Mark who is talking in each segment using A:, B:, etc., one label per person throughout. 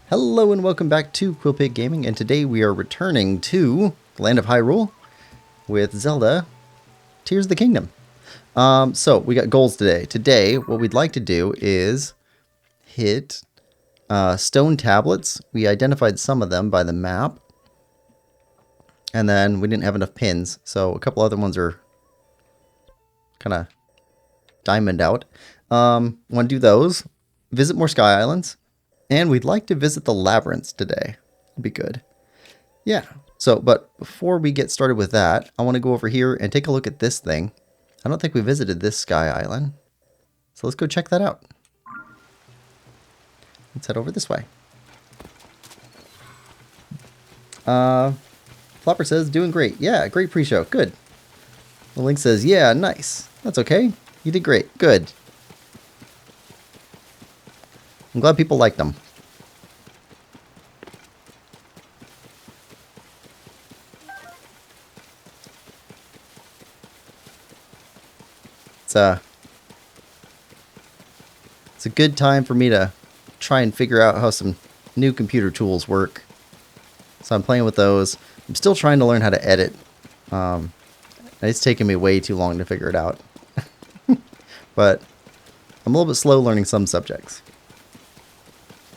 A: Hello and welcome back to Quillpig Gaming, and today we are returning to the Land of Hyrule with Zelda Tears of the Kingdom. So we got goals today. Today, what we'd like to do is hit stone tablets. We identified some of them by the map, and then we didn't have enough pins, so a couple other ones are kind of diamond out. Want to do those, visit more Sky Islands, and we'd like to visit the Labyrinths today. It'd be good. Yeah. So, but before we get started with that, I want to go over here and take a look at this thing. I don't think we visited this Sky Island. So let's go check that out. Let's head over this way. Flopper says, doing great. Yeah, great pre-show. Good. The Link says, yeah, nice. That's okay. You did great. Good. I'm glad people like them. It's a good time for me to try and figure out how some new computer tools work. So I'm playing with those. I'm still trying to learn how to edit. It's taken me way too long to figure it out. But I'm a little bit slow learning some subjects.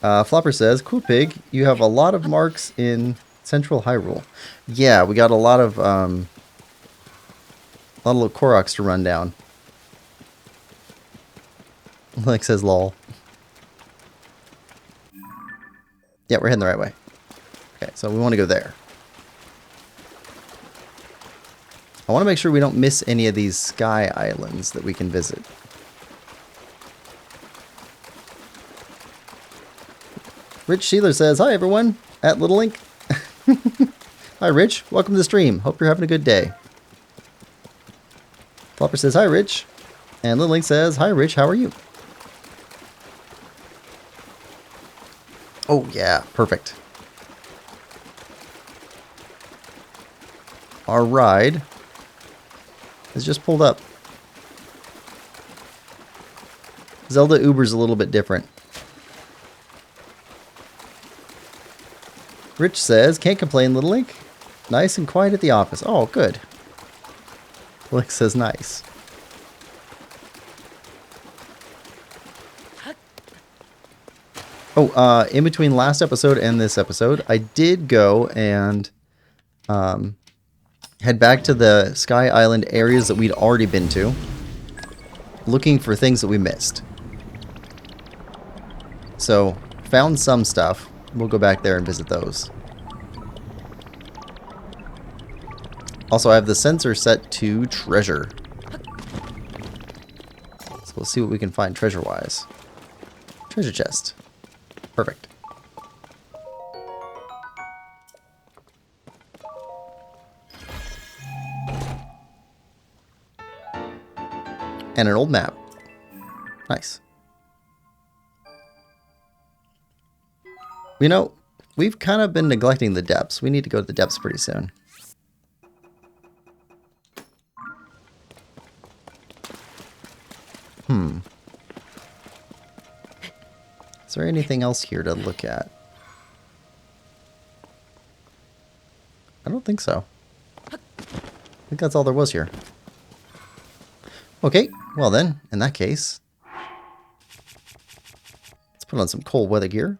A: Flopper says, Quillpig, you have a lot of marks in Central Hyrule. Yeah, we got a lot of little Koroks to run down. Like says lol. Yeah, we're heading the right way. Okay, so we want to go there. I want to make sure we don't miss any of these Sky Islands that we can visit. Rich Sheeler says, hi everyone, at Little Link. Hi Rich, welcome to the stream. Hope you're having a good day. Flopper says, hi Rich. And Little Link says, hi Rich, how are you? Oh yeah, perfect. Our ride has just pulled up. Zelda Uber's a little bit different. Rich says, can't complain, Little Link. Nice and quiet at the office. Oh, good. Link says, nice. Oh, in between last episode and this episode, I did go and head back to the Sky Island areas that we'd already been to, looking for things that we missed. So, found some stuff. We'll go back there and visit those. Also, I have the sensor set to treasure. So we'll see what we can find treasure-wise. Treasure chest. Perfect. And an old map. Nice. You know, we've kind of been neglecting the depths. We need to go to the depths pretty soon. Is there anything else here to look at? I don't think so. I think that's all there was here. Okay, well then, in that case, let's put on some cold weather gear.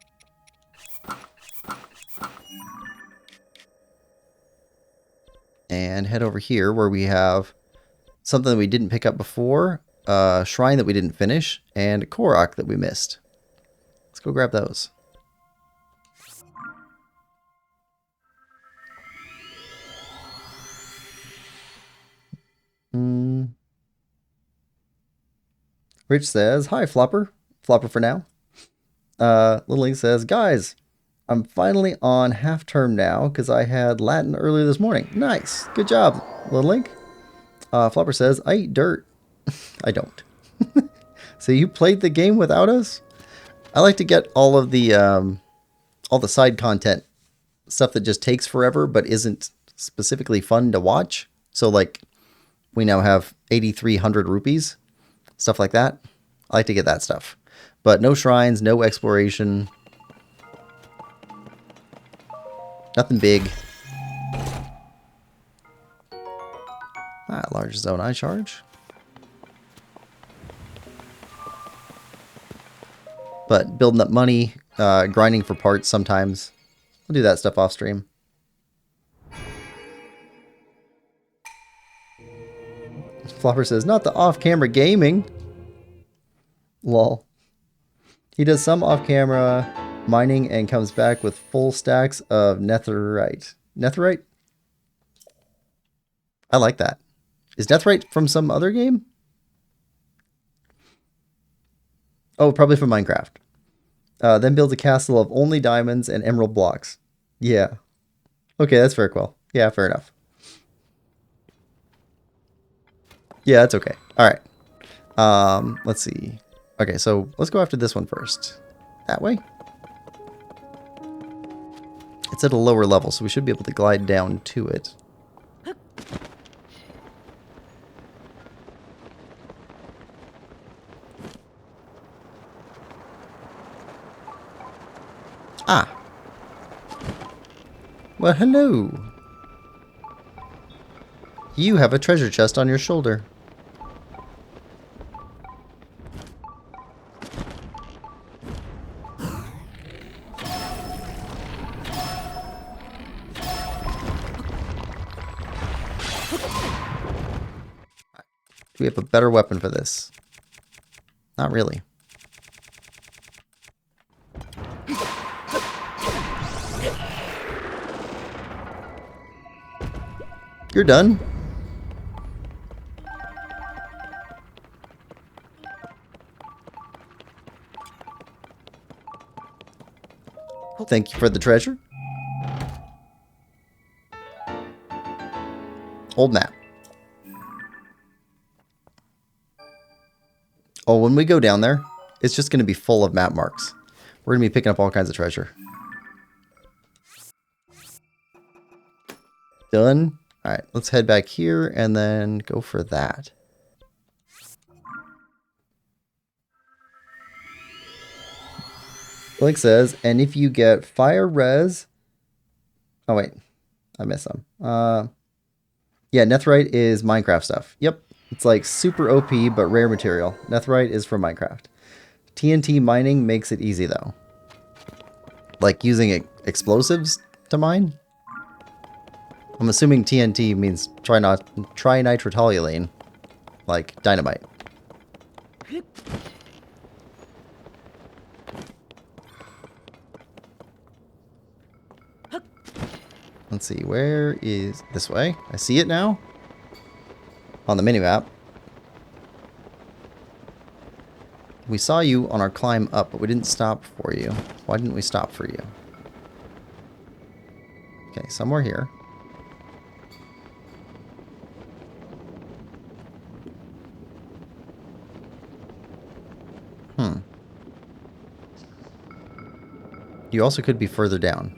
A: And head over here where we have something that we didn't pick up before, a shrine that we didn't finish, and a Korok that we missed. Let's go grab those. Rich says, hi Flopper. Flopper for now. Little Link says, guys, I'm finally on half term now because I had Latin earlier this morning. Nice. Good job, Little Link. Flopper says, I eat dirt. I don't. So you played the game without us? I like to get all the side content, stuff that just takes forever but isn't specifically fun to watch. So like, we now have 8,300 rupees, stuff like that. I like to get that stuff. But no shrines, no exploration. Nothing big. Large zone eye charge. But building up money, grinding for parts sometimes. We'll do that stuff off stream. Flopper says, not the off-camera gaming. Lol. He does some off-camera mining and comes back with full stacks of netherite. Netherite? I like that. Is netherite from some other game? Oh, probably from Minecraft. Then builds a castle of only diamonds and emerald blocks. Yeah. Okay, that's fair, Quill. Yeah, fair enough. Yeah, that's okay. All right. Let's see. Okay, so let's go after this one first. That way. It's at a lower level, so we should be able to glide down to it. Ah. Well, hello. You have a treasure chest on your shoulder. Do we have a better weapon for this? Not really. You're done. Thank you for the treasure. Old map. Oh, when we go down there, it's just going to be full of map marks. We're going to be picking up all kinds of treasure. Done. All right, let's head back here and then go for that. Blink says, and if you get fire res... Oh, wait. I missed some. Yeah, netherite is Minecraft stuff. Yep. It's like super OP, but rare material. Netherite is from Minecraft. TNT mining makes it easy, though. Like using explosives to mine? I'm assuming TNT means trinitrotoluene, like dynamite. Let's see, where is this way? I see it now on the minimap. We saw you on our climb up, but we didn't stop for you. Why didn't we stop for you? Okay, somewhere here. You also could be further down.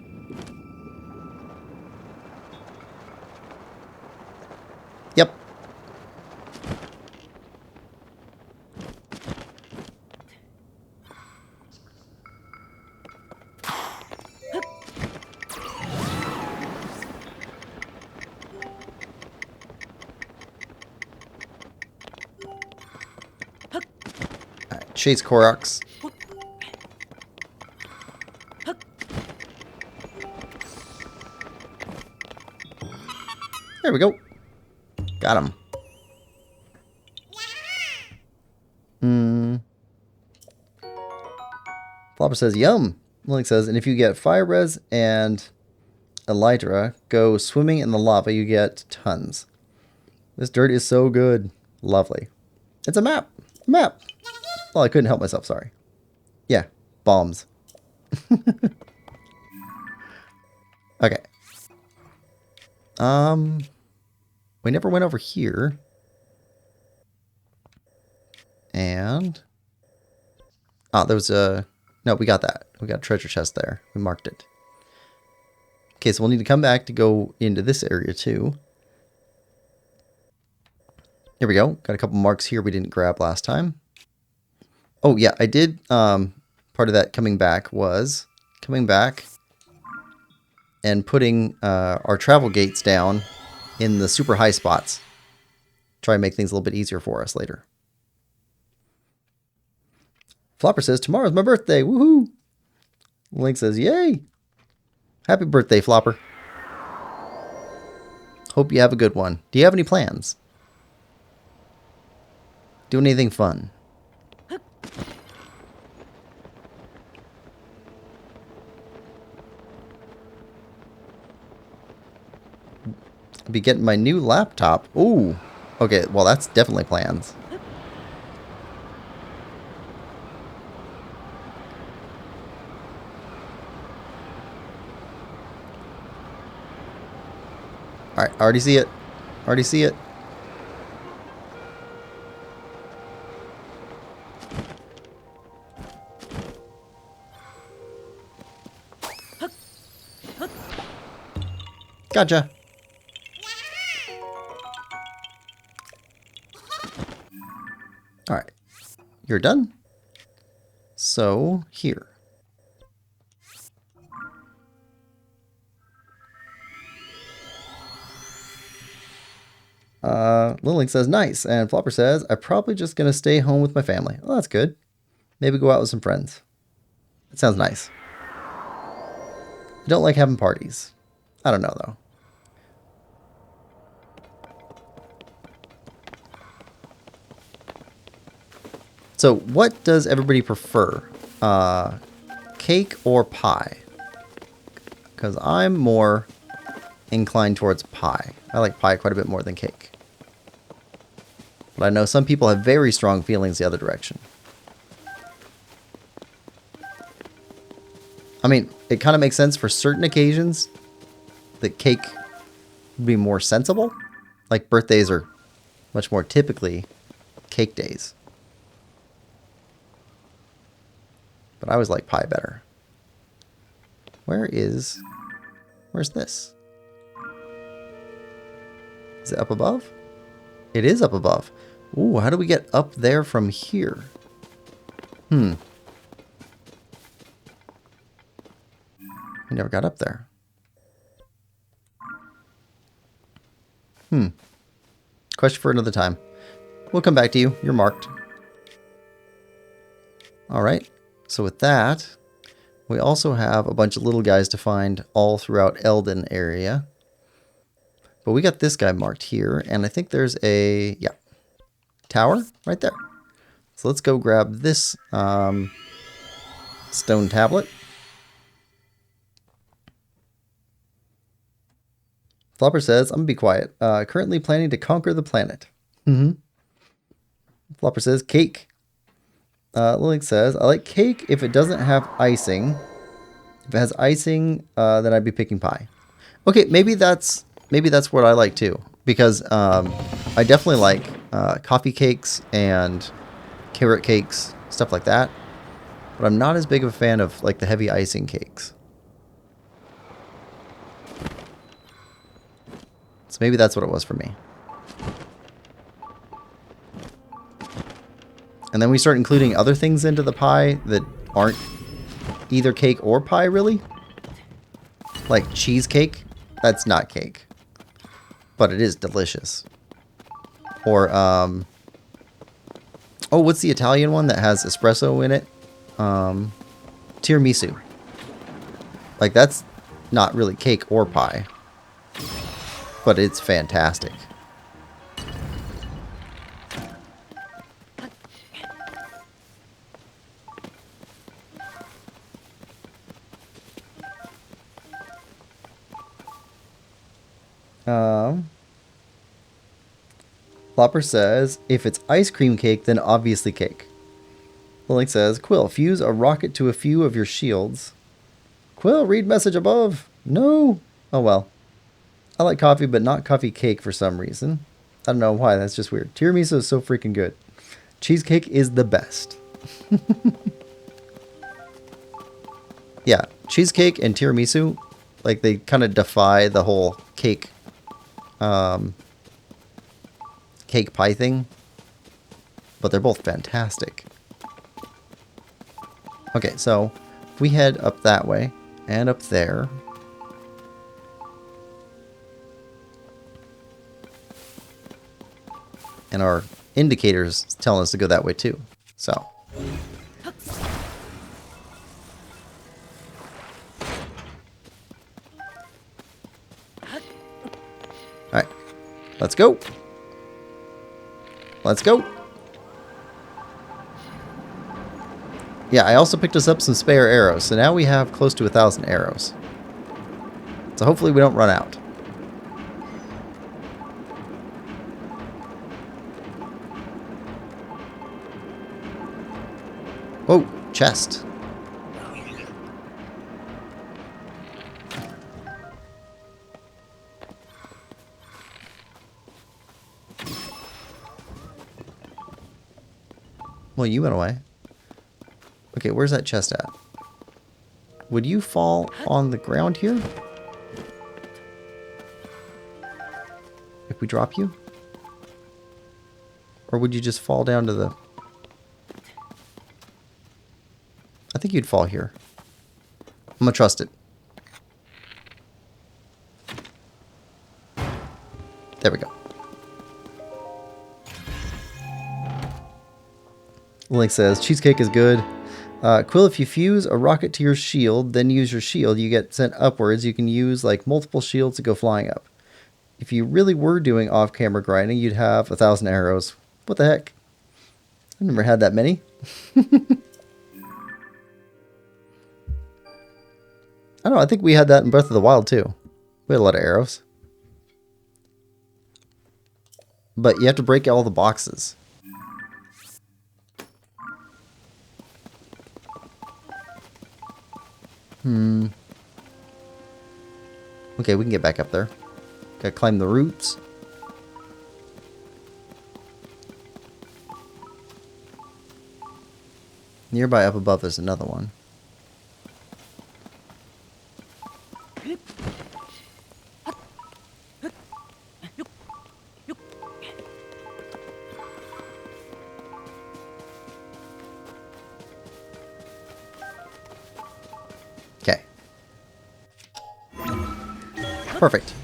A: Yep. Alright, chase Koroks. There we go. Got him. Flopper says, yum. Link says, and if you get fire res and elytra, go swimming in the lava, you get tons. This dirt is so good. Lovely. It's a map. Map. Well, I couldn't help myself, sorry. Yeah, bombs. Okay. We never went over here. And... oh, there was a... no, we got that. We got a treasure chest there. We marked it. Okay, so we'll need to come back to go into this area too. Here we go. Got a couple marks here we didn't grab last time. Oh, yeah, I did... part of that coming back was... coming back... and putting our travel gates down in the super high spots. Try and make things a little bit easier for us later. Flopper says, tomorrow's my birthday. Woohoo! Link says, yay! Happy birthday, Flopper. Hope you have a good one. Do you have any plans? Do anything fun? I'll be getting my new laptop. Ooh. Okay, well, that's definitely plans. Alright, already see it. Already see it. Gotcha. Alright. You're done? So, here. Lilink says, nice. And Flopper says, I'm probably just going to stay home with my family. Well, that's good. Maybe go out with some friends. It sounds nice. I don't like having parties. I don't know, though. So, what does everybody prefer? Cake or pie? Because I'm more inclined towards pie. I like pie quite a bit more than cake. But I know some people have very strong feelings the other direction. I mean, it kind of makes sense for certain occasions that cake would be more sensible. Like birthdays are much more typically cake days. But I always like pie better. Where's this? Is it up above? It is up above. Ooh, how do we get up there from here? We never got up there. Question for another time. We'll come back to you. You're marked. Alright. So with that, we also have a bunch of little guys to find all throughout Eldin area. But we got this guy marked here, and I think there's a, yeah, tower right there. So let's go grab this stone tablet. Flopper says, I'm going to be quiet. Currently planning to conquer the planet. Flopper says, cake. Lilink says, I like cake if it doesn't have icing. If it has icing, then I'd be picking pie. Okay, maybe that's what I like too. Because I definitely like coffee cakes and carrot cakes, stuff like that. But I'm not as big of a fan of like the heavy icing cakes. So maybe that's what it was for me. And then we start including other things into the pie that aren't either cake or pie, really. Like cheesecake. That's not cake. But it is delicious. Or, oh, what's the Italian one that has espresso in it? Tiramisu. Like, that's not really cake or pie. But it's fantastic. Flopper says, if it's ice cream cake, then obviously cake. Lilink says, Quill, fuse a rocket to a few of your shields. Quill, read message above. No. Oh well. I like coffee, but not coffee cake for some reason. I don't know why, that's just weird. Tiramisu is so freaking good. Cheesecake is the best. Yeah, cheesecake and tiramisu, like they kind of defy the whole cake cake pie thing, but they're both fantastic. Okay, so if we head up that way and up there, And our indicators telling us to go that way too. So. Alright. Let's go. Let's go. Yeah, I also picked us up some spare arrows. So now we have close to 1,000 arrows. So hopefully we don't run out. Whoa, chest. Well, you went away. Okay, where's that chest at? Would you fall on the ground here? If we drop you? Or would you just fall down to the... I think you'd fall here. I'm gonna trust it. There we go. Link says, cheesecake is good. Quill, if you fuse a rocket to your shield, then use your shield, you get sent upwards. You can use like multiple shields to go flying up. If you really were doing off-camera grinding, you'd have 1,000 arrows. What the heck? I've never had that many. I don't know, I think we had that in Breath of the Wild too. We had a lot of arrows. But you have to break all the boxes. Okay, we can get back up there. Gotta climb the roots. Nearby up above is another one. Okay. Perfect.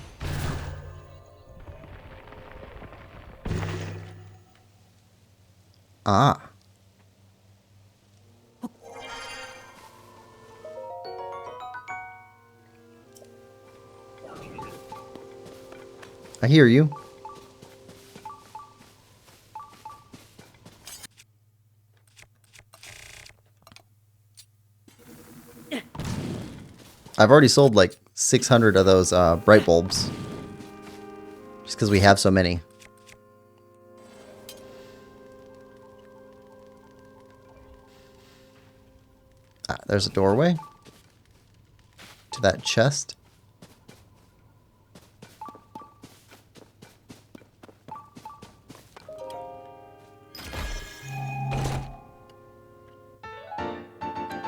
A: Ah. I hear you. I've already sold like 600 of those bright bulbs. Just because we have so many. Ah, there's a doorway to that chest.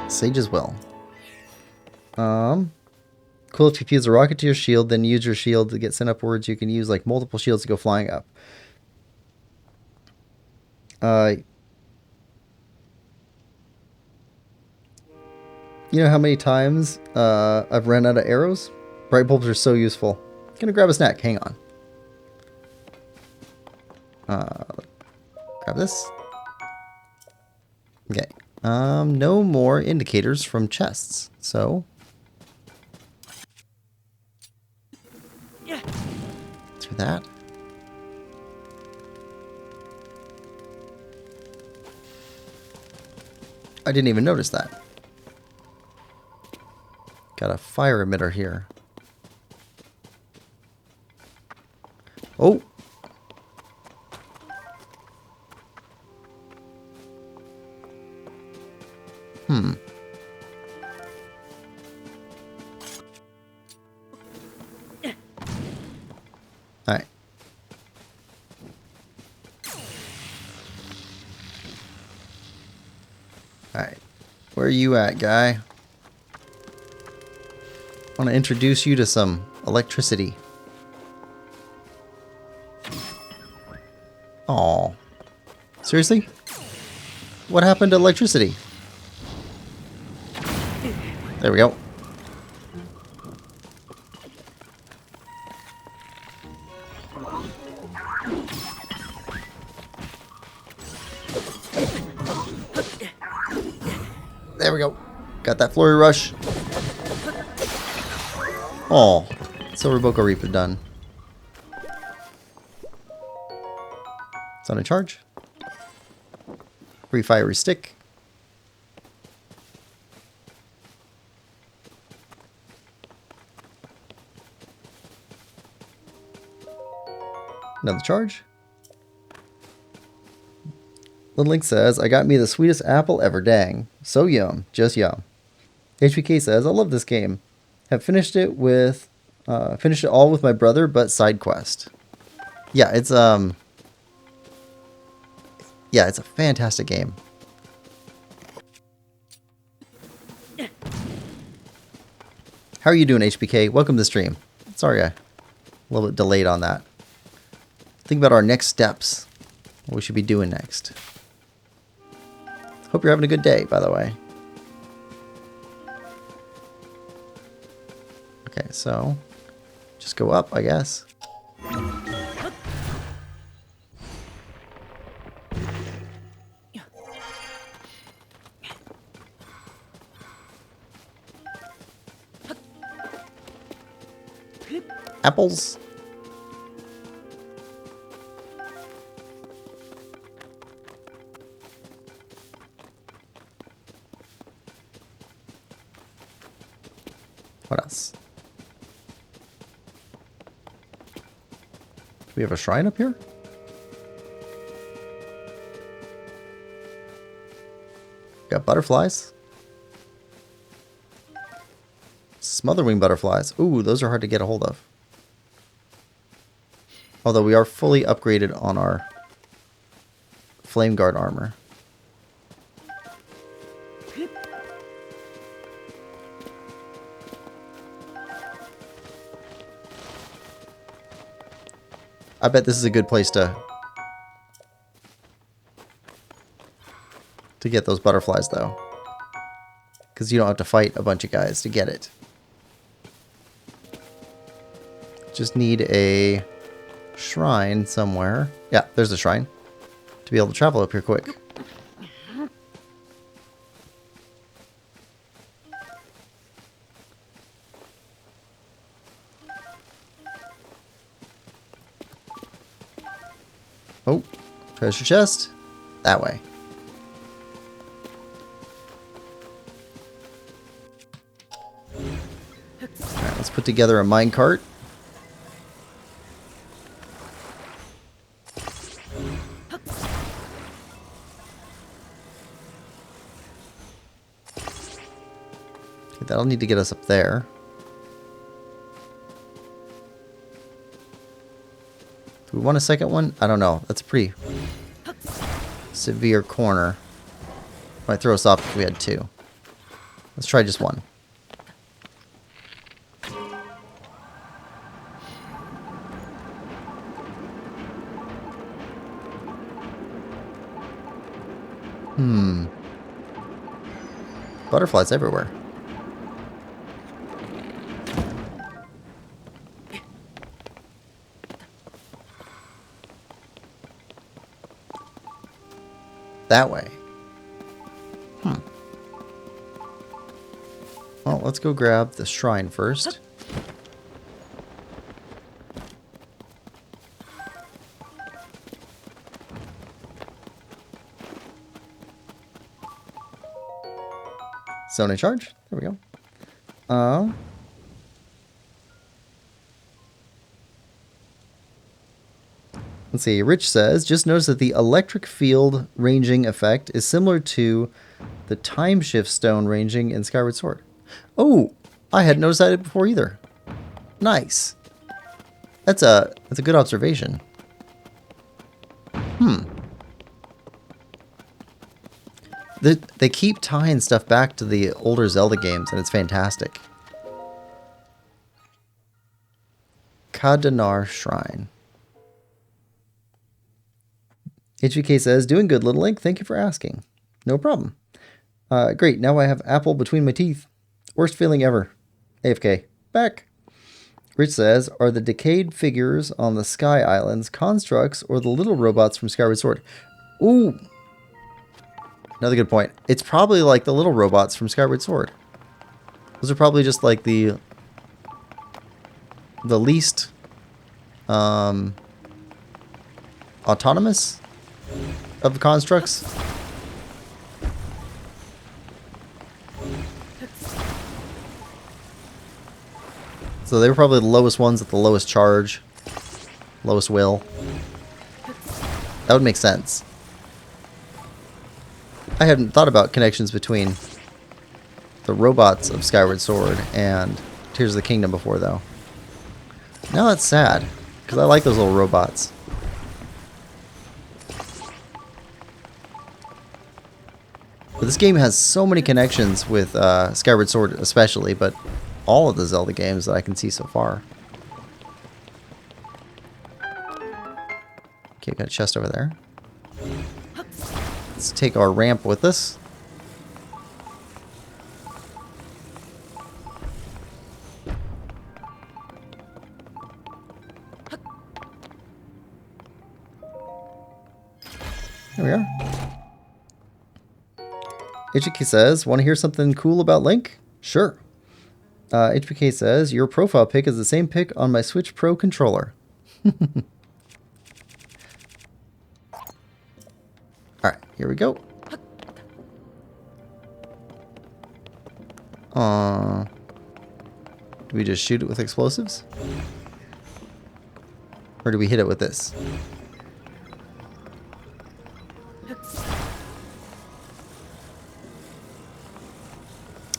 A: Sage's Will. Cool, if you fuse a rocket to your shield, then use your shield to get sent upwards. You can use like multiple shields to go flying up. You know how many times I've run out of arrows? Bright bulbs are so useful. Gonna grab a snack. Hang on. Grab this. Okay. No more indicators from chests. So through that. I didn't even notice that. Got a fire emitter here. Oh! Alright. Alright. Where are you at, guy? I want to introduce you to some electricity. Aw. Seriously? What happened to electricity? There we go. There we go. Got that flurry rush. Oh, Silver Boko Reaper done. It's on a charge. Free fiery stick. Another charge. Little Link says, I got me the sweetest apple ever, dang. So yum, just yum. HBK says, I love this game. Have finished it all with my brother, but side quest. Yeah, it's a fantastic game. How are you doing, HBK? Welcome to the stream. Sorry, a little bit delayed on that. Think about our next steps. What we should be doing next. Hope you're having a good day, by the way. Okay, so just go up, I guess. Apples. What else? Do we have a shrine up here? Got butterflies. Smotherwing butterflies. Ooh, those are hard to get a hold of. Although we are fully upgraded on our Flame Guard armor. I bet this is a good place to get those butterflies, though. Because you don't have to fight a bunch of guys to get it. Just need a shrine somewhere. Yeah, there's a shrine. To be able to travel up here quick. Oh, treasure chest. That way. Alright, let's put together a minecart. Okay, that'll need to get us up there. Do we want a second one? I don't know. That's a pretty severe corner. Might throw us off if we had two. Let's try just one. Butterflies everywhere. That way. Well, let's go grab the shrine first. Zone in charge. There we go. Let's see. Rich says, just notice that the electric field ranging effect is similar to the time shift stone ranging in Skyward Sword. Oh, I hadn't noticed that before either. Nice. That's a good observation. They keep tying stuff back to the older Zelda games, and it's fantastic. Kadanar Shrine. HVK says, doing good, Little Link. Thank you for asking. No problem. Great, now I have apple between my teeth. Worst feeling ever. AFK. Back. Rich says, are the decayed figures on the Sky Islands constructs or the little robots from Skyward Sword? Ooh. Another good point. It's probably like the little robots from Skyward Sword. Those are probably just like the least autonomous of the constructs. So they were probably the lowest ones at the lowest charge, lowest will. That would make sense. I hadn't thought about connections between the robots of Skyward Sword and Tears of the Kingdom before, though. Now that's sad, because I like those little robots. But this game has so many connections with Skyward Sword especially, but all of the Zelda games that I can see so far. Okay, got a chest over there. Let's take our ramp with us. There we are. HBK says, want to hear something cool about Link? Sure. HBK says, your profile pic is the same pic on my Switch Pro controller. Alright, here we go. Do we just shoot it with explosives? Or do we hit it with this?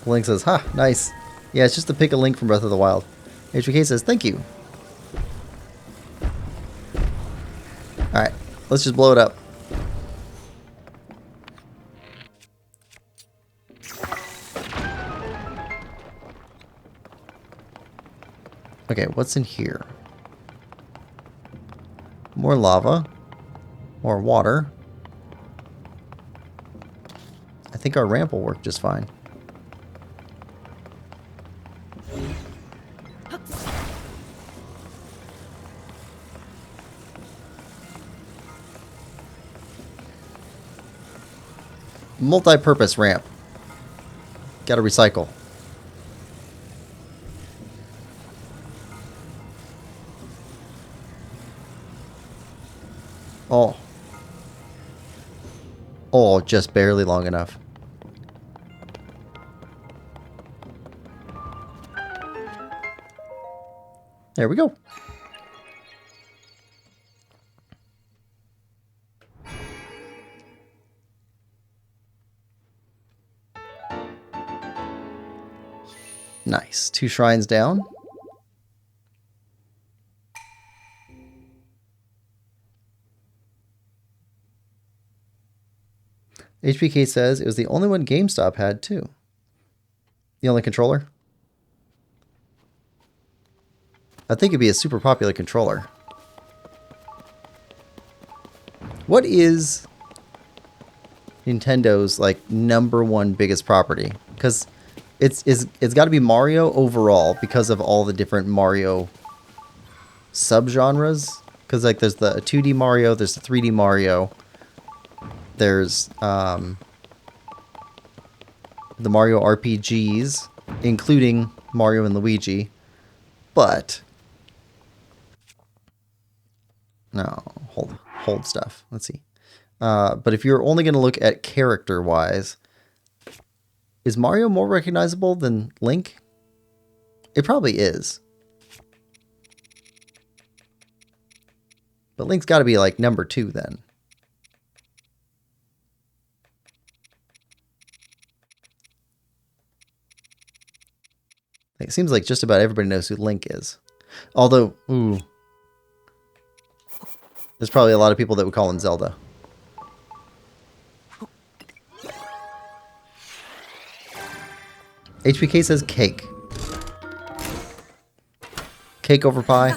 A: Link says, ha, nice. Yeah, it's just to pick a Link from Breath of the Wild. HBK says, thank you. Alright, let's just blow it up. Okay, what's in here? More lava. More water. I think our ramp will work just fine. Multi-purpose ramp. Gotta recycle. Oh. Oh, just barely long enough. There we go. Nice. 2 shrines down. HBK says it was the only one GameStop had too. The only controller? I think it'd be a super popular controller. What is Nintendo's like #1 biggest property? Because it's got to be Mario overall because of all the different Mario subgenres. Because like there's the 2D Mario, there's the 3D Mario, there's the Mario RPGs, including Mario and Luigi, but no, hold stuff. Let's see. But if you're only going to look at character-wise, is Mario more recognizable than Link? It probably is. But Link's got to be like #2 then. It seems like just about everybody knows who Link is. Although, ooh, there's probably a lot of people that would call him Zelda. HBK says cake. Cake over pie.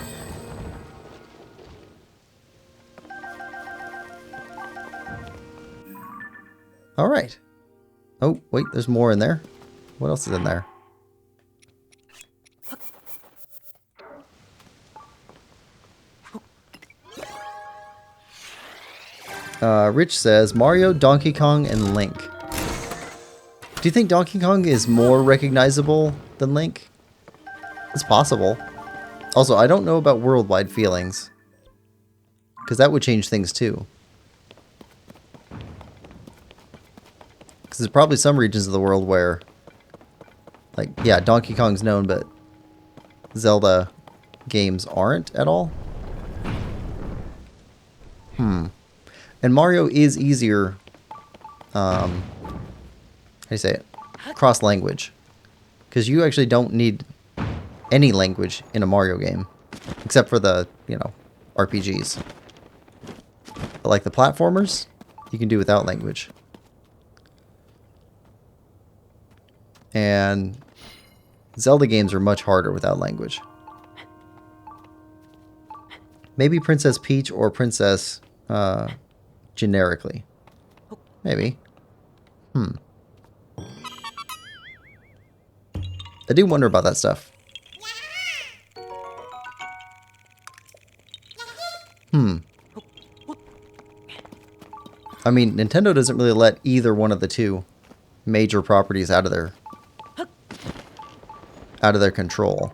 A: All right. Oh, wait, there's more in there. What else is in there? Rich says Mario, Donkey Kong, and Link. Do you think Donkey Kong is more recognizable than Link? It's possible. Also, I don't know about worldwide feelings, because that would change things too. Because there's probably some regions of the world where, like, yeah, Donkey Kong's known, but Zelda games aren't at all. And Mario is easier, how do you say it? Cross-language. Because you actually don't need any language in a Mario game. Except for the, you know, RPGs. But like the platformers, you can do without language. And Zelda games are much harder without language. Maybe Princess Peach or Princess generically. Maybe. I do wonder about that stuff. I mean, Nintendo doesn't really let either one of the two major properties out of their control.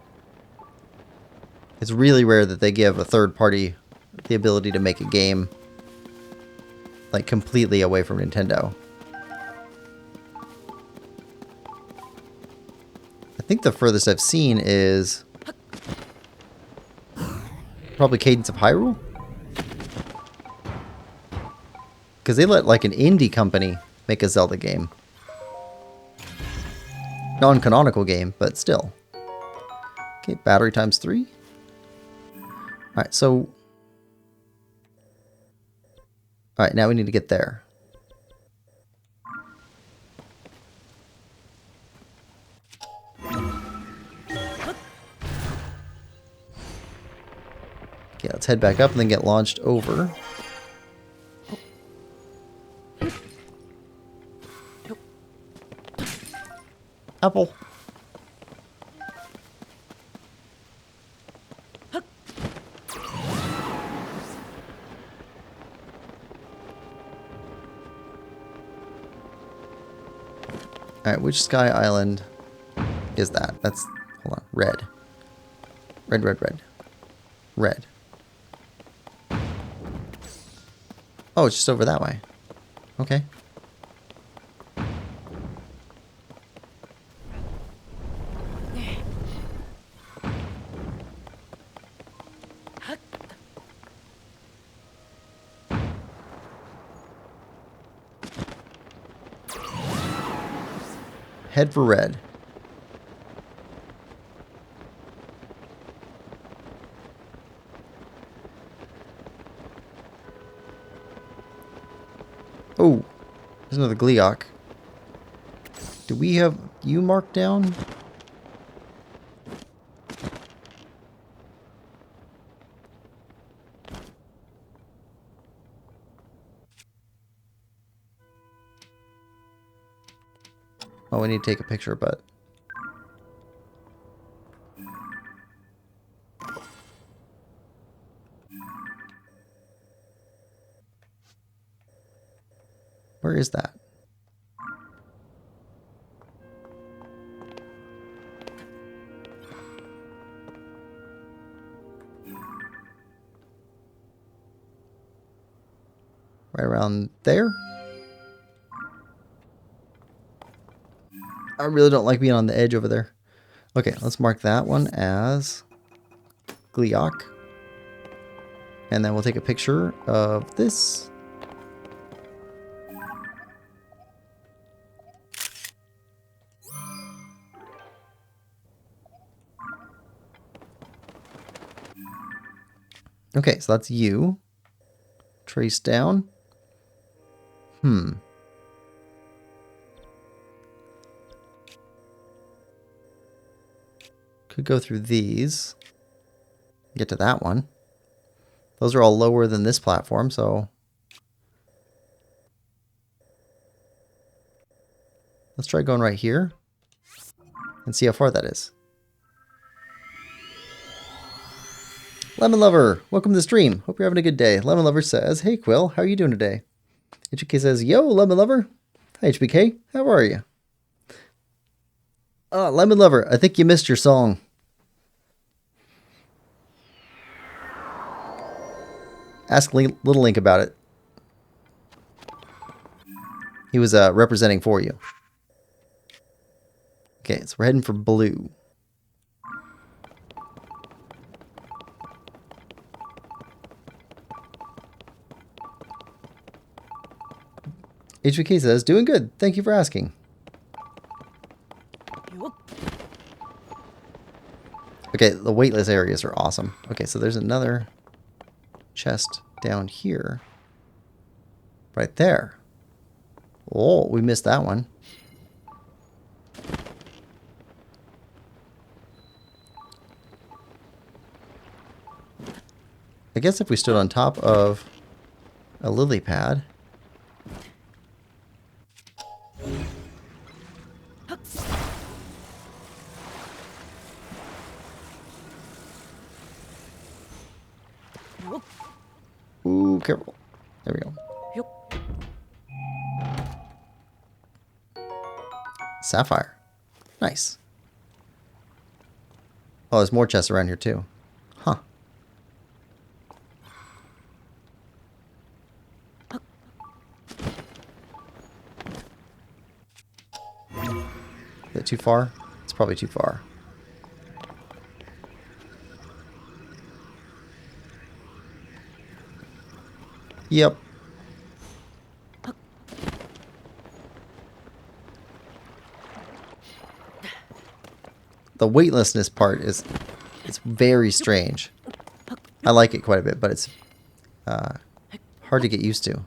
A: It's really rare that they give a third party the ability to make a game like completely away from Nintendo. I think the furthest I've seen is probably Cadence of Hyrule. Because they let like an indie company make a Zelda game. Non-canonical game, but still. Okay, battery times 3. Alright, so... Alright, now we need to get there. Okay, let's head back up and then get launched over. Apple. Alright, which Sky Island is that? That's, hold on, red. Red, red, red. Red. Oh, it's just over that way. Okay. Head for red. Oh, there's another Gleeok. Do we have you marked down? Oh, we need to take a picture, but... Where is that? Right around there? I really don't like being on the edge over there. Okay, let's mark that one as Gleeok. And then we'll take a picture of this. Okay, so that's you. Trace down. Could go through these. Get to that one. Those are all lower than this platform, so... Let's try going right here. And see how far that is. Lemon Lover, welcome to the stream. Hope you're having a good day. Lemon Lover says, hey Quill, how are you doing today? HBK says, yo, Lemon Lover. Hi HBK, how are you? Lemon Lover, I think you missed your song. Ask Little Link about it. He was representing for you. Okay, so we're heading for blue. HVK says, doing good. Thank you for asking. Okay, the weightless areas are awesome. Okay, so there's another chest down here. Right there. Oh, we missed that one. I guess if we stood on top of a lily pad. Ooh, careful. There we go. Sapphire. Nice. Oh, there's more chests around here too. Huh. Is it too far? It's probably too far. Yep. The weightlessness part is it's very strange. I like it quite a bit, but it's hard to get used to.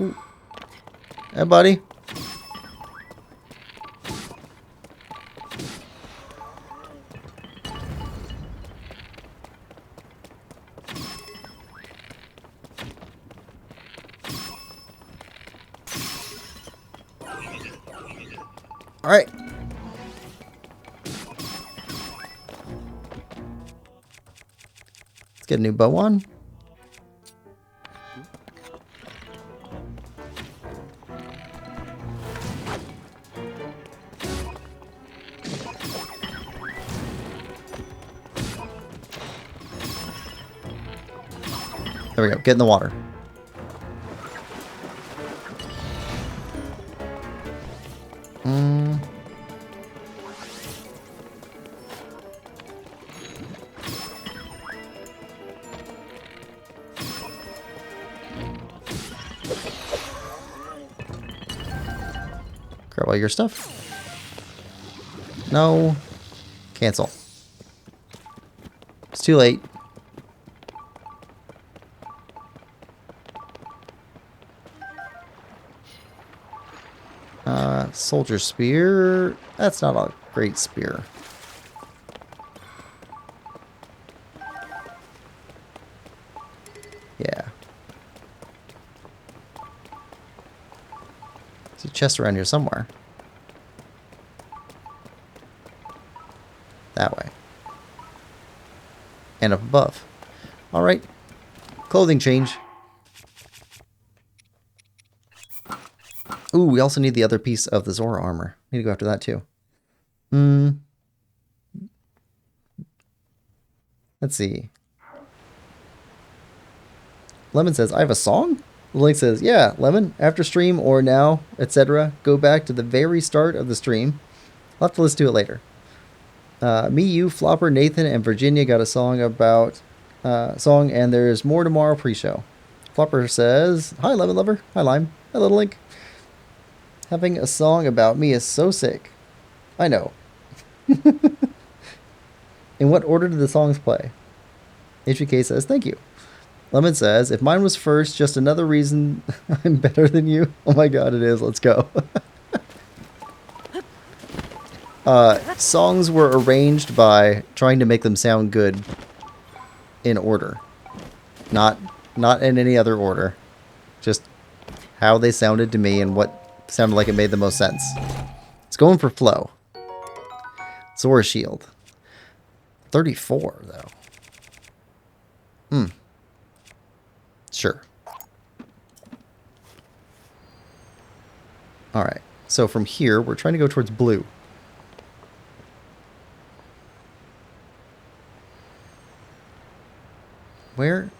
A: Ooh. Hey, buddy. All right. Let's get a new bow on. There we go. Get in the water. Grab all your stuff. No. Cancel. It's too late. Soldier spear. That's not a great spear. Yeah. There's a chest around here somewhere. That way. And up above. Alright. Clothing change. Ooh, we also need the other piece of the Zora armor. Need to go after that too. Let's see. Lemon says, I have a song? Link says, yeah, Lemon, after stream or now, etc. Go back to the very start of the stream. I'll have to listen to it later. Me, you, Flopper, Nathan, and Virginia got a song about and there's more tomorrow pre-show. Flopper says, hi, Lemon Lover. Hi, Lime. Hi, Little Link. Having a song about me is so sick. I know. In what order did the songs play? HVK says, thank you. Lemon says, if mine was first, just another reason I'm better than you. Oh my god, it is. Let's go. Songs were arranged by trying to make them sound good in order. Not in any other order. Just how they sounded to me and what sounded like it made the most sense. It's going for flow. Zora Shield. 34, though. Sure. Alright. So from here, we're trying to go towards blue. Where?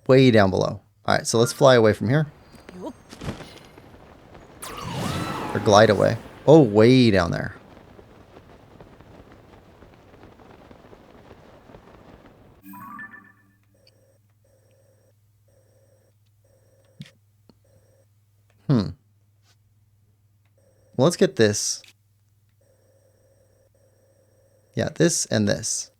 A: Way down below. Alright, so let's fly away from here. Or glide away. Oh, way down there. Well, let's get this. Yeah, this and this.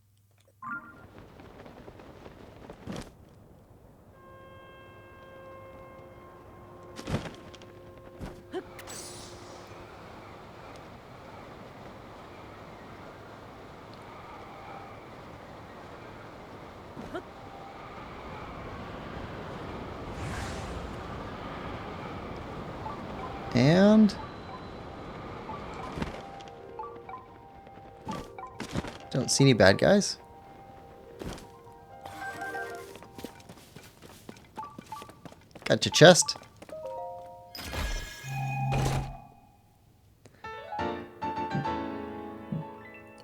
A: And don't see any bad guys. Got your chest.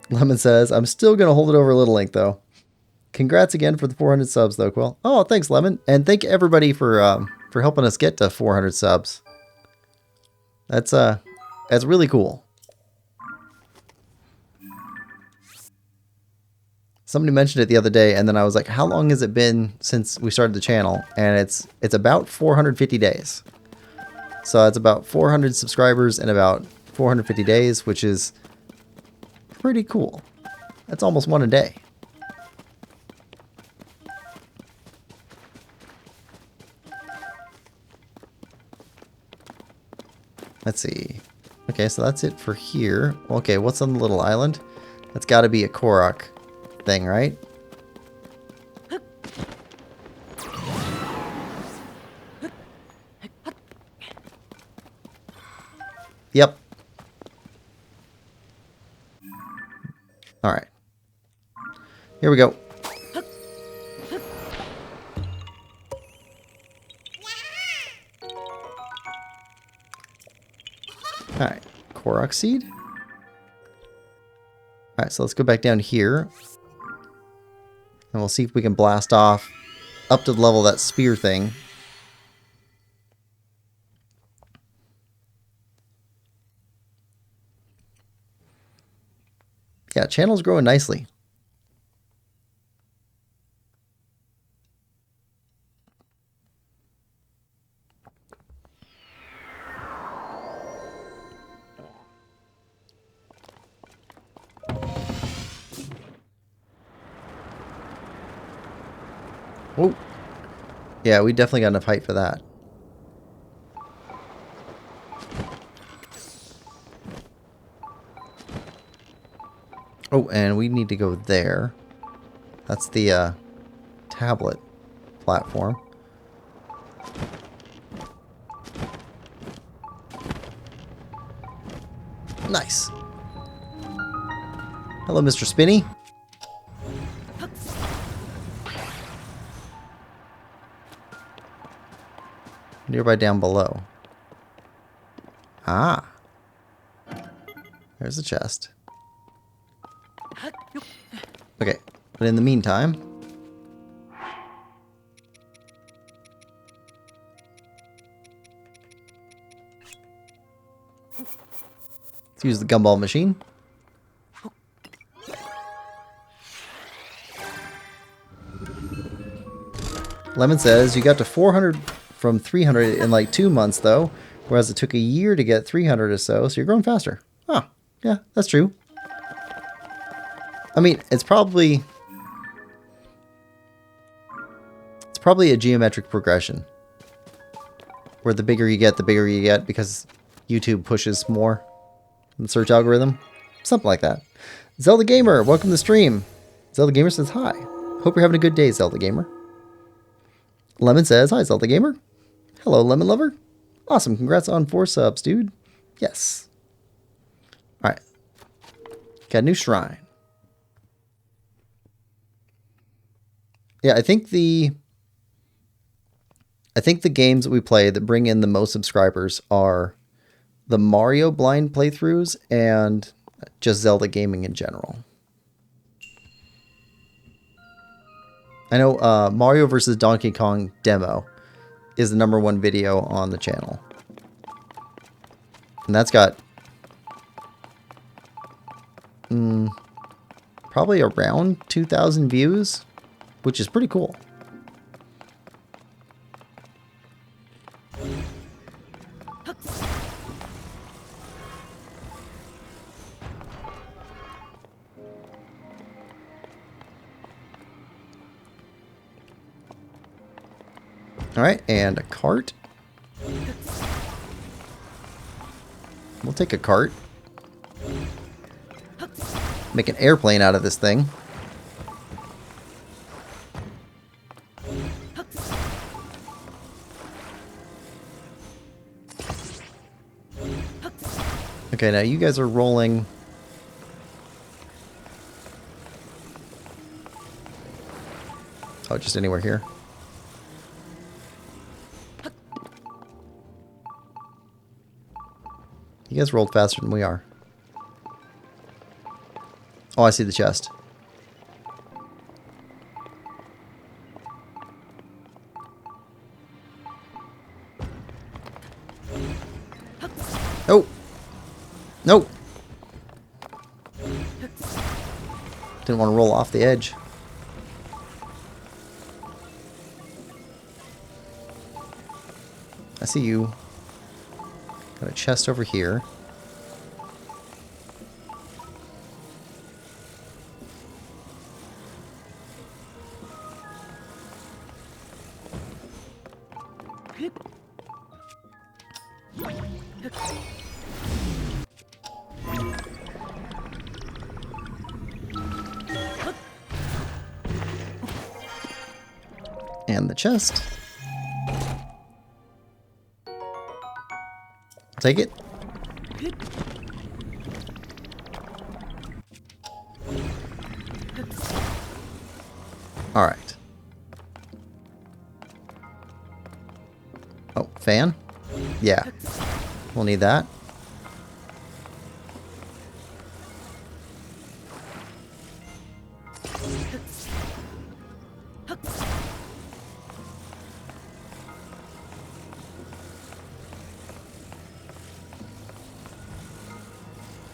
A: Lemon says, I'm still going to hold it over Little Link, though. Congrats again for the 400 subs, though, Quill. Oh, thanks, Lemon. And thank everybody for helping us get to 400 subs. That's really cool. Somebody mentioned it the other day, and then I was like, how long has it been since we started the channel? And it's about 450 days. So it's about 400 subscribers in about 450 days, which is pretty cool. That's almost one a day. Let's see. Okay, so that's it for here. Okay, what's on the little island? That's got to be a Korok thing, right? Yep. All right. Here we go. Alright, Korok Seed. Alright, so let's go back down here. And we'll see if we can blast off up to the level of that spear thing. Yeah, channel's growing nicely. Whoa. Yeah, we definitely got enough height for that. Oh, and we need to go there. That's the tablet platform. Nice. Hello, Mr. Spinny. Nearby down below. Ah. There's the chest. Okay, but in the meantime... let's use the gumball machine. Lemon says, you got to 400 from 300 in like 2 months, though, whereas it took a year to get 300 or so you're growing faster. Oh, yeah, that's true. I mean, it's probably a geometric progression, where the bigger you get, because YouTube pushes more in the search algorithm. Something like that. Zelda Gamer, welcome to the stream. Zelda Gamer says hi. Hope you're having a good day, Zelda Gamer. Lemon says, hi, Zelda Gamer. Hello, Lemon Lover. Awesome. Congrats on 4 subs, dude. Yes. All right. Got a new shrine. Yeah, I think the games that we play that bring in the most subscribers are the Mario blind playthroughs and just Zelda gaming in general. I know Mario vs. Donkey Kong demo is the #1 video on the channel. And that's got probably around 2,000 views, which is pretty cool. All right, and a cart. We'll take a cart. Make an airplane out of this thing. Okay, now you guys are rolling. Oh, just anywhere here. You guys rolled faster than we are. Oh, I see the chest. Oh! No! Didn't want to roll off the edge. I see you. Got a chest over here. And the chest. Take it. All right. Oh, fan? Yeah. We'll need that.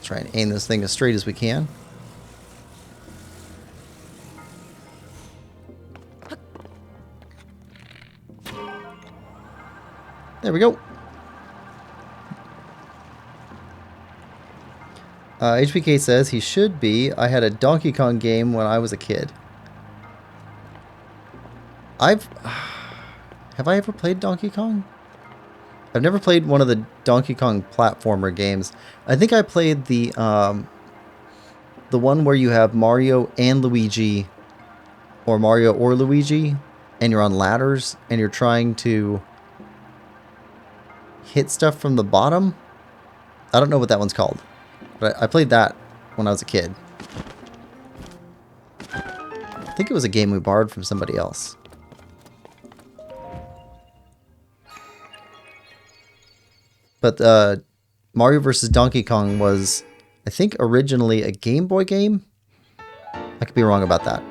A: Try and aim this thing as straight as we can. There we go. HPK says he should be. I had a Donkey Kong game when I was a kid. Have I ever played Donkey Kong? I've never played one of the Donkey Kong platformer games. I think I played the one where you have Mario and Luigi, or Mario or Luigi, and you're on ladders and you're trying to hit stuff from the bottom. I don't know what that one's called, but I played that when I was a kid. I think it was a game we borrowed from somebody else. But Mario vs. Donkey Kong was, I think, originally a Game Boy game. I could be wrong about that.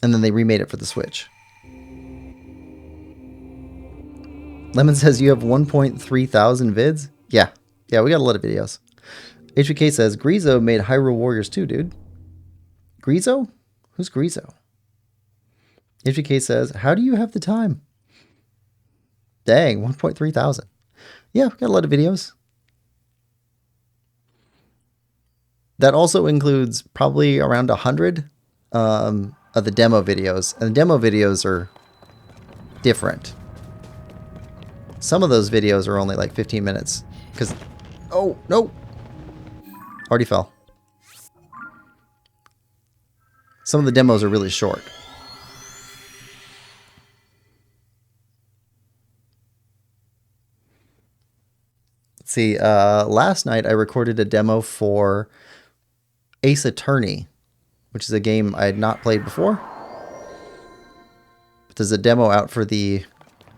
A: And then they remade it for the Switch. Lemon says you have 1.3 thousand vids? Yeah. Yeah, we got a lot of videos. HBK says, Grizo made Hyrule Warriors too, dude. Grizo? Who's Grizo? HBK says, how do you have the time? Dang, 1.3 thousand. Yeah, got a lot of videos. That also includes probably around 100 of the demo videos. And the demo videos are different. Some of those videos are only like 15 minutes. Because, oh, no. Already fell. Some of the demos are really short. Let's see. Last night I recorded a demo for Ace Attorney, which is a game I had not played before. But there's a demo out for the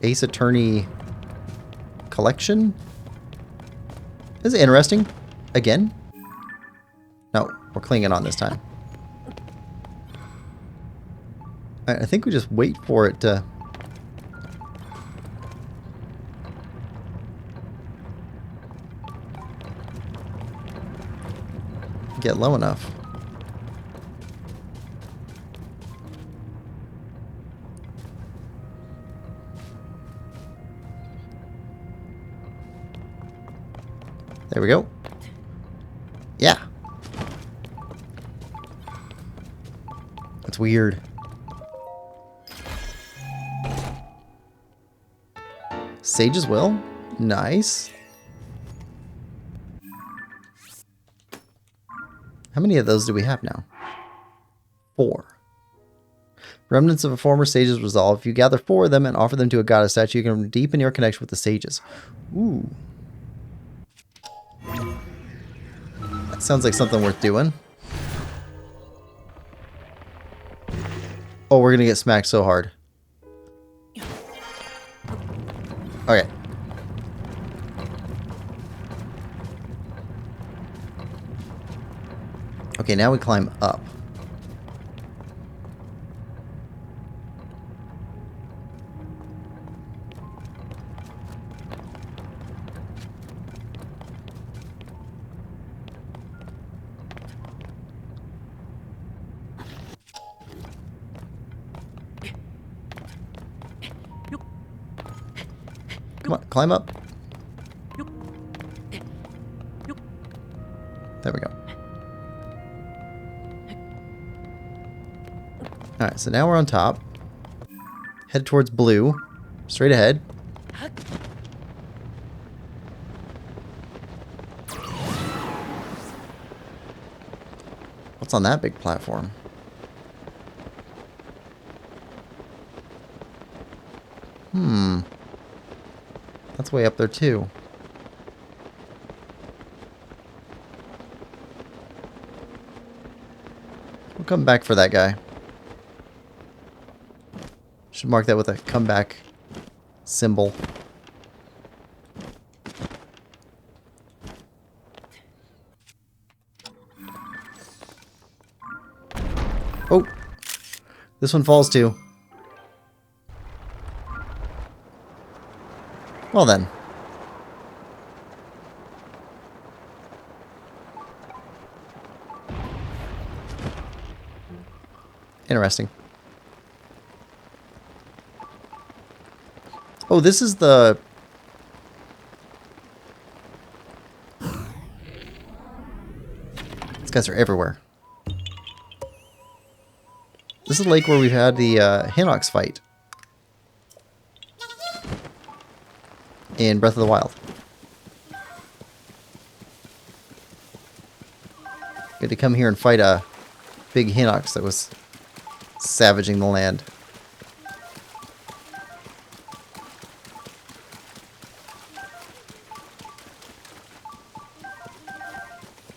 A: Ace Attorney collection. Is it interesting? Again? No, we're clinging on this time. I think we just wait for it to... get low enough. There we go. Yeah. That's weird. Sage's Will? Nice. How many of those do we have now? 4. Remnants of a former sage's resolve. If you gather 4 of them and offer them to a goddess statue, you can deepen your connection with the sages. Ooh. That sounds like something worth doing. Oh, we're gonna get smacked so hard. Okay. Okay, now we climb up. Come on, climb up. There we go. Alright, so now we're on top. Head towards blue. Straight ahead. What's on that big platform? That's way up there too. We'll come back for that guy. Should mark that with a comeback symbol. Oh! This one falls too. Well then. Interesting. Oh, this is the... These guys are everywhere. This is the lake where we've had the Hinox fight. In Breath of the Wild. Good to come here and fight a big Hinox that was savaging the land.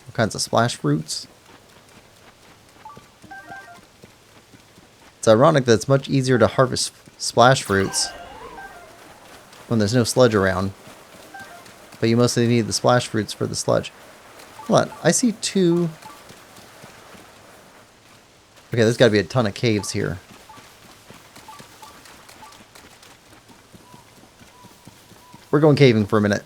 A: All kinds of splash fruits. It's ironic that it's much easier to harvest splash fruits when there's no sludge around. But you mostly need the splash fruits for the sludge. Hold on, I see 2... Okay, there's got to be a ton of caves here. We're going caving for a minute.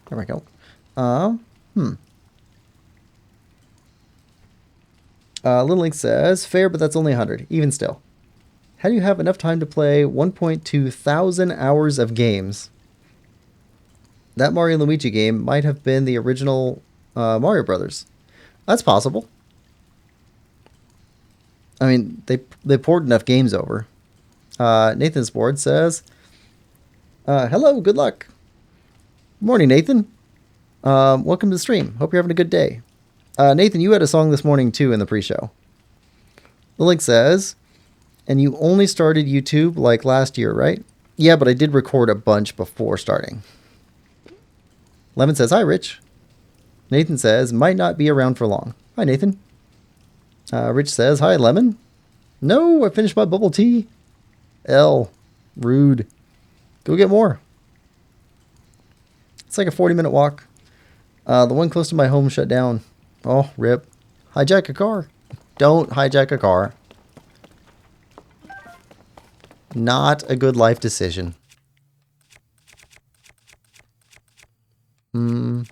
A: There we go. Little Link says, fair, but that's only 100. Even still. How do you have enough time to play 1.2 thousand hours of games? That Mario & Luigi game might have been the original Mario Brothers. That's possible. I mean, they poured enough games over. Nathan's board says, hello, good luck. Morning, Nathan. Welcome to the stream. Hope you're having a good day. Nathan, you had a song this morning too in the pre-show. The link says, and you only started YouTube like last year, right? Yeah, but I did record a bunch before starting. Lemon says, hi, Rich. Nathan says, might not be around for long. Hi, Nathan. Rich says, hi, Lemon. No, I finished my bubble tea. L. Rude. Go get more. It's like a 40-minute walk. The one close to my home shut down. Oh, rip. Hijack a car. Don't hijack a car. Not a good life decision. We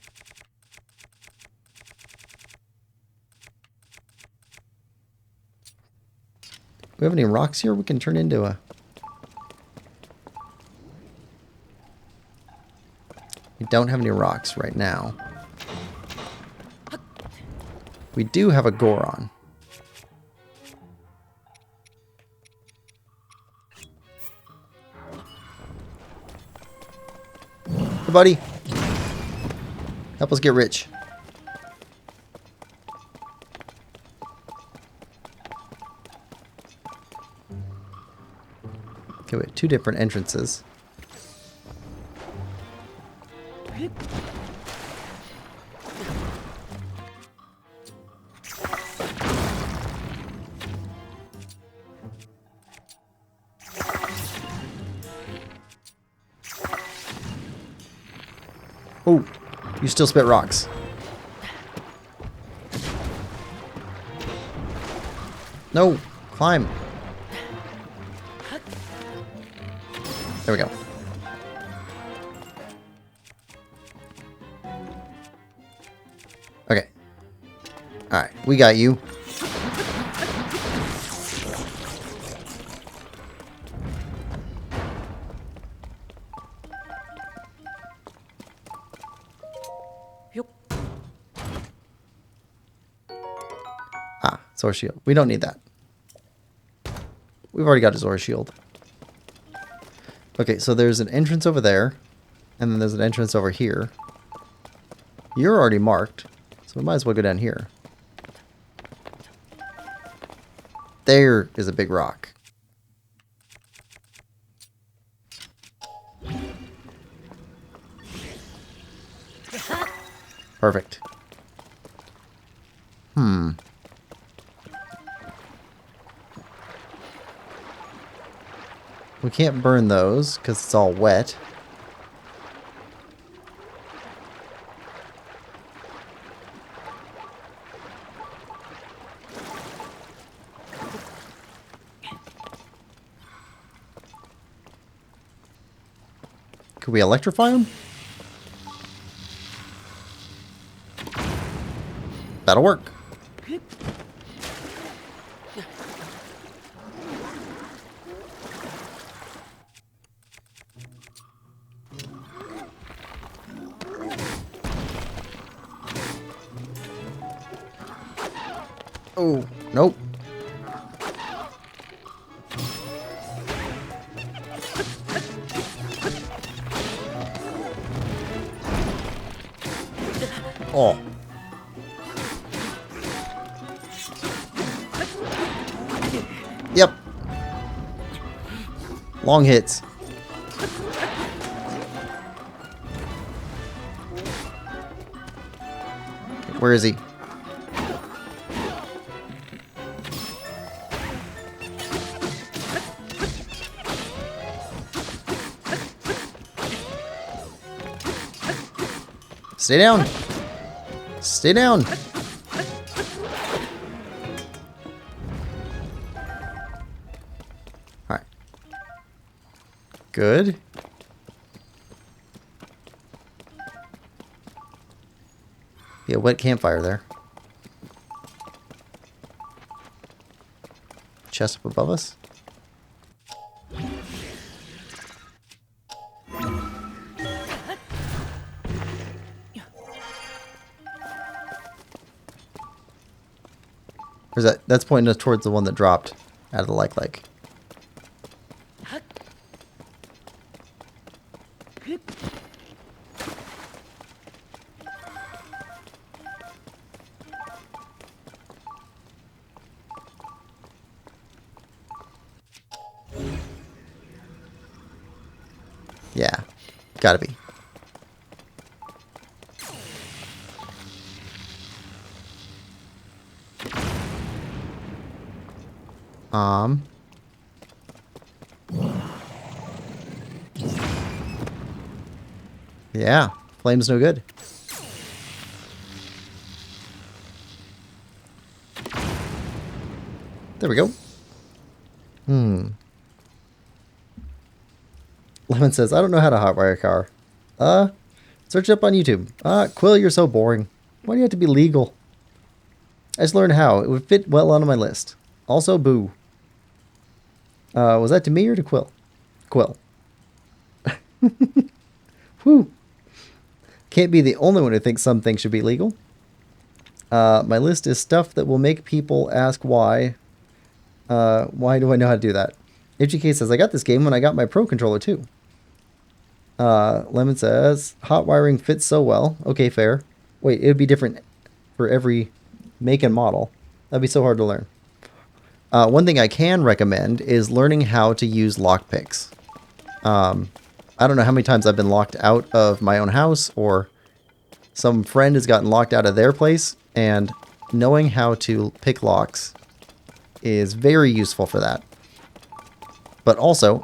A: have any rocks here we can turn into a... We don't have any rocks right now. We do have a Goron. Hey, buddy. Help us get rich. Okay, we have 2 different entrances. Oh, you still spit rocks. No, climb. There we go. Okay. Alright, we got you. Ah, Zora Shield. We don't need that. We've already got a Zora Shield. Okay, so there's an entrance over there. And then there's an entrance over here. You're already marked. So we might as well go down here. There is a big rock. Perfect. We can't burn those because it's all wet. Could we electrify them? That'll work. Oh, nope. Oh. Yep. Long hits. Where is he? Stay down. Stay down. All right. Good. Be a wet campfire there. Chest up above us. Or is that's pointing us towards the one that dropped out of the lake. Yeah, gotta be. Yeah, flame's no good. There we go. Lemon says, I don't know how to hotwire a car. Search it up on YouTube. Quill, you're so boring. Why do you have to be legal? I just learned how. It would fit well onto my list. Also, boo. Was that to me or to Quill? Quill. Whew. Can't be the only one who thinks some things should be legal. My list is stuff that will make people ask why. Why do I know how to do that? HGK says, I got this game when I got my Pro Controller too. Lemon says, hot wiring fits so well. Okay, fair. Wait, it would be different for every make and model. That'd be so hard to learn. One thing I can recommend is learning how to use lockpicks. I don't know how many times I've been locked out of my own house, or some friend has gotten locked out of their place, and knowing how to pick locks is very useful for that. But also,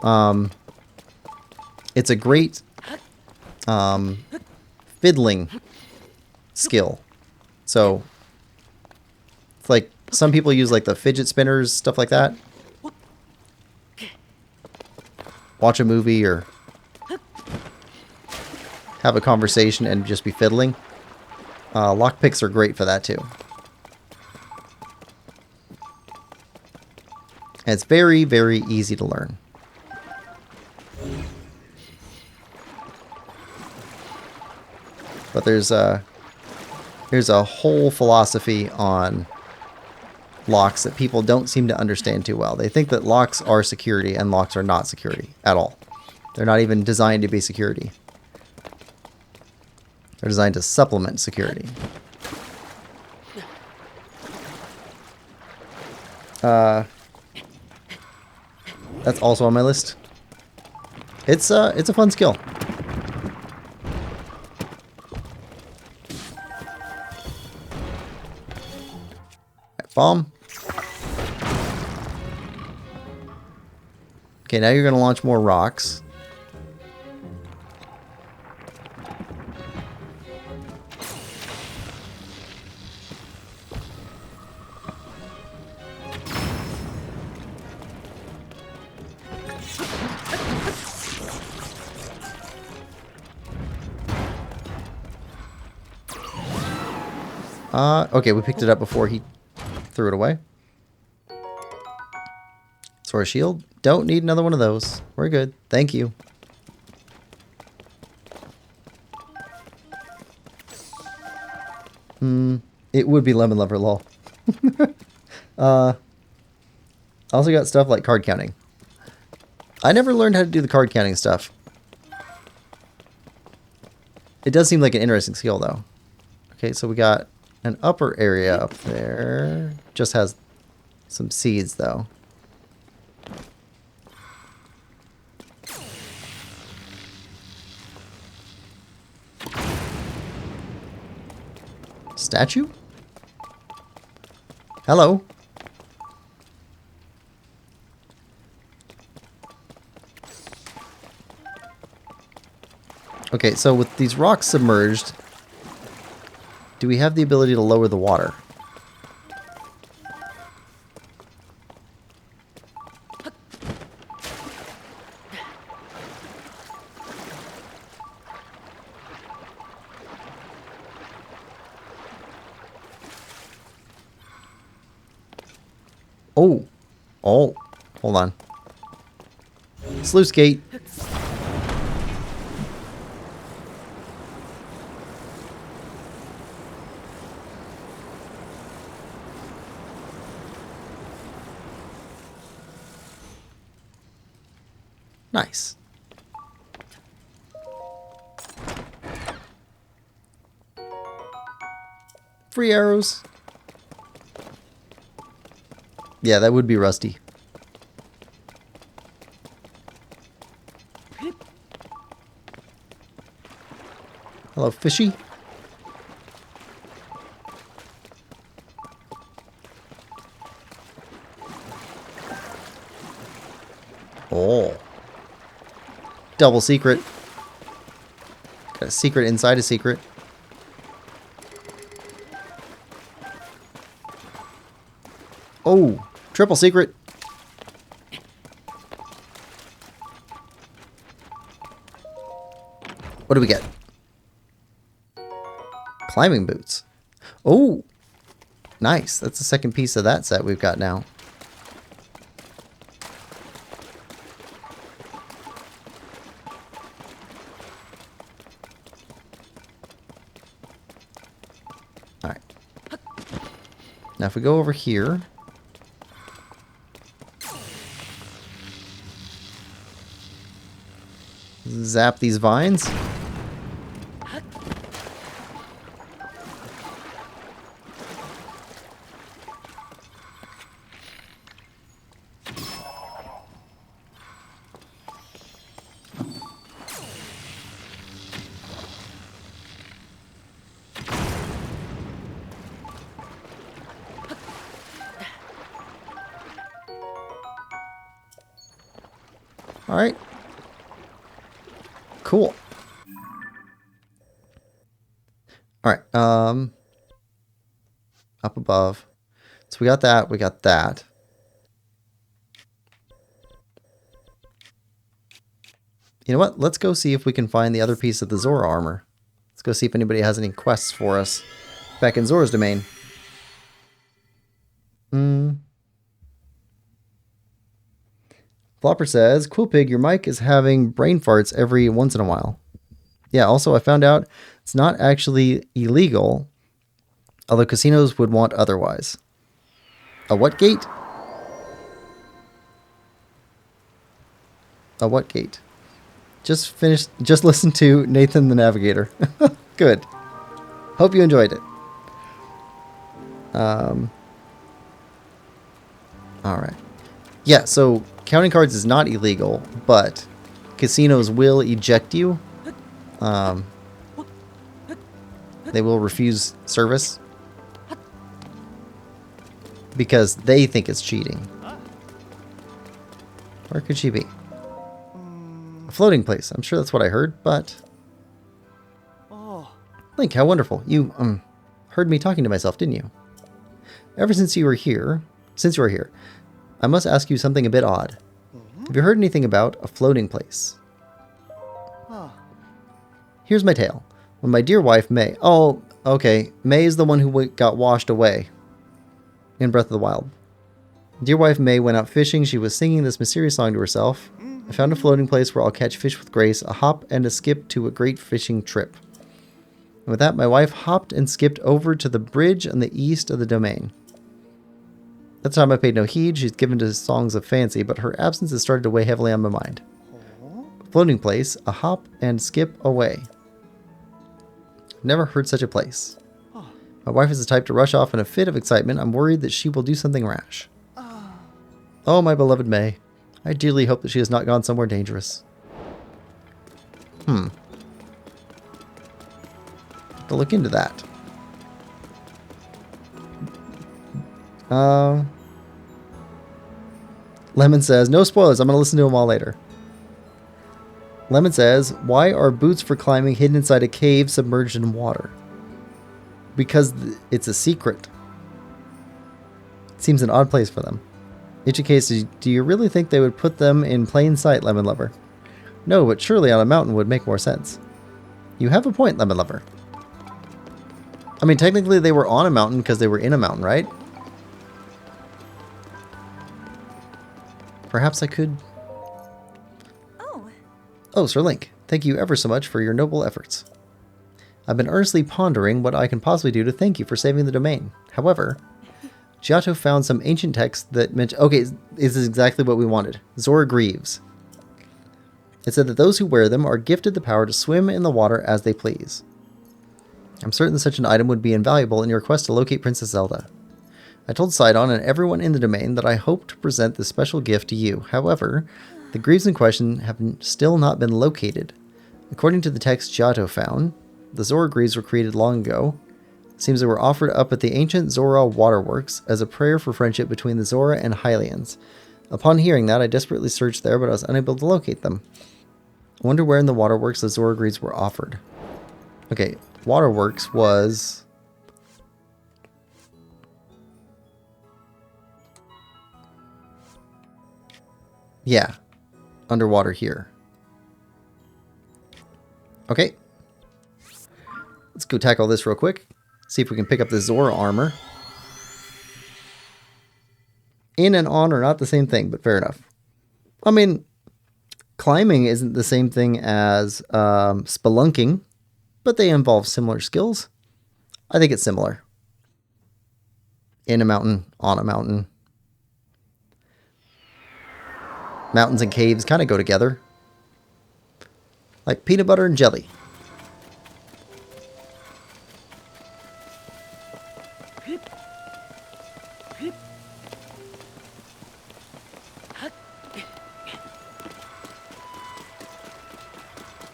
A: it's a great fiddling skill. So it's like some people use like the fidget spinners, stuff like that. Watch a movie or have a conversation and just be fiddling. Lockpicks are great for that too. And it's very, very easy to learn. But there's a whole philosophy on locks that people don't seem to understand too well. They think that locks are security, and locks are not security at all. They're not even designed to be security. They're designed to supplement security. That's also on my list. It's a fun skill. Bomb. Okay, now you're going to launch more rocks. Okay, we picked it up before he threw it away. Sword shield. Don't need another one of those. We're good. Thank you. It would be Lemon Lover, lol. I also got stuff like card counting. I never learned how to do the card counting stuff. It does seem like an interesting skill, though. Okay, so we got an upper area up there. Just has some seeds, though. Statue? Hello? Okay, so with these rocks submerged, do we have the ability to lower the water? Oh. Oh. Hold on. Sluice gate. Nice. Free arrows. Yeah, that would be rusty. Hello, fishy. Oh. Double secret. Got a secret inside a secret. Oh, triple secret. What do we get? Climbing boots. Oh, nice. That's the second piece of that set we've got now. All right. Now if we go over here. Zap these vines. All right. Cool. All right. Up above. So we got that. We got that. You know what? Let's go see if we can find the other piece of the Zora armor. Let's go see if anybody has any quests for us back in Zora's domain. Flopper says, Quillpig, your mic is having brain farts every once in a while. Yeah, also I found out it's not actually illegal, although casinos would want otherwise. A what gate? A what gate? Just listen to Nathan the Navigator. Good. Hope you enjoyed it. Alright. Yeah, so counting cards is not illegal, but casinos will eject you. They will refuse service because they think it's cheating. Where could she be? A floating place. I'm sure that's what I heard, but... Link, how wonderful. You, heard me talking to myself, didn't you? Ever since you were here, I must ask you something a bit odd. Have you heard anything about a floating place? Here's my tale. When my dear wife, May... Oh, okay. May is the one who got washed away in Breath of the Wild. Dear wife May went out fishing. She was singing this mysterious song to herself. I found a floating place where I'll catch fish with grace, a hop and a skip to a great fishing trip. And with that, my wife hopped and skipped over to the bridge on the east of the domain. That time I paid no heed. She's given to songs of fancy, but her absence has started to weigh heavily on my mind. Floating place, a hop and skip away. Never heard such a place. My wife is the type to rush off in a fit of excitement. I'm worried that she will do something rash. Oh, my beloved May. I dearly hope that she has not gone somewhere dangerous. Have to look into that. Lemon says, no spoilers. I'm going to listen to them all later. Lemon says, why are boots for climbing hidden inside a cave submerged in water? Because it's a secret. It seems an odd place for them. Ichikase, do you really think they would put them in plain sight, Lemon Lover? No, but surely on a mountain would make more sense. You have a point, Lemon Lover. I mean, technically they were on a mountain because they were in a mountain, right? Perhaps I could... Oh, Sir Link, thank you ever so much for your noble efforts. I've been earnestly pondering what I can possibly do to thank you for saving the domain. However, Giotto found some ancient text that mentioned... Okay, this is exactly what we wanted. Zora Greaves. It said that those who wear them are gifted the power to swim in the water as they please. I'm certain that such an item would be invaluable in your quest to locate Princess Zelda. I told Sidon and everyone in the domain that I hope to present this special gift to you. However, the Greaves in question have still not been located. According to the text Giotto found, The Zora Greaves were created long ago. Seems they were offered up at the ancient Zora waterworks as a prayer for friendship between the Zora and Hylians. Upon hearing that, I desperately searched there, but I was unable to locate them. I wonder where in the waterworks the Zora Greaves were offered. Okay, waterworks was... yeah, underwater here. Okay. Let's go tackle this real quick. See if we can pick up the Zora armor. In and on are not the same thing, but fair enough. I mean, climbing isn't the same thing as spelunking, but they involve similar skills. I think it's similar. In a mountain, on a mountain. Mountains and caves kind of go together. Like peanut butter and jelly.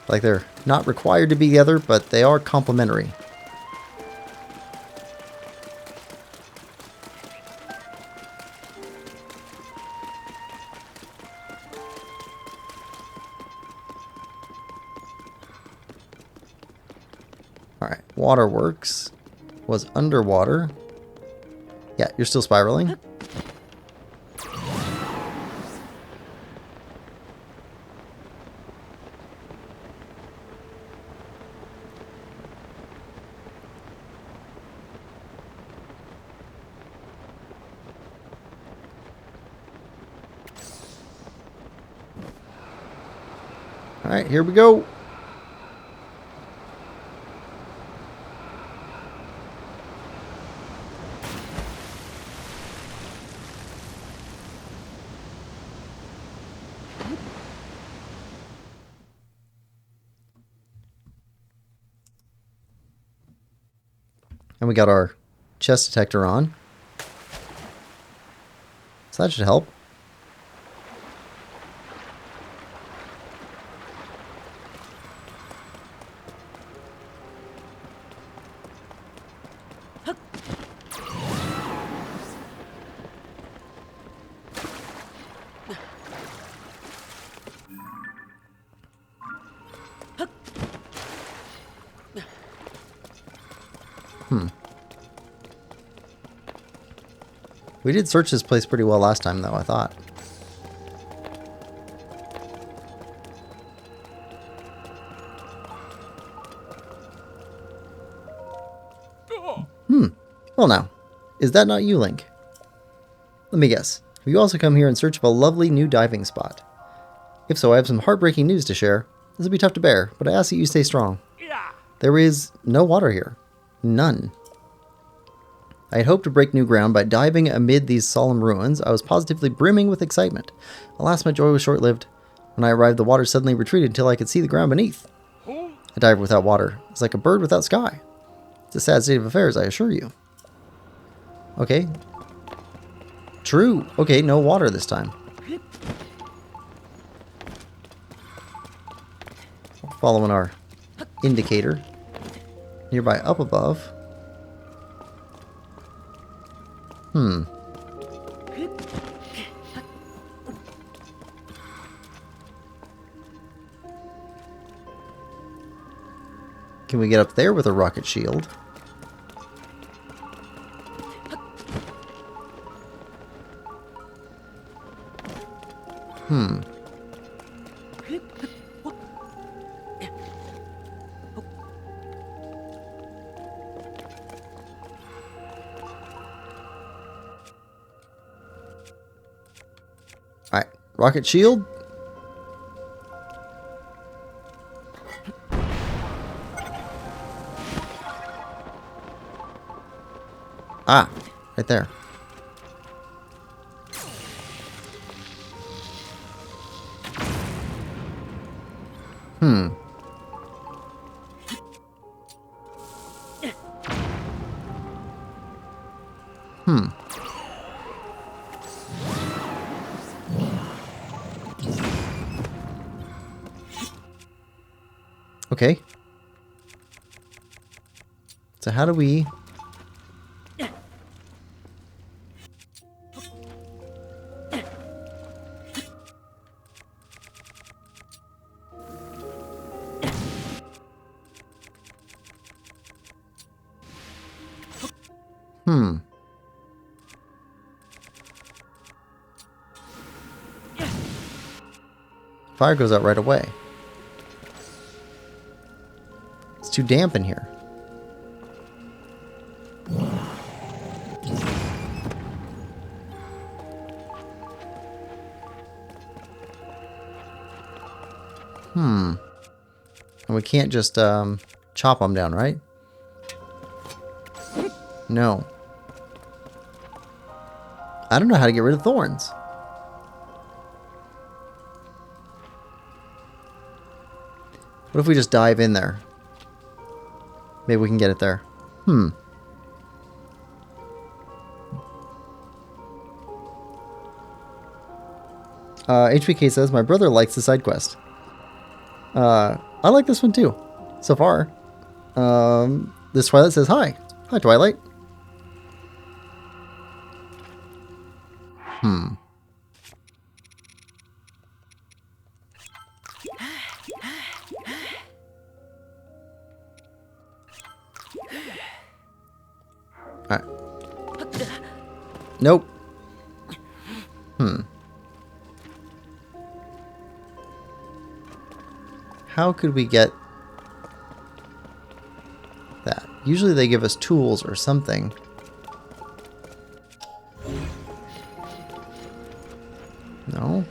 A: Like they're not required to be together, but they are complementary. Alright, waterworks was underwater. Yeah, you're still spiraling. Alright, here we go. And we got our chest detector on. So that should help. We did search this place pretty well last time, though, I thought. Well now, is that not you, Link? Let me guess. Have you also come here in search of a lovely new diving spot? If so, I have some heartbreaking news to share. This will be tough to bear, but I ask that you stay strong. There is no water here. None. I had hoped to break new ground by diving amid these solemn ruins. I was positively brimming with excitement. Alas, my joy was short-lived. When I arrived, the water suddenly retreated until I could see the ground beneath. A diver without water is like a bird without sky. It's a sad state of affairs, I assure you. Okay. True. Okay, no water this time. Following our indicator. Nearby up above. Can we get up there with a rocket shield? Alright, rocket shield. Ah, right there. Okay. So how do we... Fire goes out right away. It's too damp in here. And we can't just chop them down, right? No. I don't know how to get rid of thorns. What if we just dive in there? Maybe we can get it there. HBK says, my brother likes the side quest. I like this one too, so far. This Twilight says, hi. Hi, Twilight. Alright. Nope. How could we get that? Usually they give us tools or something. No?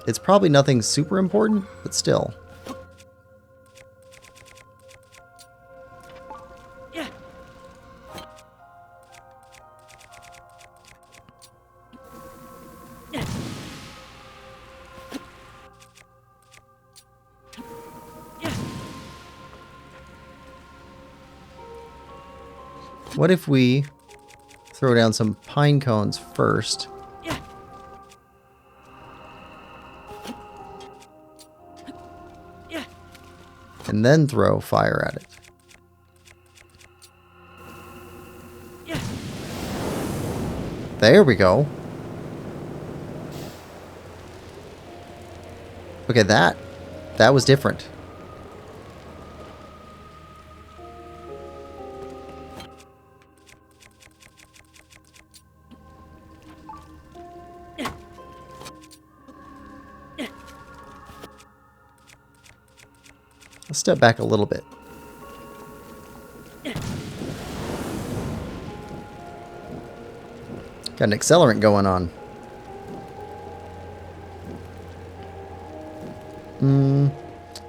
A: It's probably nothing super important, but still. What if we throw down some pine cones first? And then throw fire at it. There we go. Okay, that was different. Let's step back a little bit. Got an accelerant going on.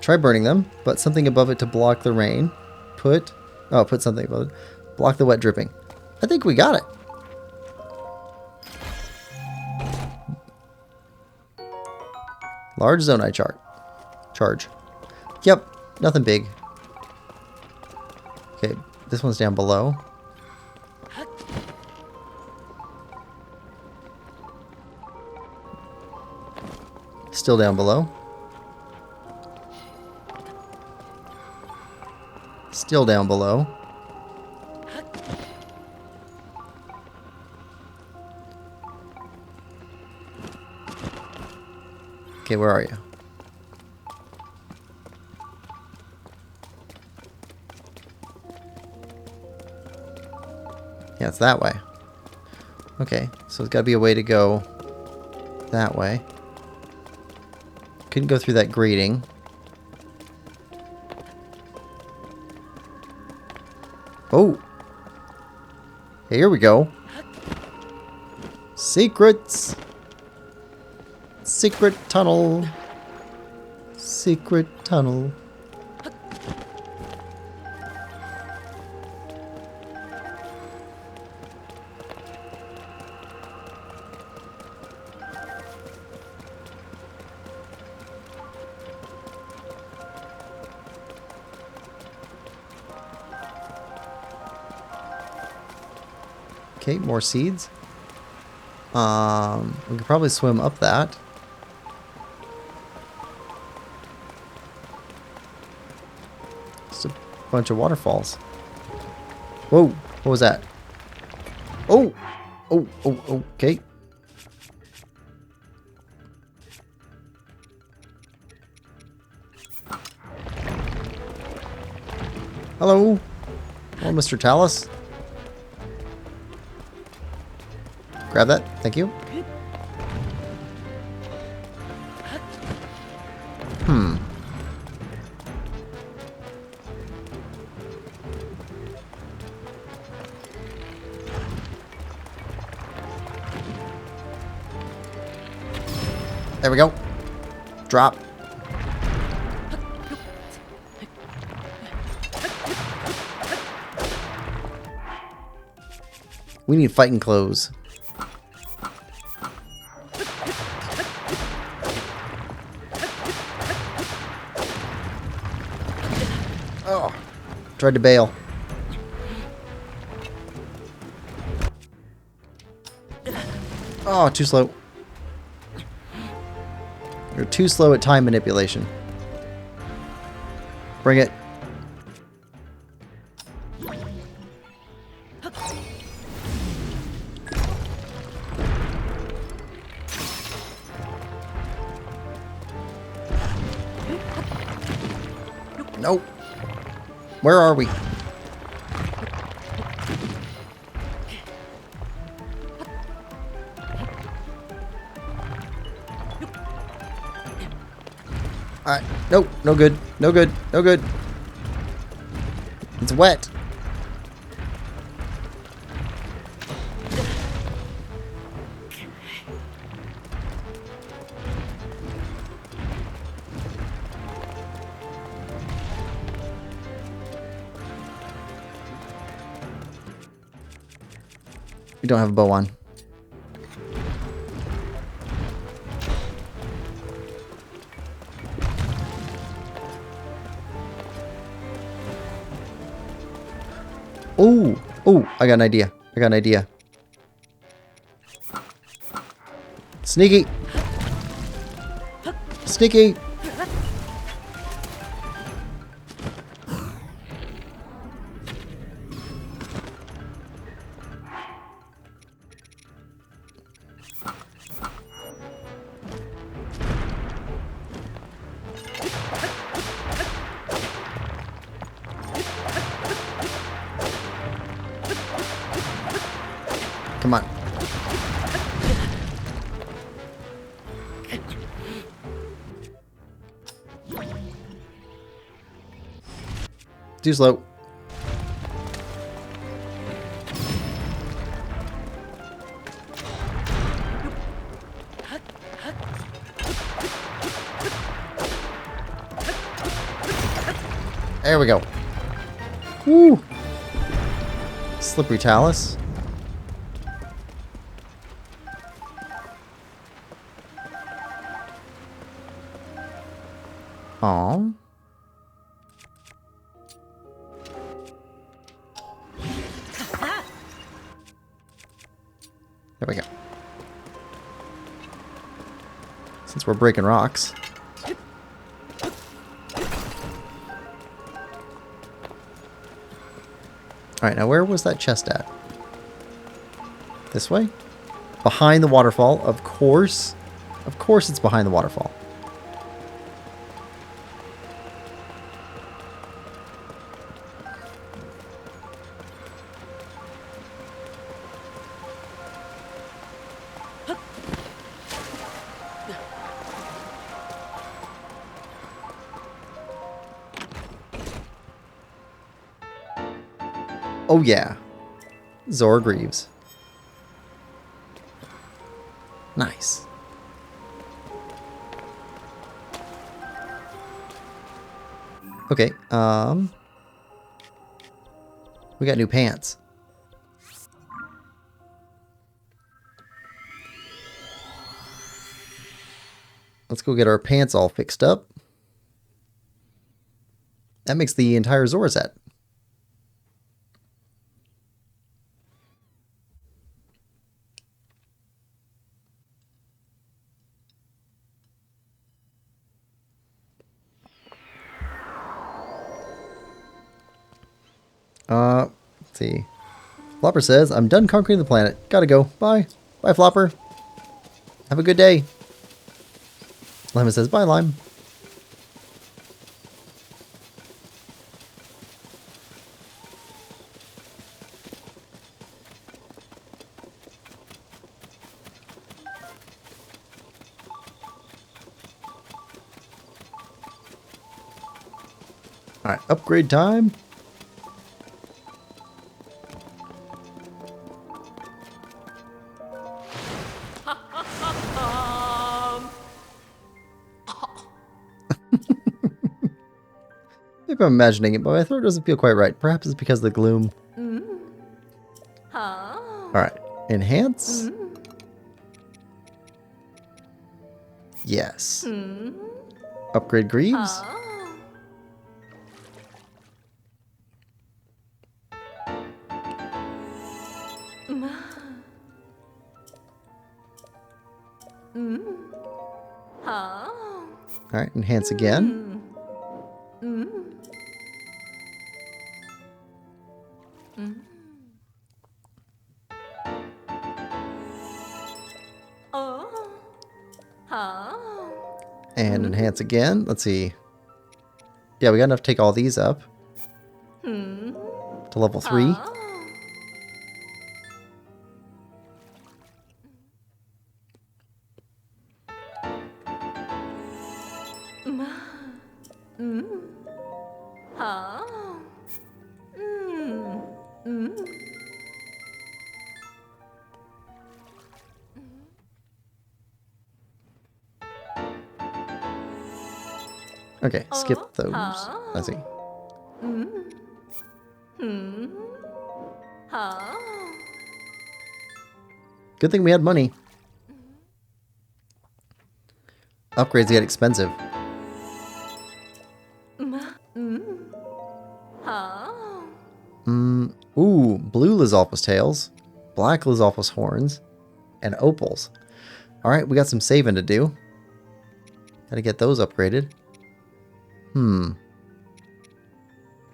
A: Try burning them, but something above it to block the rain. Put something above it. Block the wet dripping. I think we got it. Large zonai charge. Yep, nothing big. Okay, this one's down below. Still down below. Still down below. Okay, where are you? Yeah, it's that way. Okay, so there's got to be a way to go that way. Couldn't go through that grating. Oh! Okay, here we go. Secrets! Secret tunnel. Secret tunnel. Okay, more seeds. We could probably swim up that. Just a bunch of waterfalls. Whoa, what was that? Oh, oh, okay. Hello. Hello, Mr. Talus. Grab that. Thank you. There we go. Drop. We need fighting clothes. Oh, tried to bail. Oh, too slow. You're too slow at time manipulation. Bring it. Nope. Where are we? Alright. Nope. No good. No good. No good. It's wet. We don't have a bow on. Oh, oh, I got an idea. I got an idea. Sneaky. Sneaky. Come on. Too slow. There we go. Woo! Slippery Talus. Aww. There we go. Since we're breaking rocks. Alright, now where was that chest at? This way? Behind the waterfall, of course. Of course it's behind the waterfall. Oh yeah. Zora Greaves. Nice. Okay, we got new pants. Let's go get our pants all fixed up. That makes the entire Zora set. Let's see. Flopper says, I'm done conquering the planet. Gotta go. Bye. Bye, Flopper. Have a good day. Lemon says, bye, Lime. Alright, upgrade time. Maybe I'm imagining it, but my throat doesn't feel quite right. Perhaps it's because of the gloom. Alright, enhance. Yes. Upgrade Greaves. Alright, enhance again. And enhance again. Let's see. Yeah, we got enough to take all these up to level 3. Okay, skip those. Let's see. Good thing we had money. Upgrades get expensive. Ooh, blue Lizalfos tails, black Lizalfos horns, and opals. Alright, we got some saving to do. Gotta get those upgraded.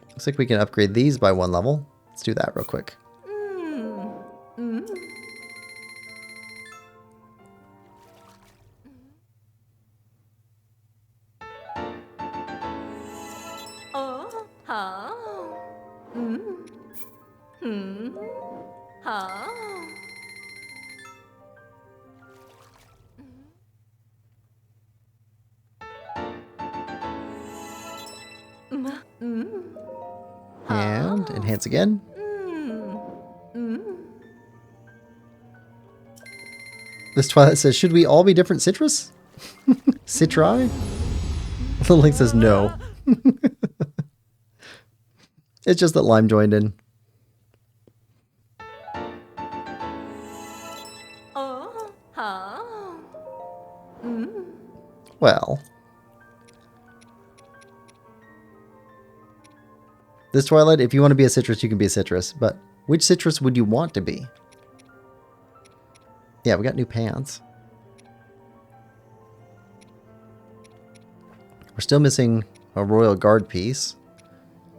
A: Looks like we can upgrade these by 1 level. Let's do that real quick. And enhance again. This Twilight says, should we all be different citrus? Citri? Little Link says no. It's just that Lime joined in. Well. This Twilight, if you want to be a citrus, you can be a citrus. But which citrus would you want to be? Yeah, we got new pants. We're still missing a Royal Guard piece.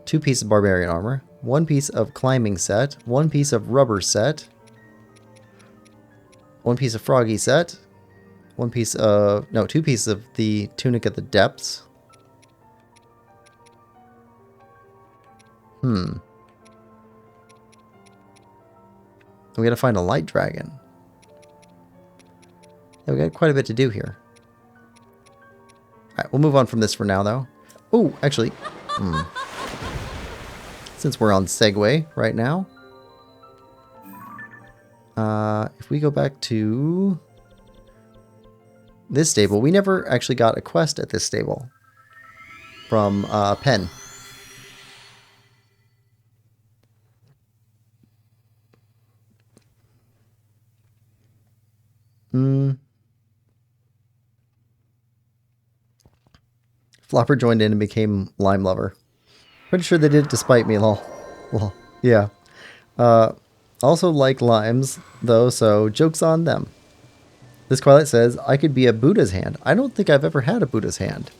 A: 2 pieces of Barbarian armor. 1 piece of climbing set. 1 piece of rubber set. 1 piece of froggy set. 1 piece of... No, 2 pieces of the tunic at the depths. We gotta find a light dragon. Yeah, we got quite a bit to do here. Alright, we'll move on from this for now, though. Oh, actually. Since we're on Segway right now. If we go back to this stable, we never actually got a quest at this stable. From Penn. Flopper joined in and became Lime Lover. Pretty sure they did it despite me, lol. Lol. Yeah. Also like limes, though, so joke's on them. This Twilight says, I could be a Buddha's hand. I don't think I've ever had a Buddha's hand.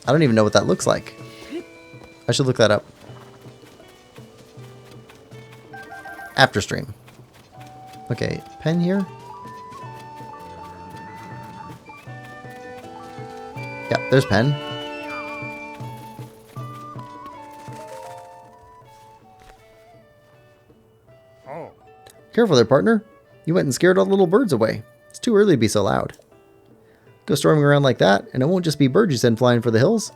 A: I don't even know what that looks like. I should look that up. After stream. Okay, pen here. Yeah, there's pen.
B: Oh.
A: Careful there, partner. You went and scared all the little birds away. It's too early to be so loud. Go storming around like that, and it won't just be birds you send flying for the hills.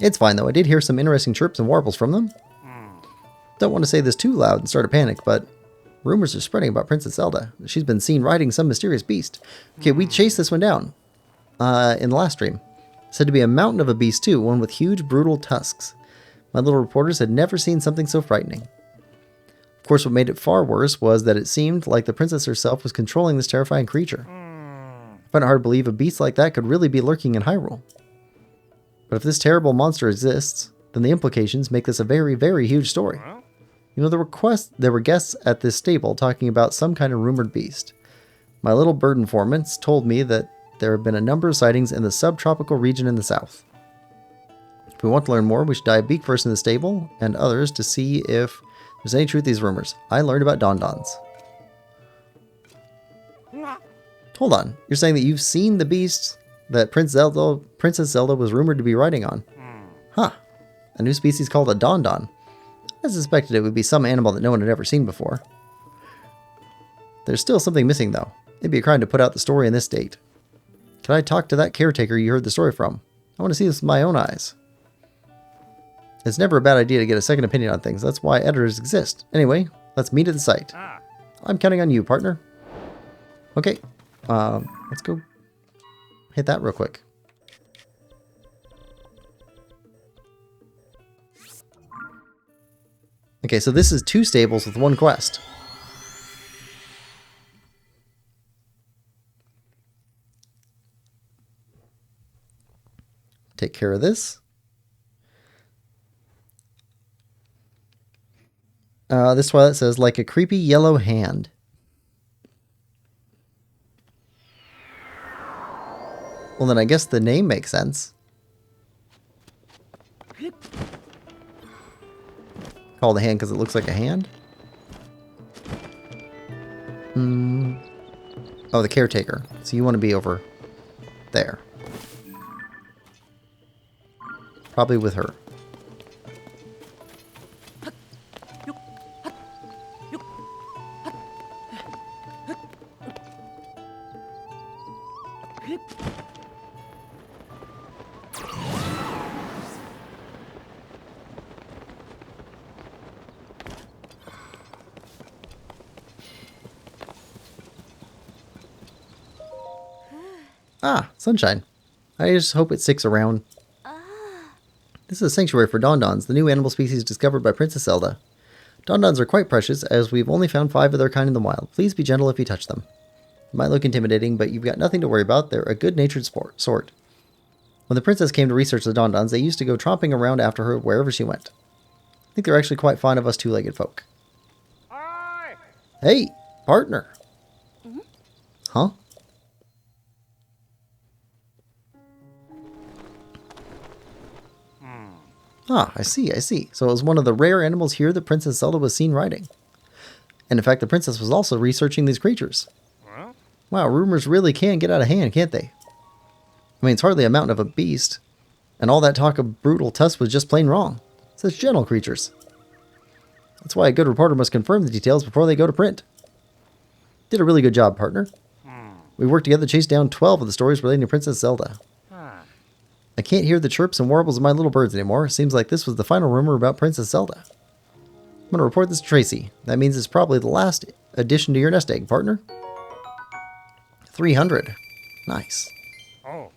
A: It's fine, though. I did hear some interesting chirps and warbles from them. Don't want to say this too loud and start a panic, but rumors are spreading about Princess Zelda. She's been seen riding some mysterious beast. Okay, we chased this one down in the last stream. Said to be a mountain of a beast, too, one with huge, brutal tusks. My little reporters had never seen something so frightening. Of course, what made it far worse was that it seemed like the princess herself was controlling this terrifying creature. I find it hard to believe a beast like that could really be lurking in Hyrule. But if this terrible monster exists, then the implications make this a very, very huge story. You know, there were guests at this stable talking about some kind of rumored beast. My little bird informants told me that there have been a number of sightings in the subtropical region in the south. If we want to learn more, we should dive beak first in the stable and others to see if there's any truth to these rumors. I learned about Dondons. Hold on, you're saying that you've seen the beast that Princess Zelda was rumored to be riding on? Huh. A new species called a Dondon. I suspected it would be some animal that no one had ever seen before. There's still something missing, though. It'd be a crime to put out the story in this state. Can I talk to that caretaker you heard the story from? I want to see this with my own eyes. It's never a bad idea to get a second opinion on things. That's why editors exist. Anyway, let's meet at the site. I'm counting on you, partner. Okay, let's go hit that real quick. Okay, so this is 2 stables with 1 quest. Take care of this. This toilet says, like a creepy yellow hand. Well, then I guess the name makes sense. Called a hand because it looks like a hand? Oh, the caretaker. So you want to be over there. Probably with her. Ah, sunshine. I just hope it sticks around. This is a sanctuary for Dondons, the new animal species discovered by Princess Zelda. Dondons are quite precious, as we've only found 5 of their kind in the wild. Please be gentle if you touch them. It might look intimidating, but you've got nothing to worry about. They're a good-natured sort. When the princess came to research the Dondons, they used to go tromping around after her wherever she went. I think they're actually quite fond of us 2-legged folk.
B: Hi.
A: Hey, partner. Huh? Ah, I see. So it was one of the rare animals here that Princess Zelda was seen riding. And in fact, the princess was also researching these creatures. Wow, rumors really can get out of hand, can't they? I mean, it's hardly a mountain of a beast. And all that talk of brutal tusks was just plain wrong. Such gentle creatures. That's why a good reporter must confirm the details before they go to print. Did a really good job, partner. We worked together to chase down 12 of the stories relating to Princess Zelda. I can't hear the chirps and warbles of my little birds anymore. Seems like this was the final rumor about Princess Zelda. I'm going to report this to Tracy. That means it's probably the last addition to your nest egg, partner. 300. Nice.
B: Oh.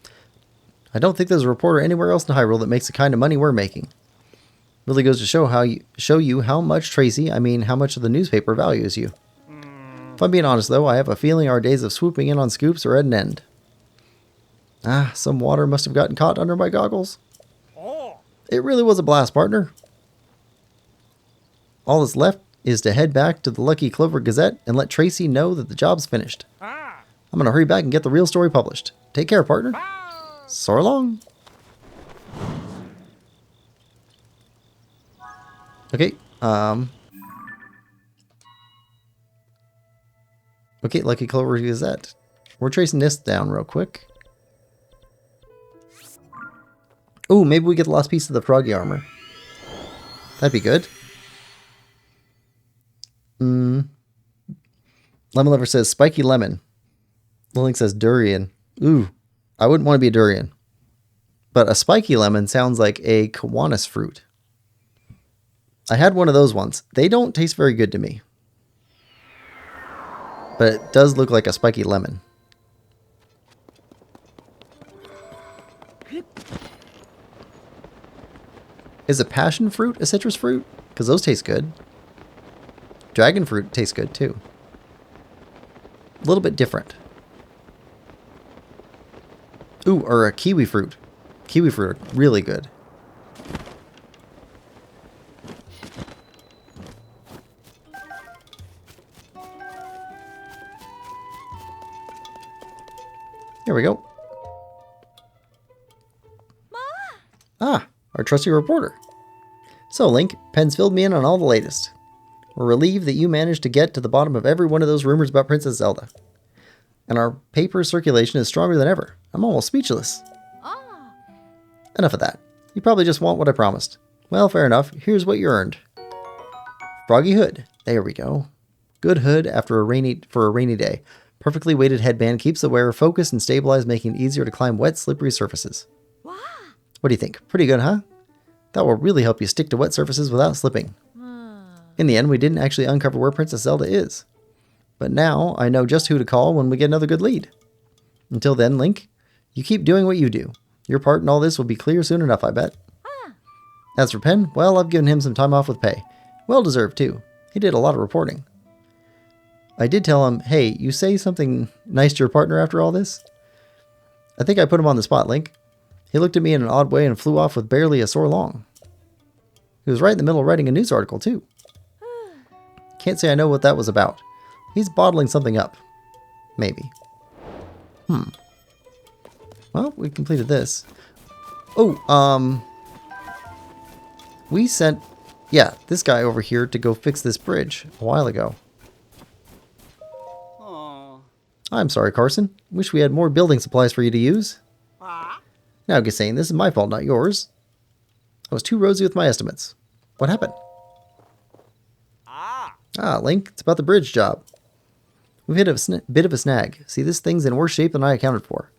A: I don't think there's a reporter anywhere else in Hyrule that makes the kind of money we're making. Really goes to show you how much Tracy, I mean how much of the newspaper values you. If I'm being honest though, I have a feeling our days of swooping in on scoops are at an end. Ah, some water must have gotten caught under my goggles.
B: Oh.
A: It really was a blast, partner. All that's left is to head back to the Lucky Clover Gazette and let Tracy know that the job's finished.
B: Ah.
A: I'm going to hurry back and get the real story published. Take care, partner.
B: Ah.
A: So long. Okay. Okay, Lucky Clover Gazette. We're tracing this down real quick. Oh, maybe we get the last piece of the froggy armor. That'd be good. Lemon Lover says spiky lemon. Link says durian. Ooh, I wouldn't want to be a durian. But a spiky lemon sounds like a kiwanis fruit. I had one of those once. They don't taste very good to me. But it does look like a spiky lemon. Is a passion fruit a citrus fruit? Because those taste good. Dragon fruit tastes good too. A little bit different. Ooh, or a kiwi fruit. Kiwi fruit are really good. Here we go. Ah, our trusty reporter. So, Link, Penn's filled me in on all the latest. We're relieved that you managed to get to the bottom of every one of those rumors about Princess Zelda. And our paper circulation is stronger than ever. I'm almost speechless. Enough of that. You probably just want what I promised. Well, fair enough. Here's what you earned. Froggy hood. There we go. Good hood for a rainy day. Perfectly weighted headband keeps the wearer focused and stabilized, making it easier to climb wet, slippery surfaces. What do you think? Pretty good, huh? That will really help you stick to wet surfaces without slipping. In the end, we didn't actually uncover where Princess Zelda is. But now I know just who to call when we get another good lead. Until then, Link, you keep doing what you do. Your part in all this will be clear soon enough, I bet. As for Penn, well, I've given him some time off with pay. Well deserved, too. He did a lot of reporting. I did tell him, hey, you say something nice to your partner after all this? I think I put him on the spot, Link. He looked at me in an odd way and flew off with barely a sore long. He was right in the middle of writing a news article, too. Can't say I know what that was about. He's bottling something up. Maybe. Well, we completed this. Oh, we sent, this guy over here to go fix this bridge a while ago. I'm sorry, Carson. Wish we had more building supplies for you to use. Now, Ghislaine, this is my fault, not yours. I was too rosy with my estimates. What happened? Link, it's about the bridge job. We've hit a bit of a snag. See, this thing's in worse shape than I accounted for.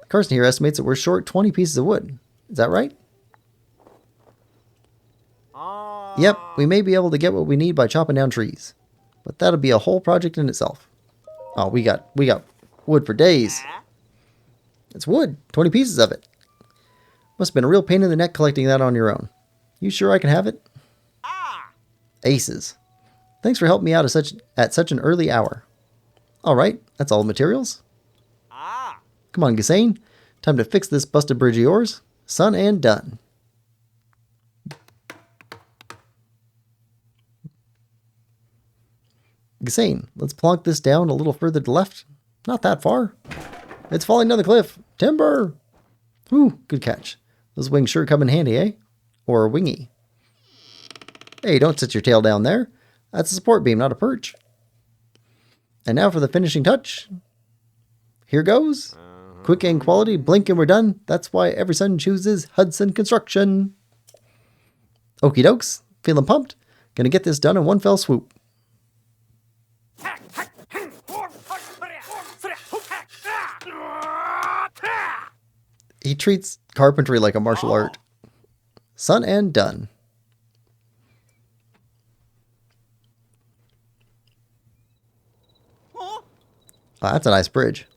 A: Carson here estimates that we're short 20 pieces of wood. Is that right? Yep, we may be able to get what we need by chopping down trees. But that'll be a whole project in itself. Oh, we got wood for days. It's wood, 20 pieces of it. Must have been a real pain in the neck collecting that on your own. You sure I can have it? Aces. Thanks for helping me out at such an early hour. All right, that's all the materials. Come on, Ghislaine. Time to fix this busted bridge of yours. Son and done. Ghislaine, let's plonk this down a little further to the left. Not that far. It's falling down the cliff. Timber! Ooh, good catch. Those wings sure come in handy, eh? Or a wingy. Hey, don't sit your tail down there. That's a support beam, not a perch. And now for the finishing touch. Here goes. Quick and quality, blink and we're done. That's why every son chooses Hudson Construction. Okie dokes. Feeling pumped? Gonna get this done in one fell swoop. He treats carpentry like a martial art. Son and done. Oh, that's a nice bridge.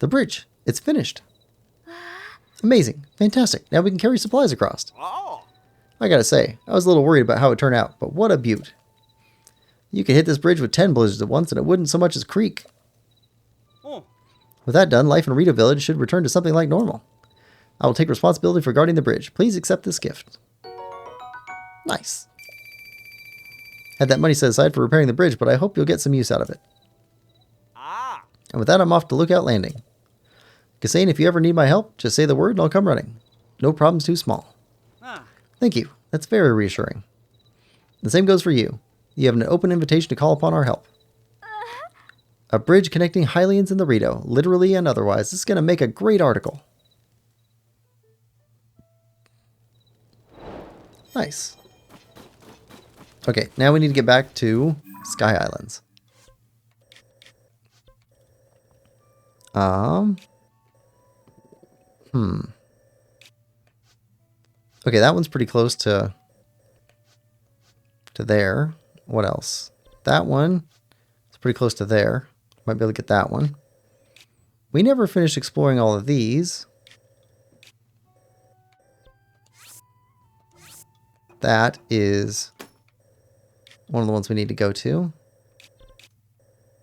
A: The bridge, it's finished. Amazing. Fantastic. Now we can carry supplies across. I gotta say, I was a little worried about how it turned out, but what a beaut. You could hit this bridge with 10 blizzards at once and it wouldn't so much as creak. With that done, life in Rito Village should return to something like normal. I will take responsibility for guarding the bridge. Please accept this gift. Nice. Had that money set aside for repairing the bridge, but I hope you'll get some use out of it. And with that, I'm off to Lookout Landing. Ghislaine, if you ever need my help, just say the word and I'll come running. No problem's too small. Thank you. That's very reassuring. The same goes for you. You have an open invitation to call upon our help. A bridge connecting Hylians and the Rito, literally and otherwise. This is going to make a great article. Nice. Okay, now we need to get back to Sky Islands. Okay, that one's pretty close to there. What else? That one is pretty close to there. Might be able to get that one. We never finished exploring all of these. That is one of the ones we need to go to.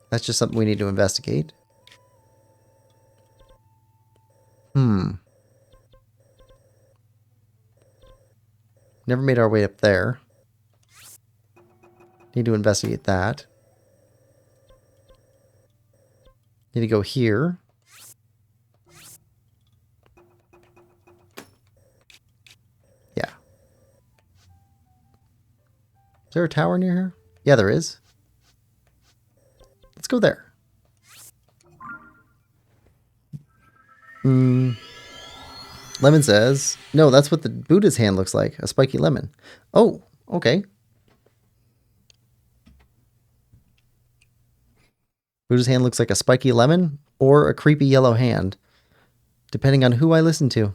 A: That's just something we need to investigate. Never made our way up there. Need to investigate that. Need to go here. Yeah. Is there a tower near here? Yeah, there is. Let's go there. Lemon says, no, that's what the Buddha's hand looks like. A spiky lemon. Oh, okay. Buddha's hand looks like a spiky lemon or a creepy yellow hand, depending on who I listen to.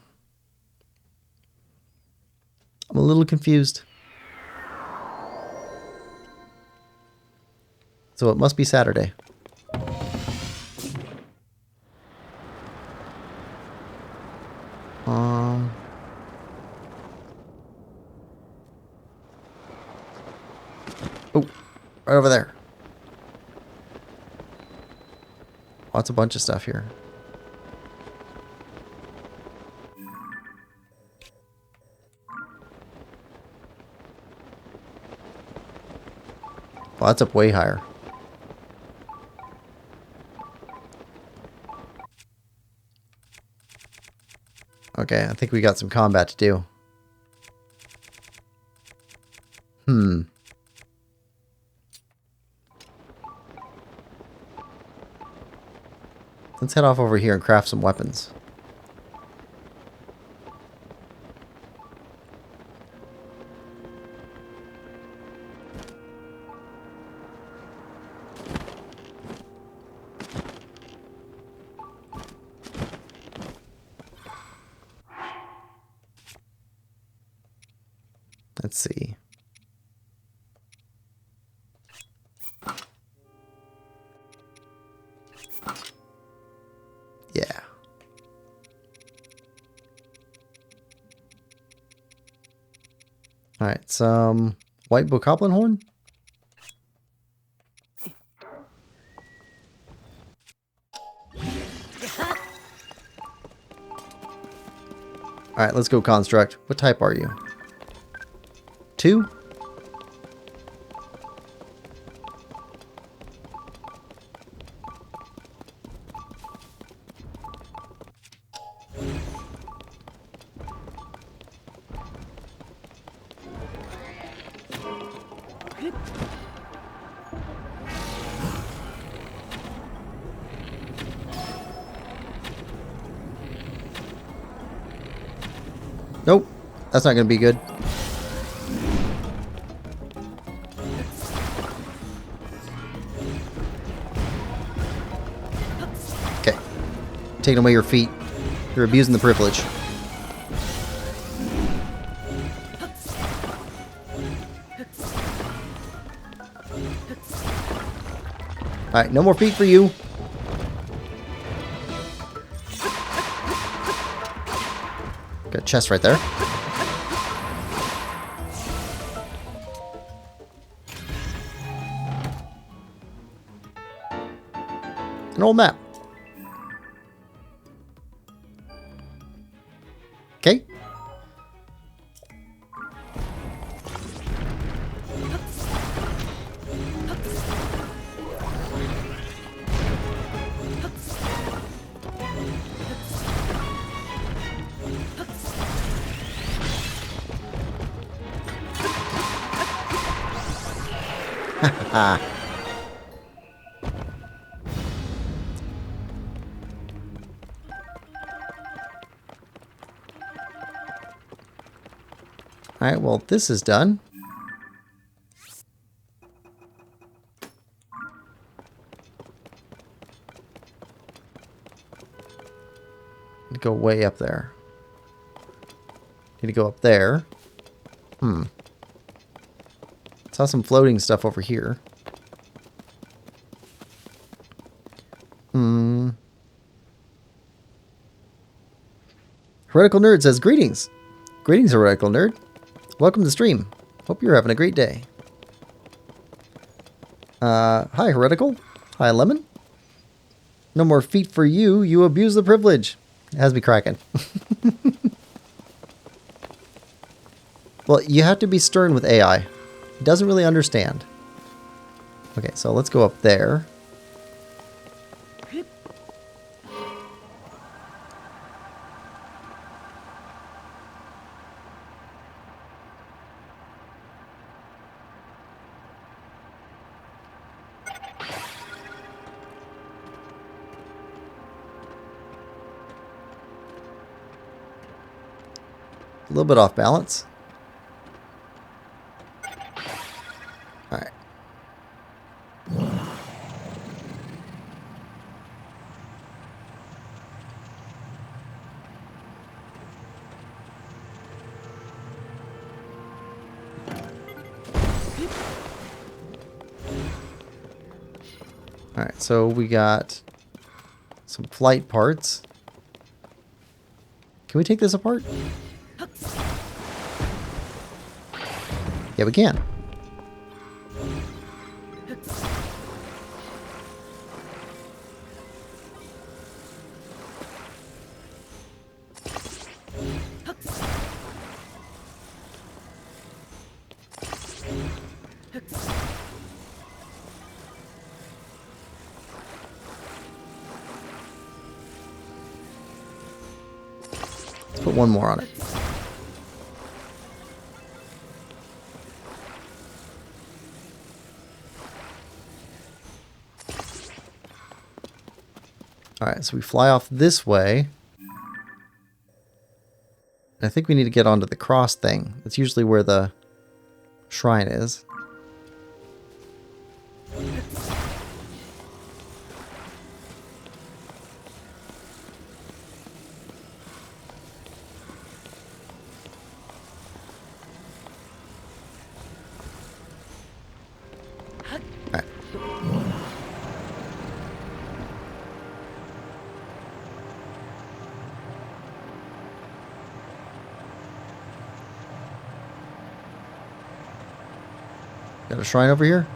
A: I'm a little confused. So it must be Saturday. Oh, right over there. Lots of bunch of stuff here. Well, that's up way higher. Okay, I think we got some combat to do. Let's head off over here and craft some weapons. Let's see. Yeah. All right, some white bokoblin horn. All right, let's go construct. What type are you? 2? Nope, that's not going to be good. Okay, taking away your feet. You're abusing the privilege. Alright, no more feet for you. Got a chest right there. An old map. Okay. Ah. Alright, well, this is done. Go way up there. Need to go up there. Saw some floating stuff over here. Heretical Nerd says, greetings. Greetings, Heretical Nerd. Welcome to the stream. Hope you're having a great day. Hi, Heretical. Hi, Lemon. No more feet for you. You abuse the privilege. It has me cracking. Well, you have to be stern with AI. It doesn't really understand. Okay, so let's go up there. A little bit off balance. Alright. Alright, so we got some flight parts. Can we take this apart? Yeah, we can. Let's put one more on it. Alright, so we fly off this way. I think we need to get onto the cross thing. That's usually where the shrine is. Alright. Got a shrine over here?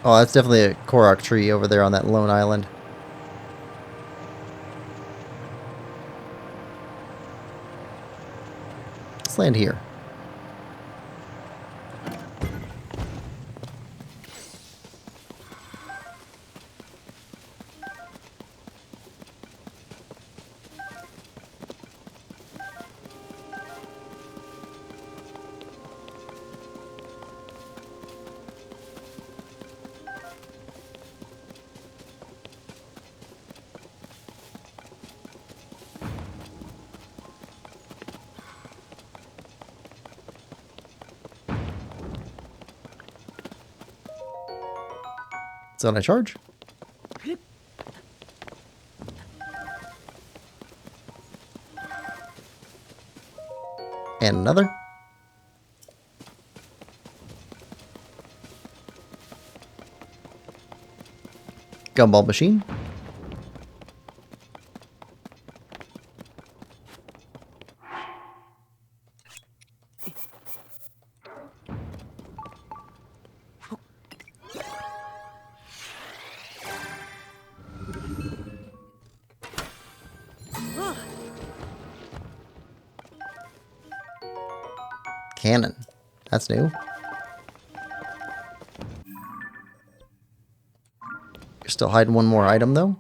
A: Oh, that's definitely a Korok tree over there on that lone island. Let's land here. It's on a charge. And another. Gumball machine. Cannon. That's new. You're still hiding one more item, though?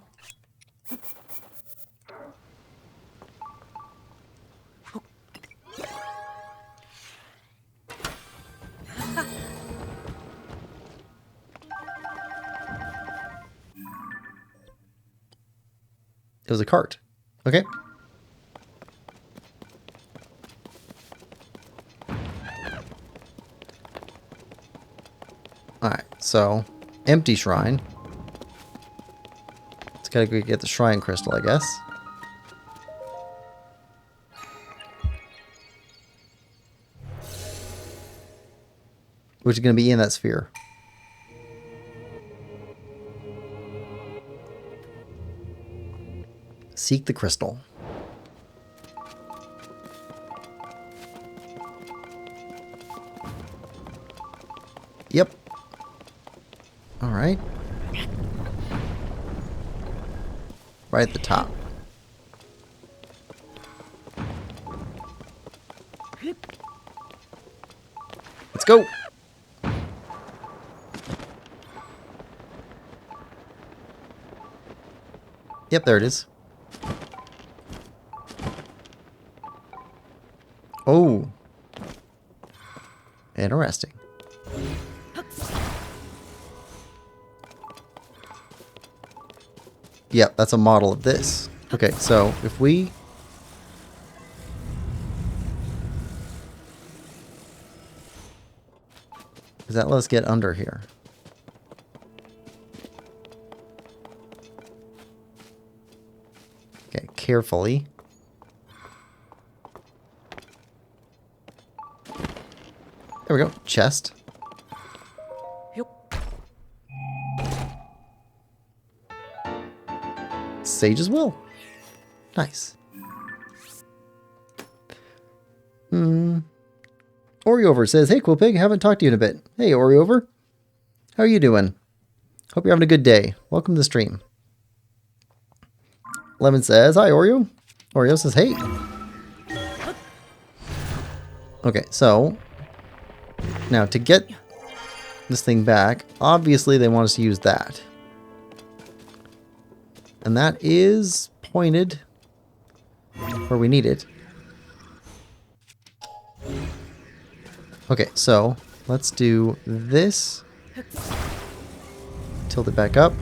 A: It was a cart. Okay. Alright, so empty shrine. Let's gotta go get the shrine crystal, I guess. Which is gonna be in that sphere. Seek the crystal. Yep. Alright. Right at the top. Let's go! Yep, there it is. Oh. Interesting. Yep, that's a model of this. Okay, so if we... Does that let us get under here? Okay, carefully. There we go. Chest. Sage as well. Nice. Oriover says, hey, Quillpig, haven't talked to you in a bit. Hey, Oriover. How are you doing? Hope you're having a good day. Welcome to the stream. Lemon says, hi, Oreo. Oreo says, hey. Okay, so now to get this thing back, obviously they want us to use that. And that is pointed where we need it. Okay, so let's do this. Tilt it back up.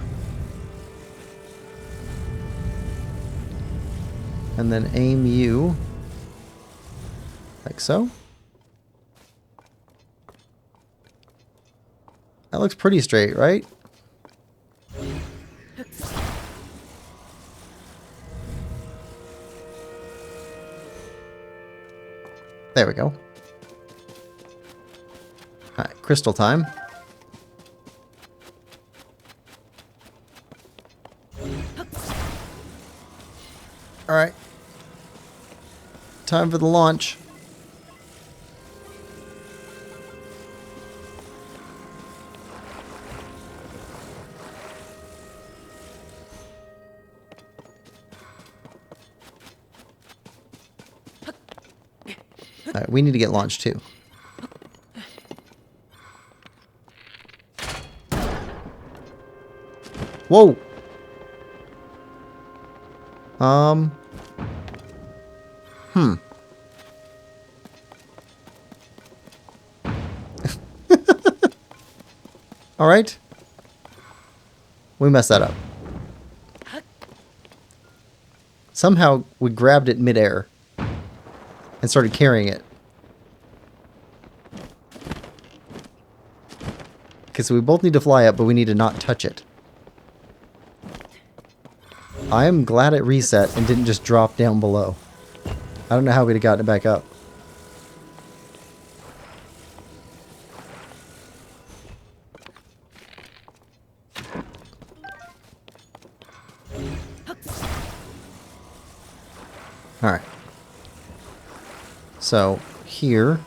A: And then aim you like so. That looks pretty straight, right? There we go. Alright, crystal time. Alright. Time for the launch. Alright, we need to get launched too. Whoa! Alright. We messed that up. Somehow we grabbed it midair and started carrying it. Okay, so we both need to fly up, but we need to not touch it. I am glad it reset and didn't just drop down below. I don't know how we'd have gotten it back up. Alright. So, here.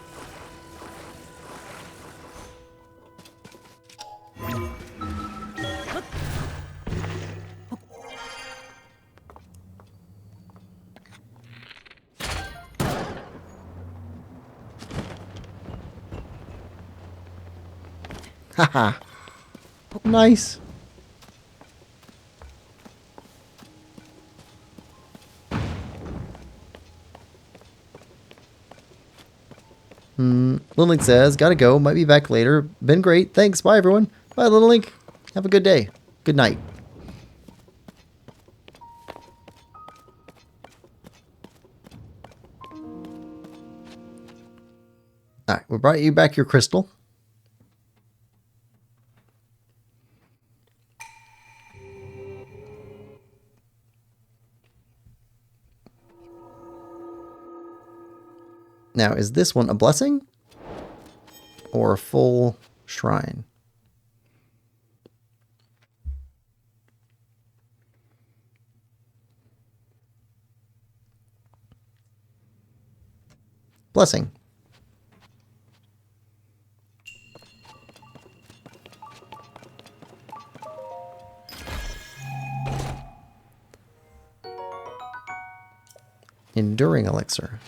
A: Haha. Nice. Little Link says, gotta go, might be back later. Been great. Thanks. Bye, everyone. Bye, Little Link. Have a good day. Good night. Alright, we brought you back your crystal. Now, is this one a blessing? Or a full shrine? Blessing. Enduring elixir.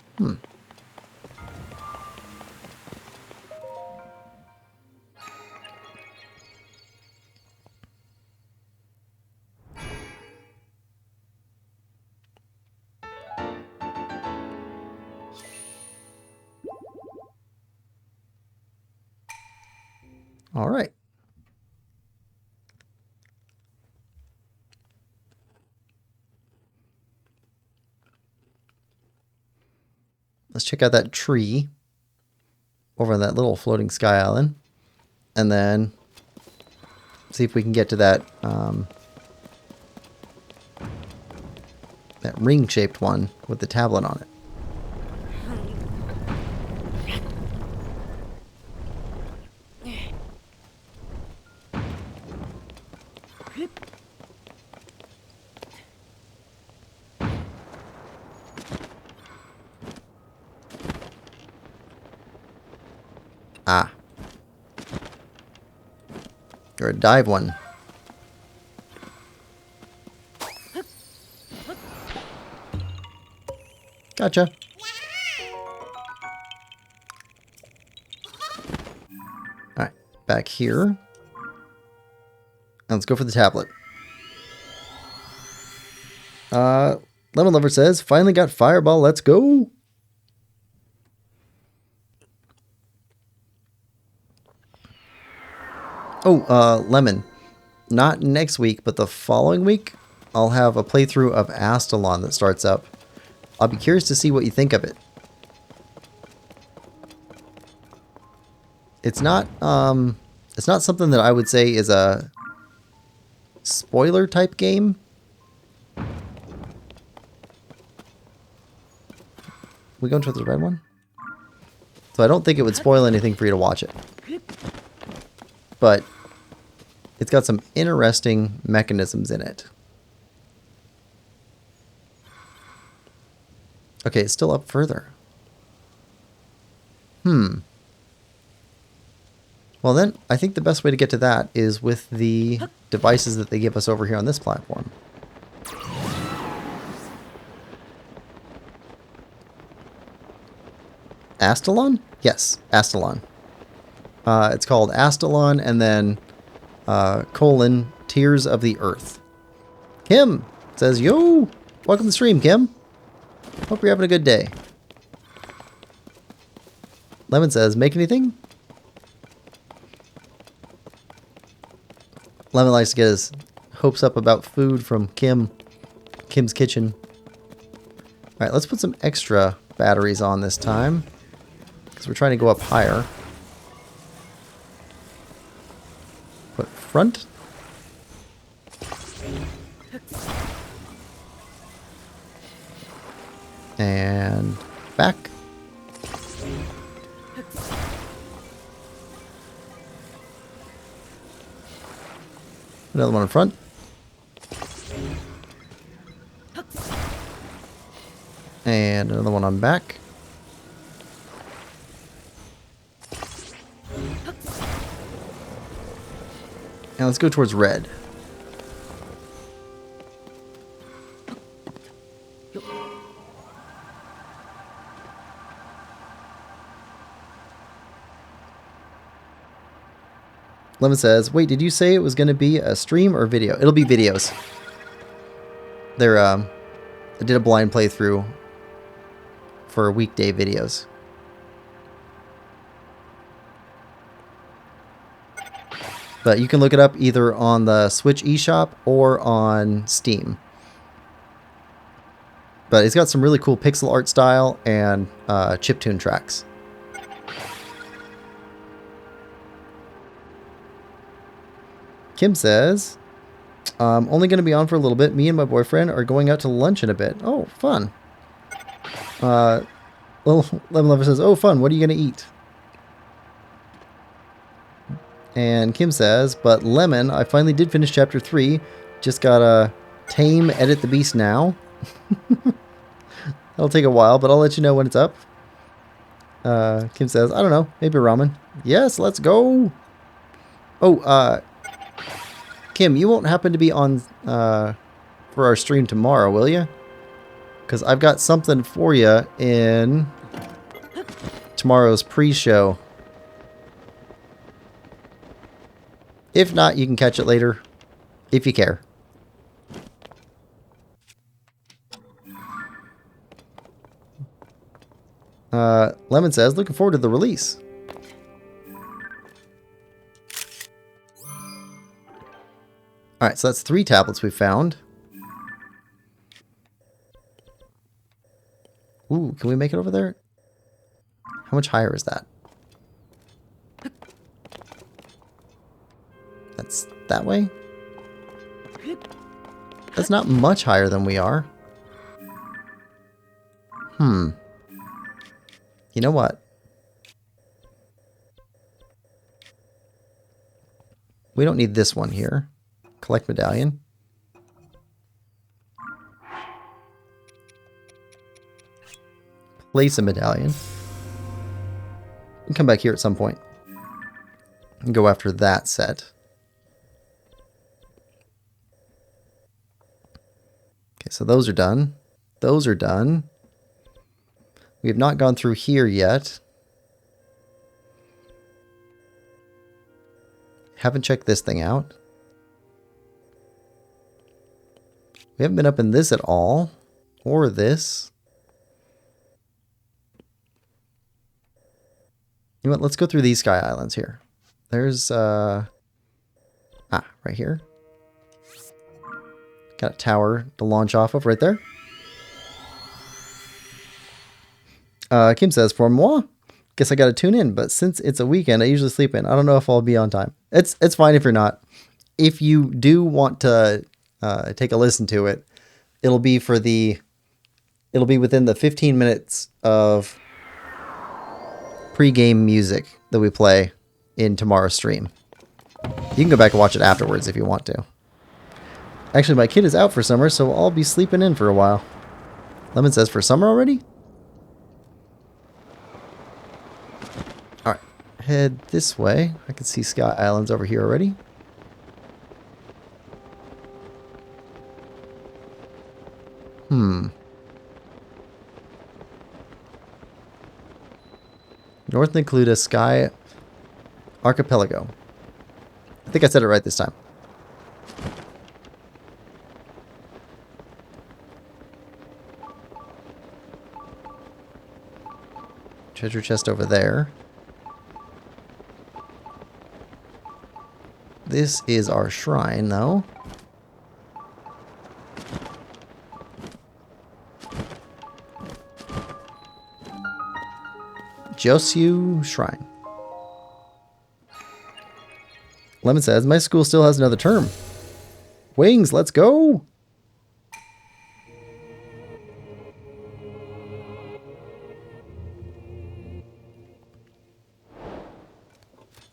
A: All right. Let's check out that tree over on that little floating sky island. And then see if we can get to that that ring-shaped one with the tablet on it. Ah. You're a dive one. Gotcha. Alright, back here. And let's go for the tablet. Lemon Lover says, finally got Fireball, let's go! Oh, Lemon. Not next week, but the following week, I'll have a playthrough of Astalon that starts up. I'll be curious to see what you think of it. It's not something that I would say is a spoiler type game. We going to the red one? So I don't think it would spoil anything for you to watch it. But it's got some interesting mechanisms in it. Okay, it's still up further. Well then, I think the best way to get to that is with the devices that they give us over here on this platform. Astalon? Yes, Astalon. It's called Astalon and then Tears of the Earth. Kim says, yo, welcome to the stream, Kim. Hope you're having a good day. Lemon says, make anything? Lemon likes to get his hopes up about food from Kim's kitchen. Alright, let's put some extra batteries on this time, because we're trying to go up higher. Put front. And back. Another one in front. And another one on back. And let's go towards red. Lemon says, wait, did you say it was going to be a stream or video? It'll be videos. I did a blind playthrough for weekday videos. But you can look it up either on the Switch eShop or on Steam. But it's got some really cool pixel art style and chiptune tracks. Kim says, only going to be on for a little bit. Me and my boyfriend are going out to lunch in a bit. Oh, fun. Little Lemon Lover says, oh, fun. What are you going to eat? And Kim says, but Lemon, I finally did finish chapter 3. Just gotta tame, edit the beast now. That'll take a while, but I'll let you know when it's up. Kim says, I don't know, maybe ramen. Yes, let's go. Oh, Kim, you won't happen to be on for our stream tomorrow, will you? Because I've got something for you in tomorrow's pre-show. If not, you can catch it later, if you care. Lemon says, looking forward to the release. Alright, so that's 3 tablets we found. Ooh, can we make it over there? How much higher is that? That's that way? That's not much higher than we are. You know what? We don't need this one here. Collect medallion. Place a medallion. And come back here at some point. And go after that set. Okay, so those are done. Those are done. We have not gone through here yet. Haven't checked this thing out. We haven't been up in this at all. Or this. You know what? Let's go through these sky islands here. There's, right here. Got a tower to launch off of right there. Kim says, for moi, guess I gotta tune in, but since it's a weekend, I usually sleep in. I don't know if I'll be on time. It's fine if you're not. If you do want to take a listen to it, it'll be within the 15 minutes of pre-game music that we play in tomorrow's stream. You can go back and watch it afterwards if you want to. Actually, my kid is out for summer, so I'll be sleeping in for a while. Lemon says, for summer already? Alright, head this way. I can see Sky Islands over here already. North Includa Sky Archipelago. I think I said it right this time. Treasure chest over there. This is our shrine, though. Josue Shrine. Lemon says, my school still has another term. Wings, let's go!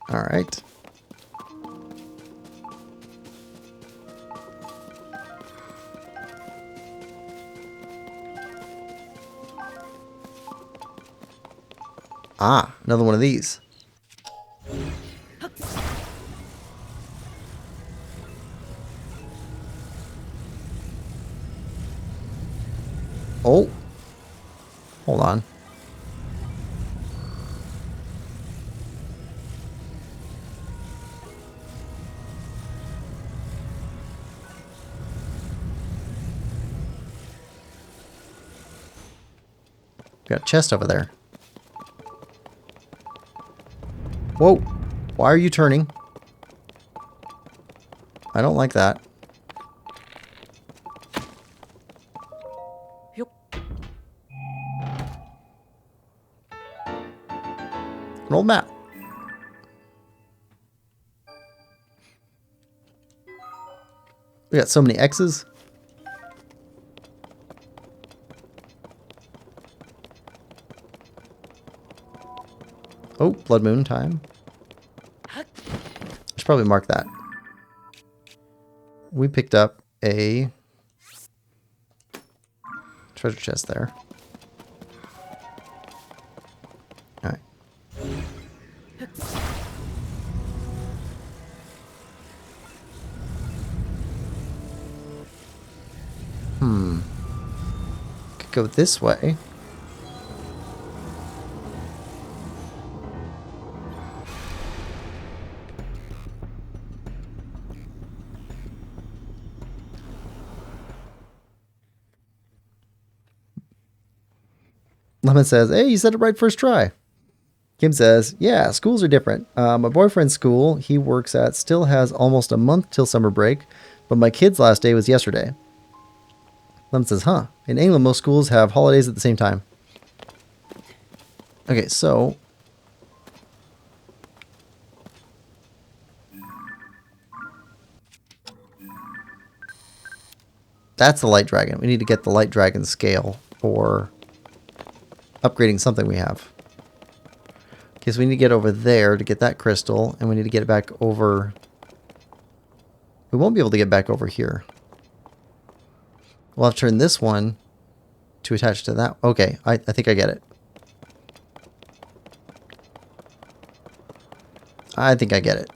A: Alright. Ah, another one of these. Oh. Hold on. Got a chest over there. Whoa. Why are you turning? I don't like that. An old map. We got so many X's. Oh, blood moon time. I should probably mark that. We picked up a treasure chest there. All right. Could go this way. Lemon says, hey, you said it right first try. Kim says, yeah, schools are different. My boyfriend's school he works at still has almost a month till summer break, but my kid's last day was yesterday. Lemon says, huh. In England, most schools have holidays at the same time. Okay, so... that's the light dragon. We need to get the light dragon scale for upgrading something we have. Okay, so we need to get over there to get that crystal, and we need to get it back over... we won't be able to get back over here. We'll have to turn this one to attach to that. Okay, I think I get it. I think I get it.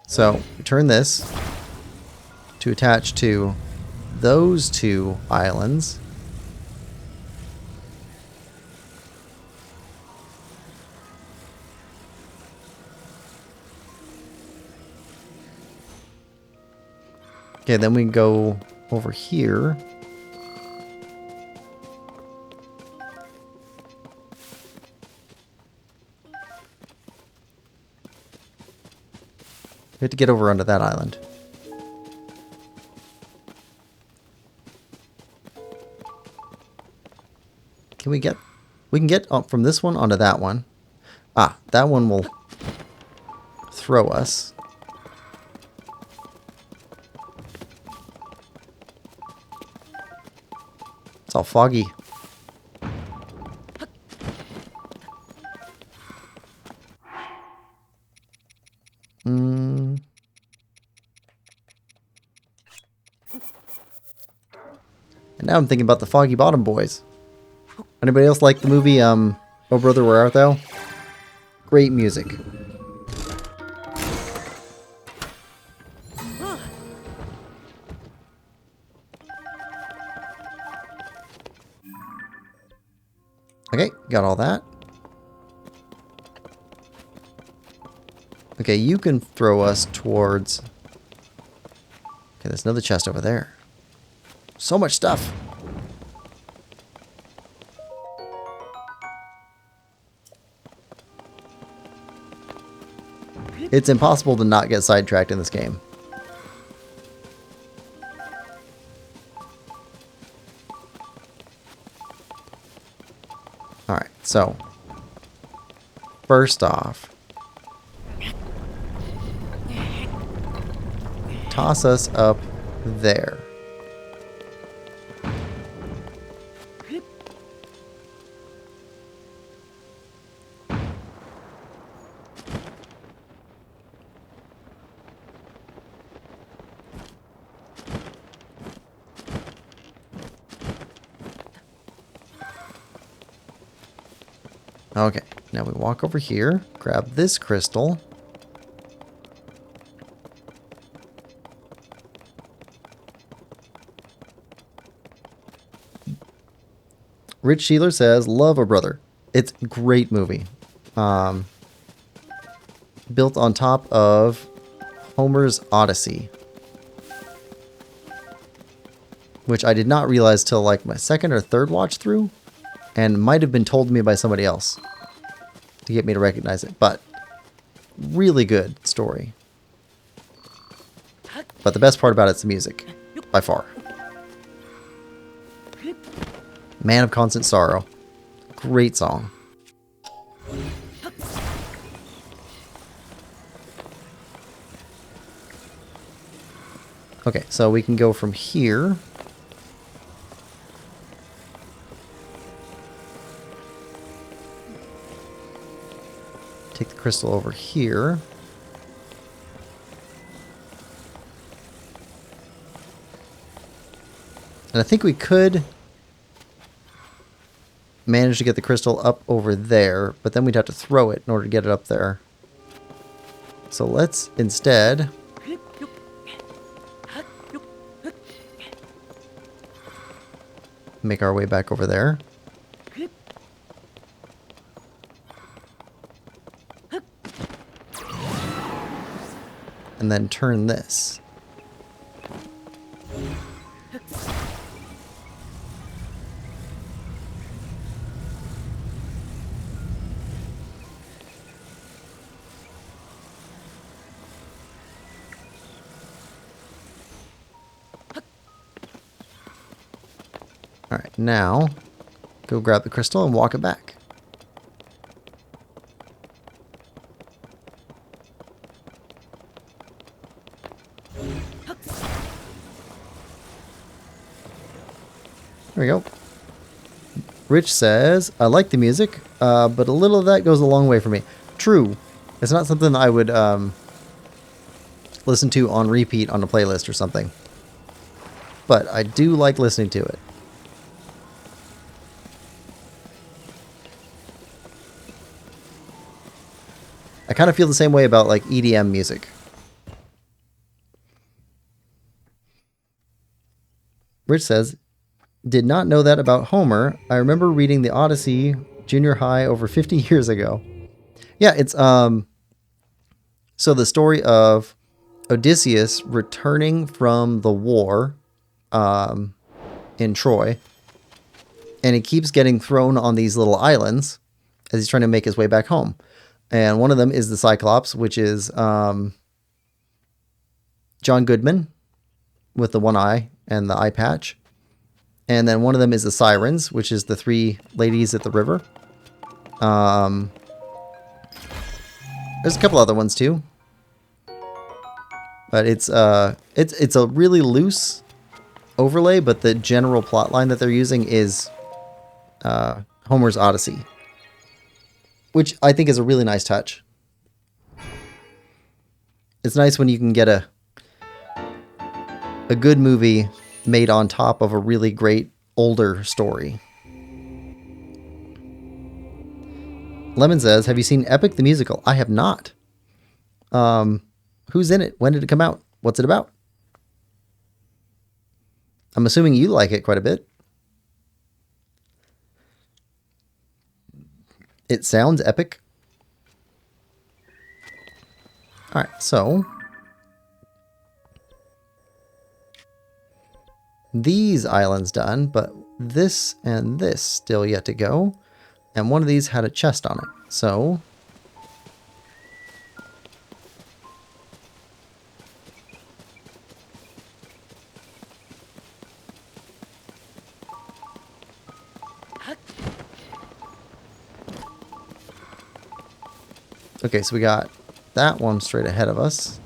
A: So, we turn this to attach to those two islands. Okay, then we can go over here. We have to get over onto that island. Can we get... we can get from this one onto that one. Ah, that one will throw us. It's all foggy. And now I'm thinking about the Foggy Bottom Boys. Anybody else like the movie, Oh Brother, Where Art Thou? Great music. Okay, got all that. Okay, you can throw us towards... okay, there's another chest over there. So much stuff. It's impossible to not get sidetracked in this game. Alright, so first off, toss us up there. Okay, now we walk over here, grab this crystal. Rich Sheeler says, love a brother. It's a great movie. Built on top of Homer's Odyssey. Which I did not realize till like my second or third watch through. And might have been told to me by somebody else to get me to recognize it. But really good story. But the best part about it's the music. By far. Man of Constant Sorrow. Great song. Okay, so we can go from here. Take the crystal over here. And I think we could manage to get the crystal up over there, but then we'd have to throw it in order to get it up there. So let's instead make our way back over there. And then turn this. Alright, now go grab the crystal and walk it back. There we go. Rich says, I like the music, but a little of that goes a long way for me. True. It's not something I would listen to on repeat on a playlist or something. But I do like listening to it. I kind of feel the same way about like EDM music. Rich says, did not know that about Homer. I remember reading the Odyssey junior high over 50 years ago. Yeah, it's so the story of Odysseus returning from the war in Troy, and he keeps getting thrown on these little islands as he's trying to make his way back home. And one of them is the Cyclops, which is John Goodman with the one eye and the eye patch. And then one of them is the Sirens, which is the three ladies at the river. There's a couple other ones too. But it's a really loose overlay, but the general plot line that they're using is Homer's Odyssey, which I think is a really nice touch. It's nice when you can get a good movie made on top of a really great older story. Lemon says, have you seen Epic the Musical? I have not. Who's in it? When did it come out? What's it about? I'm assuming you like it quite a bit. It sounds epic. All right, so these islands done, but this and this still yet to go. And one of these had a chest on it. So okay, so we got that one straight ahead of us.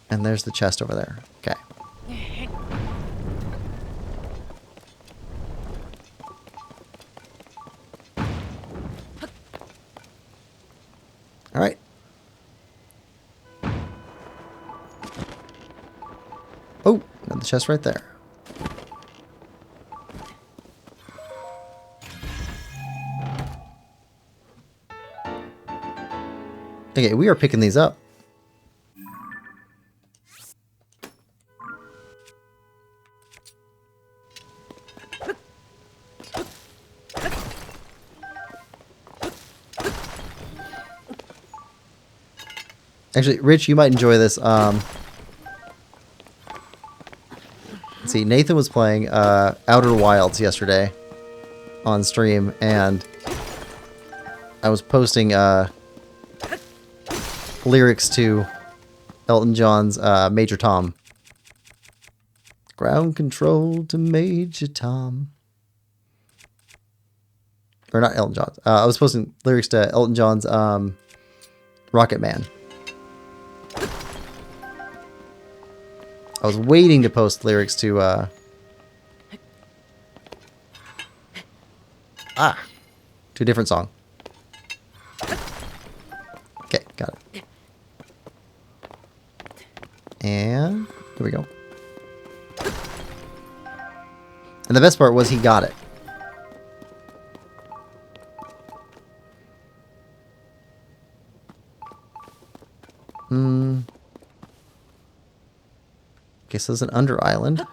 A: And there's the chest over there. Okay. All right. Oh, another chest right there. Okay, we are picking these up. Actually, Rich, you might enjoy this. Let's see, Nathan was playing Outer Wilds yesterday on stream, and I was posting lyrics to Elton John's Major Tom. Ground control to Major Tom. Or not Elton John's. I was posting lyrics to Elton John's Rocket Man. I was waiting to post lyrics to, to a different song. Okay, got it. And here we go. And the best part was he got it. Okay, so there's an under island.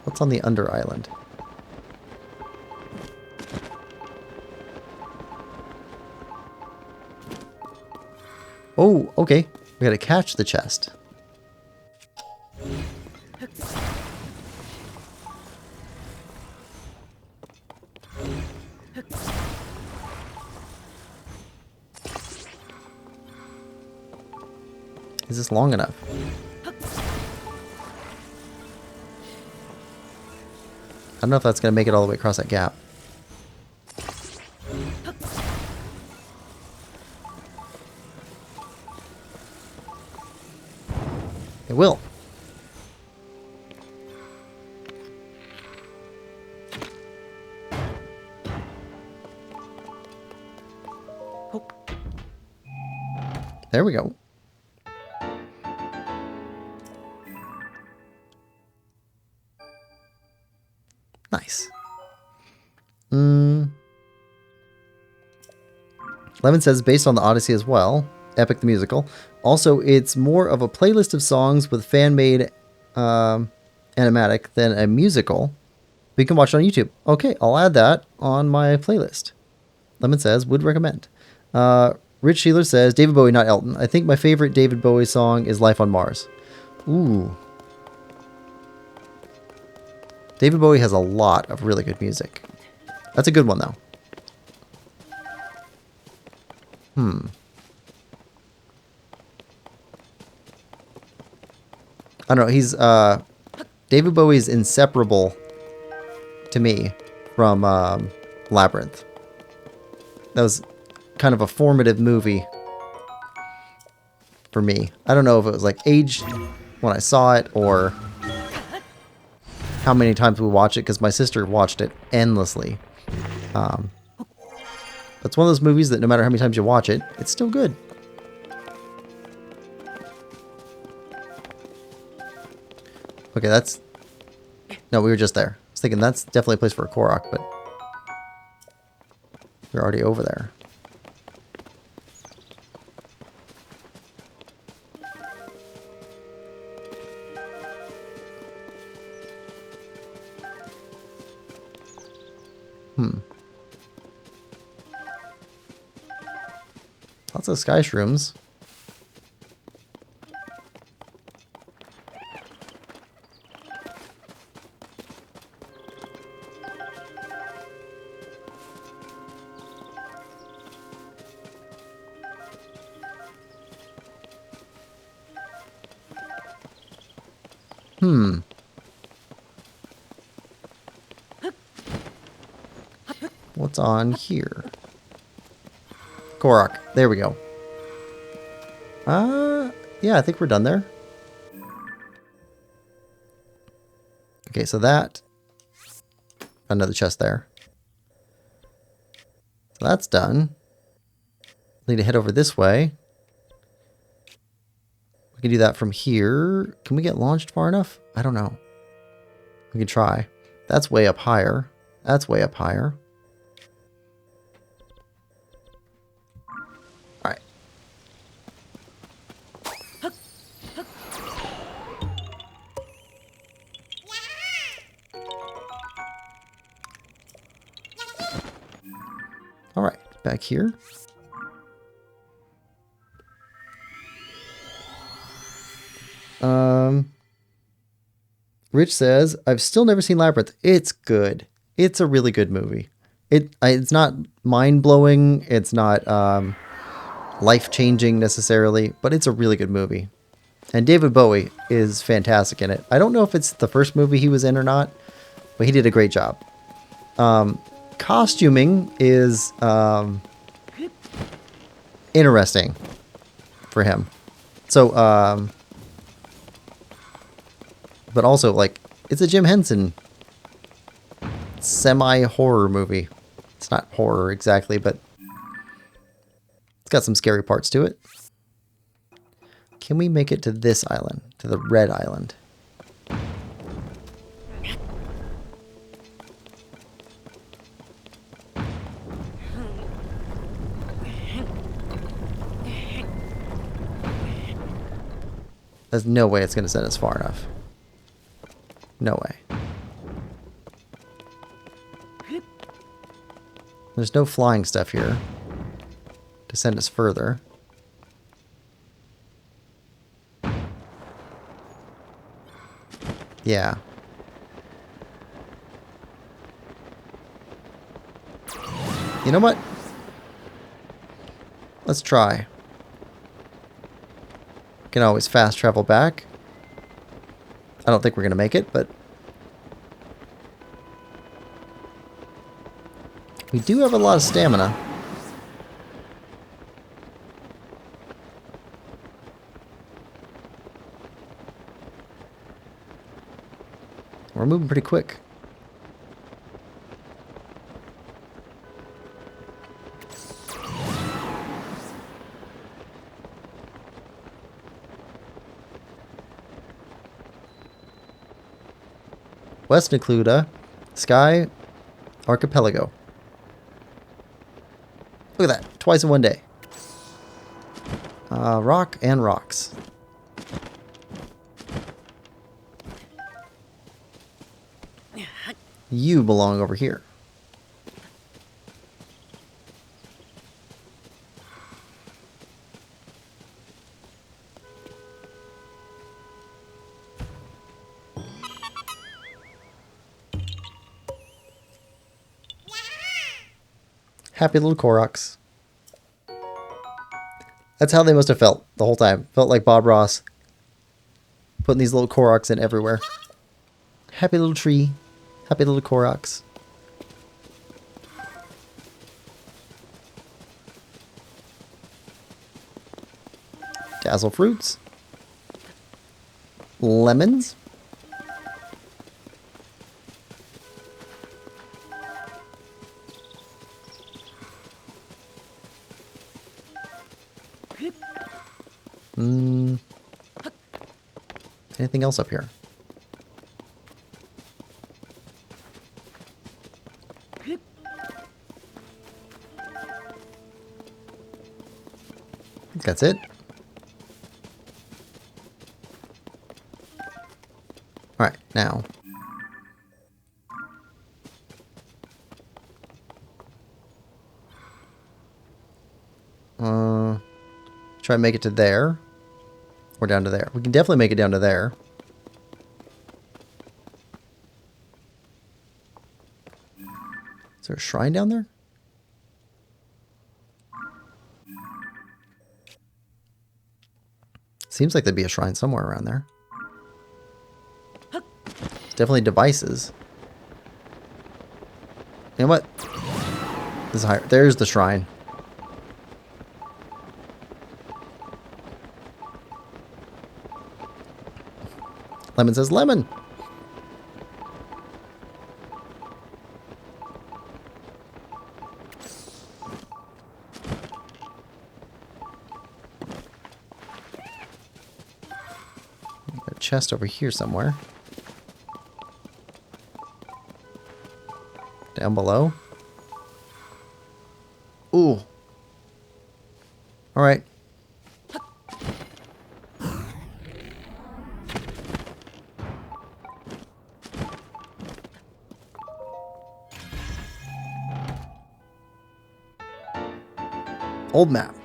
A: What's on the under island? Oh, okay. We gotta catch the chest. Is this long enough? I don't know if that's gonna make it all the way across that gap. It will. There we go. Nice. Lemon says, based on the Odyssey as well. Epic the musical. Also, it's more of a playlist of songs with fan-made animatic than a musical. But you can watch it on YouTube. Okay, I'll add that on my playlist. Lemon says, would recommend. Rich Sheeler says, David Bowie, not Elton. I think my favorite David Bowie song is Life on Mars. Ooh. David Bowie has a lot of really good music. That's a good one, though. I don't know. He's David Bowie's inseparable to me from Labyrinth. That was kind of a formative movie for me. I don't know if it was like aged when I saw it or how many times we watched it, because my sister watched it endlessly. It's one of those movies that no matter how many times you watch it, it's still good. Okay, that's... No, we were just there. I was thinking that's definitely a place for a Korok, but... we're already over there. Lots of sky shrooms. What's on here? Korok. There we go. Yeah, I think we're done there. Okay, so that... another chest there. So that's done. Need to head over this way. We can do that from here. Can we get launched far enough? I don't know. We can try. That's way up higher. That's way up higher. Alright. Alright, back here. Rich says, I've still never seen Labyrinth. It's good. It's a really good movie. It's not mind-blowing. It's not life-changing necessarily, but it's a really good movie. And David Bowie is fantastic in it. I don't know if it's the first movie he was in or not, but he did a great job. Costuming is interesting for him. So, But also, like, it's a Jim Henson semi-horror movie. It's not horror exactly, but it's got some scary parts to it. Can we make it to this island? To the red island? There's no way it's going to send us far enough. No way. There's no flying stuff here to send us further. Yeah. You know what? Let's try. Can always fast travel back. I don't think we're going to make it, but we do have a lot of stamina. We're moving pretty quick. West Necluda, Sky Archipelago. Look at that, twice in one day. Rock and rocks. You belong over here. Happy little Koroks. That's how they must have felt the whole time. Felt like Bob Ross putting these little Koroks in everywhere. Happy little tree. Happy little Koroks. Dazzle fruits. Lemons. Anything else up here? I think that's it. Alright, now. Try and make it to there. Or down to there. We can definitely make it down to there. Is there a shrine down there? Seems like there'd be a shrine somewhere around there. It's definitely devices. You know what? This is higher. There's the shrine. Lemon says lemon. A chest over here somewhere. Down below. Ooh. All right. Old map.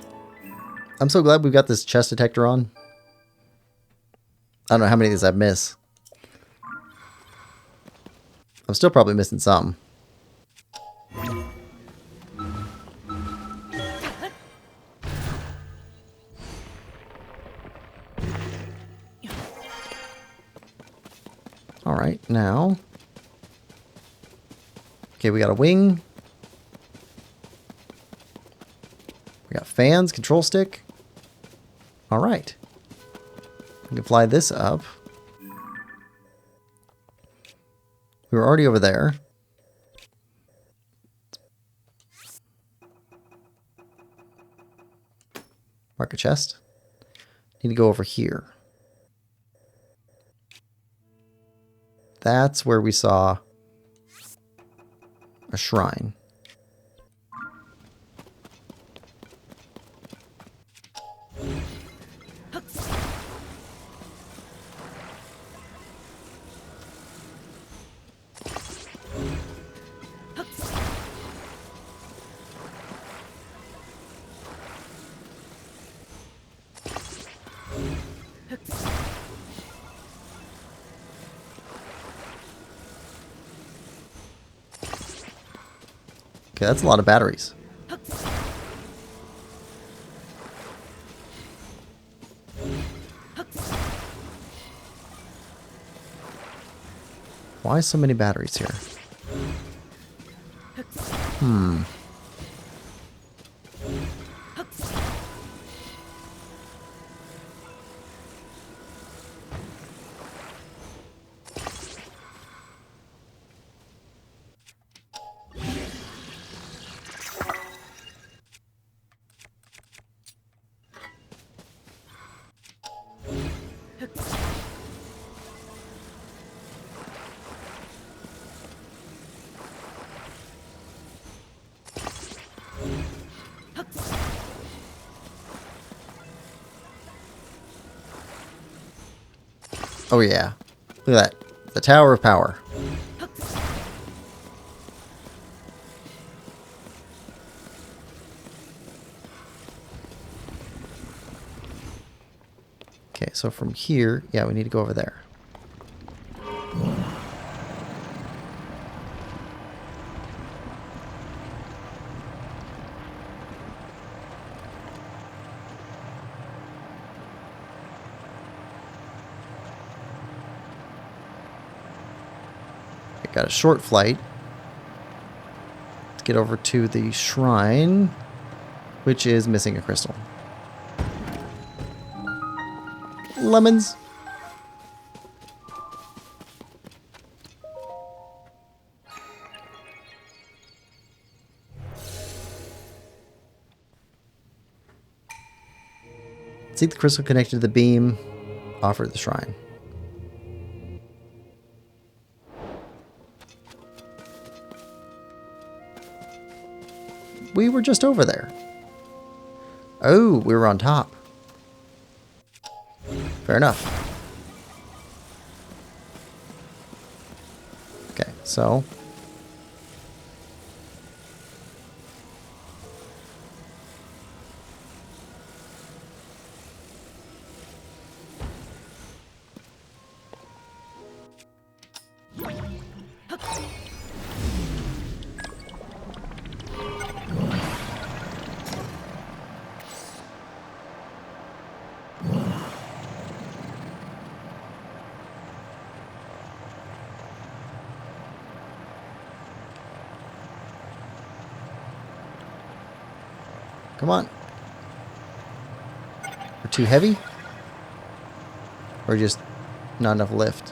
A: I'm so glad we've got this chest detector on. I don't know how many of these I've missed. I'm still probably missing some. Alright, now. Okay, we got a wing. We got fans, control stick. Alright. We can fly this up. We were already over there. Mark a chest. Need to go over here. That's where we saw a shrine. Okay, that's a lot of batteries. Why so many batteries here? Oh yeah. Look at that. The Tower of Power. Okay, so from here, yeah, we need to go over there. I got a short flight to get over to the shrine, which is missing a crystal. Lemons. Seek the crystal connected to the beam. Offer the shrine. We were just over there. Oh, we were on top. Fair enough. Okay, so... Come on. We're too heavy? Or just not enough lift?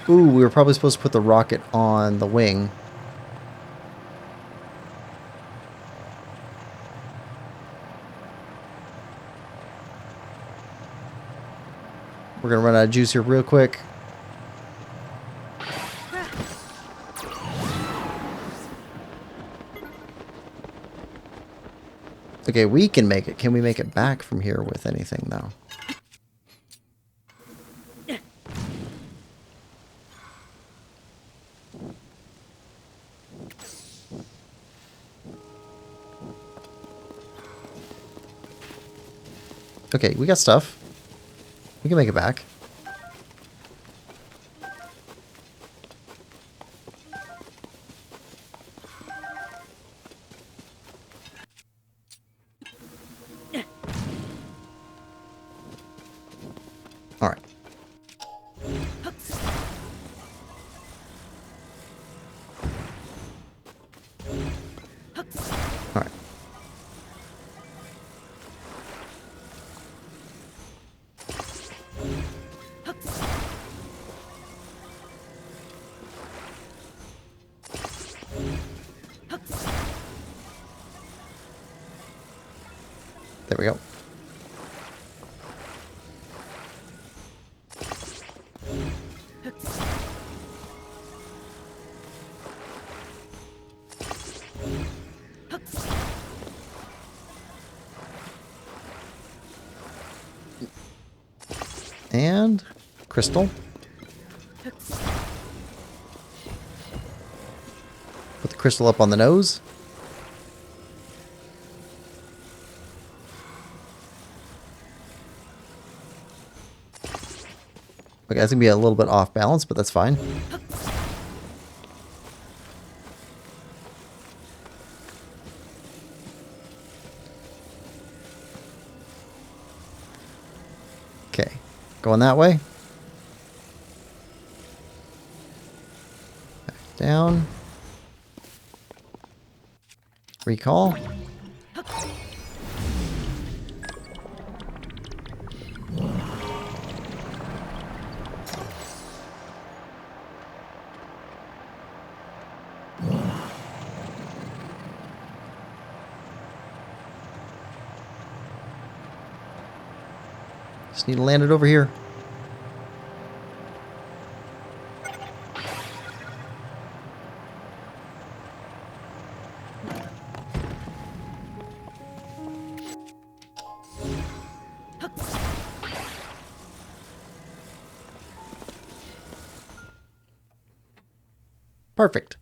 A: Ooh, we were probably supposed to put the rocket on the wing. We're going to run out of juice here real quick. Okay, we can make it. Can we make it back from here with anything, though? Okay, we got stuff. We can make it back. All right. There we go. And crystal. Put the crystal up on the nose. Okay, that's going to be a little bit off balance, but that's fine. Okay, going that way. Back down. Recall. Just need to land it over here. Perfect.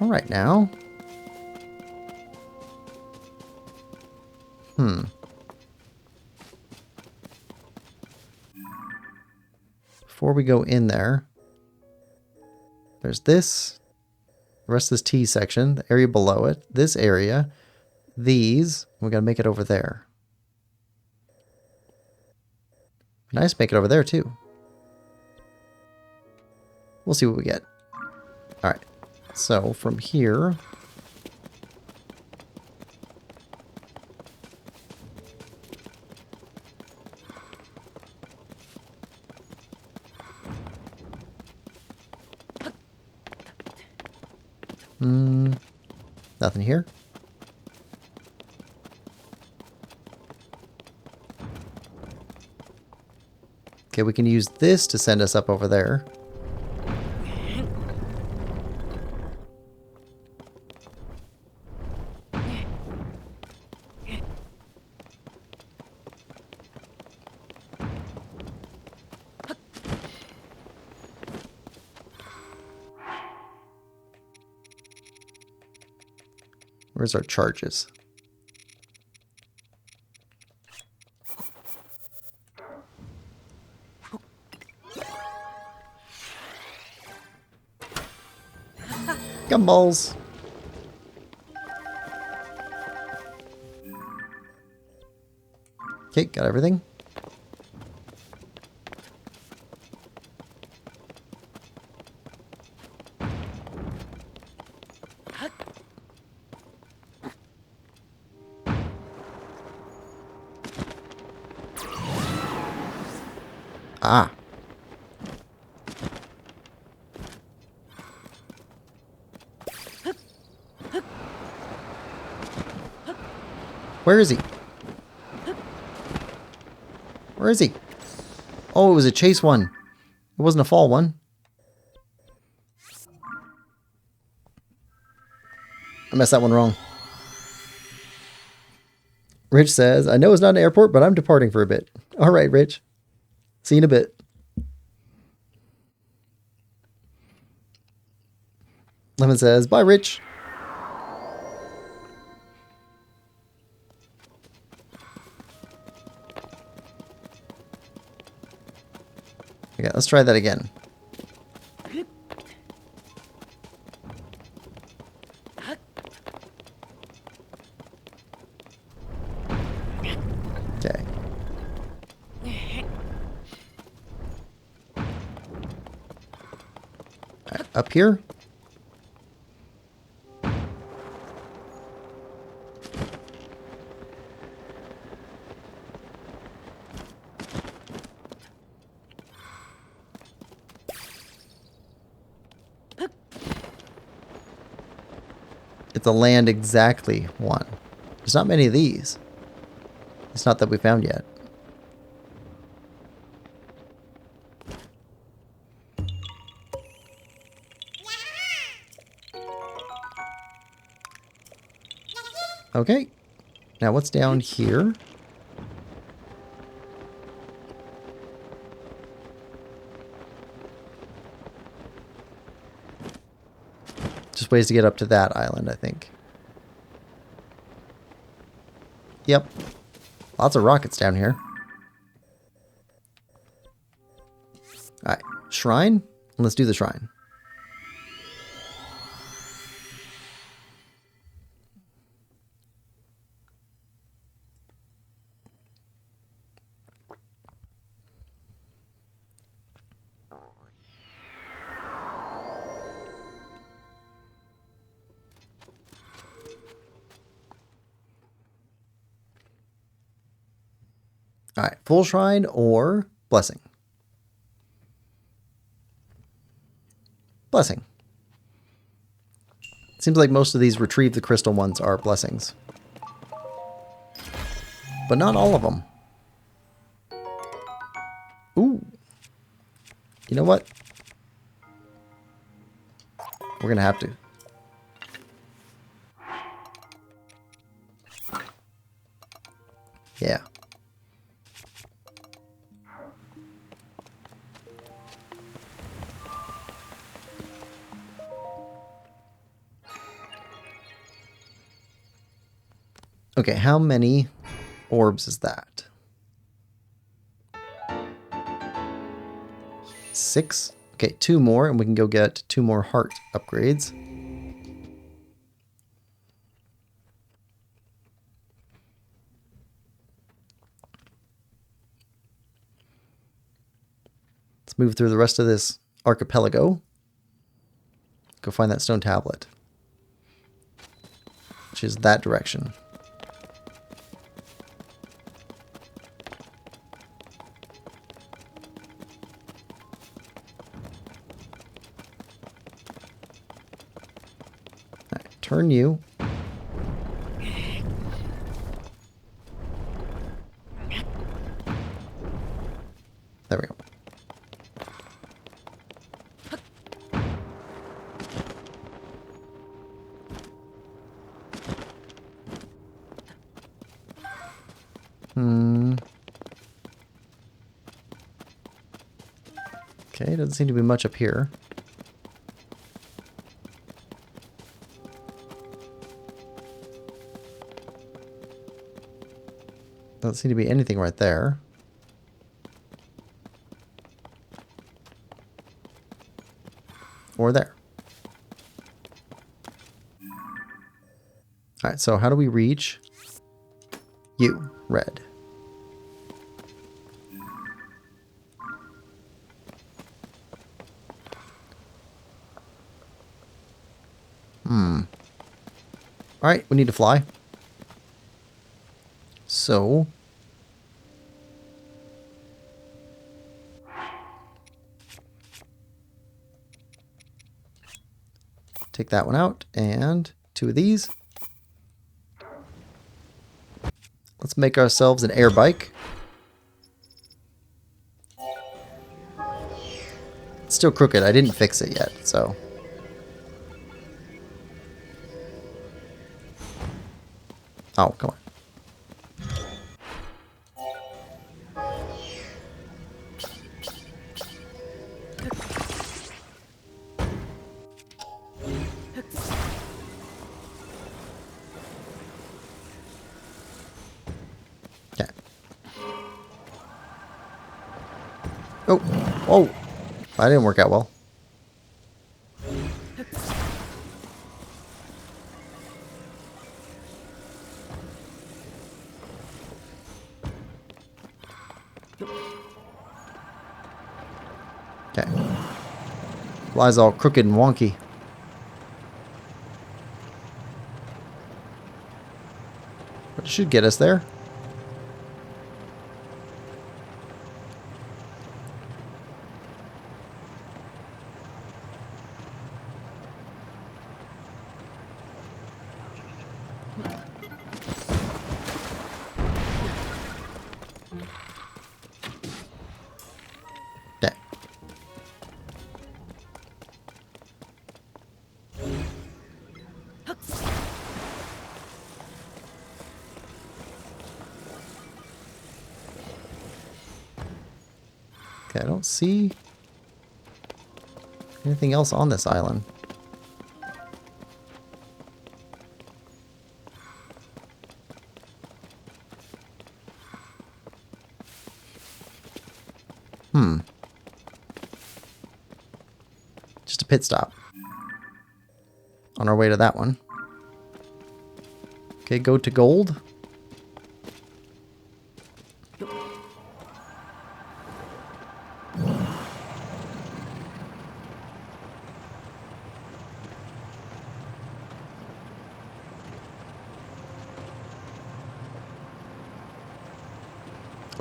A: All right now. Before we go in there, there's this. The rest of this T section, the area below it, this area, these. We gotta make it over there. Nice, make it over there too. We'll see what we get. All right. So from here, nothing here. Okay, we can use this to send us up over there. Where's our charges? Gumballs. Okay, got everything. Ah. Where is he? Where is he? Oh, it was a chase one. It wasn't a fall one. I messed that one wrong. Rich says, I know it's not an airport, but I'm departing for a bit. All right, Rich. See you in a bit. Lemon says, bye, Rich. Okay, let's try that again. Okay. Right, up here. It's a land exactly one. There's not many of these. It's not that we found yet. Okay. Now what's down here? Just ways to get up to that island, I think. Yep. Lots of rockets down here. Alright. Shrine? Let's do the shrine. Alright. Full shrine or blessing? Blessing. Seems like most of these retrieve the crystal ones are blessings. But not all of them. Ooh. You know what? We're going to have to. Yeah. Okay, how many orbs is that? 6? Okay, 2 more, and we can go get 2 more heart upgrades. Let's move through the rest of this archipelago. Go find that stone tablet, which is that direction. Turn you. There we go. Okay, doesn't seem to be much up here. Doesn't seem to be anything right there. Or there. Alright, so how do we reach you, red? Alright, we need to fly. So take that one out and 2 of these. Let's make ourselves an air bike. It's still crooked. I didn't fix it yet, so. Oh, come on. Okay. Oh, oh, that didn't work out well. Okay. Fly's all crooked and wonky. But it should get us there. Okay, I don't see anything else on this island. Just a pit stop. On our way to that one. Okay, go to gold.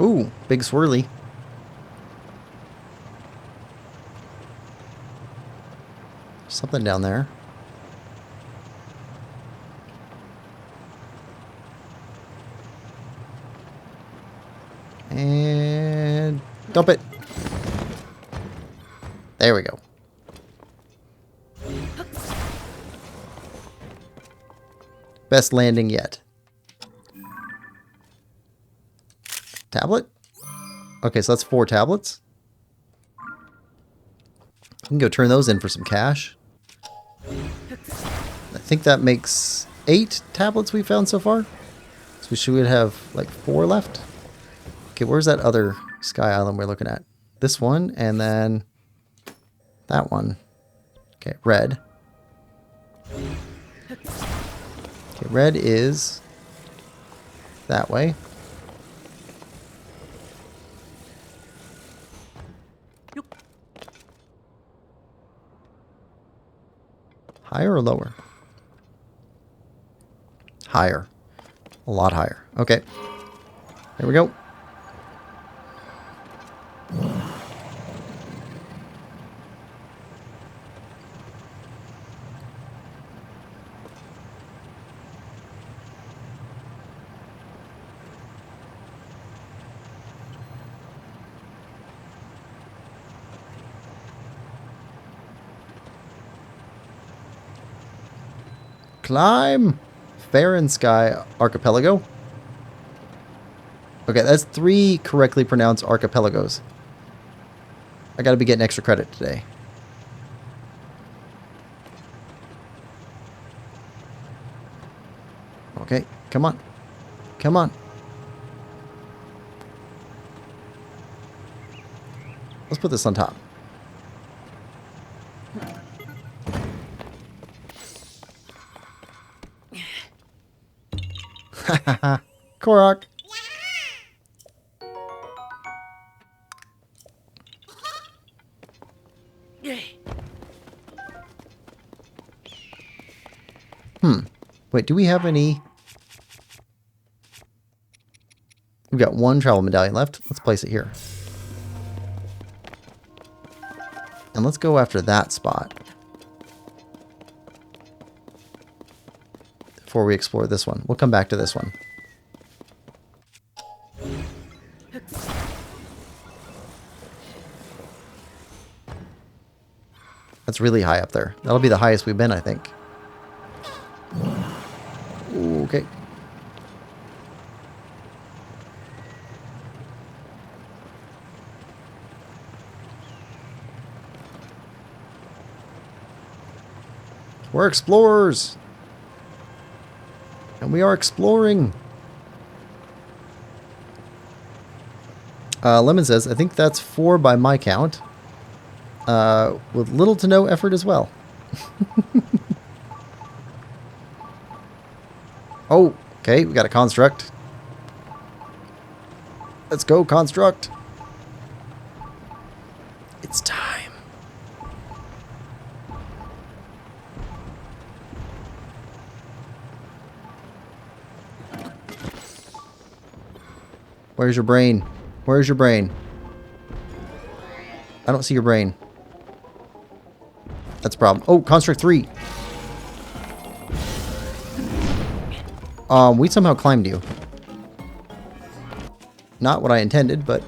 A: Ooh, big swirly. Something down there. And dump it. There we go. Best landing yet. Tablet? Okay, so that's 4 tablets. We can go turn those in for some cash. I think that makes 8 tablets we found so far. So we should have like 4 left. Okay, where's that other sky island we're looking at? This one and then that one. Okay, red. Okay, red is that way. Higher or lower? Higher. A lot higher. Okay. There we go. Climb! Fair and Sky Archipelago. Okay, that's 3 correctly pronounced archipelagos. I gotta be getting extra credit today. Okay, come on. Come on. Let's put this on top. Korok. Wait, do we have any? We've got 1 travel medallion left. Let's place it here. And let's go after that spot before we explore this one. We'll come back to this one. That's really high up there. That'll be the highest we've been, I think. Okay. We're explorers. And we are exploring. Lemon says, I think that's 4 by my count. With little to no effort as well. Oh, okay, we got a construct. Let's go, construct. It's time. Where's your brain? Where's your brain? I don't see your brain. That's a problem. Oh, construct 3. We somehow climbed you. Not what I intended, but...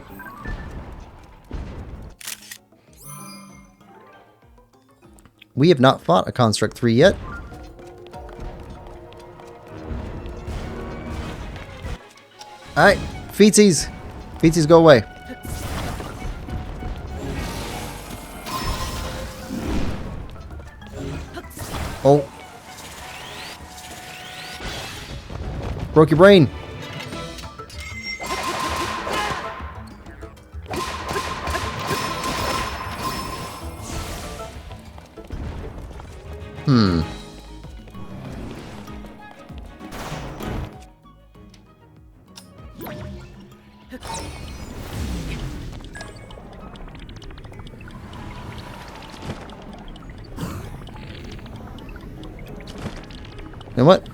A: We have not fought a construct 3 yet. Alright, feetsies. Feetsies, go away. Broke your brain. Hmm. You know what?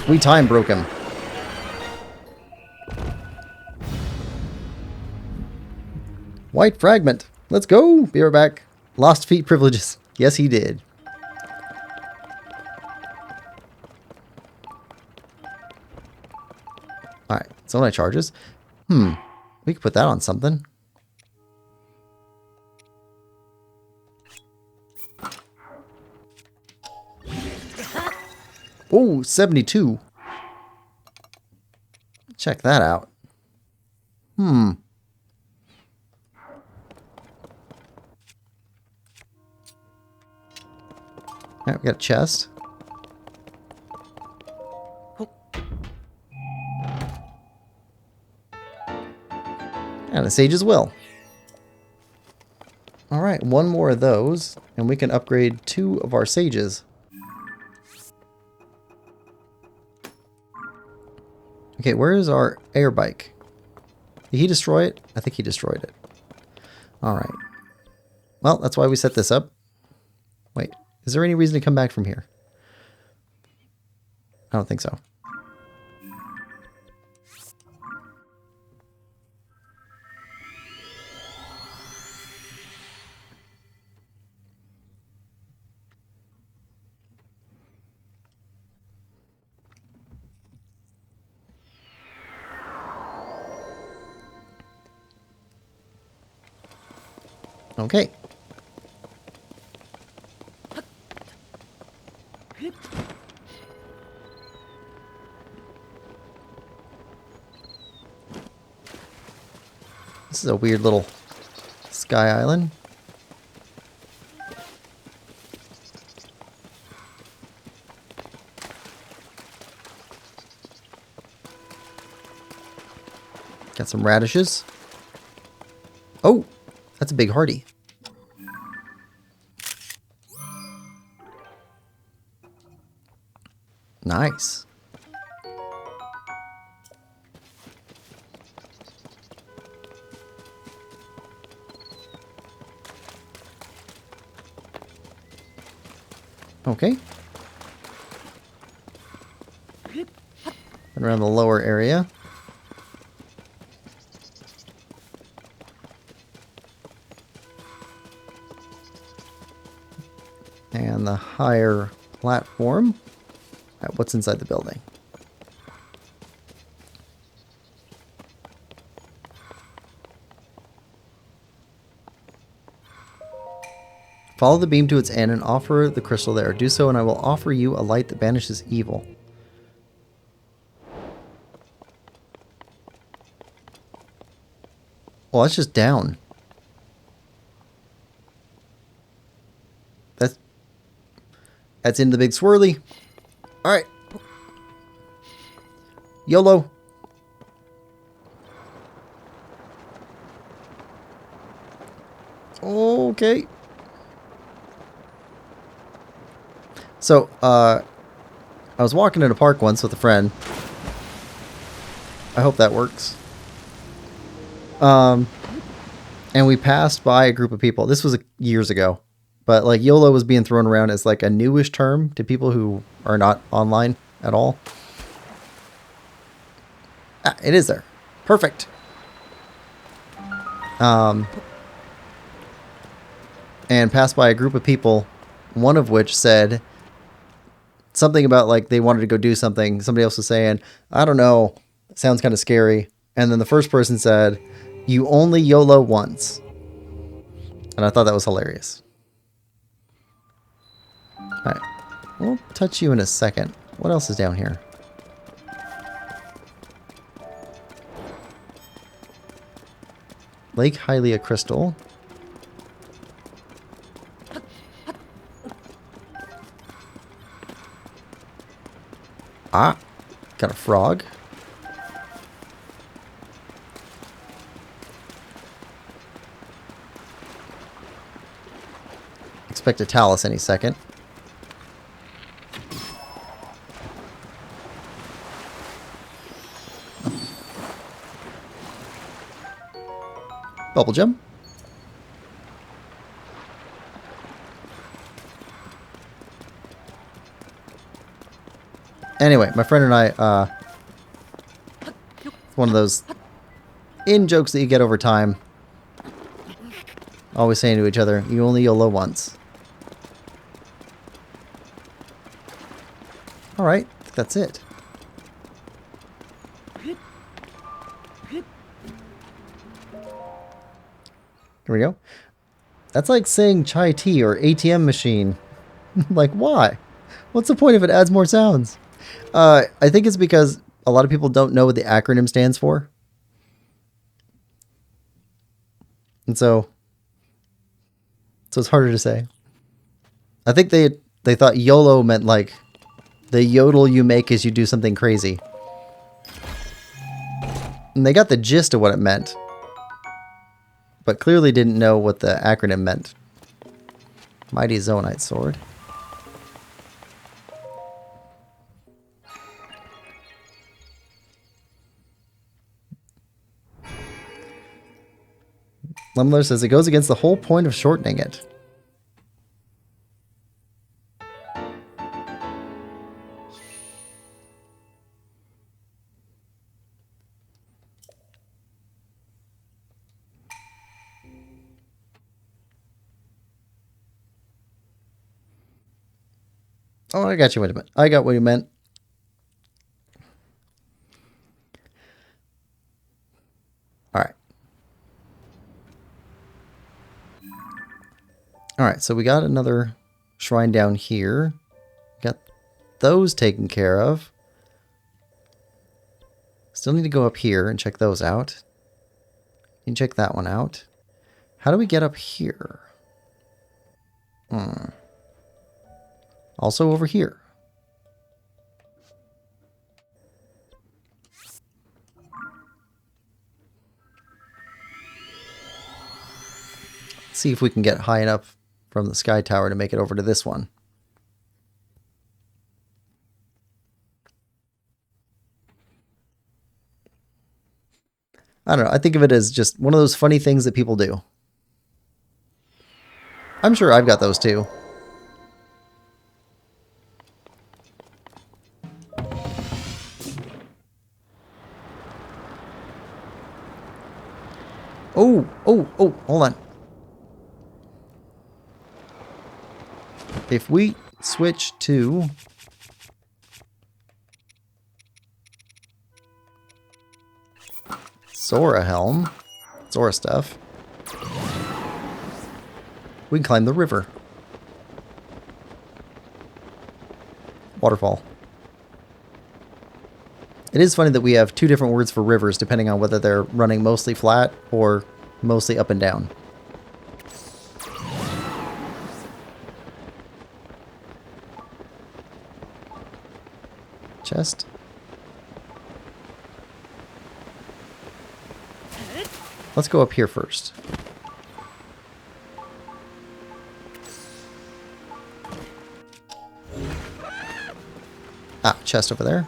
A: We time broke him. White fragment. Let's go. Be right back. Lost feet privileges. Yes, he did. Alright, so my charges. We could put that on something. Oh, 72. Check that out. Alright, we got a chest. And a sage's will. Alright, one more of those, and we can upgrade 2 of our sages. Okay, where is our air bike? Did he destroy it? I think he destroyed it. Alright. Well, that's why we set this up. Wait, is there any reason to come back from here? I don't think so. Okay. This is a weird little sky island. Got some radishes. Oh, that's a big hardy. Nice. Okay. And around the lower area. And the higher platform at what's inside the building. Follow the beam to its end and offer the crystal there. Do so and I will offer you a light that banishes evil. Well, that's just down. That's in the big swirly. Alright. YOLO. Okay. So, I was walking in a park once with a friend. I hope that works. And we passed by a group of people. This was years ago. But like YOLO was being thrown around as like a newish term to people who are not online at all. Ah, it is there. Perfect. And passed by a group of people, one of which said something about like they wanted to go do something. Somebody else was saying, I don't know, sounds kind of scary. And then the first person said, you only YOLO once. And I thought that was hilarious. Alright, we'll touch you in a second. What else is down here? Lake Hylia Crystal. Ah, got a frog. Expect a talus any second. Bubble gem. Anyway, my friend and I, one of those in-jokes that you get over time. Always saying to each other, you only YOLO once. Alright, I think that's it. Here we go. That's like saying chai tea or ATM machine. Like, why? What's the point if it adds more sounds? I think it's because a lot of people don't know what the acronym stands for. And so it's harder to say. I think they thought YOLO meant like the yodel you make as you do something crazy. And they got the gist of what it meant, but clearly didn't know what the acronym meant. Mighty Zoanite Sword. Lemler says it goes against the whole point of shortening it. Oh, I got you what you meant. I got what you meant. Alright. Alright, so we got another shrine down here. Got those taken care of. Still need to go up here and check those out. You can check that one out. How do we get up here? Also over here. See if we can get high enough from the sky tower to make it over to this one. I don't know. I think of it as just one of those funny things that people do. I'm sure I've got those too. Oh, hold on. If we switch to Zora Helm, Zora stuff, we can climb the river. Waterfall. It is funny that we have two different words for rivers depending on whether they're running mostly flat or mostly up and down. Chest. Let's go up here first. Ah, chest over there.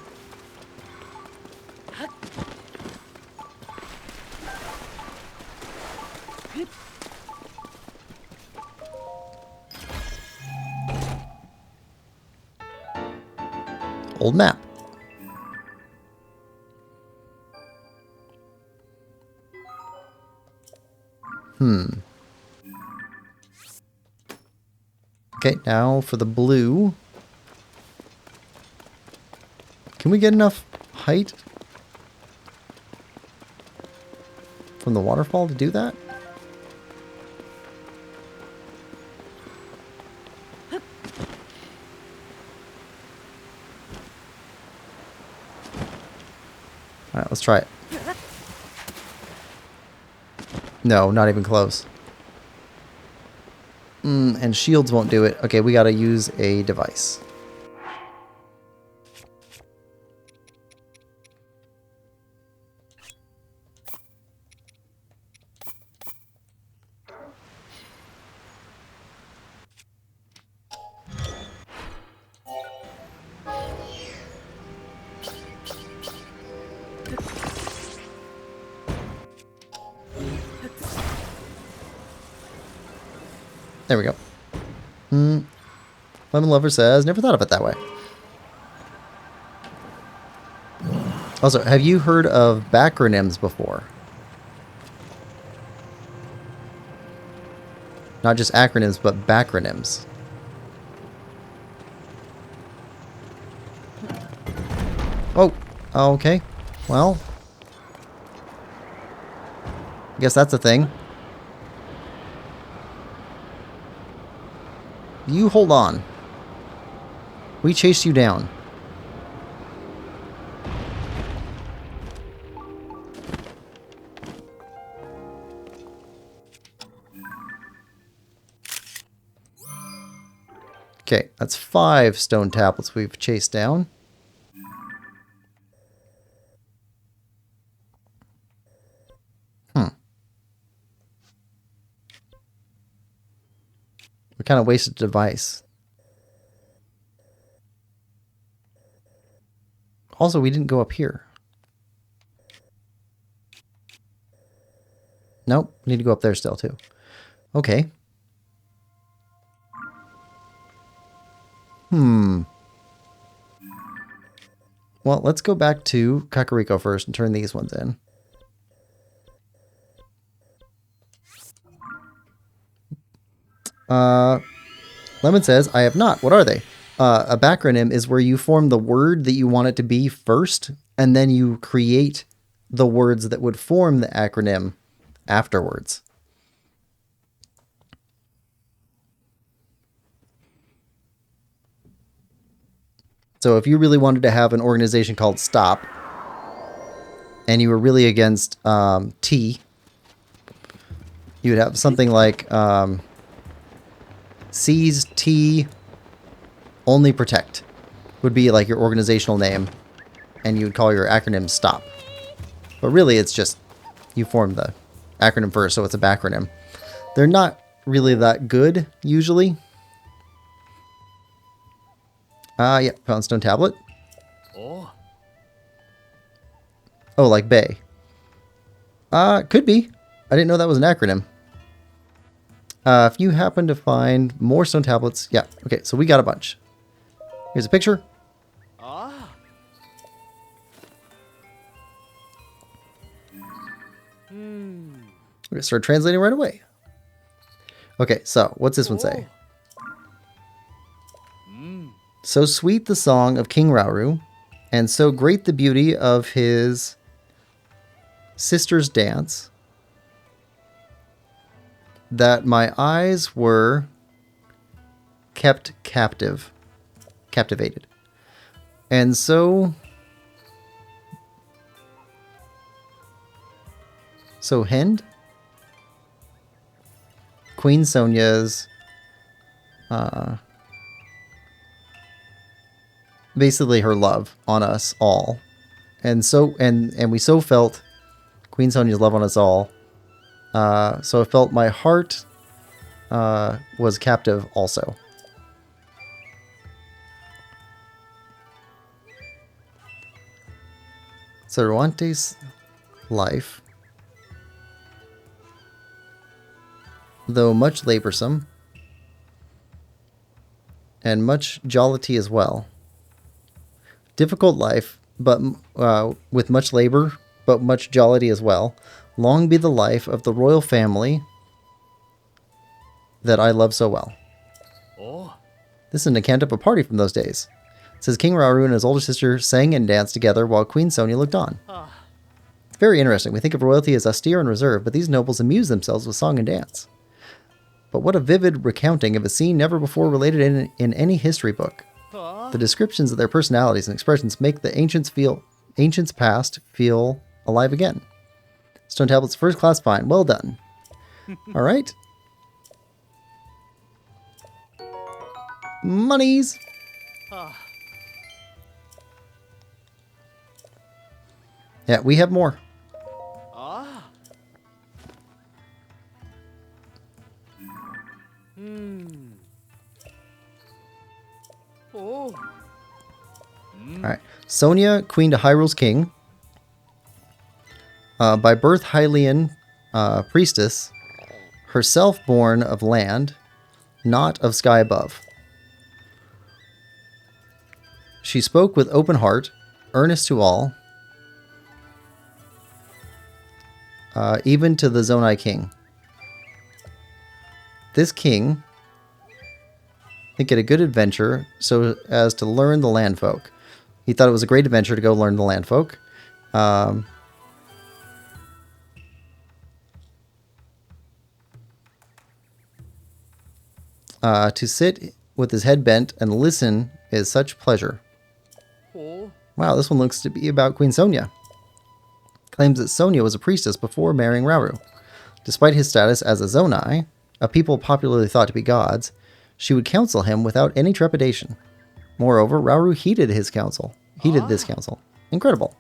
A: Old map. Okay, now for the blue. Can we get enough height from the waterfall to do that? Alright, let's try it. No, not even close. And shields won't do it. Okay, we gotta use a device. There we go. Lemon Lover says, never thought of it that way. Also, have you heard of backronyms before? Not just acronyms, but backronyms. Oh, okay. Well, I guess that's a thing. You hold on. We chased you down. Okay, that's 5 stone tablets we've chased down. We kind of wasted a device. Also, we didn't go up here. Nope, we need to go up there still, too. Okay. Well, let's go back to Kakariko first and turn these ones in. Lemon says, I have not. What are they? A backronym is where you form the word that you want it to be first, and then you create the words that would form the acronym afterwards. So if you really wanted to have an organization called STOP, and you were really against T, you would have something like Seize T Only Protect would be like your organizational name, and you would call your acronym STOP. But really it's just you form the acronym first, so it's a backronym. They're not really that good usually. Yeah, Poundstone Tablet. Oh, like Bay. Could be. I didn't know that was an acronym. If you happen to find more stone tablets, yeah. Okay, so we got a bunch. Here's a picture. We're gonna start translating right away. Okay, so what's this one say? So sweet the song of King Rauru, and so great the beauty of his sister's dance, that my eyes were kept captivated. And so Hend, Queen Sonia's basically her love on us all. And so and we so felt Queen Sonia's love on us all. So I felt my heart was captive also. Cervantes' life, though much laborsome, and much jollity as well. Difficult life, but with much labor, but much jollity as well. Long be the life of the royal family that I love so well. Oh. This is an account of a party from those days. It says King Rauru and his older sister sang and danced together while Queen Sonia looked on. It's very interesting. We think of royalty as austere and reserved, but these nobles amuse themselves with song and dance. But what a vivid recounting of a scene never before related in any history book. The descriptions of their personalities and expressions make the ancients past feel alive again. Stone tablets, first class fine. Well done. All right. Monies. Yeah, we have more.
C: Oh.
A: All right. Sonia, queen to Hyrule's king. By birth Hylian priestess. Herself born of land, not of sky above. She spoke with open heart, earnest to all, even to the Zonai king. This king think it a good adventure so as to learn the land folk. He thought it was a great adventure to go learn the land folk. To sit with his head bent and listen is such pleasure.
C: Oh.
A: Wow, this one looks to be about Queen Sonia. Claims that Sonia was a priestess before marrying Rauru. Despite his status as a Zonai, a people popularly thought to be gods, she would counsel him without any trepidation. Moreover, Rauru heeded this counsel. Incredible.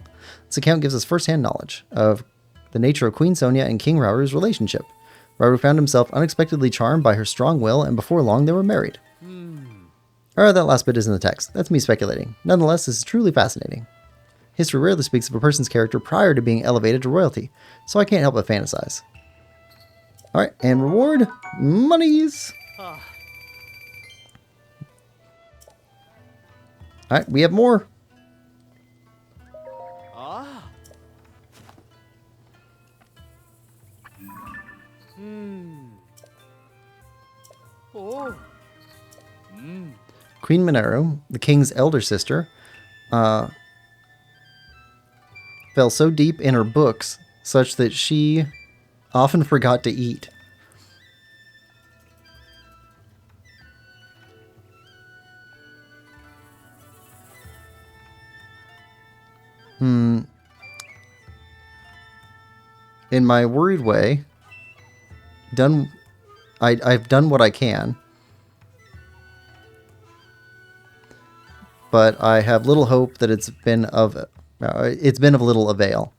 A: This account gives us first-hand knowledge of the nature of Queen Sonia and King Rauru's relationship. Rauru found himself unexpectedly charmed by her strong will, and before long they were married. Alright, that last bit is in the text. That's me speculating. Nonetheless, this is truly fascinating. History rarely speaks of a person's character prior to being elevated to royalty, so I can't help but fantasize. Alright, and reward, monies! Alright, we have more.
C: Oh.
A: Queen Mineru, the king's elder sister, fell so deep in her books such that she often forgot to eat. In my worried way, I've done what I can, but I have little hope that it's been of little avail.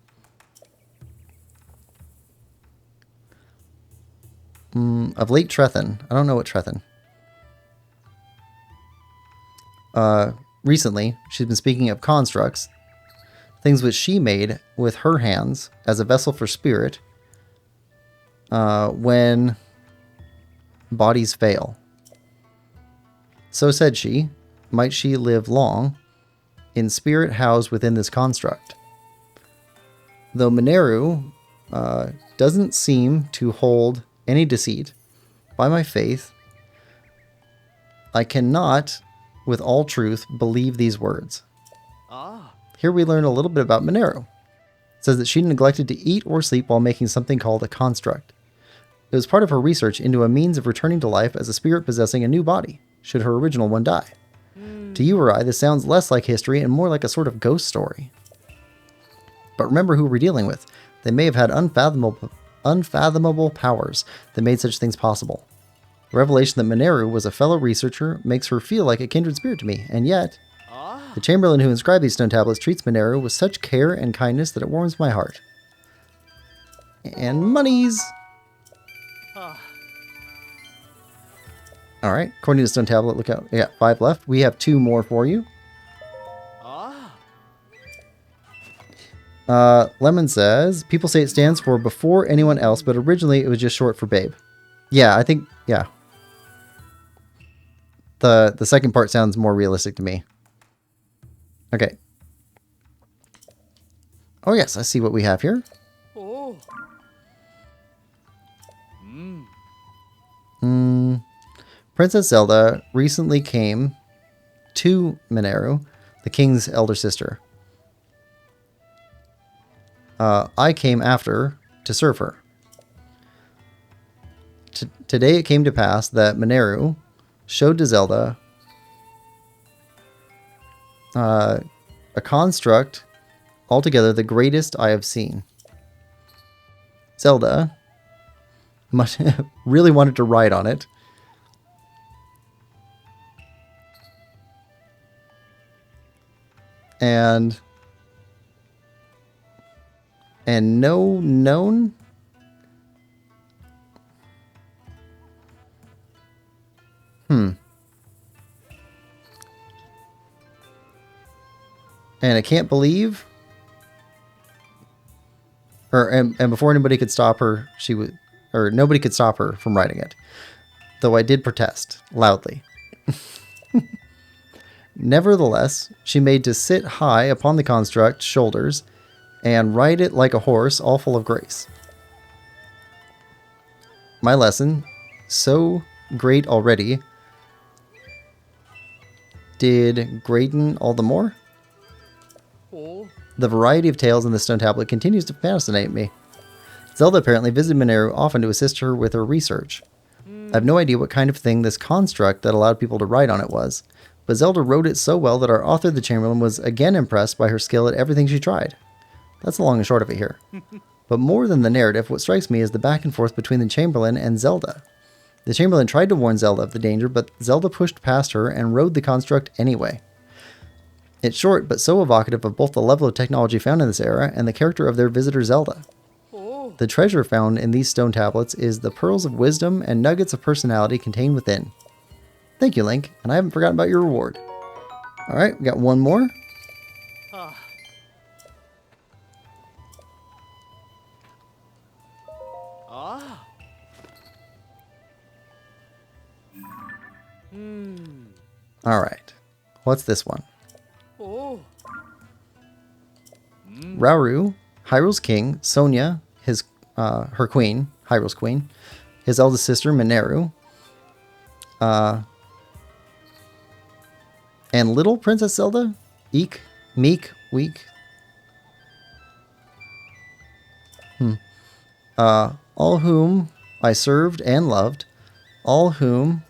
A: Of late Trethen. I don't know what Trethen. Recently, she's been speaking of constructs, things which she made with her hands as a vessel for spirit when bodies fail. So said she, might she live long, in spirit housed within this construct. Though Mineru doesn't seem to hold any deceit, by my faith, I cannot, with all truth, believe these words. Here we learn a little bit about Mineru. It says that she neglected to eat or sleep while making something called a construct. It was part of her research into a means of returning to life as a spirit possessing a new body, should her original one die. To you or I, this sounds less like history and more like a sort of ghost story. But remember who we're dealing with. They may have had unfathomable powers that made such things possible. The revelation that Mineru was a fellow researcher makes her feel like a kindred spirit to me, and yet, the Chamberlain who inscribed these stone tablets treats Mineru with such care and kindness that it warms my heart. And monies! Alright, according to the stone tablet, look out. We got 5 left. We have 2 more for you. Lemon says, people say it stands for before anyone else, but originally it was just short for babe. Yeah, I think, yeah. The second part sounds more realistic to me. Okay. Oh yes, I see what we have here.
C: Oh.
A: Princess Zelda recently came to Mineru, the king's elder sister. I came after to serve her. Today it came to pass that Mineru showed to Zelda a construct altogether the greatest I have seen. Zelda Much, really wanted to ride on it. And no known. And I can't believe, and before anybody could stop her, nobody could stop her from riding it. Though I did protest loudly. Nevertheless, she made to sit high upon the construct's shoulders and ride it like a horse, all full of grace. My lesson, so great already, did greaten all the more.
C: Oh.
A: The variety of tales in the stone tablet continues to fascinate me. Zelda apparently visited Mineru often to assist her with her research. I have no idea what kind of thing this construct that allowed people to ride on it was, but Zelda wrote it so well that our author, the Chamberlain, was again impressed by her skill at everything she tried. That's the long and short of it here. But more than the narrative, what strikes me is the back and forth between the Chamberlain and Zelda. The Chamberlain tried to warn Zelda of the danger, but Zelda pushed past her and rode the construct anyway. It's short, but so evocative of both the level of technology found in this era and the character of their visitor Zelda.
C: Oh.
A: The treasure found in these stone tablets is the pearls of wisdom and nuggets of personality contained within. Thank you, Link, and I haven't forgotten about your reward. Alright, we got one more.
C: Ah. Ah.
A: Alright, what's this one?
C: Oh.
A: Rauru, Hyrule's king, Sonia, her queen, Hyrule's queen, his eldest sister, Mineru, and little Princess Zelda, Meek, Weak, all whom I served and loved, all whom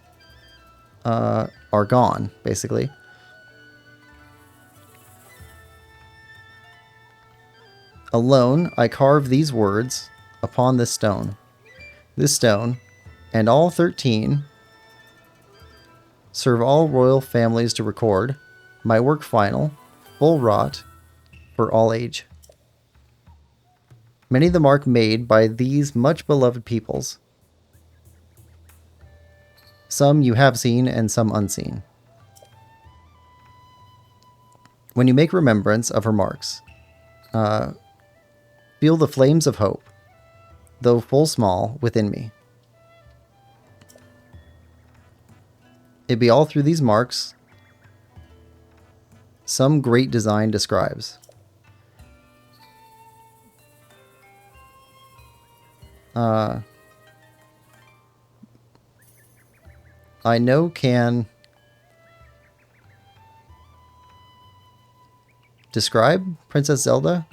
A: are gone, basically. Alone, I carve these words upon this stone. This stone, and all 13, serve all royal families to record, my work final, full wrought, for all age. Many the mark made by these much beloved peoples. Some you have seen and some unseen. When you make remembrance of her marks, feel the flames of hope, though full small, within me. It be all through these marks some great design describes. I know can describe Princess Zelda,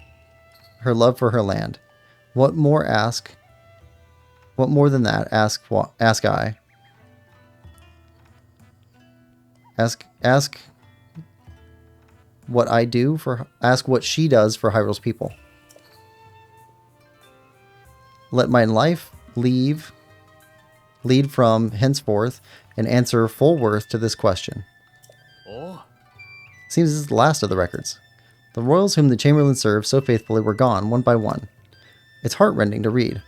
A: her love for her land. What more ask? What more than that ask I? Ask what I do for, ask what she does for Hyrule's people. Let my life lead from henceforth and answer full worth to this question.
C: Oh.
A: Seems this is the last of the records. The royals whom the Chamberlain served so faithfully were gone, one by one. It's heartrending to read.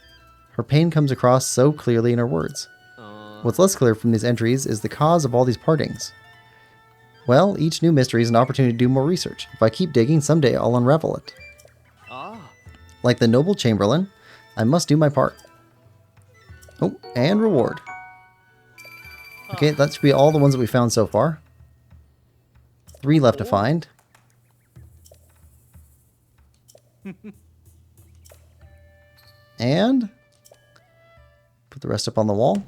A: Her pain comes across so clearly in her words. What's less clear from these entries is the cause of all these partings. Well, each new mystery is an opportunity to do more research. If I keep digging, someday I'll unravel it.
C: Ah.
A: Like the noble Chamberlain, I must do my part. Oh, and reward. Okay, that should be all the ones that we found so far. 3 left to find. And put the rest up on the wall.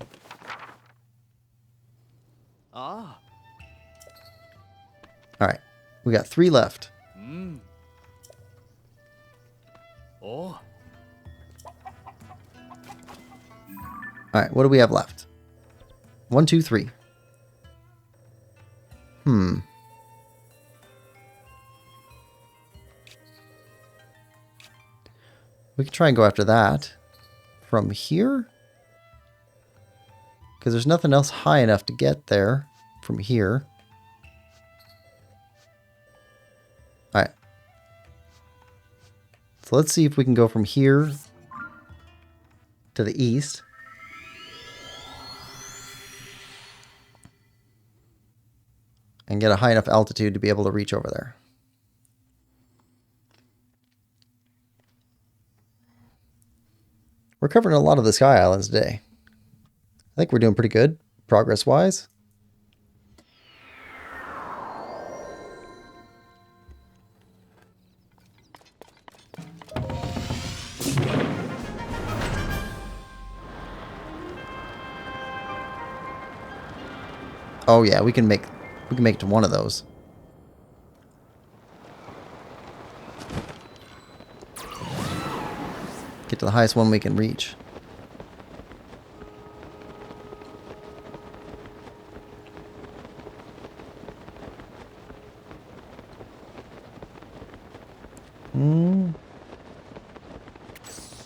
C: Ah.
A: Alright, we got 3 left.
C: Oh.
A: Alright, what do we have left? 1, 2, 3. We can try and go after that. From here? Because there's nothing else high enough to get there from here. Alright. So let's see if we can go from here to the east. And get a high enough altitude to be able to reach over there. We're covering a lot of the Sky Islands today. I think we're doing pretty good, progress-wise. Oh yeah, we can make it to one of those. Get to the highest one we can reach.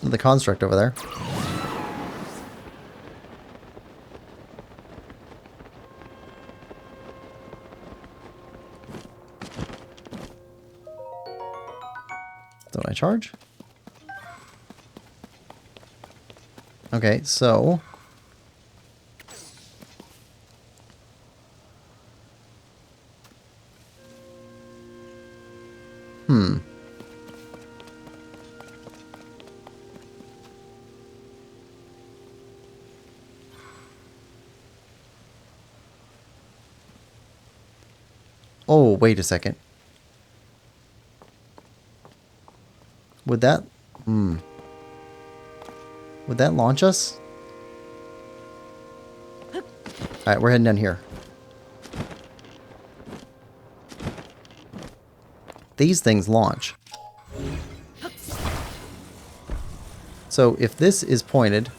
A: The construct over there. Don't I charge? Okay, so oh, wait a second. Would that would that launch us? Alright, we're heading down here. These things launch. So if this is pointed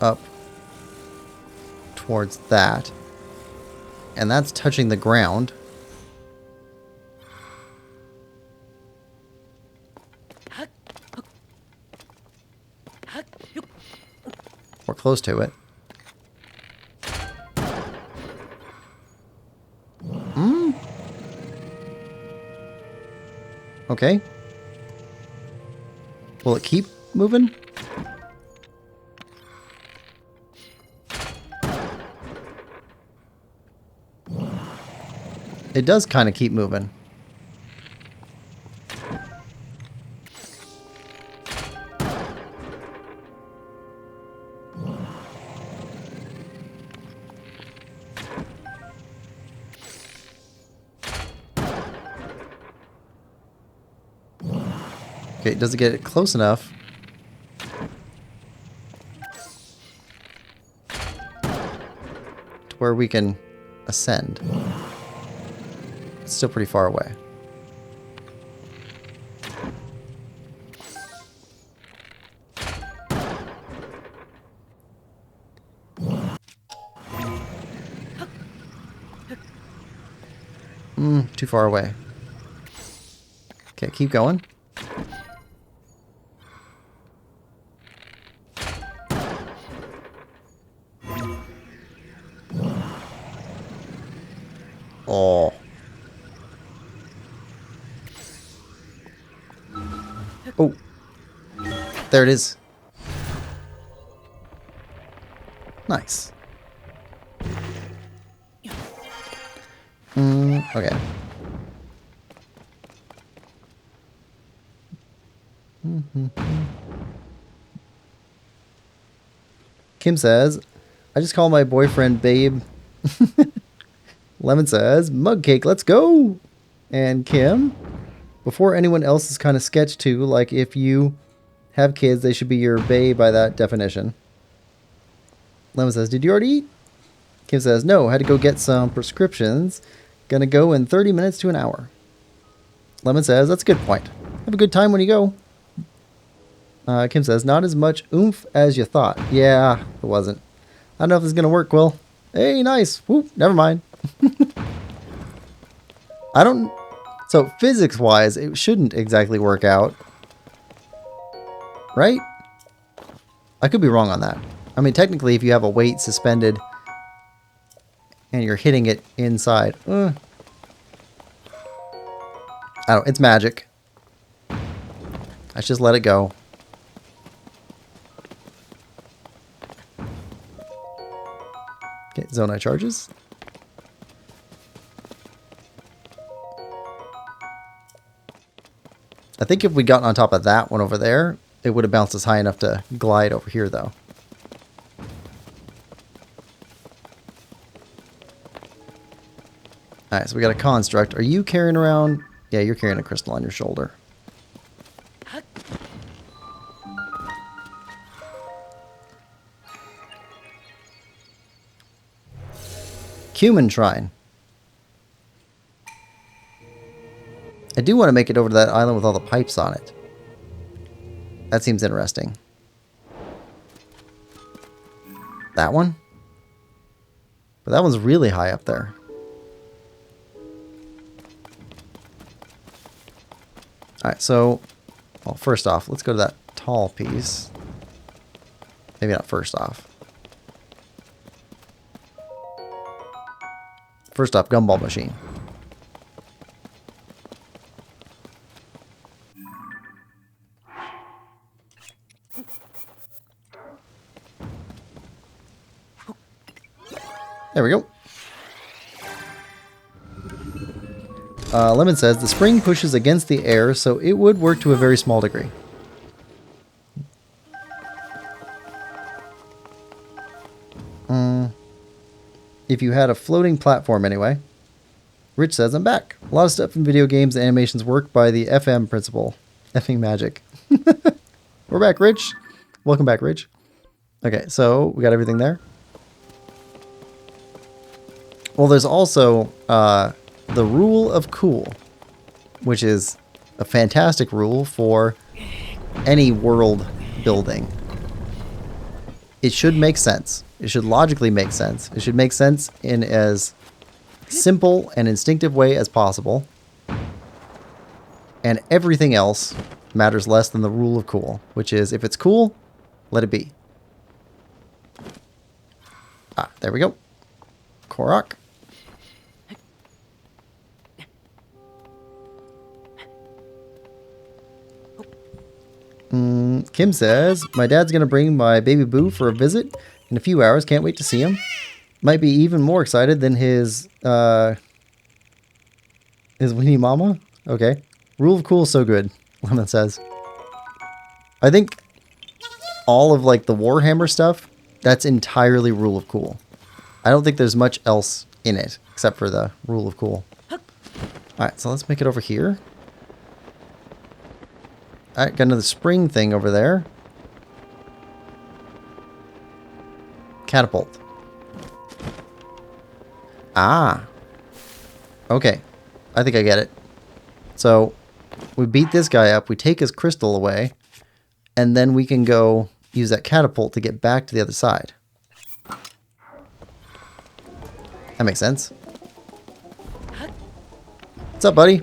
A: up towards that, and that's touching the ground, we're close to it. Okay. Will it keep moving? It does kind of keep moving. Okay, does it get it close enough? To where we can ascend. It's still pretty far away. Too far away. Okay, keep going. Oh. Oh. There it is. Nice. Okay. Kim says, I just call my boyfriend babe. Lemon says, mug cake, let's go. And Kim, before anyone else is kind of sketch too, like if you have kids, they should be your bae by that definition. Lemon says, did you already eat? Kim says, no, had to go get some prescriptions. Gonna go in 30 minutes to an hour. Lemon says, that's a good point. Have a good time when you go. Kim says, not as much oomph as you thought. Yeah, it wasn't. I don't know if this is gonna work, Quill. Hey, nice. Whoop, never mind. I don't... So, physics-wise, it shouldn't exactly work out. Right? I could be wrong on that. I mean, technically, if you have a weight suspended and you're hitting it inside, I don't know. It's magic. Let's just let it go. Okay, Zonai charges. I think if we got on top of that one over there, it would have bounced us high enough to glide over here, though. Alright, so we got a construct. Are you carrying around... Yeah, you're carrying a crystal on your shoulder. Cumin Shrine. I do want to make it over to that island with all the pipes on it. That seems interesting. That one? But that one's really high up there. Alright, so... Well, first off, let's go to that tall piece. Maybe not first off. First off, gumball machine. There we go. Lemon says, the spring pushes against the air, so it would work to a very small degree. If you had a floating platform anyway. Rich says, I'm back. A lot of stuff in video games and animations work by the FM principle. Effing magic. We're back, Rich. Welcome back, Rich. Okay, so we got everything there. Well, there's also the rule of cool, which is a fantastic rule for any world building. It should make sense. It should logically make sense. It should make sense in as simple and instinctive way as possible. And everything else matters less than the rule of cool, which is if it's cool, let it be. Ah, there we go. Korok. Kim says, my dad's going to bring my baby boo for a visit in a few hours. Can't wait to see him. Might be even more excited than his weenie mama. Okay. Rule of cool is so good, Lemon says. I think all of like the Warhammer stuff, that's entirely rule of cool. I don't think there's much else in it except for the rule of cool. Alright, so let's make it over here. Alright, got another spring thing over there. Catapult. Ah. Okay. I think I get it. So, we beat this guy up, we take his crystal away, and then we can go use that catapult to get back to the other side. That makes sense. What's up, buddy?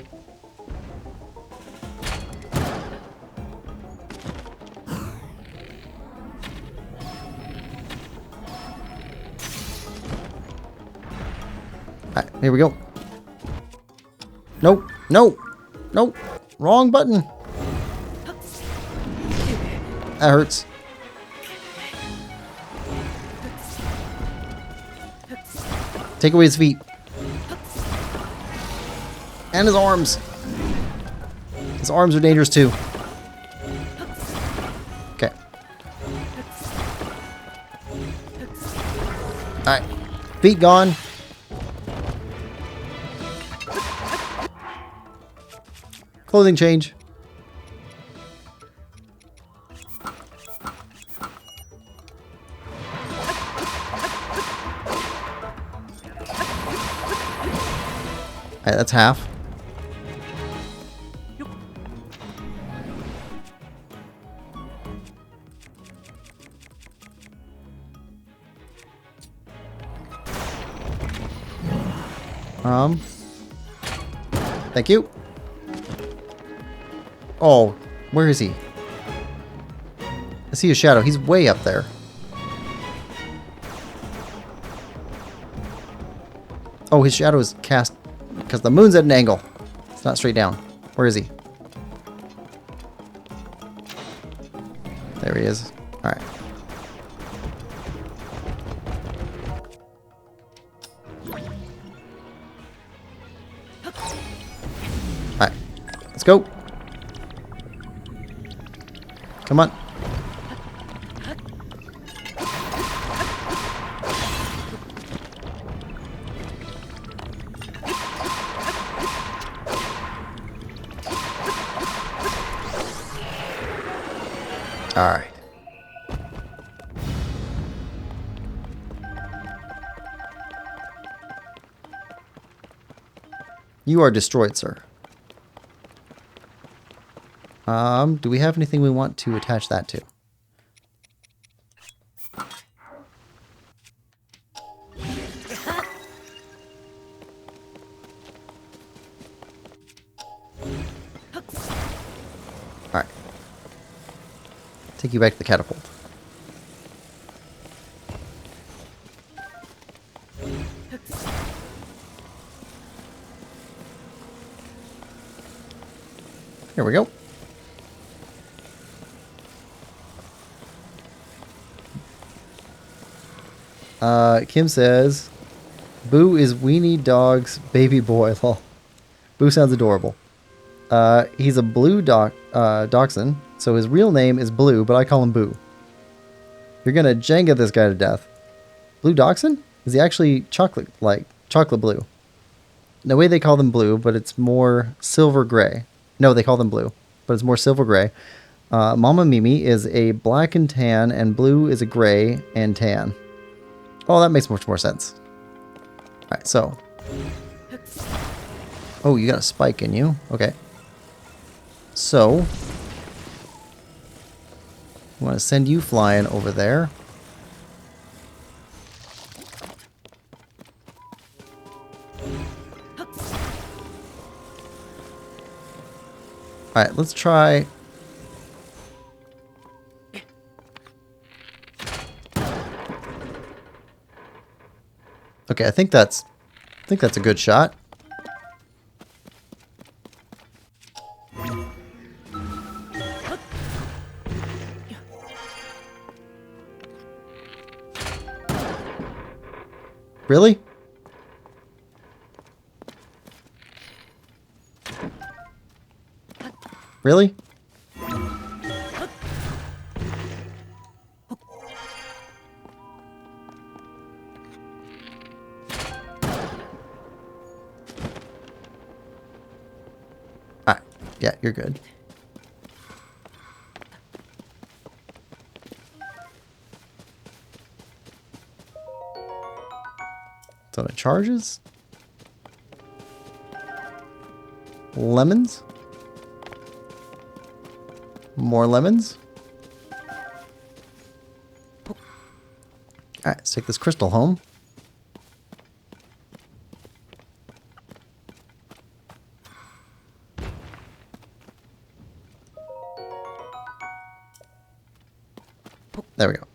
A: Alright, here we go. Nope, nope, nope. Wrong button. That hurts. Take away his feet. And his arms. His arms are dangerous too. Okay. Alright. Feet gone. Clothing change. Alright, that's half. Thank you. Oh, where is he? I see his shadow. He's way up there. Oh, his shadow is cast because the moon's at an angle. It's not straight down. Where is he? There he is. Alright. Alright. Let's go. Come on. Alright. You are destroyed, sir. Do we have anything we want to attach that to? Alright. Take you back to the catapult. Here we go. Kim says, Boo is Weenie Dog's baby boy. Lol. Boo sounds adorable. He's a blue dachshund, so his real name is Blue, but I call him Boo. You're gonna Jenga this guy to death. Blue dachshund? Is he actually chocolate blue? The way they call them blue, but it's more silver gray. No, they call them blue, but it's more silver gray. Mama Mimi is a black and tan, and Blue is a gray and tan. Oh, that makes much more sense. Alright, so. Oh, you got a spike in you. Okay. So. I want to send you flying over there. Alright, let's try. Okay, I think that's a good shot. Really? Really? Ah, yeah, you're good. So it charges. Lemons. More lemons. Alright, let's take this crystal home. There we go.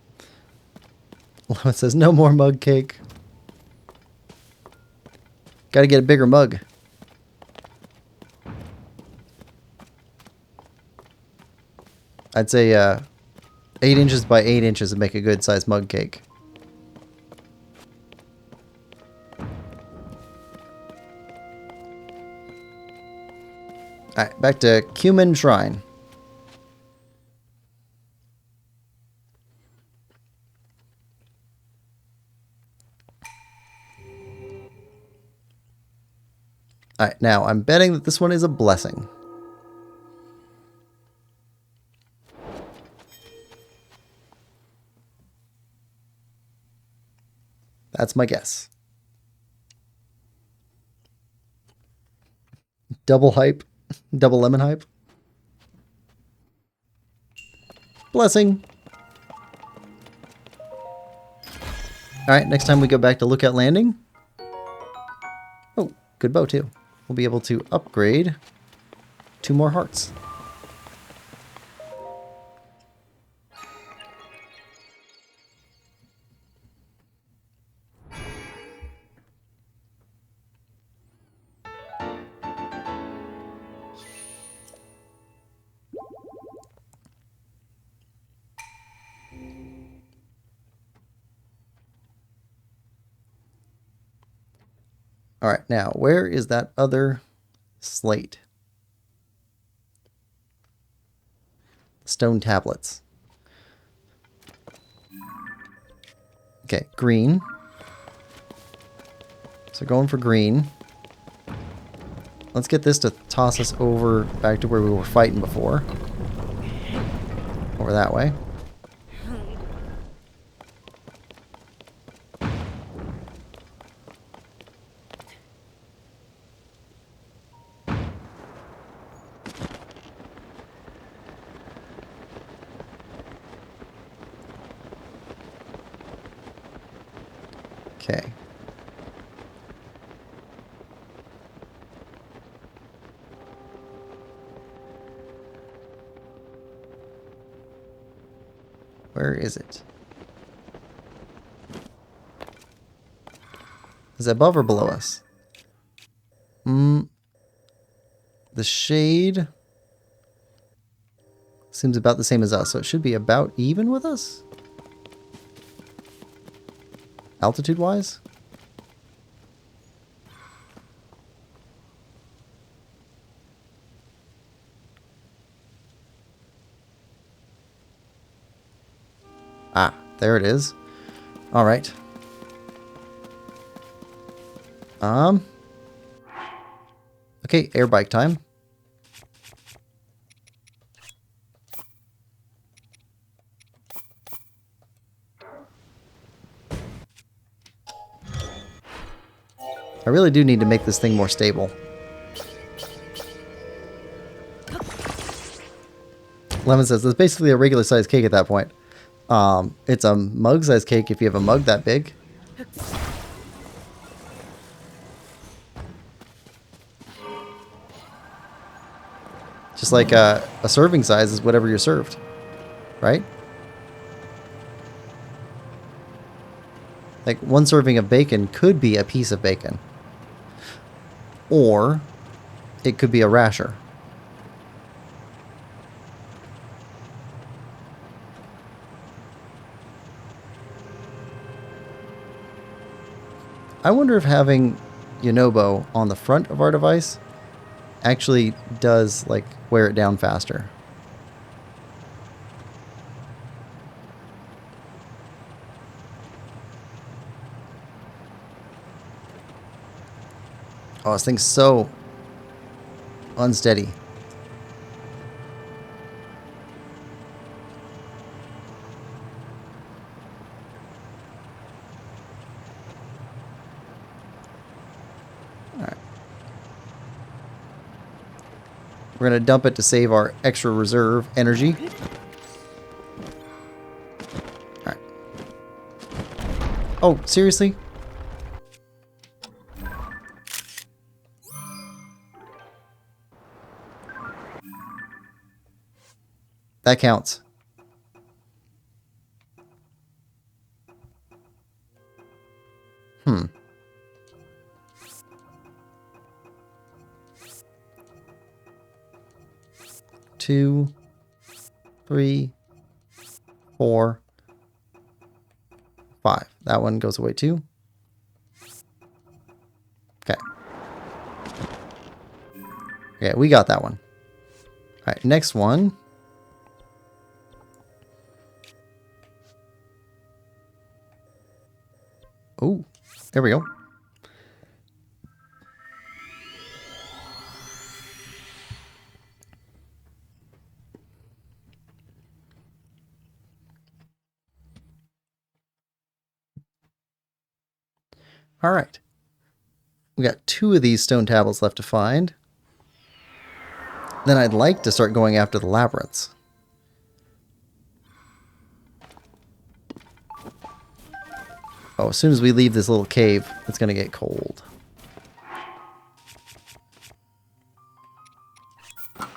A: It says no more mug cake. Gotta get a bigger mug. I'd say 8 inches by 8 inches would make a good sized mug cake. Alright, back to Cumin Shrine. Alright, now I'm betting that this one is a blessing. That's my guess. Double hype. Double lemon hype. Blessing. Alright, next time we go back to Lookout Landing. Oh, good bow too. We'll be able to upgrade 2 more hearts. All right, now where is that other slate? Stone tablets. Okay, green. So going for green. Let's get this to toss us over back to where we were fighting before. Over that way. Okay. Where is it? Is it above or below us? The shade seems about the same as us, so it should be about even with us? Altitude-wise? Ah, there it is. All right. Okay, air bike time. I really do need to make this thing more stable. Lemon says it's basically a regular sized cake at that point. It's a mug sized cake if you have a mug that big. Just like a serving size is whatever you're served, right? Like one serving of bacon could be a piece of bacon. Or it could be a rasher. I wonder if having Yonobo on the front of our device actually does like wear it down faster. Oh, this thing's so unsteady. We're going to dump it to save our extra reserve energy. Alright. Oh, seriously? That counts. Hmm. Two, 3, 4, 5. That one goes away too. Okay. Okay, we got that one. All right, next one. Oh, there we go. All right. We got 2 of these stone tablets left to find. Then I'd like to start going after the labyrinths. Oh, as soon as we leave this little cave, it's going to get cold. There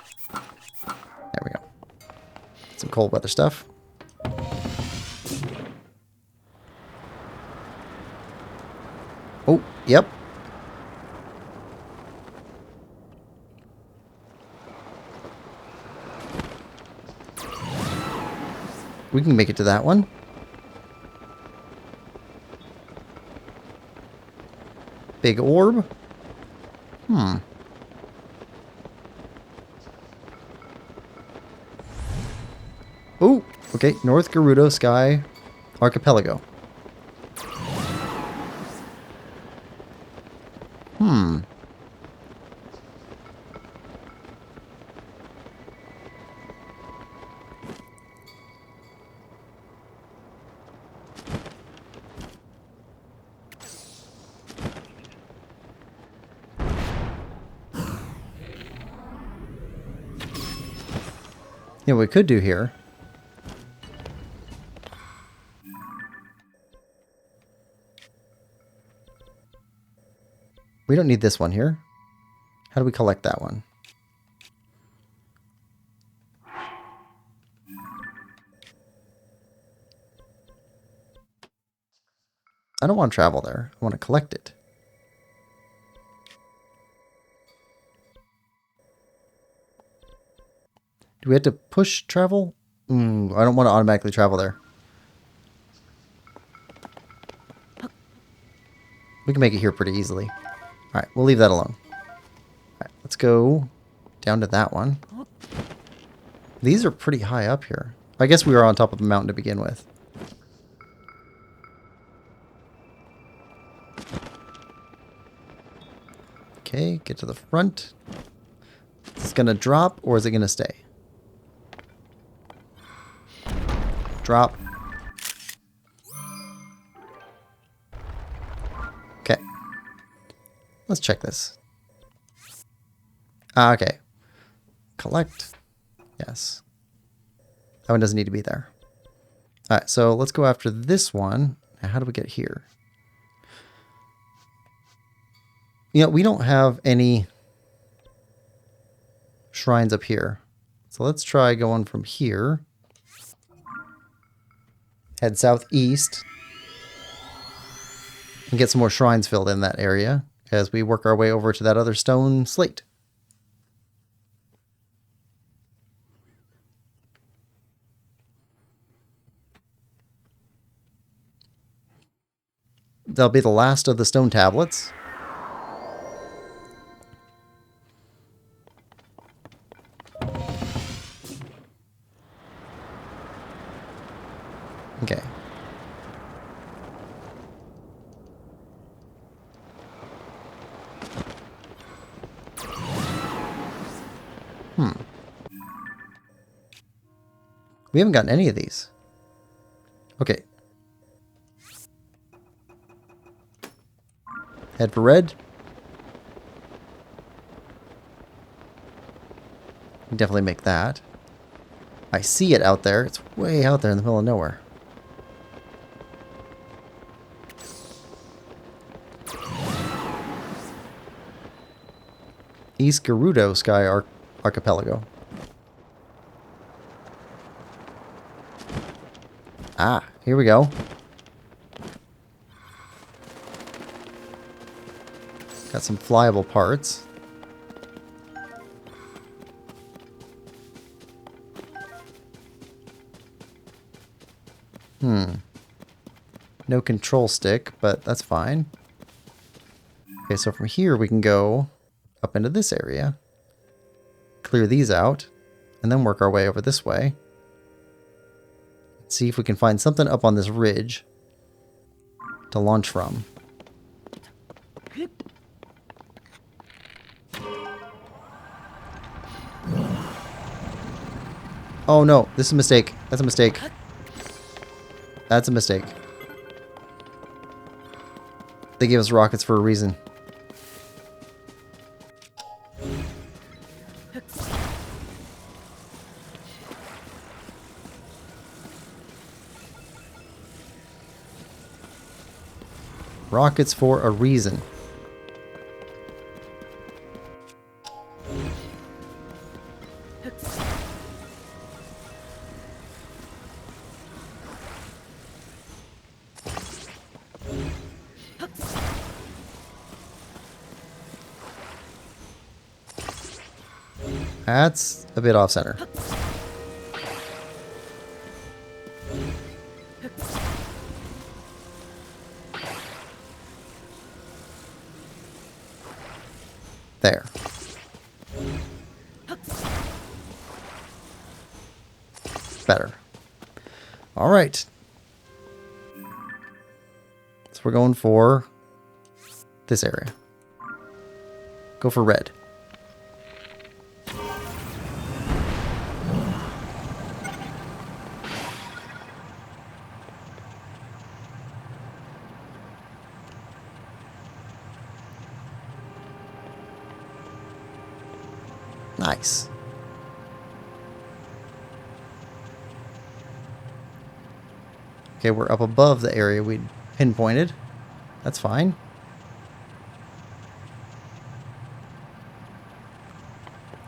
A: we go. Some cold weather stuff. Oh, yep. We can make it to that one. Big orb. Hmm. Oh, okay. North Gerudo Sky Archipelago. Hmm. Yeah, what we could do here. We don't need this one here. How do we collect that one? I don't want to travel there. I want to collect it. Do we have to push travel? I don't want to automatically travel there. We can make it here pretty easily. Alright, we'll leave that alone. Alright, let's go down to that one. These are pretty high up here. I guess we were on top of a mountain to begin with. Okay, get to the front. Is this going to drop or is it going to stay? Drop. Okay. Let's check this. Ah, okay. Collect. Yes. That one doesn't need to be there. Alright, so let's go after this one. Now, how do we get here? You know, we don't have any shrines up here. So let's try going from here. Head southeast. And get some more shrines filled in that area as we work our way over to that other stone slate. That'll be the last of the stone tablets. Okay. We haven't gotten any of these. Okay. Head for red. Definitely make that. I see it out there. It's way out there in the middle of nowhere. East Gerudo Sky Archipelago. Ah, here we go. Got some flyable parts. No control stick, but that's fine. Okay, so from here we can go up into this area. Clear these out. And then work our way over this way. See if we can find something up on this ridge to launch from. Oh no, this is a mistake. That's a mistake. That's a mistake. They gave us rockets for a reason. Rockets for a reason. That's a bit off center. Better. All right. So we're going for this area. Go for red. Nice. Okay, we're up above the area we pinpointed. That's fine.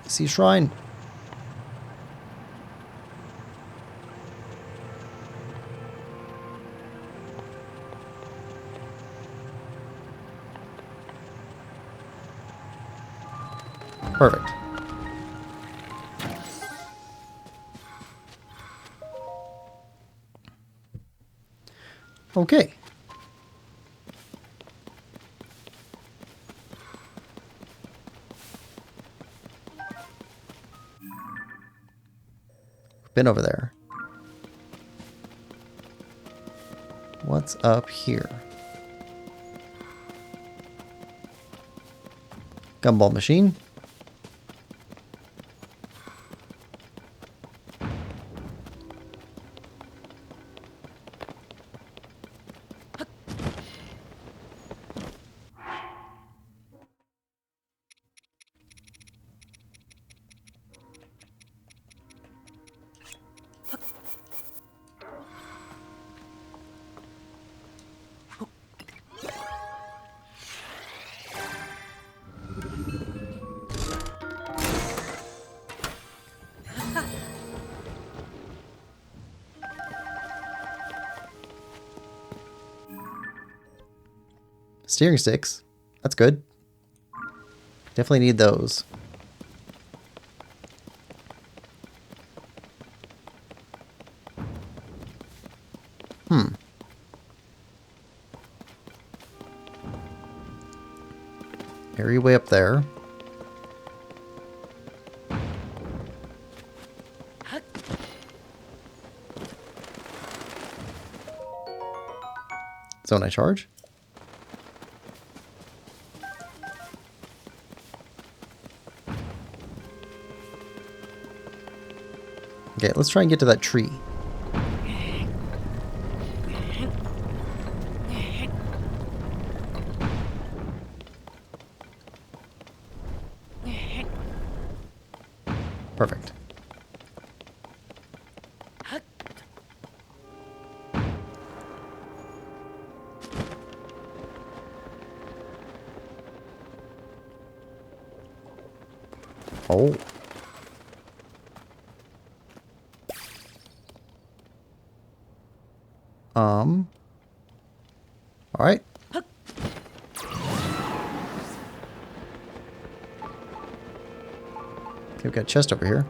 A: See shrine. Perfect. Okay. Been over there. What's up here? Gumball machine. Steering sticks. That's good. Definitely need those. Area way up there. Zone I charge. Okay, let's try and get to that tree. Perfect. Oh. All right. Okay, we've got a chest over here.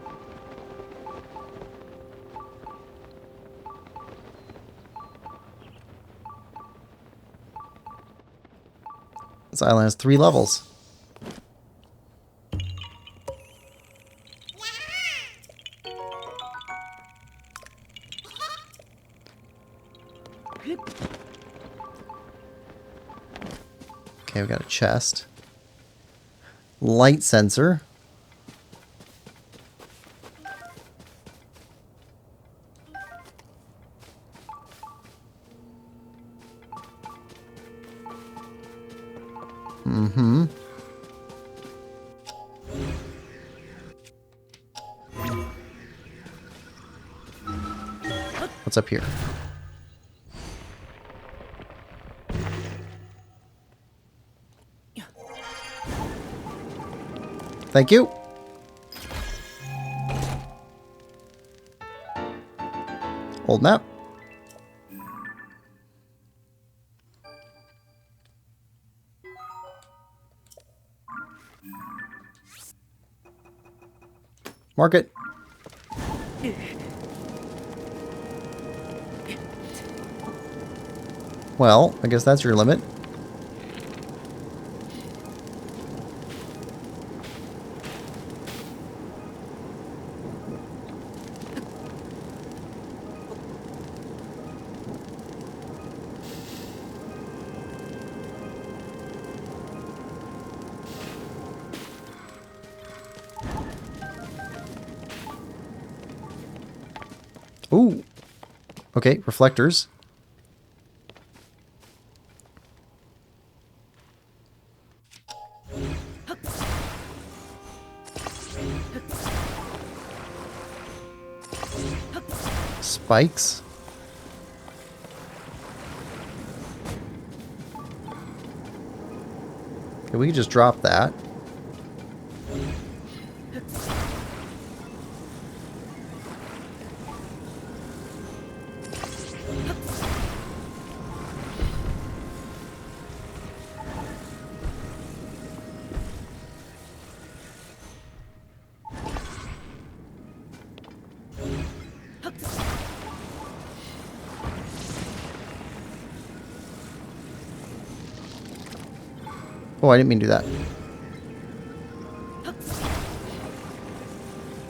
A: This island has 3 levels. Okay, we got a chest. Light sensor. Mm-hmm. What's up here? Thank you. Old map. Market. Well, I guess that's your limit. Ooh. Okay, reflectors. Spikes. Okay, we can just drop that. Oh, I didn't mean to do that.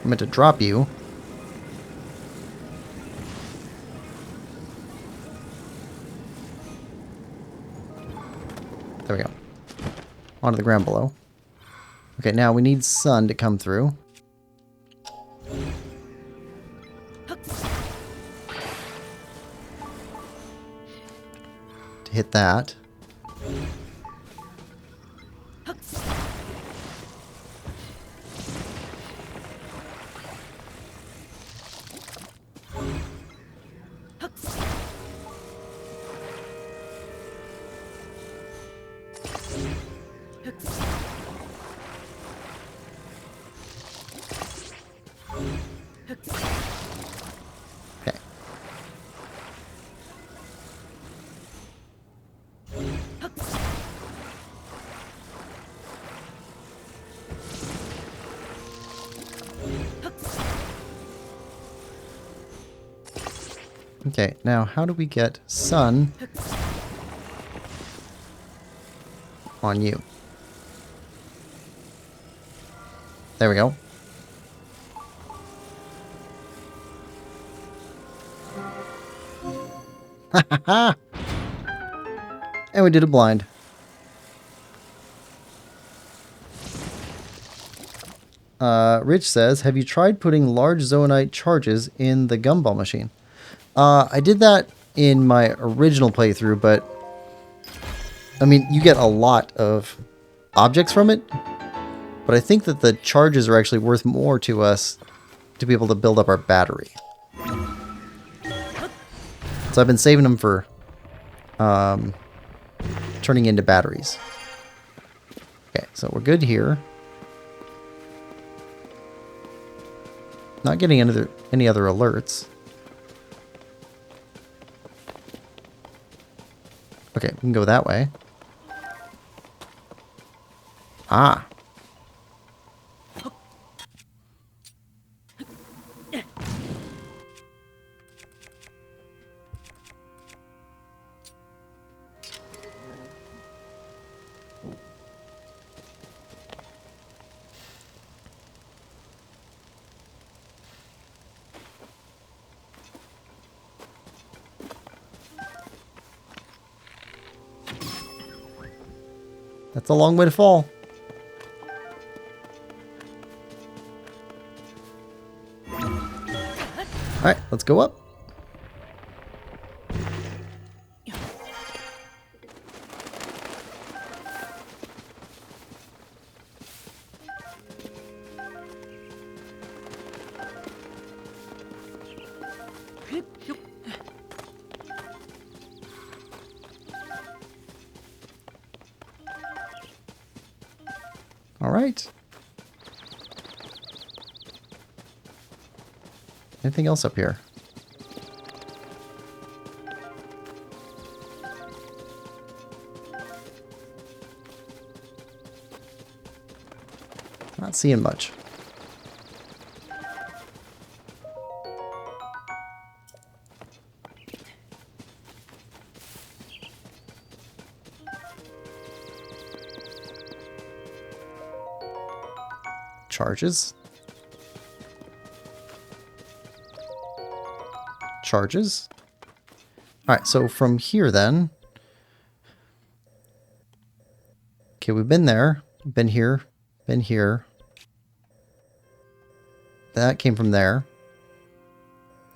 A: I meant to drop you. There we go. Onto the ground below. Okay, now we need sun to come through. To hit that. Okay. Okay, now how do we get sun on you? There we go. And we did a blind. Rich says, have you tried putting large zoonite charges in the gumball machine? I did that in my original playthrough, but I mean, you get a lot of objects from it, but I think that the charges are actually worth more to us to be able to build up our battery. So I've been saving them for turning into batteries. Okay, so we're good here. Not getting any other alerts. Okay, we can go that way. Ah. That's a long way to fall. Alright, let's go up. Alright. Anything else up here? Not seeing much. Charges. Charges. Alright, so from here then. Okay, we've been there. Been here. Been here. That came from there.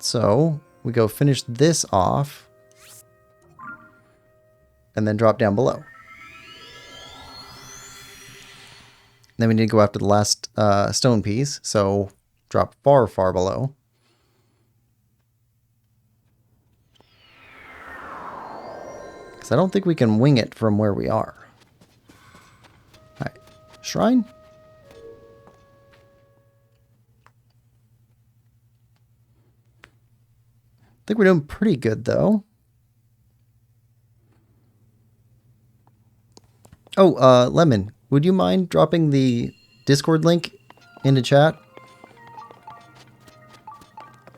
A: So we go finish this off and then drop down below. Then we need to go after the last stone piece, so drop far, far below. Because I don't think we can wing it from where we are. Alright, shrine? I think we're doing pretty good, though. Oh, Lemon, would you mind dropping the Discord link into chat?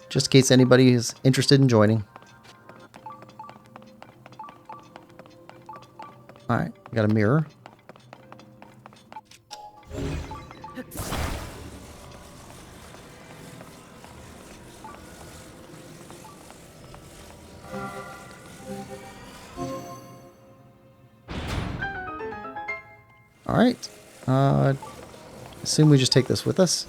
A: Just in case anybody is interested in joining. Alright, got a mirror. Alright. Assume we just take this with us.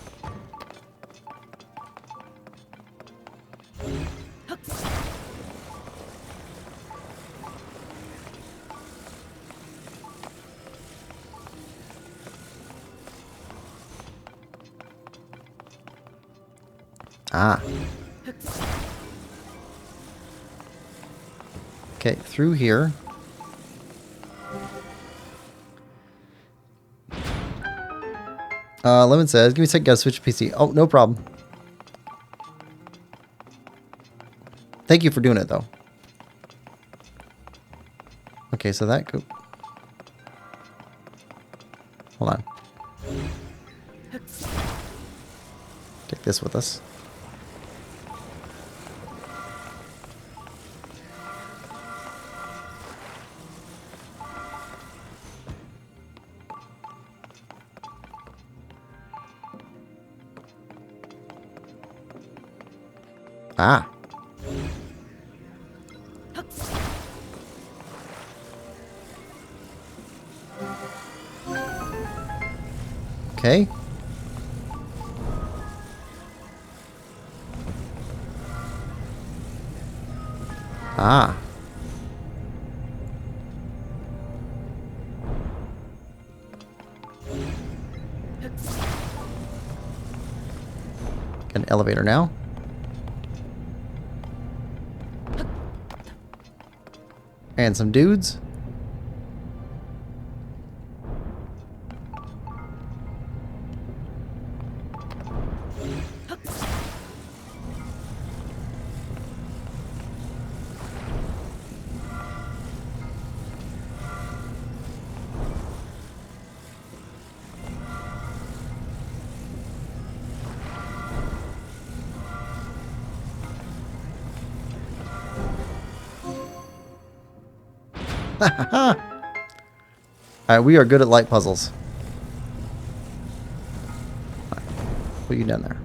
A: Ah. Okay, through here. Lemon says, give me a sec, gotta switch to PC. Oh, no problem. Thank you for doing it, though. Okay, so that go... Hold on. Take this with us. Ah. Okay. Ah. Got an elevator now. And some dudes. Alright, we are good at light puzzles. Right, put you down there.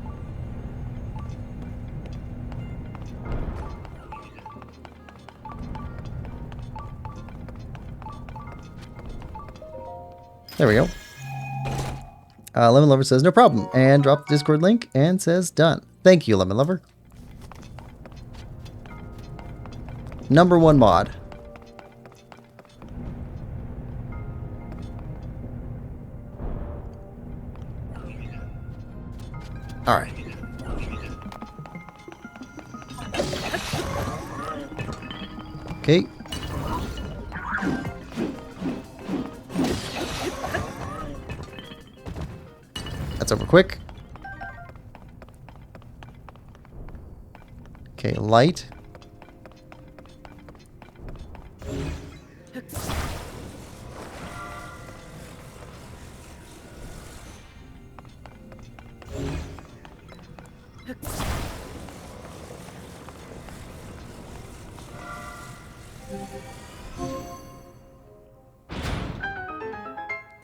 A: There we go. Lemon Lover says, no problem. And drop the Discord link and says, done. Thank you, Lemon Lover. #1 mod. Alright. Okay. That's over quick. Okay, light.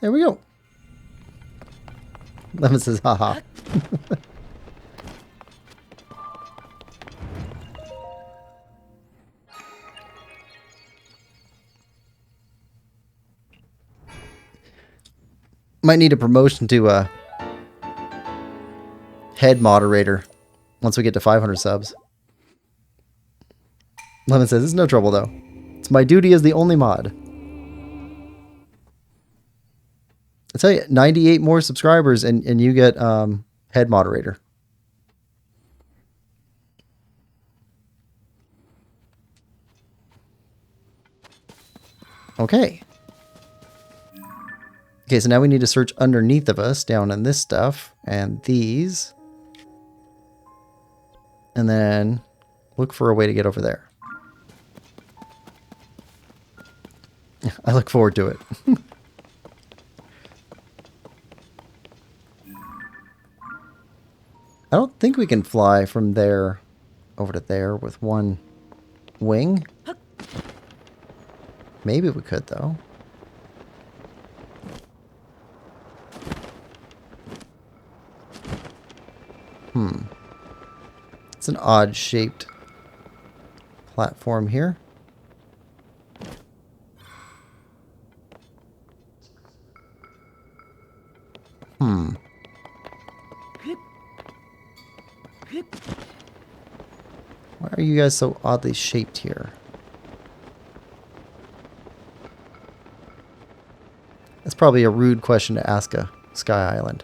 A: There we go. Lemon says, haha. Might need a promotion to head moderator once we get to 500 subs. Lemon says, it's no trouble though. It's my duty as the only mod. I tell you, 98 more subscribers and you get head moderator. Okay. Okay, so now we need to search underneath of us, down in this stuff, and these. And then look for a way to get over there. I look forward to it. I don't think we can fly from there over to there with one wing. Maybe we could, though. It's an odd shaped platform here. Why are you guys so oddly shaped here? That's probably a rude question to ask a Sky Island.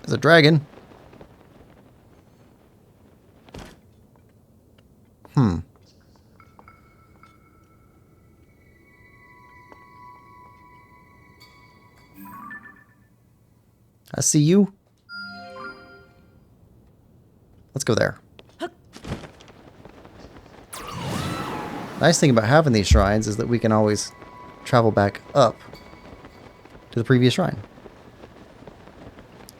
A: There's a dragon. I see you. Let's go there. Nice thing about having these shrines is that we can always travel back up to the previous shrine.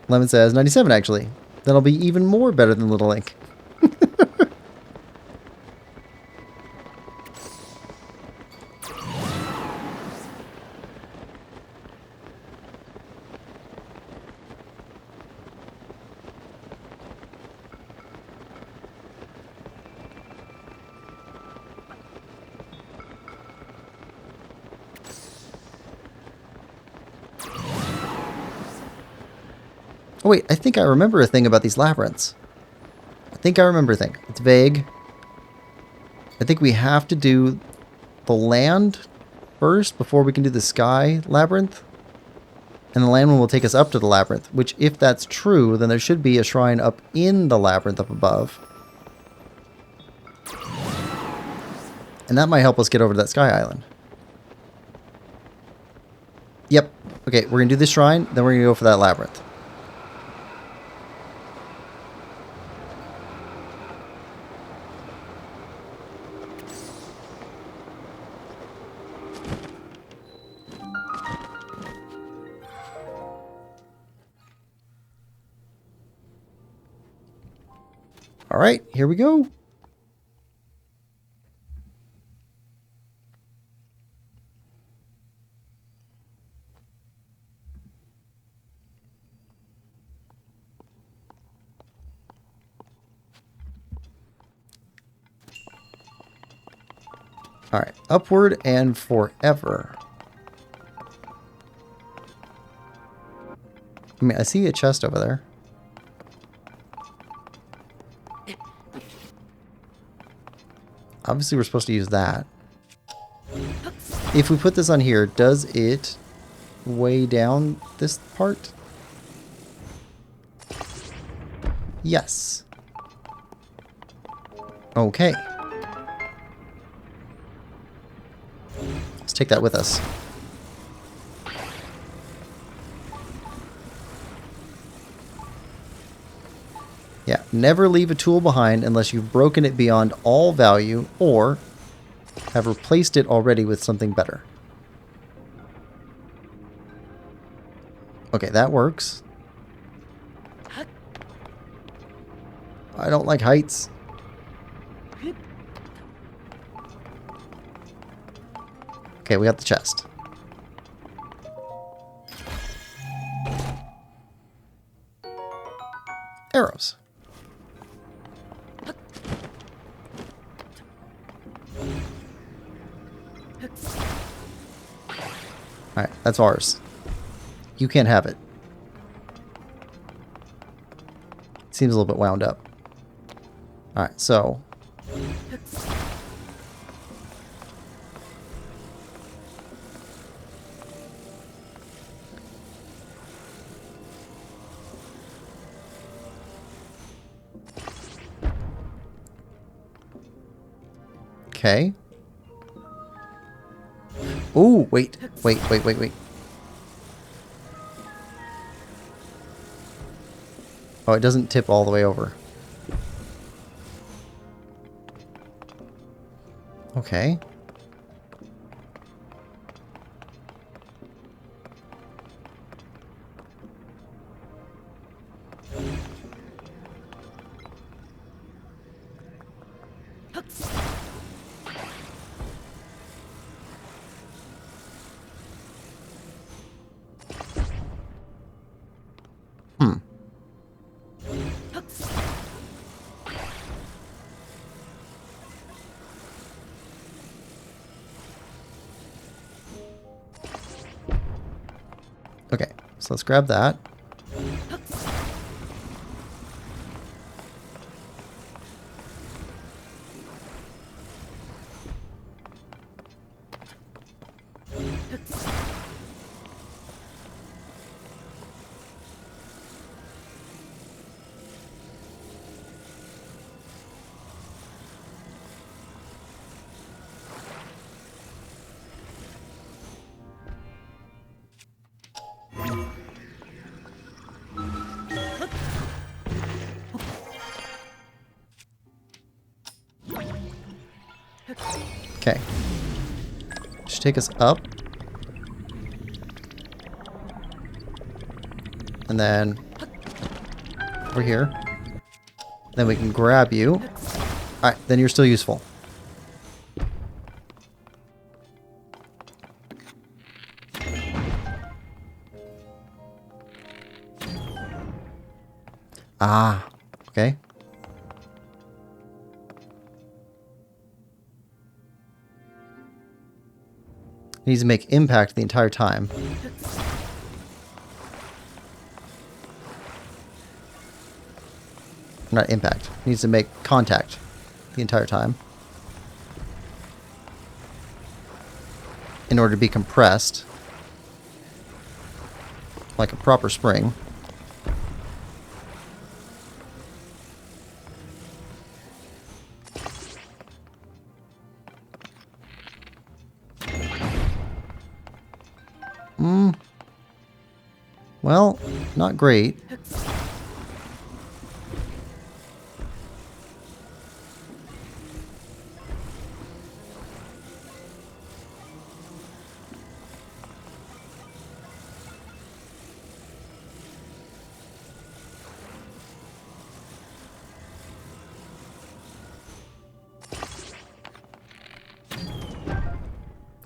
A: Lemon says 97 actually. That'll be even more better than Little Link. Oh wait, I think I remember a thing about these labyrinths. I think I remember a thing. It's vague. I think we have to do the land first before we can do the sky labyrinth. And the land one will take us up to the labyrinth, which if that's true, then there should be a shrine up in the labyrinth up above. And that might help us get over to that sky island. Yep. Okay, we're going to do this shrine, then we're going to go for that labyrinth. All right, here we go. All right, upward and forever. I mean, I see a chest over there. Obviously, we're supposed to use that. If we put this on here, does it weigh down this part? Yes. Okay. Let's take that with us. Yeah, never leave a tool behind unless you've broken it beyond all value or have replaced it already with something better. Okay, that works. I don't like heights. Okay, we got the chest. Arrows. Alright, that's ours. You can't have it. Seems a little bit wound up. Alright, so... Okay. Ooh, wait. Wait. Oh, it doesn't tip all the way over. Okay. Hmm. Okay, so let's grab that. Okay. Should take us up. And then over here. Then we can grab you. Alright, then you're still useful. Ah, okay. Needs to make impact the entire time. Not impact. Needs to make contact the entire time. In order to be compressed. Like a proper spring. Well, not great.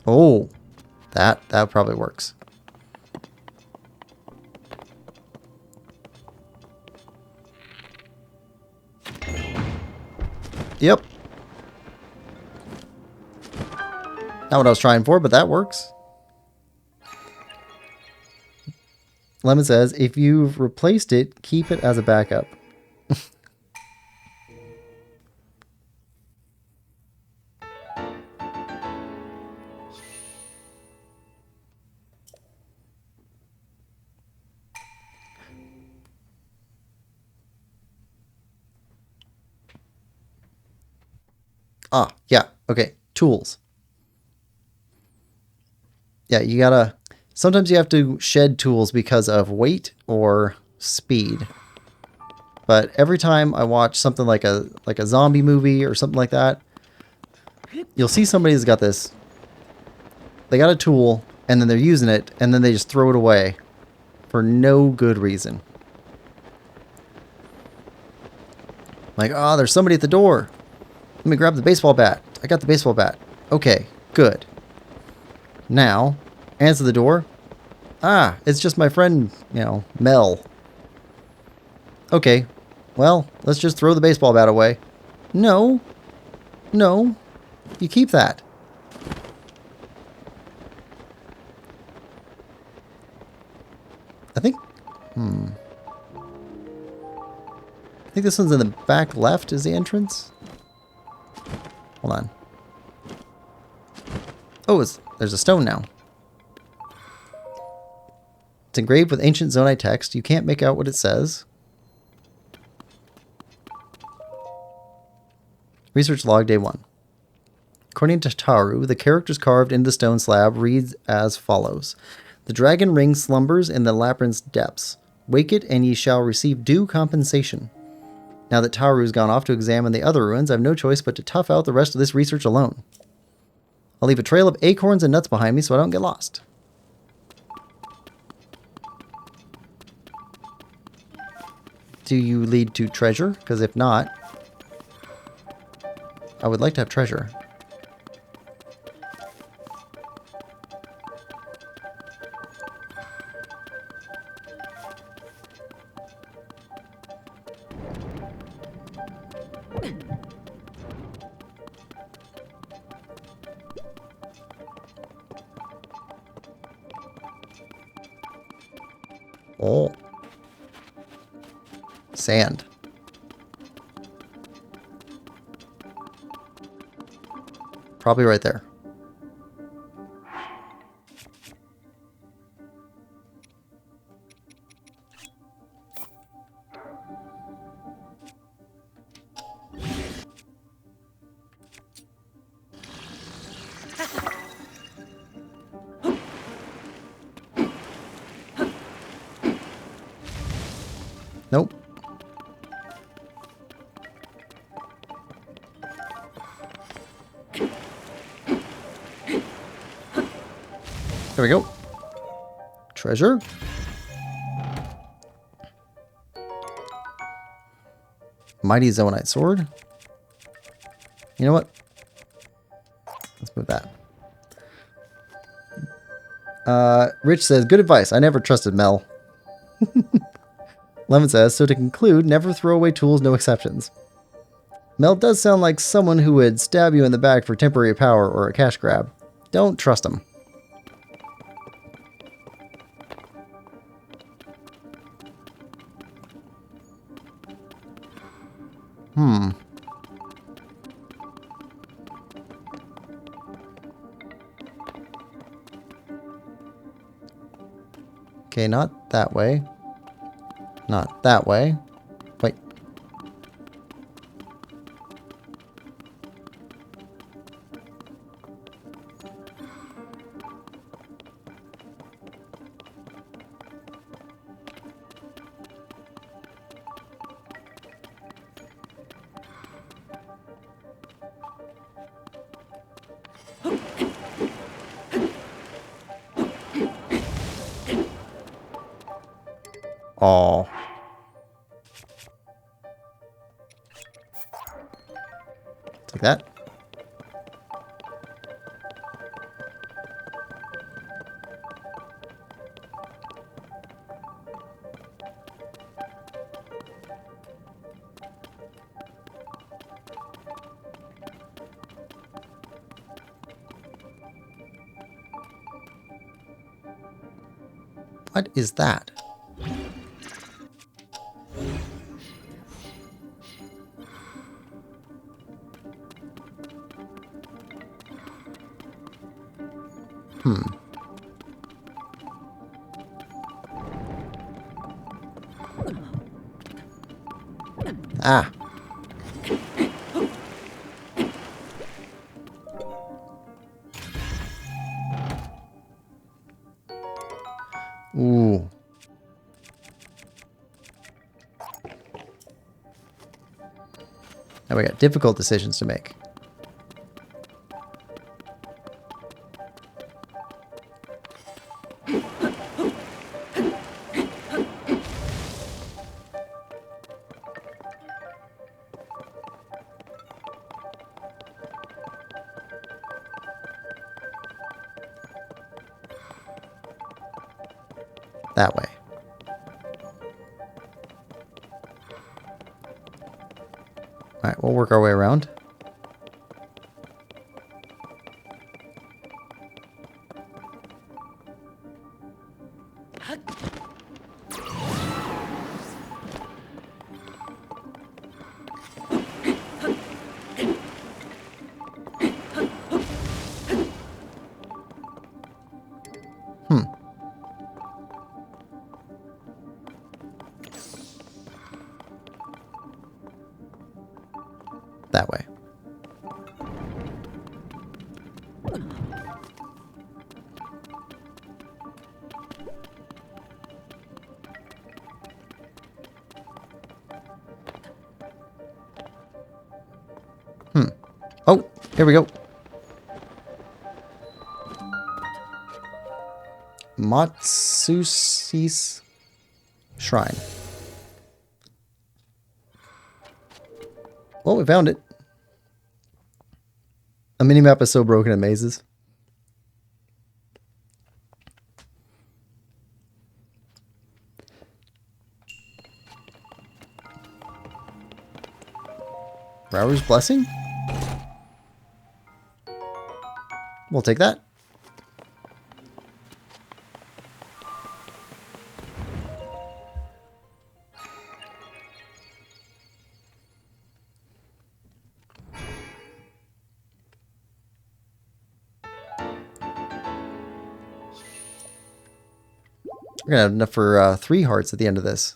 A: Oh, that probably works. Yep. Not what I was trying for, but that works. Lemon says, if you've replaced it, keep it as a backup. Ah, yeah. Okay. Tools. Yeah, you gotta... Sometimes you have to shed tools because of weight or speed. But every time I watch something like a zombie movie or something like that, you'll see somebody who's got this. They got a tool, and then they're using it, and then they just throw it away for no good reason. Like, oh, there's somebody at the door. Let me grab the baseball bat. I got the baseball bat. Okay, good. Now, answer the door. Ah, it's just my friend, you know, Mel. Okay, well, let's just throw the baseball bat away. No. No. You keep that. this one's in the back left is the entrance. Hold on. Oh, there's a stone now. It's engraved with ancient Zonai text. You can't make out what it says. Research log day 1. According to Taru, the characters carved into the stone slab reads as follows. The dragon ring slumbers in the labyrinth's depths. Wake it and ye shall receive due compensation. Now that Taru's gone off to examine the other ruins, I have no choice but to tough out the rest of this research alone. I'll leave a trail of acorns and nuts behind me so I don't get lost. Do you lead to treasure? Because if not, I would like to have treasure. Oh. Sand. Probably right there. Nope. There we go. Treasure. Mighty Zonite sword. You know what? Let's move that. Rich says, good advice. I never trusted Mel. Lemon says, so to conclude, never throw away tools, no exceptions. Mel does sound like someone who would stab you in the back for temporary power or a cash grab. Don't trust him. Okay, not that way. Not that way. Wait. Oh. Like that. What is that? Ah. Ooh. Now we got difficult decisions to make. That way. Alright, we'll work our way around. Here we go. Matsusi's Shrine. Well, we found it. A mini-map is so broken it mazes. Brower's Blessing? We'll take that. We're gonna have enough for 3 hearts at the end of this.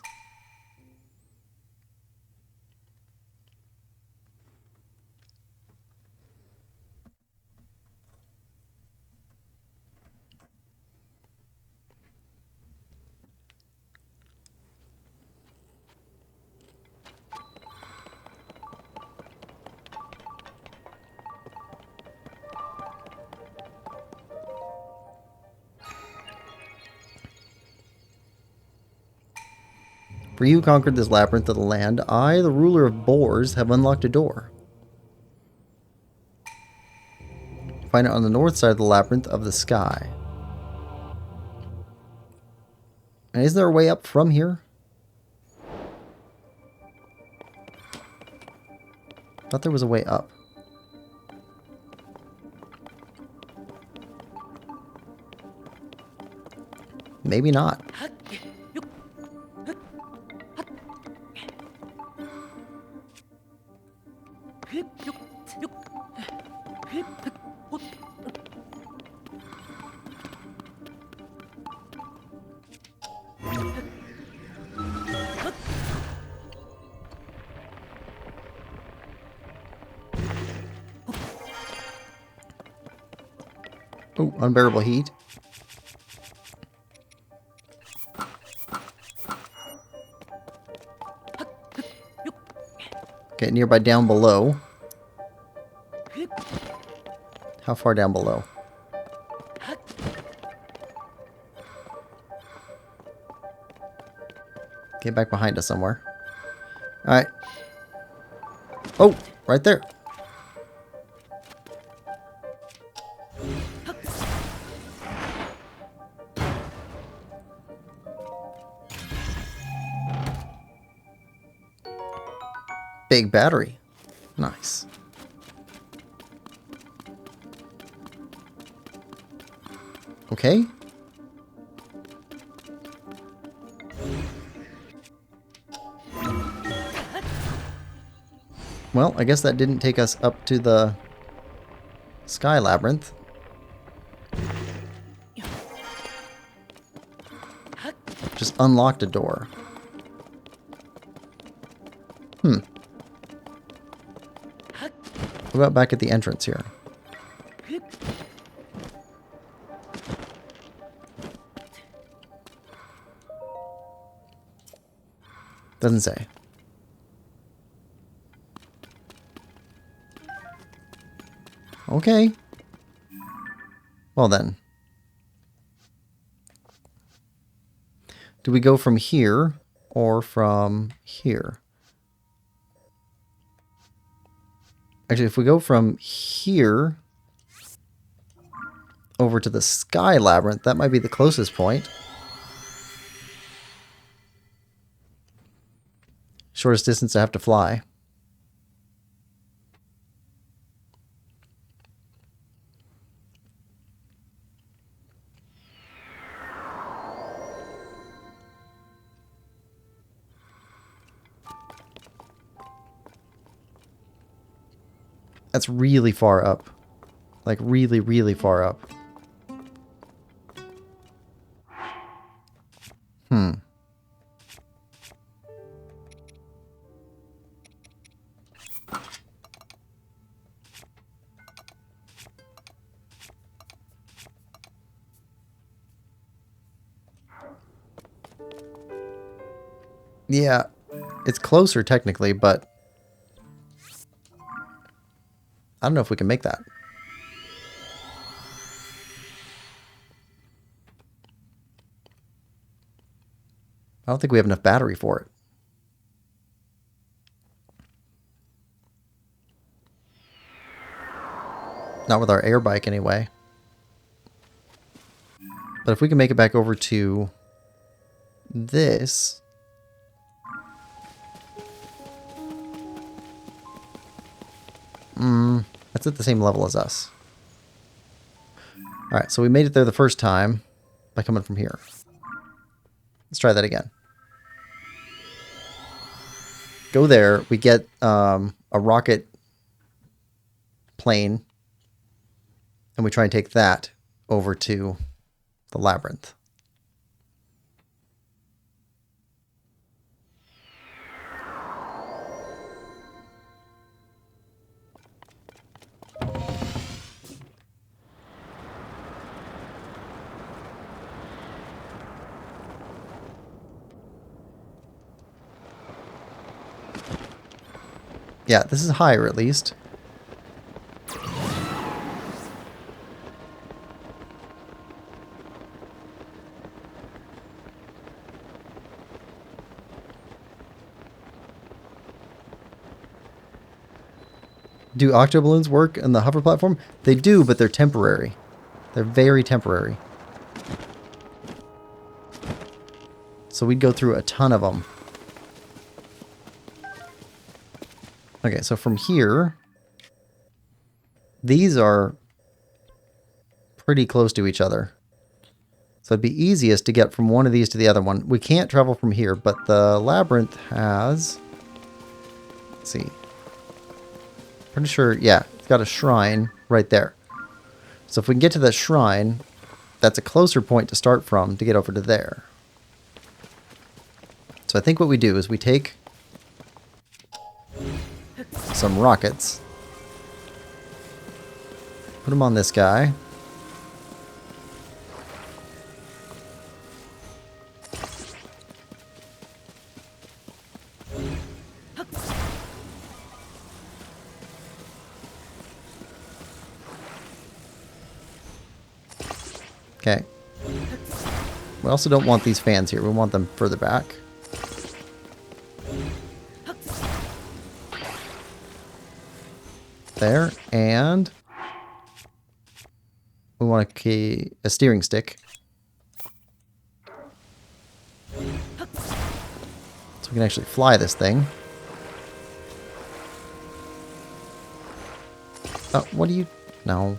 A: For you who conquered this labyrinth of the land, I, the ruler of boars, have unlocked a door. Find it on the north side of the labyrinth of the sky. And is there a way up from here? I thought there was a way up. Maybe not. Oh, unbearable heat. Okay, nearby down below. How far down below? Get back behind us somewhere. Alright. Oh, right there. Big battery. Nice. Okay. Well, I guess that didn't take us up to the Sky Labyrinth. Just unlocked a door. What about back at the entrance here? Doesn't say. Okay. Well then. Do we go from here or from here? Actually, if we go from here over to the Sky Labyrinth, that might be the closest point. Shortest distance I have to fly. That's really far up. Like really, really far up. Yeah, it's closer technically, but I don't know if we can make that. I don't think we have enough battery for it. Not with our air bike anyway. But if we can make it back over to this. That's at the same level as us. Alright, so we made it there the first time by coming from here. Let's try that again. Go there, we get a rocket plane, and we try and take that over to the labyrinth. Yeah, this is higher at least. Do octo balloons work in the hover platform? They do, but they're temporary. They're very temporary. So we'd go through a ton of them. Okay, so from here, these are pretty close to each other. So it'd be easiest to get from one of these to the other one. We can't travel from here, but the labyrinth has... Let's see. Pretty sure, yeah, it's got a shrine right there. So if we can get to the shrine, that's a closer point to start from to get over to there. So I think what we do is we take some rockets, put them on this guy. Okay. We also don't want these fans here. We want them further back. There, and we want a steering stick. So we can actually fly this thing. Oh, what do you... No.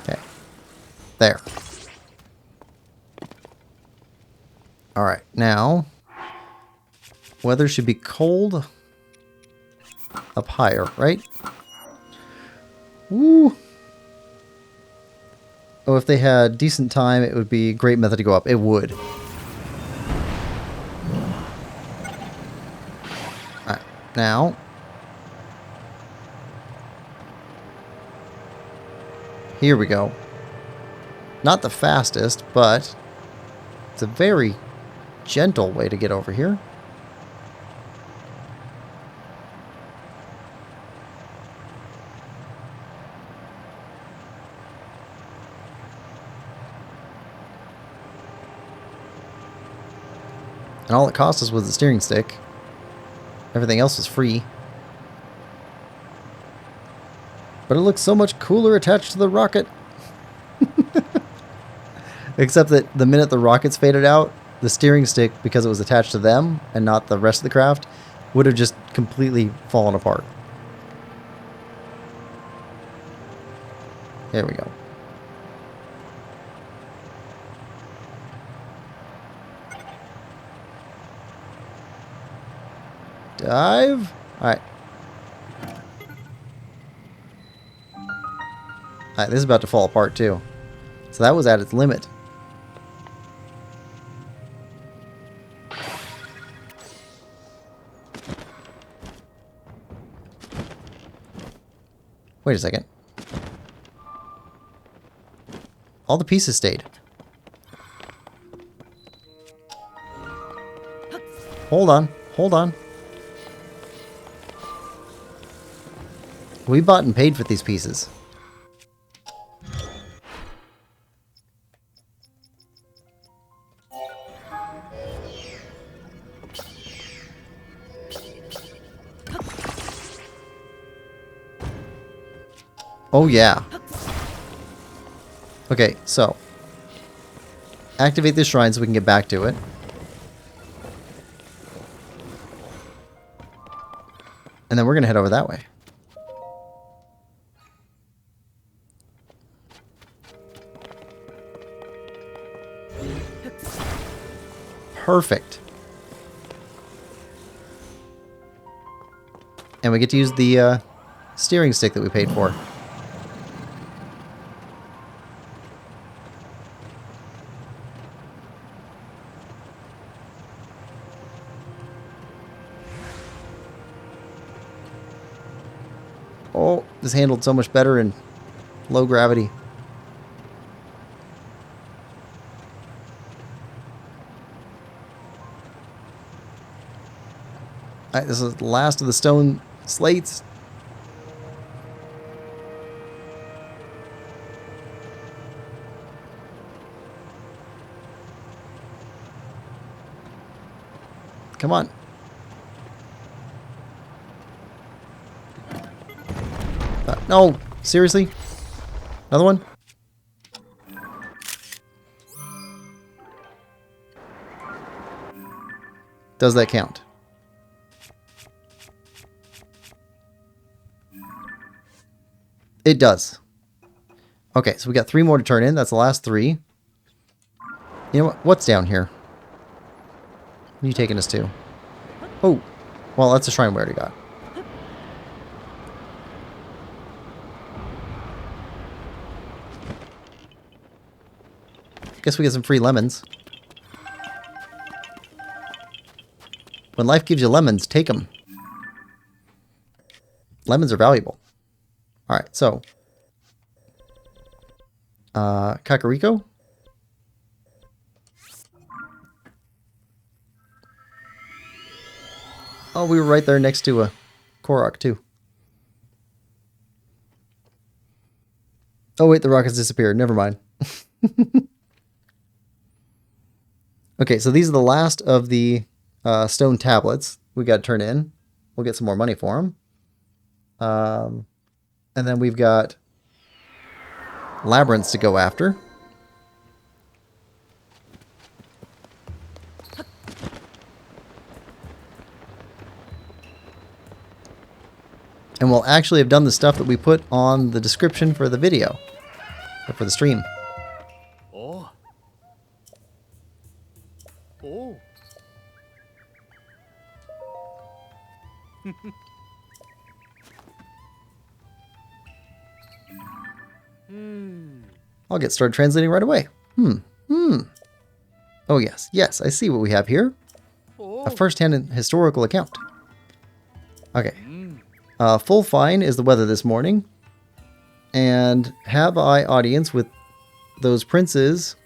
A: Okay. There. Alright, now... weather should be cold up higher, right? Woo! Oh, if they had decent time, it would be a great method to go up. It would. Alright, now... here we go. Not the fastest, but it's a very gentle way to get over here. And all it cost us was the steering stick. Everything else was free. But it looks so much cooler attached to the rocket. Except that the minute the rockets faded out, the steering stick, because it was attached to them and not the rest of the craft, would have just completely fallen apart. There we go. Dive. Alright. Alright, this is about to fall apart too. So that was at its limit. Wait a second. All the pieces stayed. Hold on. Hold on. We bought and paid for these pieces. Oh, yeah. Okay, so. Activate the shrine so we can get back to it. And then we're going to head over that way. Perfect. And we get to use the steering stick that we paid for. Oh, this handled so much better in low gravity. Alright, this is the last of the stone slates. Come on. No, seriously? Another one? Does that count? It does. Okay, so we got 3 more to turn in. That's the last 3. You know what? What's down here? What are you taking us to? Oh, well, that's a shrine we already got. Guess we get some free lemons. When life gives you lemons, take them. Lemons are valuable. Alright, so. Kakariko? Oh, we were right there next to a Korok, too. Oh, wait, the rock has disappeared. Never mind. Okay, so these are the last of the stone tablets we got to turn in. We'll get some more money for them. And then we've got Labyrinths to go after. And we'll actually have done the stuff that we put on the description for the video. Or for the stream.
C: Oh. Oh.
A: I'll get started translating right away. Oh yes, yes, I see what we have here. A first-hand historical account. Okay. Full fine is the weather this morning. And have I audience with those princes.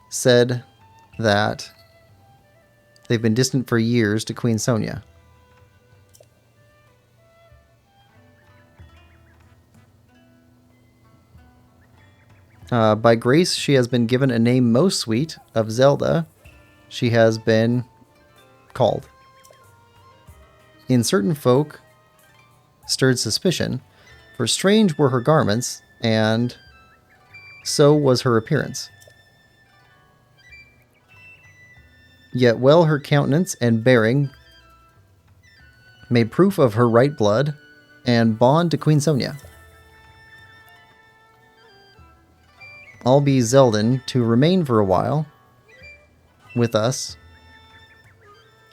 A: Said that they've been distant for years to Queen Sonia. By grace, she has been given a name most sweet of Zelda. She has been called. In certain folk, stirred suspicion, for strange were her garments, and so was her appearance. Yet well her countenance and bearing made proof of her right blood, and bond to Queen Sonia. I'll be Zeldan to remain for a while with us.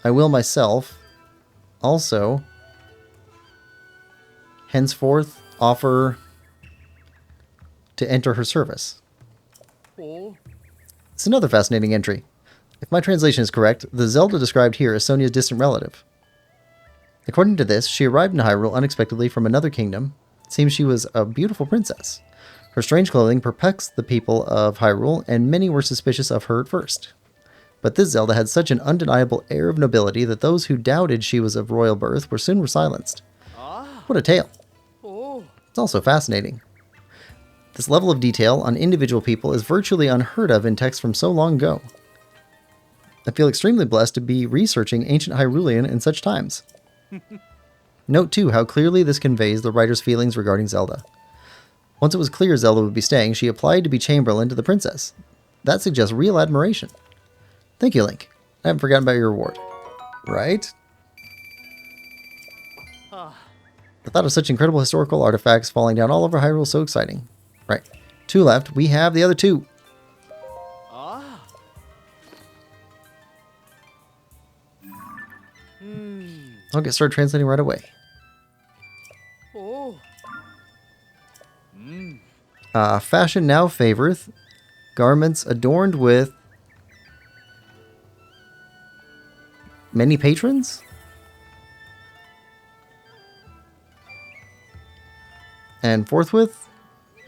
A: I will myself also henceforth offer to enter her service.
C: Oh.
A: It's another fascinating entry. If my translation is correct, the Zelda described here is Sonia's distant relative. According to this, she arrived in Hyrule unexpectedly from another kingdom, It seems she was a beautiful princess. Her strange clothing perplexed the people of Hyrule, and many were suspicious of her at first. But this Zelda had such an undeniable air of nobility that those who doubted she was of royal birth were soon silenced. What a tale.
C: Oh.
A: It's also fascinating. This level of detail on individual people is virtually unheard of in texts from so long ago. I feel extremely blessed to be researching ancient Hyrulean in such times. Note too how clearly this conveys the writer's feelings regarding Zelda. Once it was clear Zelda would be staying, she applied to be Chamberlain to the princess. That suggests real admiration. Thank you, Link. I haven't forgotten about your reward. Right? The thought of such incredible historical artifacts falling down all over Hyrule is so exciting. Right. 2 left. We have the other 2.
C: Ah.
A: I'll get started translating right away.
C: Oh.
A: Fashion now favoreth garments adorned with many patrons? And forthwith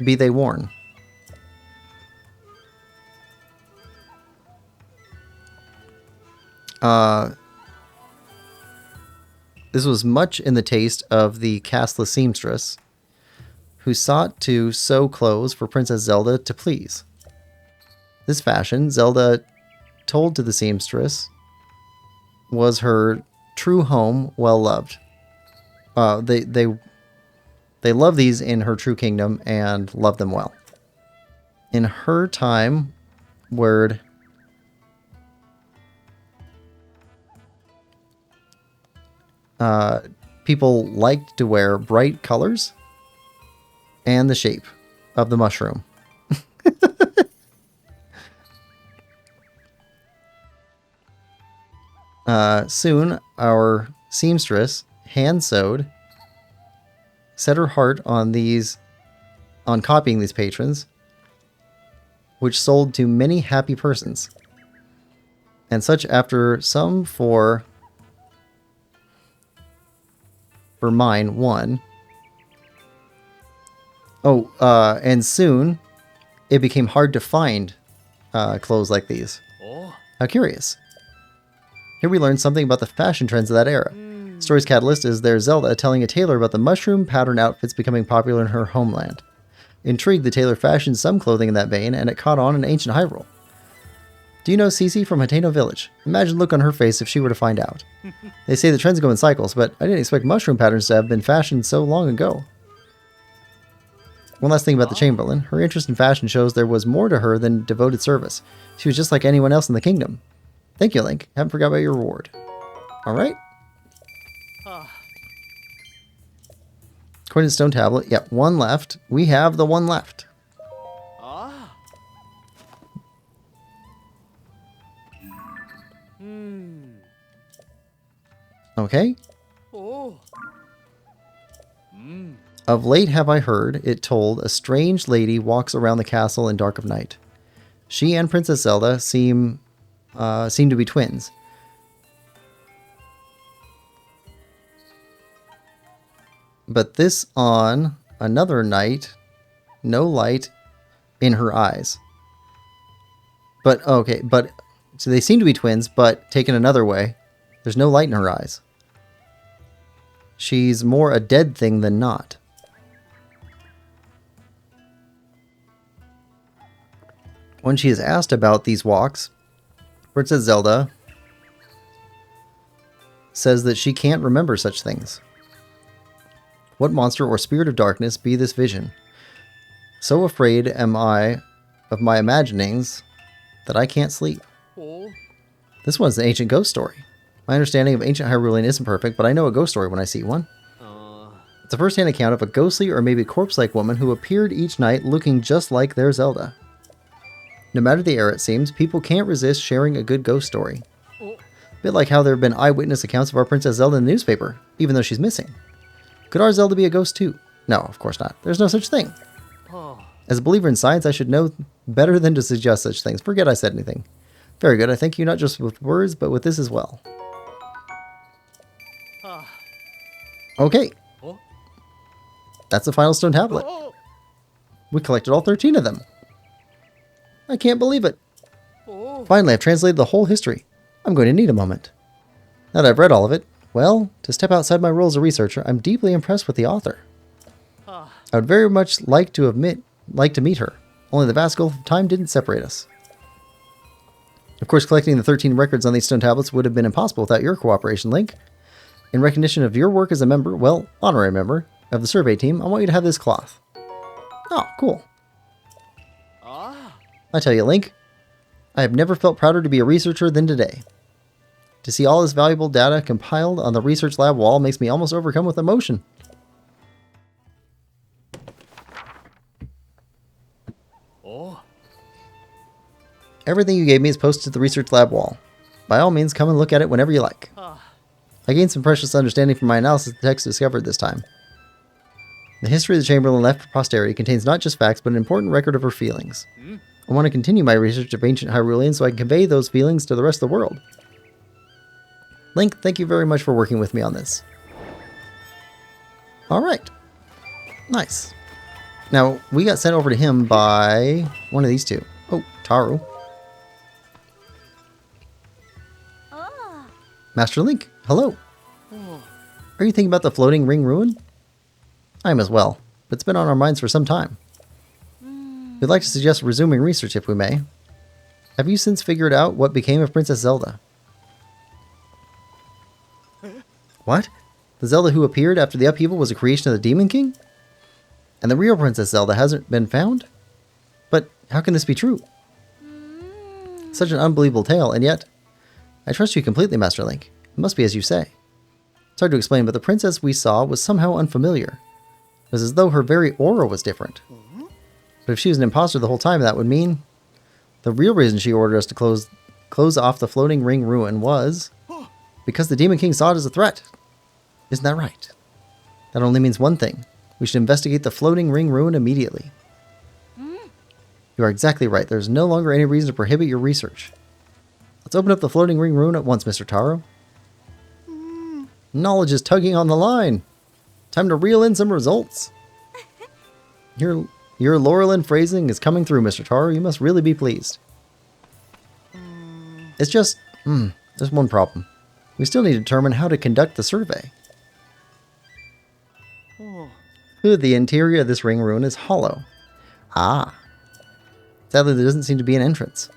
A: be they worn. This was much in the taste of the castless seamstress, who sought to sew clothes for Princess Zelda to please. This fashion, Zelda told to the seamstress, was her true home, well loved. They love these in her true kingdom and love them well. In her time, word people liked to wear bright colors and the shape of the mushroom. Soon, our seamstress, hand sewed, set her heart on copying these patrons, which sold to many happy persons. And such after some for mine one. And soon it became hard to find clothes like these.
C: Oh.
A: How curious. Here we learn something about the fashion trends of that era. Story's catalyst is their Zelda telling a tailor about the mushroom pattern outfits becoming popular in her homeland. Intrigued, the tailor fashioned some clothing in that vein, and it caught on in ancient Hyrule. Do you know Cece from Hateno Village? Imagine the look on her face if she were to find out. They say the trends go in cycles, but I didn't expect mushroom patterns to have been fashioned so long ago. One last thing about the Chamberlain. Her interest in fashion shows there was more to her than devoted service. She was just like anyone else in the kingdom. Thank you, Link. Haven't forgot about your reward. Alright. According to Stone Tablet, yep, 1 left. We have the 1 left.
C: Ah.
A: Okay.
C: Oh.
A: Of late have I heard it told a strange lady walks around the castle in dark of night. She and Princess Zelda seem to be twins. But this on another night, no light in her eyes. But, okay, so they seem to be twins, but taken another way, there's no light in her eyes. She's more a dead thing than not. When she is asked about these walks, Princess Zelda says that she can't remember such things. What monster or spirit of darkness be this vision? So afraid am I of my imaginings that I can't sleep.
C: Oh.
A: This one's an ancient ghost story. My understanding of ancient Hyrulean isn't perfect, but I know a ghost story when I see one. It's a first-hand account of a ghostly or maybe corpse-like woman who appeared each night looking just like their Zelda. No matter the era, it seems, people can't resist sharing a good ghost story. A bit like how there have been eyewitness accounts of our Princess Zelda in the newspaper, even though she's missing. Could our Zelda be a ghost too? No, of course not. There's no such thing. As a believer in science, I should know better than to suggest such things. Forget I said anything. Very good. I thank you not just with words, but with this as well. Okay. That's the final stone tablet.
C: Oh.
A: We collected all 13 of them. I can't believe it.
C: Oh.
A: Finally, I've translated the whole history. I'm going to need a moment. Now that I've read all of it, well, to step outside my role as a researcher, I'm deeply impressed with the author.
C: Ah.
A: I would very much like to meet her. Only the vast gulf of time didn't separate us. Of course, collecting the 13 records on these stone tablets would have been impossible without your cooperation, Link. In recognition of your work as a member, well, honorary member, of the survey team, I want you to have this cloth. Oh, cool.
C: Ah.
A: I tell you, Link, I have never felt prouder to be a researcher than today. To see all this valuable data compiled on the research lab wall makes me almost overcome with emotion.
C: Oh.
A: Everything you gave me is posted to the research lab wall. By all means, come and look at it whenever you like.
C: Ah.
A: I gained some precious understanding from my analysis of the text discovered this time. The history of the Chamberlain left for posterity contains not just facts, but an important record of her feelings. I want to continue my research of ancient Hyrulean so I can convey those feelings to the rest of the world. Link, thank you very much for working with me on this. Alright. Nice. Now, we got sent over to him by one of these two. Oh, Taru. Master Link, hello.
C: Oh.
A: Are you thinking about the floating ring ruin? I am as well, but it's been on our minds for some time. We'd like to suggest resuming research if we may. Have you since figured out what became of Princess Zelda? What? The Zelda who appeared after the upheaval was a creation of the Demon King? And the real Princess Zelda hasn't been found? But how can this be true? Such an unbelievable tale, and yet... I trust you completely, Master Link. It must be as you say. It's hard to explain, but the princess we saw was somehow unfamiliar. It was as though her very aura was different. But if she was an imposter the whole time, that would mean... The real reason she ordered us to close off the floating ring ruin was... because the Demon King saw it as a threat. Isn't that right? That only means one thing. We should investigate the floating ring ruin immediately. You are exactly right. There's no longer any reason to prohibit your research. Let's open up the floating ring ruin at once, Mr. Taro. Knowledge is tugging on the line. Time to reel in some results. Your Laurelin phrasing is coming through, Mr. Taro. You must really be pleased. It's just... there's one problem. We still need to determine how to conduct the survey.
C: Oh.
A: The interior of this ring ruin is hollow. Ah. Sadly, there doesn't seem to be an entrance.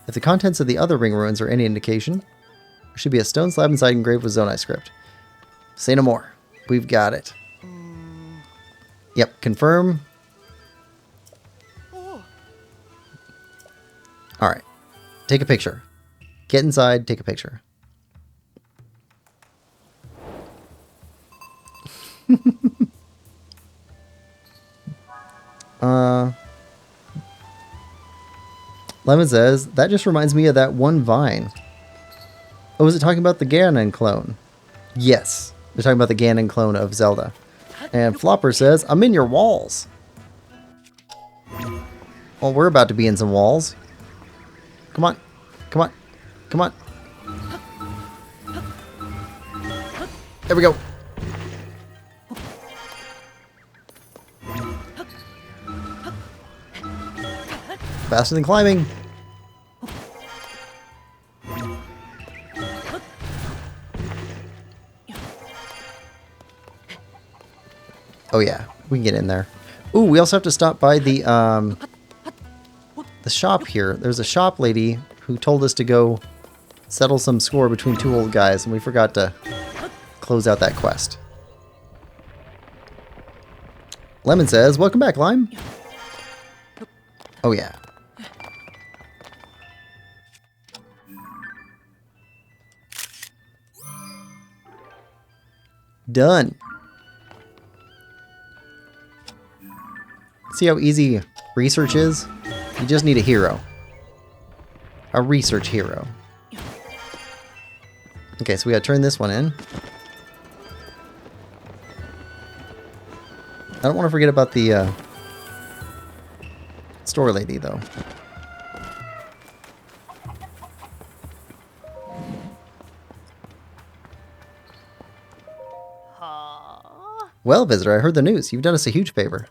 A: If the contents of the other ring ruins are any indication, there should be a stone slab inside engraved with Zonai script. Say no more. We've got it. Yep, confirm.
C: Oh.
A: Alright. Take a picture. Get inside, take a picture. Lemon says, that just reminds me of that one Vine. Oh, was it talking about the Ganon clone? Yes. They're talking about the Ganon clone of Zelda. And Flopper says, I'm in your walls. Well, we're about to be in some walls. Come on. Come on. Come on. There we go. Faster than climbing. Oh yeah, we can get in there. Ooh, we also have to stop by the shop here. There's a shop lady who told us to go settle some score between two old guys, and we forgot to close out that quest. Lemon says, welcome back, Lime. Oh yeah. Done. See how easy research is? You just need a hero. A research hero. Okay, so we gotta turn this one in. I don't want to forget about the store lady, though. Well, visitor, I heard the news. You've done us a huge favor.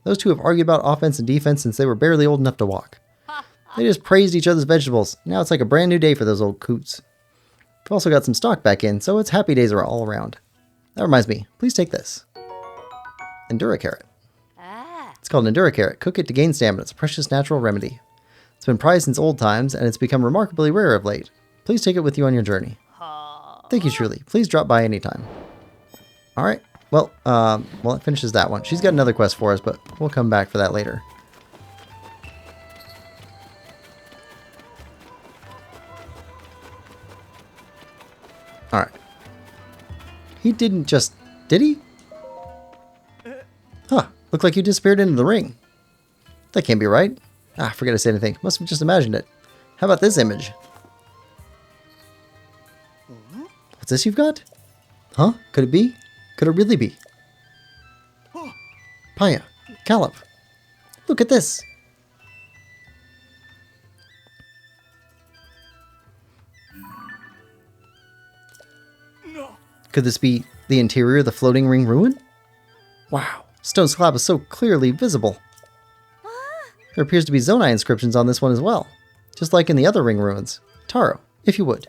A: Those two have argued about offense and defense since they were barely old enough to walk. They just praised each other's vegetables. Now it's like a brand new day for those old coots. We've also got some stock back in, so it's happy days are all around. That reminds me, please take this. Endura carrot. It's called an Endura carrot. Cook it to gain stamina. It's a precious natural remedy. It's been prized since old times, and it's become remarkably rare of late. Please take it with you on your journey. Thank you, truly. Please drop by anytime. Alright. Well, it finishes that one. She's got another quest for us, but we'll come back for that later. Alright. He didn't just... Did he? Huh. Looked like you disappeared into the ring. That can't be right. Ah, forget to say anything. Must have just imagined it. How about this image? What's this you've got? Huh? Could it be? Could it really be? Paya, Calip, look at this.
B: No.
A: Could this be the interior of the floating ring ruin? Wow, stone slab is so clearly visible. There appears to be Zonai inscriptions on this one as well, just like in the other ring ruins. Taro, if you would.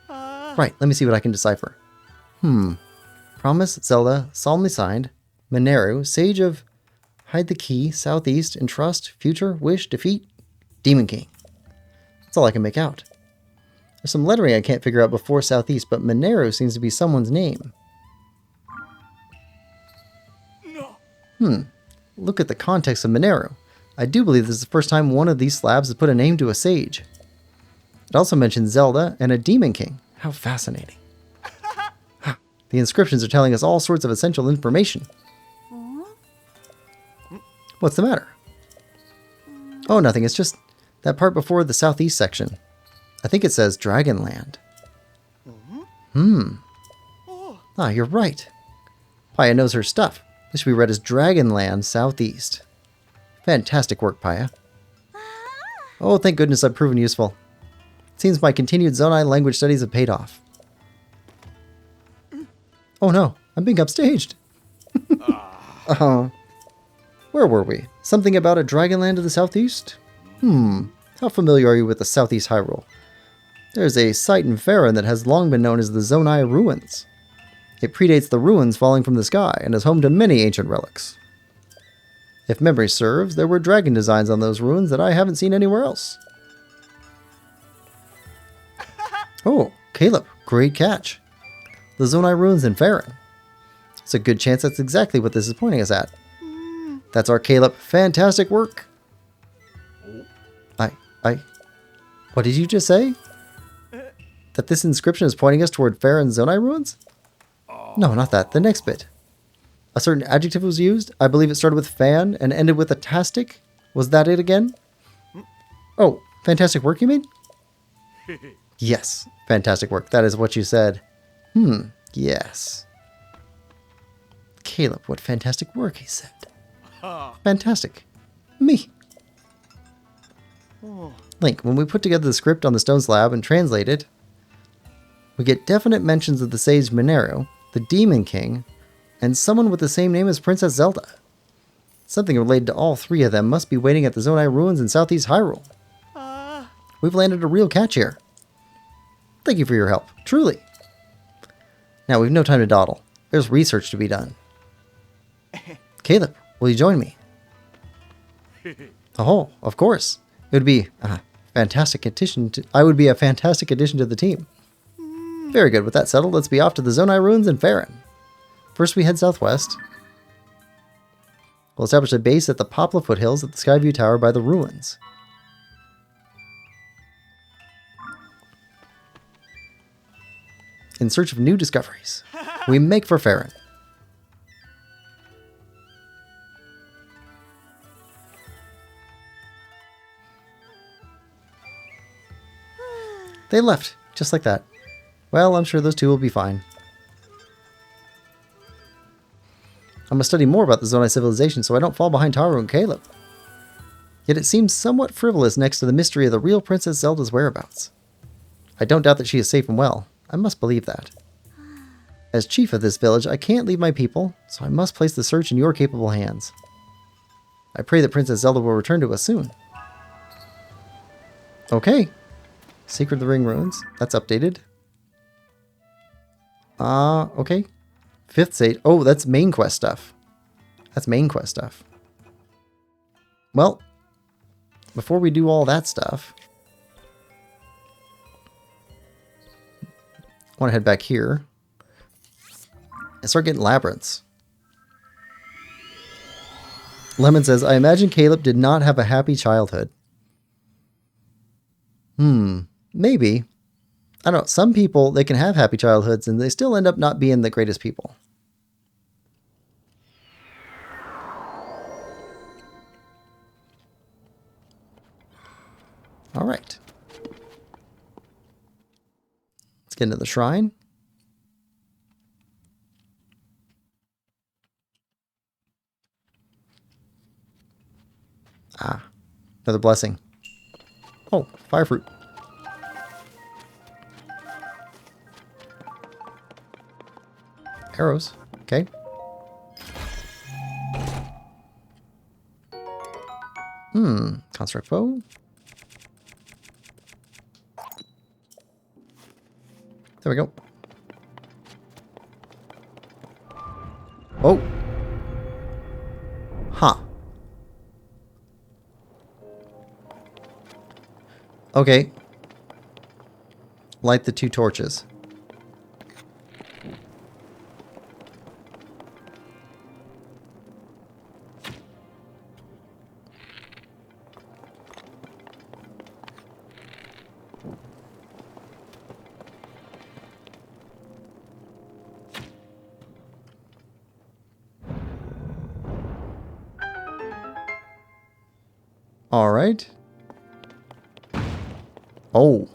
A: Right, let me see what I can decipher. Promise, Zelda, solemnly signed. Mineru, Sage of Hide the Key, Southeast, Entrust, Future, Wish, Defeat, Demon King. That's all I can make out. There's some lettering I can't figure out before Southeast, but Mineru seems to be someone's name.
B: No.
A: Look at the context of Mineru. I do believe this is the first time one of these slabs has put a name to a sage. It also mentions Zelda and a Demon King. How fascinating. The inscriptions are telling us all sorts of essential information. What's the matter? Oh, nothing. It's just that part before the southeast section. I think it says Dragonland. Ah, you're right. Paya knows her stuff. This should be read as Dragonland Southeast. Fantastic work, Paya. Oh, thank goodness I've proven useful. It seems my continued Zonai language studies have paid off. Oh no, I'm being upstaged. Where were we? Something about a Dragonland to the southeast? How familiar are you with the southeast Hyrule? There's a site in Faron that has long been known as the Zonai Ruins. It predates the ruins falling from the sky and is home to many ancient relics. If memory serves, there were dragon designs on those ruins that I haven't seen anywhere else. Oh, Caleb, great catch. The Zonai Ruins in Faron. It's a good chance that's exactly what this is pointing us at. That's our Caleb. Fantastic work. What did you just say? That this inscription is pointing us toward Faron's Zonai Ruins? No, not that. The next bit. A certain adjective was used. I believe it started with fan and ended with a tastic. Was that it again? Oh, fantastic work, you mean? Yes, fantastic work. That is what you said. Yes. Caleb, what fantastic work, he said. Fantastic. Me. Link, when we put together the script on the stone slab and translate it, we get definite mentions of the sage Mineru, the Demon King, and someone with the same name as Princess Zelda. Something related to all three of them must be waiting at the Zonai Ruins in Southeast Hyrule. We've landed a real catch here. Thank you for your help, truly. Now we've no time to dawdle. There's research to be done. Caleb, will you join me? Oh, of course. It would be a fantastic addition to... I would be a fantastic addition to the team. Very good. With that settled, let's be off to the Zonai Ruins in Faron. First, we head southwest. We'll establish a base at the Poplar Foothills at the Skyview Tower by the ruins. In search of new discoveries, we make for Faron. They left, just like that. Well, I'm sure those two will be fine. I must study more about the Zonai civilization so I don't fall behind Taro and Caleb. Yet it seems somewhat frivolous next to the mystery of the real Princess Zelda's whereabouts. I don't doubt that she is safe and well. I must believe that. As chief of this village, I can't leave my people, so I must place the search in your capable hands. I pray that Princess Zelda will return to us soon. Okay. Secret of the Ring Ruins. That's updated. Okay. Fifth stage. Oh, that's main quest stuff. That's main quest stuff. Well, before we do all that stuff, I want to head back here and start getting labyrinths. Lemon says, I imagine Caleb did not have a happy childhood. Maybe. I don't know. Some people, they can have happy childhoods and they still end up not being the greatest people. All right. Let's get into the shrine. Ah, another blessing. Oh, fire fruit. Arrows. Okay. Construct bow. There we go. Oh. Huh. Okay. Light the 2 torches. All right. Oh.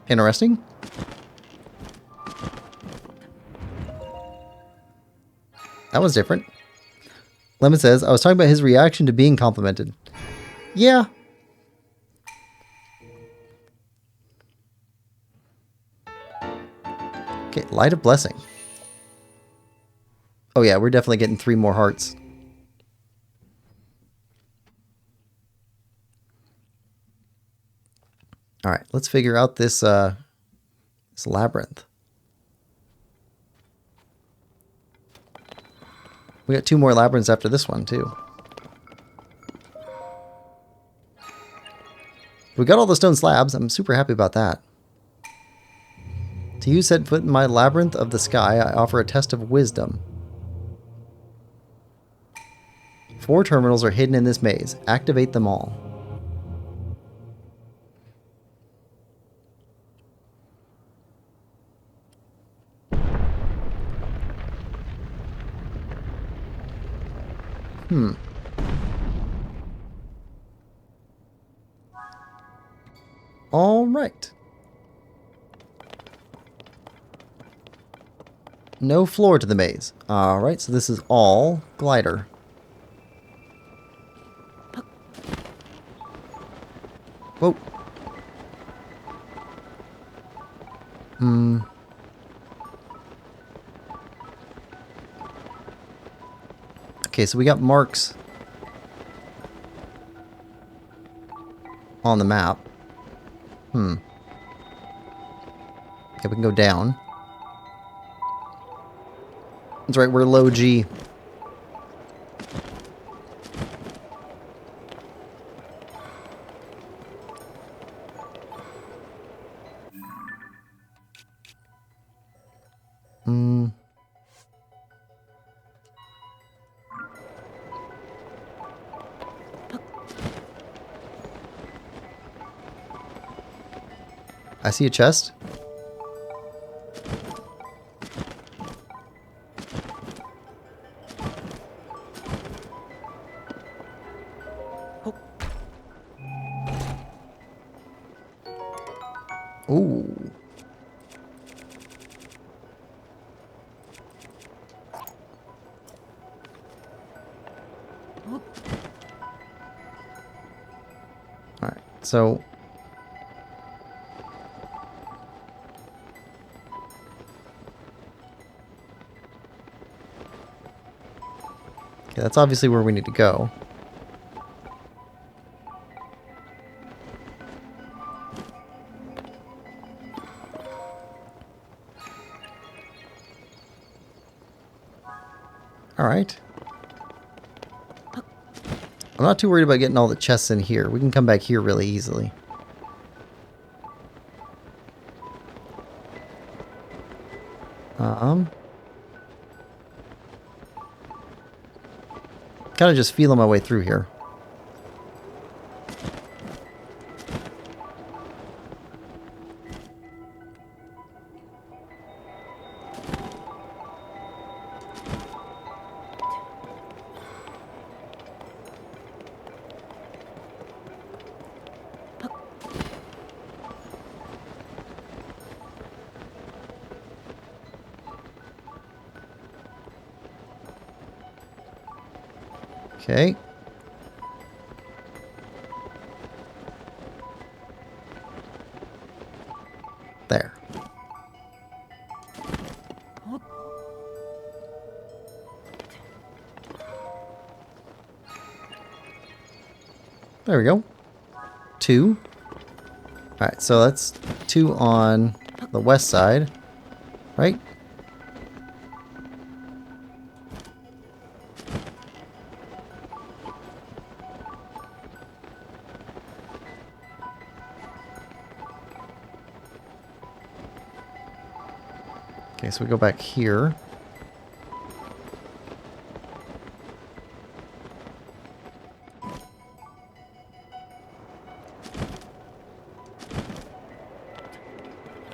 A: Interesting. That was different. Lemon says, I was talking about his reaction to being complimented. Yeah. Okay, Light of Blessing. Oh yeah, we're definitely getting 3 more hearts. All right, let's figure out this this labyrinth. We got 2 more labyrinths after this one too. We got all the stone slabs. I'm super happy about that. To you set foot in my labyrinth of the sky, I offer a test of wisdom. 4 terminals are hidden in this maze. Activate them all. All right. No floor to the maze. All right, so this is all glider. Whoa. Okay, so we got marks on the map. Okay, we can go down. That's right, we're low G. I see a chest. Ooh. So... okay, that's obviously where we need to go. Alright. I'm not too worried about getting all the chests in here. We can come back here really easily. Kind of just feeling my way through here. Okay. There. There we go. 2. Alright, so that's 2 on the west side, right? Okay, so we go back here.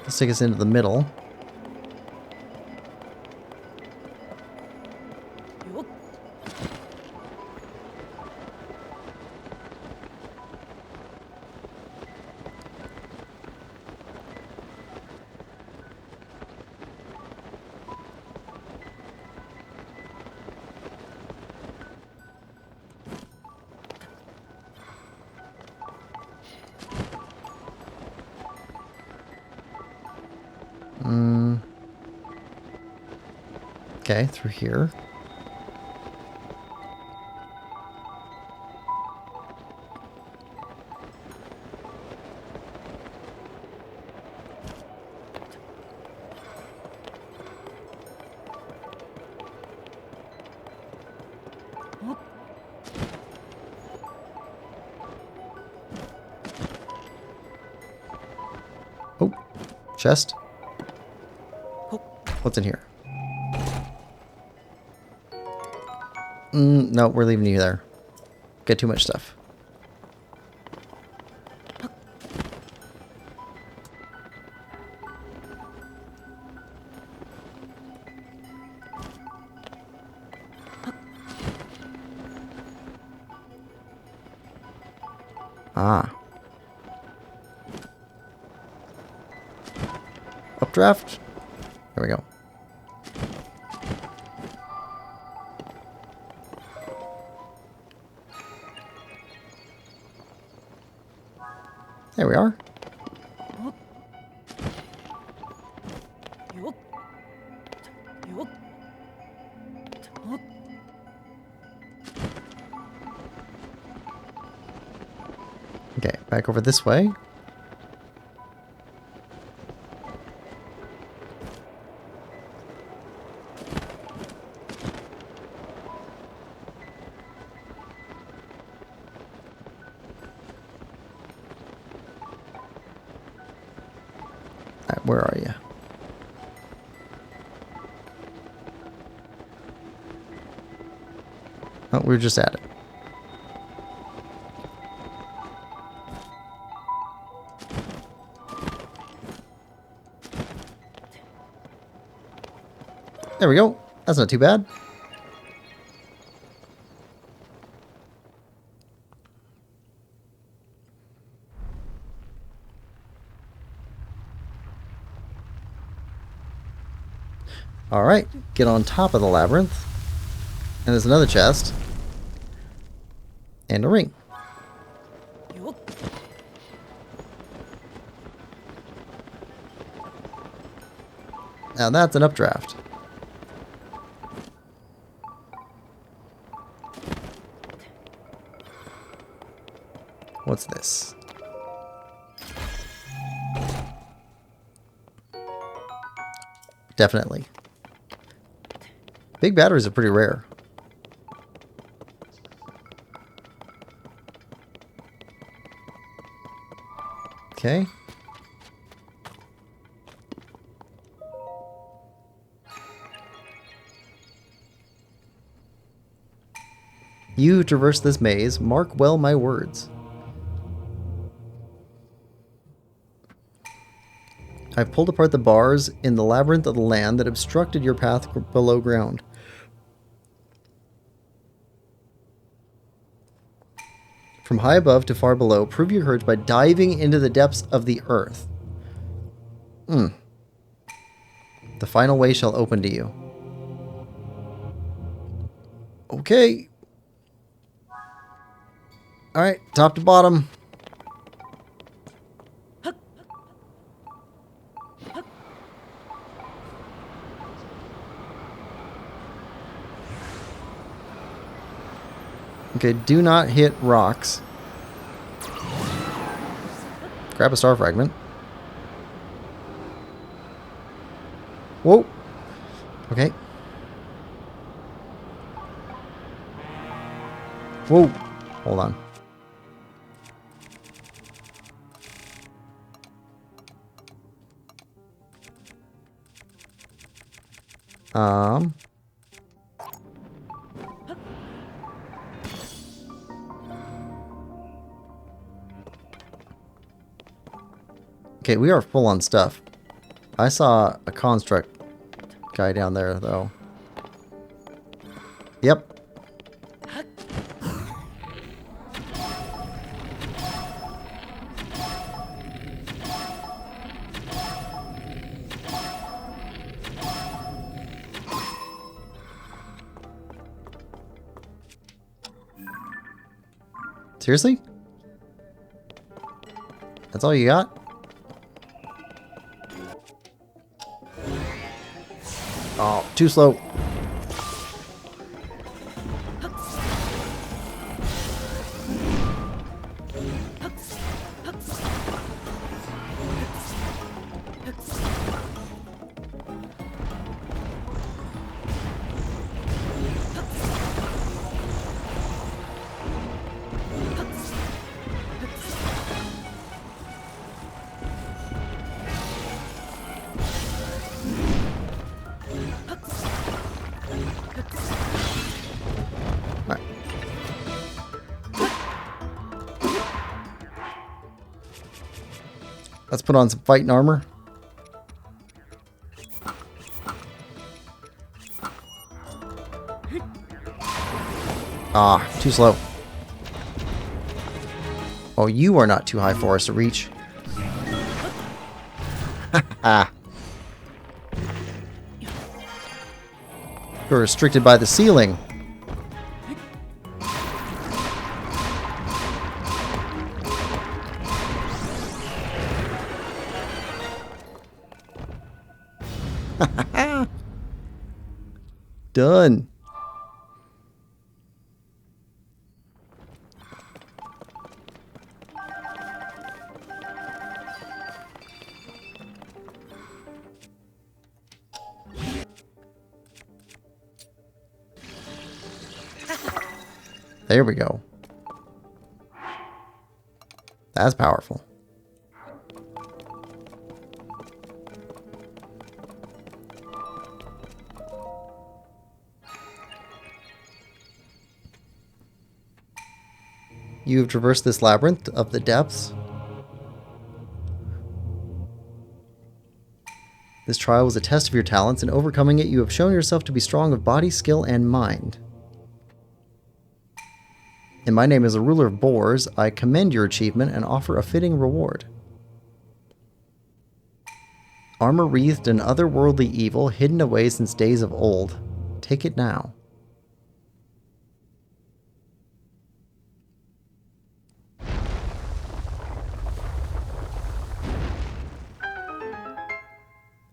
A: Let's take us into the middle. Okay, through here. Oh, chest. What's in here? No, we're leaving you there. Get too much stuff. Ah. Updraft. There we go. There we are. Okay, back over this way. Alright, where are you? Oh, we were just at it. There we go. That's not too bad. Alright, get on top of the labyrinth. And there's another chest. And a ring. Now that's an updraft. What's this? Definitely. Big batteries are pretty rare. Okay. You who traverse this maze, mark well my words. I've pulled apart the bars in the labyrinth of the land that obstructed your path below ground. From high above to far below, prove your courage by diving into the depths of the earth. The final way shall open to you. Okay. Alright, top to bottom. Okay, do not hit rocks. Grab a star fragment. Whoa. Okay. Whoa. Hold on. Okay, we are full on stuff. I saw a construct guy down there, though. Yep. Seriously? That's all you got? Oh, too slow. Let's put on some fighting armor. Ah, too slow. Oh, you are not too high for us to reach. Ah. You're restricted by the ceiling. Done. There we go. That's powerful. You have traversed this labyrinth of the depths. This trial was a test of your talents. In overcoming it, you have shown yourself to be strong of body, skill, and mind. And my name is a ruler of boars. I commend your achievement and offer a fitting reward. Armor wreathed in otherworldly evil, hidden away since days of old. Take it now.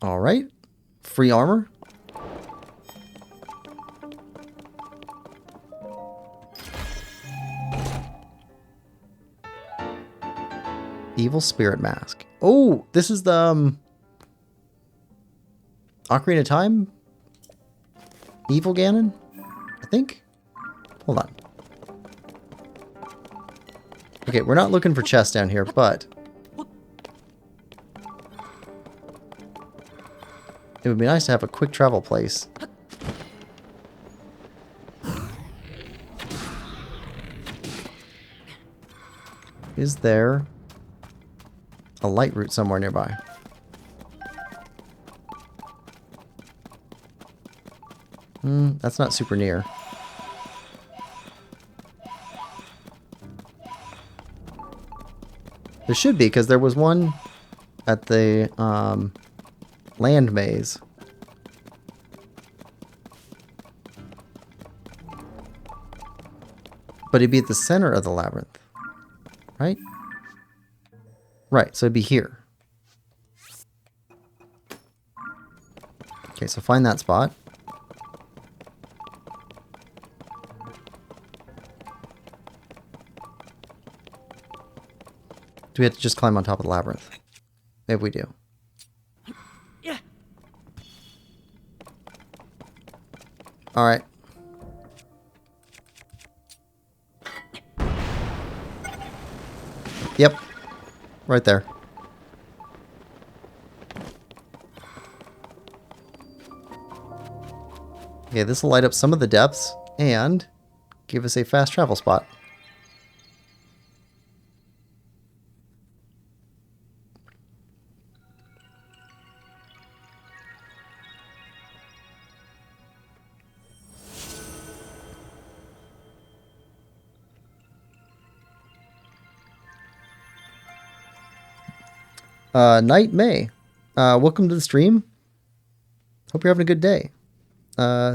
A: All right. Free armor? Evil Spirit Mask. Oh, this is the Ocarina of Time? Evil Ganon? I think? Hold on. Okay, we're not looking for chests down here, but it would be nice to have a quick travel place. Is there a light route somewhere nearby? That's not super near. There should be, because there was one at the land maze. But it'd be at the center of the labyrinth. Right? Right, so it'd be here. Okay, so find that spot. Do we have to just climb on top of the labyrinth? Maybe we do.
C: Yeah.
A: Alright. Yep. Right there. Okay, this will light up some of the depths and give us a fast travel spot. Night May. Welcome to the stream. Hope you're having a good day.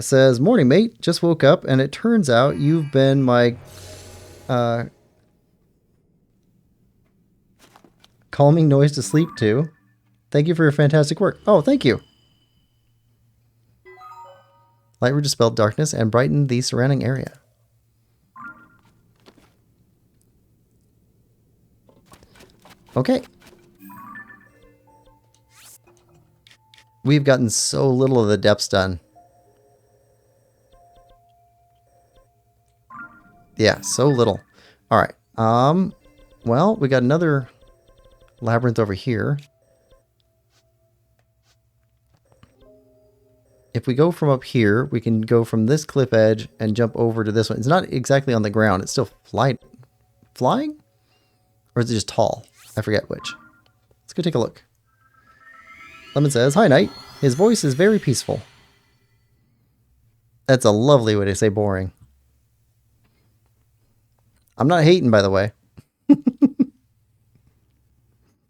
A: Says, morning, mate. Just woke up, and it turns out you've been my calming noise to sleep to. Thank you for your fantastic work. Oh, thank you. Light will dispel darkness and brighten the surrounding area. Okay. We've gotten so little of the depths done. Yeah, so little. Alright. Well, we got another labyrinth over here. If we go from up here, we can go from this cliff edge and jump over to this one. It's not exactly on the ground. It's still flying? Or is it just tall? I forget which. Let's go take a look. Lemon says, hi, Knight. His voice is very peaceful. That's a lovely way to say boring. I'm not hating, by the way.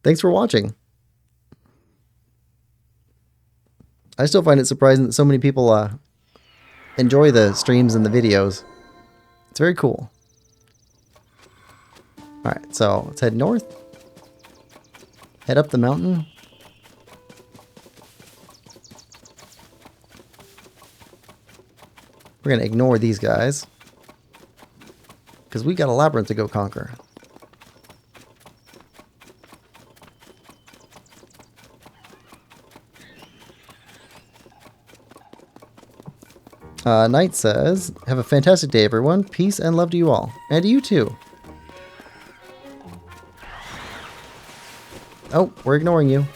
A: Thanks for watching. I still find it surprising that so many people enjoy the streams and the videos. It's very cool. Alright, so let's head north. Head up the mountain. We're going to ignore these guys, because we got a labyrinth to go conquer. Knight says, have a fantastic day, everyone. Peace and love to you all. And to you too. Oh, we're ignoring you.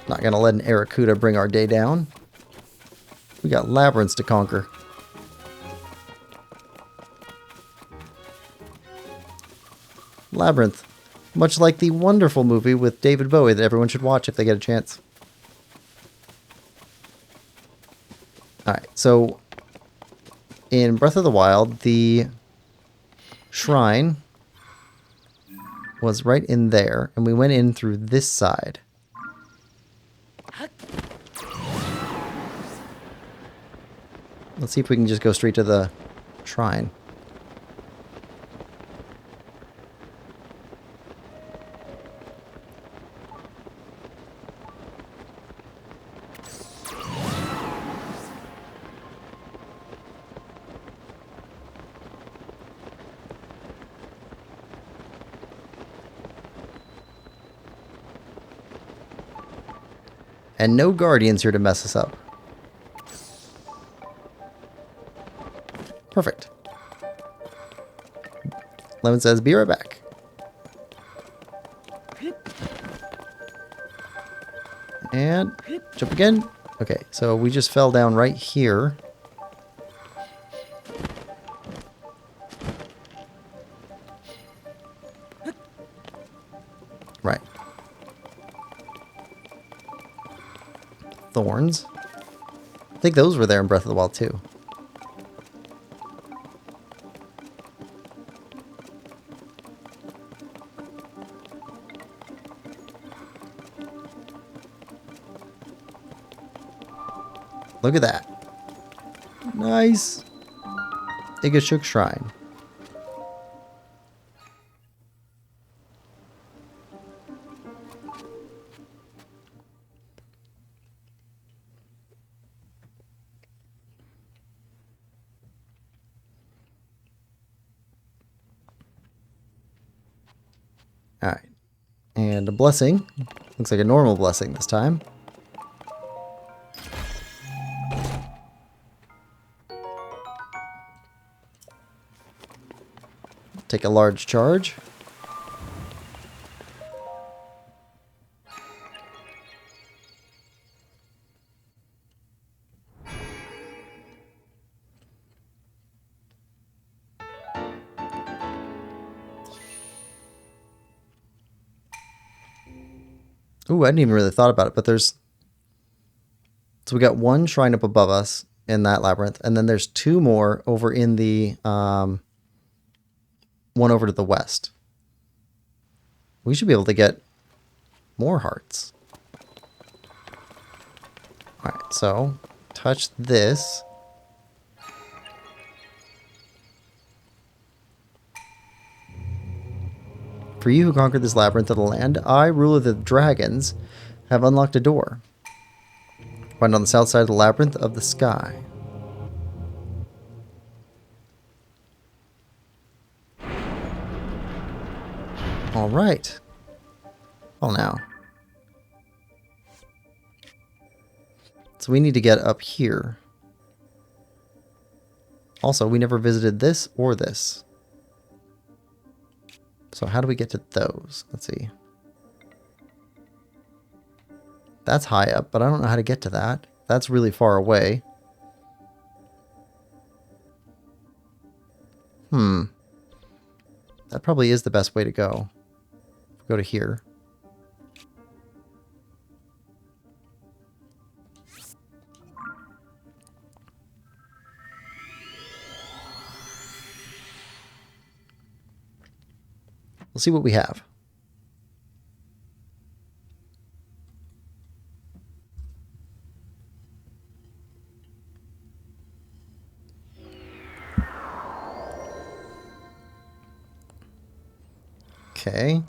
A: Not gonna let an Aracuda bring our day down. We got labyrinths to conquer. Labyrinth. Much like the wonderful movie with David Bowie that everyone should watch if they get a chance. Alright, so in Breath of the Wild, the shrine was right in there, and we went in through this side. Let's see if we can just go straight to the shrine. And no guardians here to mess us up. Perfect. Lemon says, be right back. And jump again. Okay, so we just fell down right here. Right. Thorns. I think those were there in Breath of the Wild too. Look at that. Nice. Igashuk Shrine. Alright. And a blessing. Looks like a normal blessing this time. Take a large charge. Ooh, I hadn't even really thought about it, but there's... So we got one shrine up above us in that labyrinth, and then there's two more over in the... one over to the west. We should be able to get more hearts. Alright, so touch this. For you who conquered this labyrinth of the land, I, ruler of the dragons, have unlocked a door. Find on the south side of the labyrinth of the sky. Alright. Well now. So we need to get up here. Also, we never visited this or this. So how do we get to those? Let's see. That's high up, but I don't know how to get to that. That's really far away. That probably is the best way to go. Go to here. We'll see what we have. Okay.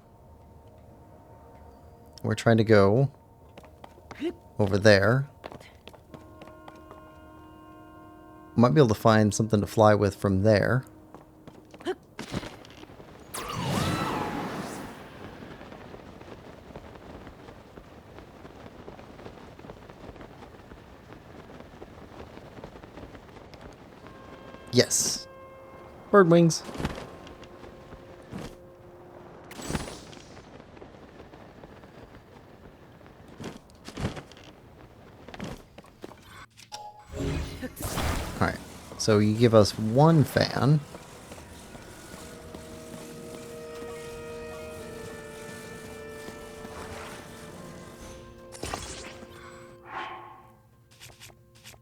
A: We're trying to go over there. Might be able to find something to fly with from there. Yes. Bird wings. Alright. So you give us one fan.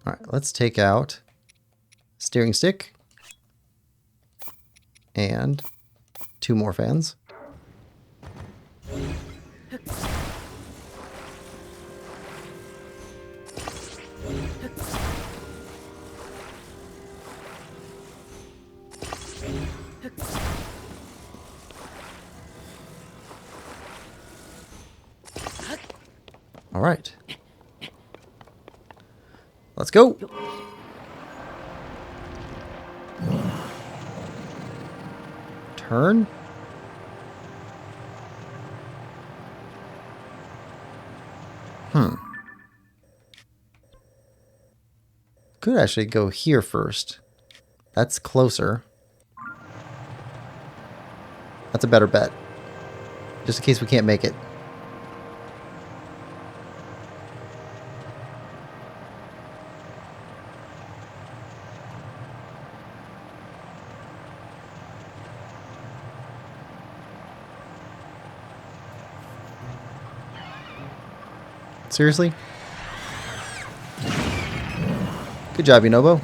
A: Alright, let's take out steering stick and two more fans. All right. Let's go. Turn. could actually go here first. That's closer. That's a better bet. Just in case we can't make it. Seriously? Good job, Yunobo.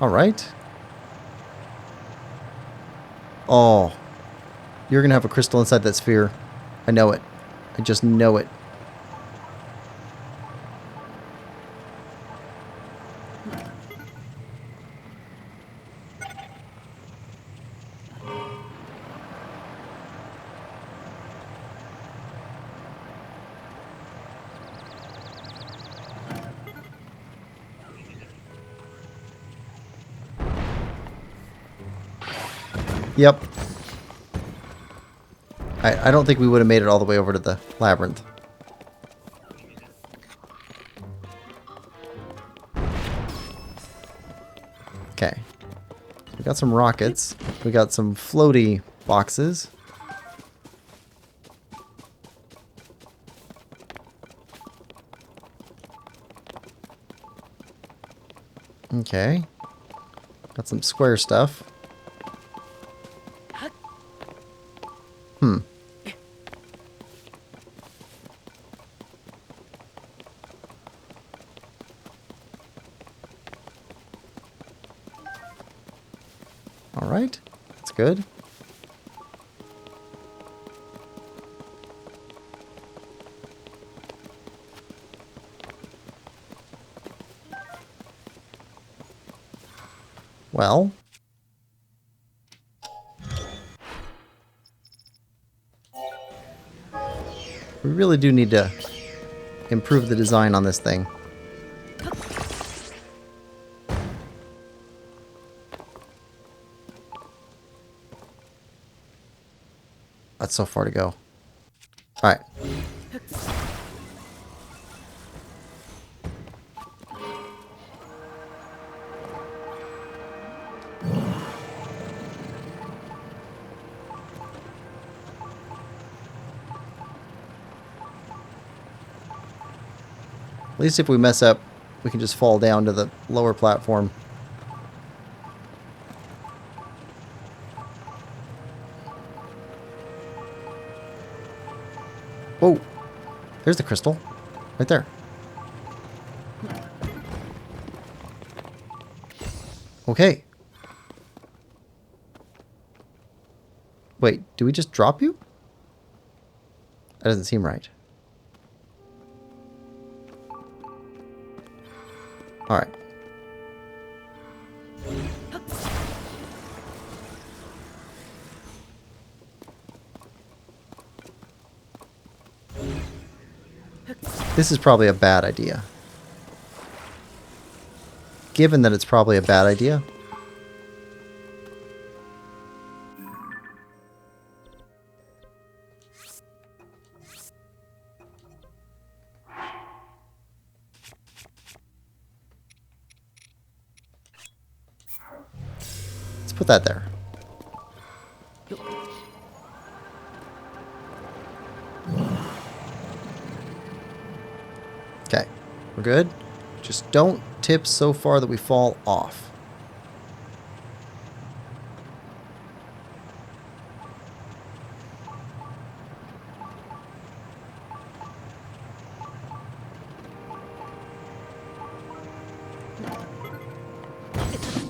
A: Alright. Oh. You're going to have a crystal inside that sphere. I know it. I just know it. Yep. I don't think we would have made it all the way over to the labyrinth. Okay. We got some rockets. We got some floaty boxes. Okay. Got some square stuff. Alright. That's good. Well. We really do need to improve the design on this thing. That's so far to go. Alright. At least if we mess up, we can just fall down to the lower platform. Whoa. There's the crystal. Right there. Okay. Wait, do we just drop you? That doesn't seem right. Alright. This is probably a bad idea. Given that it's probably a bad idea. Let's put that there. Okay, we're good. Just don't tip so far that we fall off.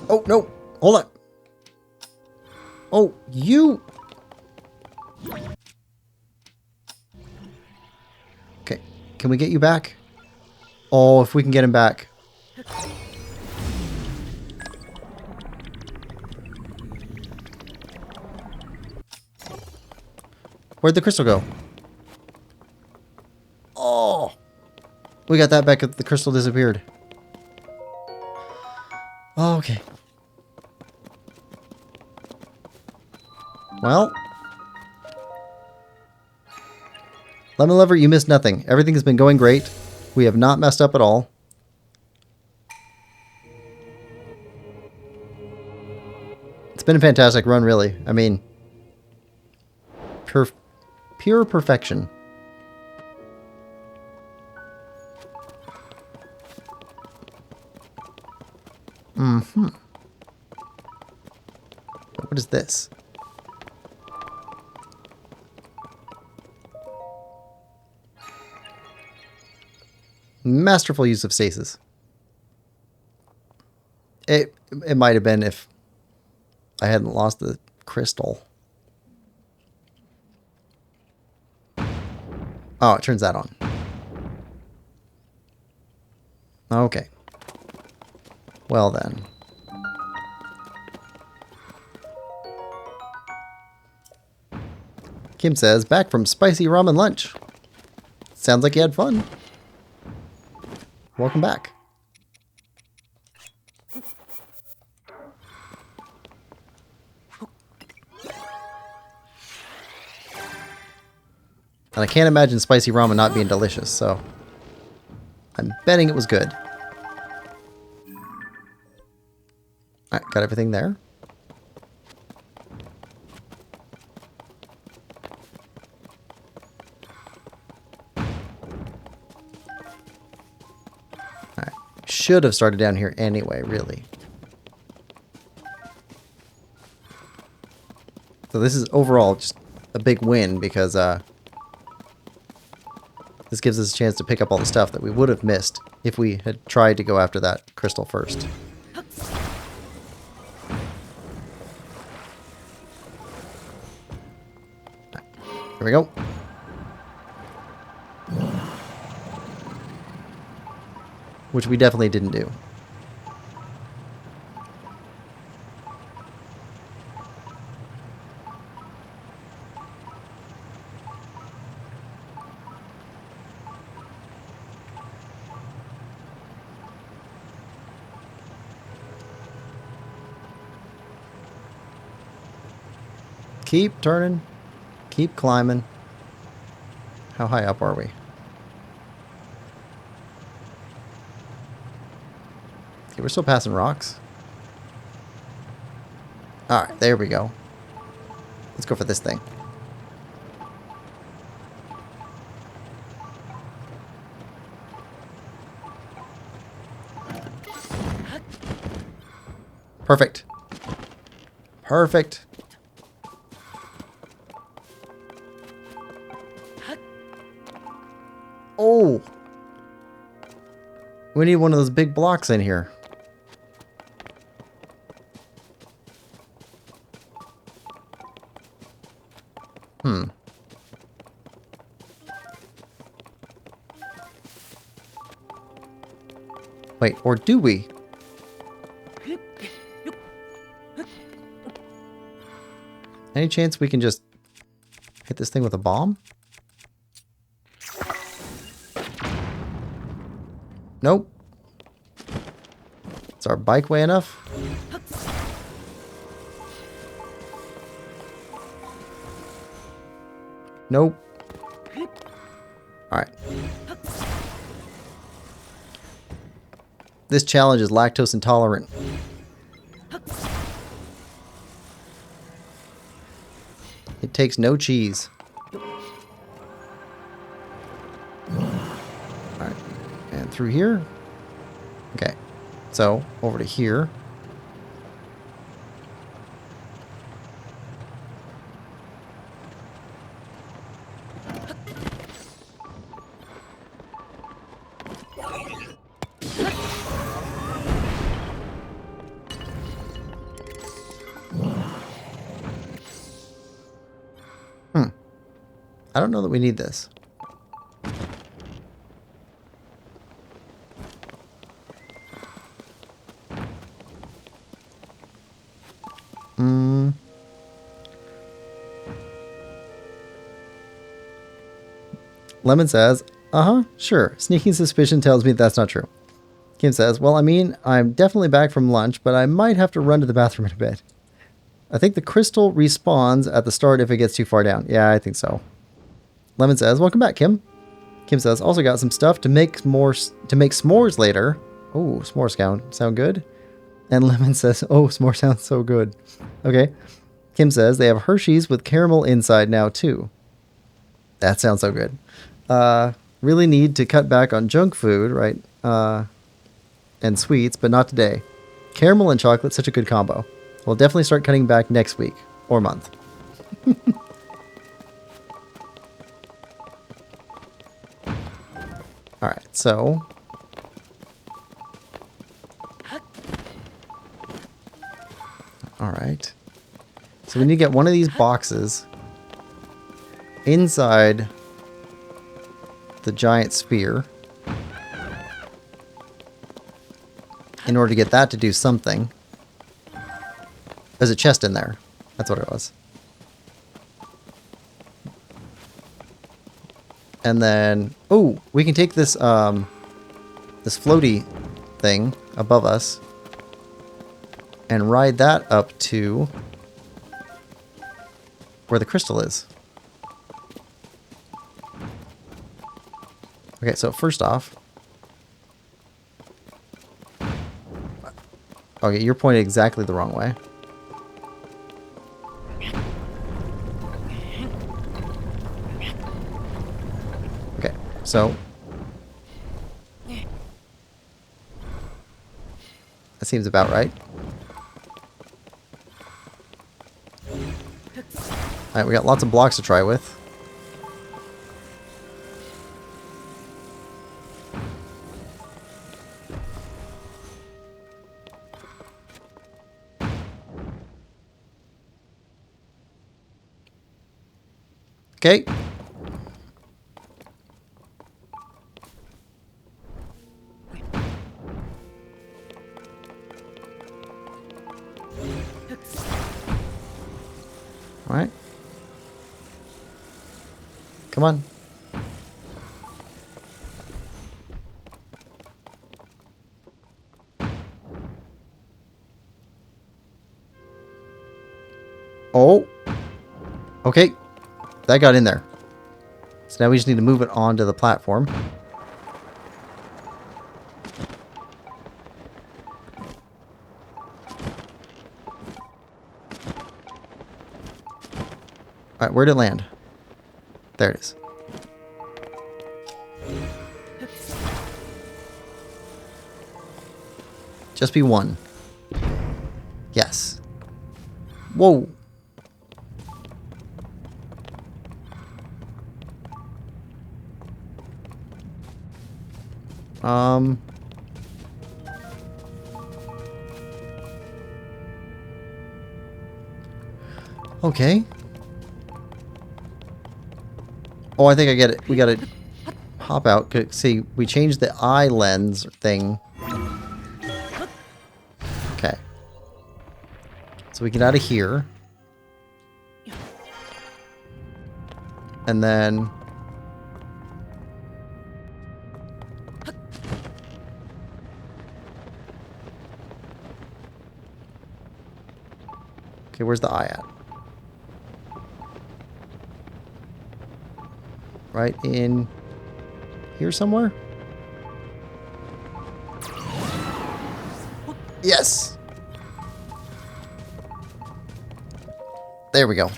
A: Oh, no. Hold on. Oh, you. Okay. Can we get you back? Oh, if we can get him back. Where'd the crystal go? Oh. We got that back. The crystal disappeared. Oh, okay. Well. Lemon Lover, you missed nothing. Everything has been going great. We have not messed up at all. It's been a fantastic run, really. I mean, pure perfection. Mm-hmm. What is this? Masterful use of stasis. It might have been if I hadn't lost the crystal. Oh, it turns that on. Okay. Well then. Kim says, back from spicy ramen lunch. Sounds like you had fun. Welcome back. And I can't imagine spicy ramen not being delicious, so I'm betting it was good. Alright, got everything there. Alright, should have started down here anyway, really. So this is overall just a big win because this gives us a chance to pick up all the stuff that we would have missed if we had tried to go after that crystal first. Here we go. Which we definitely didn't do. Keep turning. Keep climbing. How high up are we? Okay, we're still passing rocks. Alright, there we go. Let's go for this thing. Perfect. Perfect. Oh! We need one of those big blocks in here. Wait, or do we? Any chance we can just hit this thing with a bomb? Nope. Is our bike way enough? Nope. Alright. This challenge is lactose intolerant. It takes no cheese. Alright. And through here. Okay. So, over to here. I don't know that we need this. Lemon says, sure. Sneaking suspicion tells me that's not true. Kim says, well, I mean, I'm definitely back from lunch, but I might have to run to the bathroom in a bit. I think the crystal respawns at the start if it gets too far down. Yeah, I think so. Lemon says, welcome back, Kim. Kim says, also got some stuff to make s'mores later. Oh, s'mores sound good. And Lemon says, oh, s'more sounds so good. Okay. Kim says, they have Hershey's with caramel inside now, too. That sounds so good. Really need to cut back on junk food, right? And sweets, but not today. Caramel and chocolate, such a good combo. We'll definitely start cutting back next week or month. Alright, so... Alright. So we need to get one of these boxes inside the giant sphere in order to get that to do something. There's a chest in there. That's what it was. And then, oh, we can take this this floaty thing above us and ride that up to where the crystal is. Okay, so first off, okay, you're pointed exactly the wrong way. Okay, so that seems about right. Alright, we got lots of blocks to try with. Okay. All right. Come on. Oh. Okay. That got in there. So now we just need to move it onto the platform. Alright, where'd it land? There it is. Just be one. Yes. Whoa. Okay. Oh, I think I get it. We gotta hop out. See, we changed the eye lens thing. Okay. So we get out of here. And then... Okay, where's the eye at? Right in here somewhere? Yes! There we go.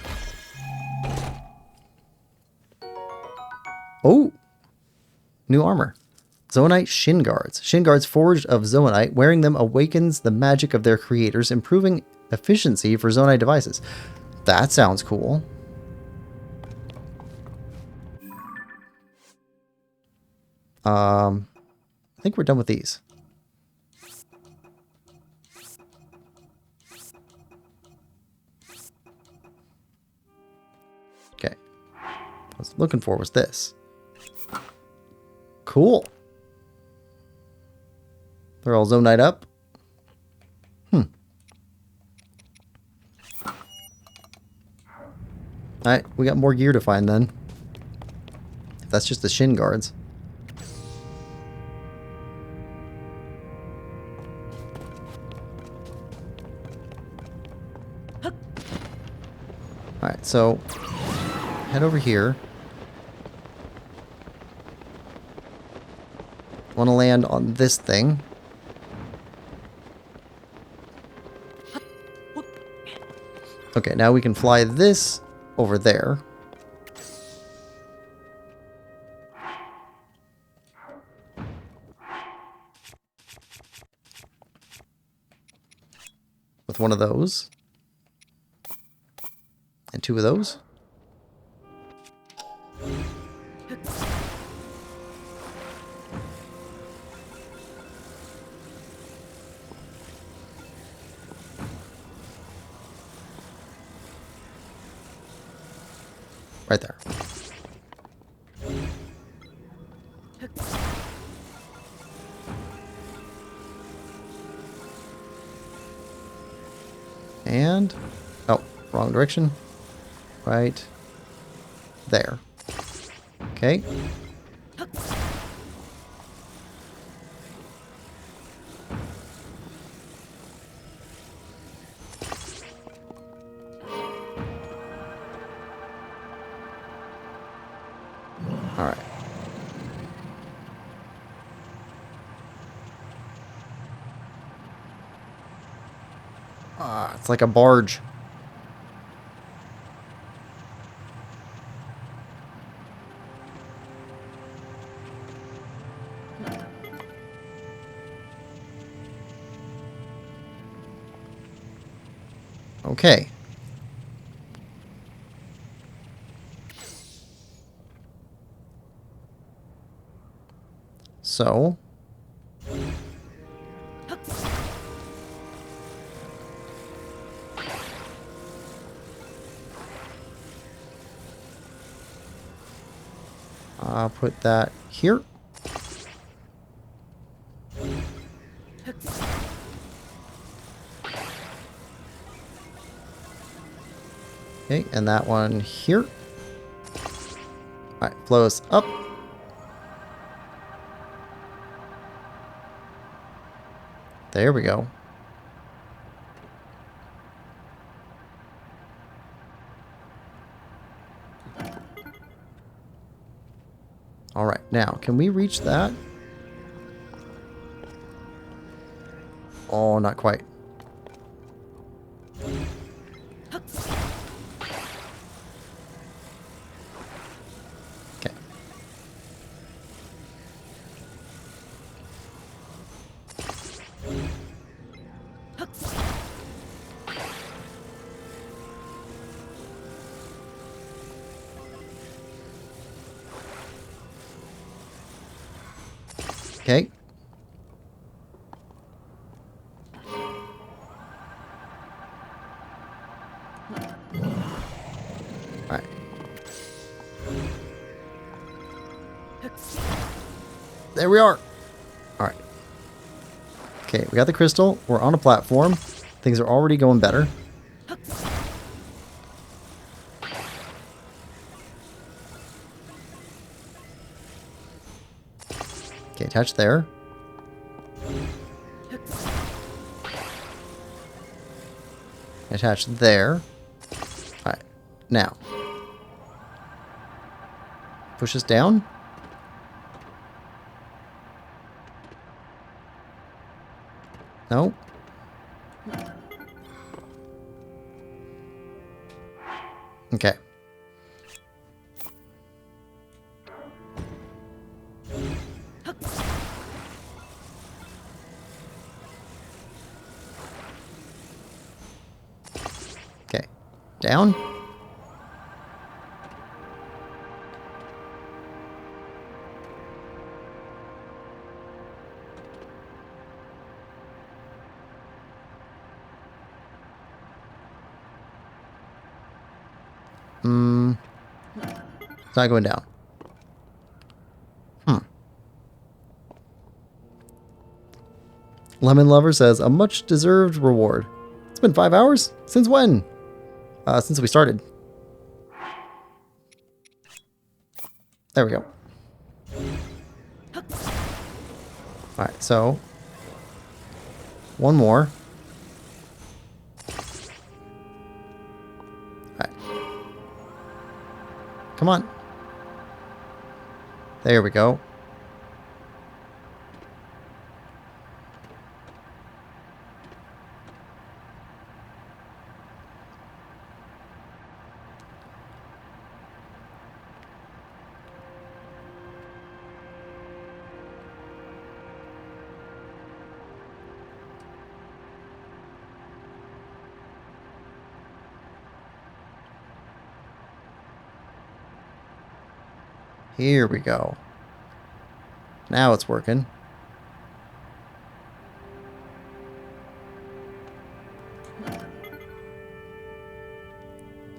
A: Oh! New armor. Zoanite shin guards. Shin guards forged of zoanite. Wearing them awakens the magic of their creators, improving efficiency for zoanite devices. That sounds cool. I think we're done with these. Okay. What I was looking for was this. Cool. They're all zonite up. Alright, we got more gear to find then. If that's just the shin guards. Alright, so head over here. Want to land on this thing. Okay, now we can fly this over there. With one of those. And two of those. Right there. And, oh, wrong direction. Right there. Okay. All right. Ah, it's like a barge. Okay. So, I'll put that here. Okay, and that one here. Alright, flow us up. There we go. Alright, now, can we reach that? Oh, not quite. Okay. Okay. Alright. There we are. Alright. Okay, we got the crystal. We're on a platform. Things are already going better. Okay, attach there. Attach there. Alright, now. Push us down. No. Okay. Okay. Down. It's not going down. Lemon Lover says, a much deserved reward. It's been 5 hours? Since when? Since we started. There we go. Alright, so. One more. Alright. Come on. There we go. Here we go. Now it's working.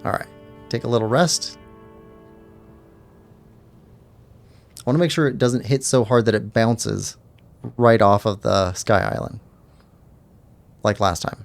A: Alright. Take a little rest. I want to make sure it doesn't hit so hard that it bounces right off of the Sky Island. Like last time.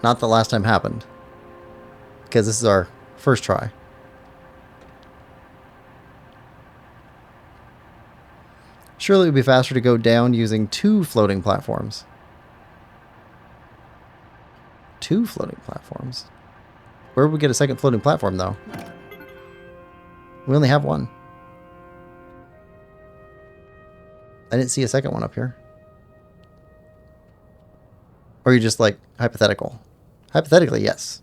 A: Not the last time happened. Because this is our first try. Surely it would be faster to go down using 2 floating platforms. 2 floating platforms? Where would we get a second floating platform, though? We only have 1. I didn't see a second one up here. Or are you just, like, hypothetical? Hypothetically, yes.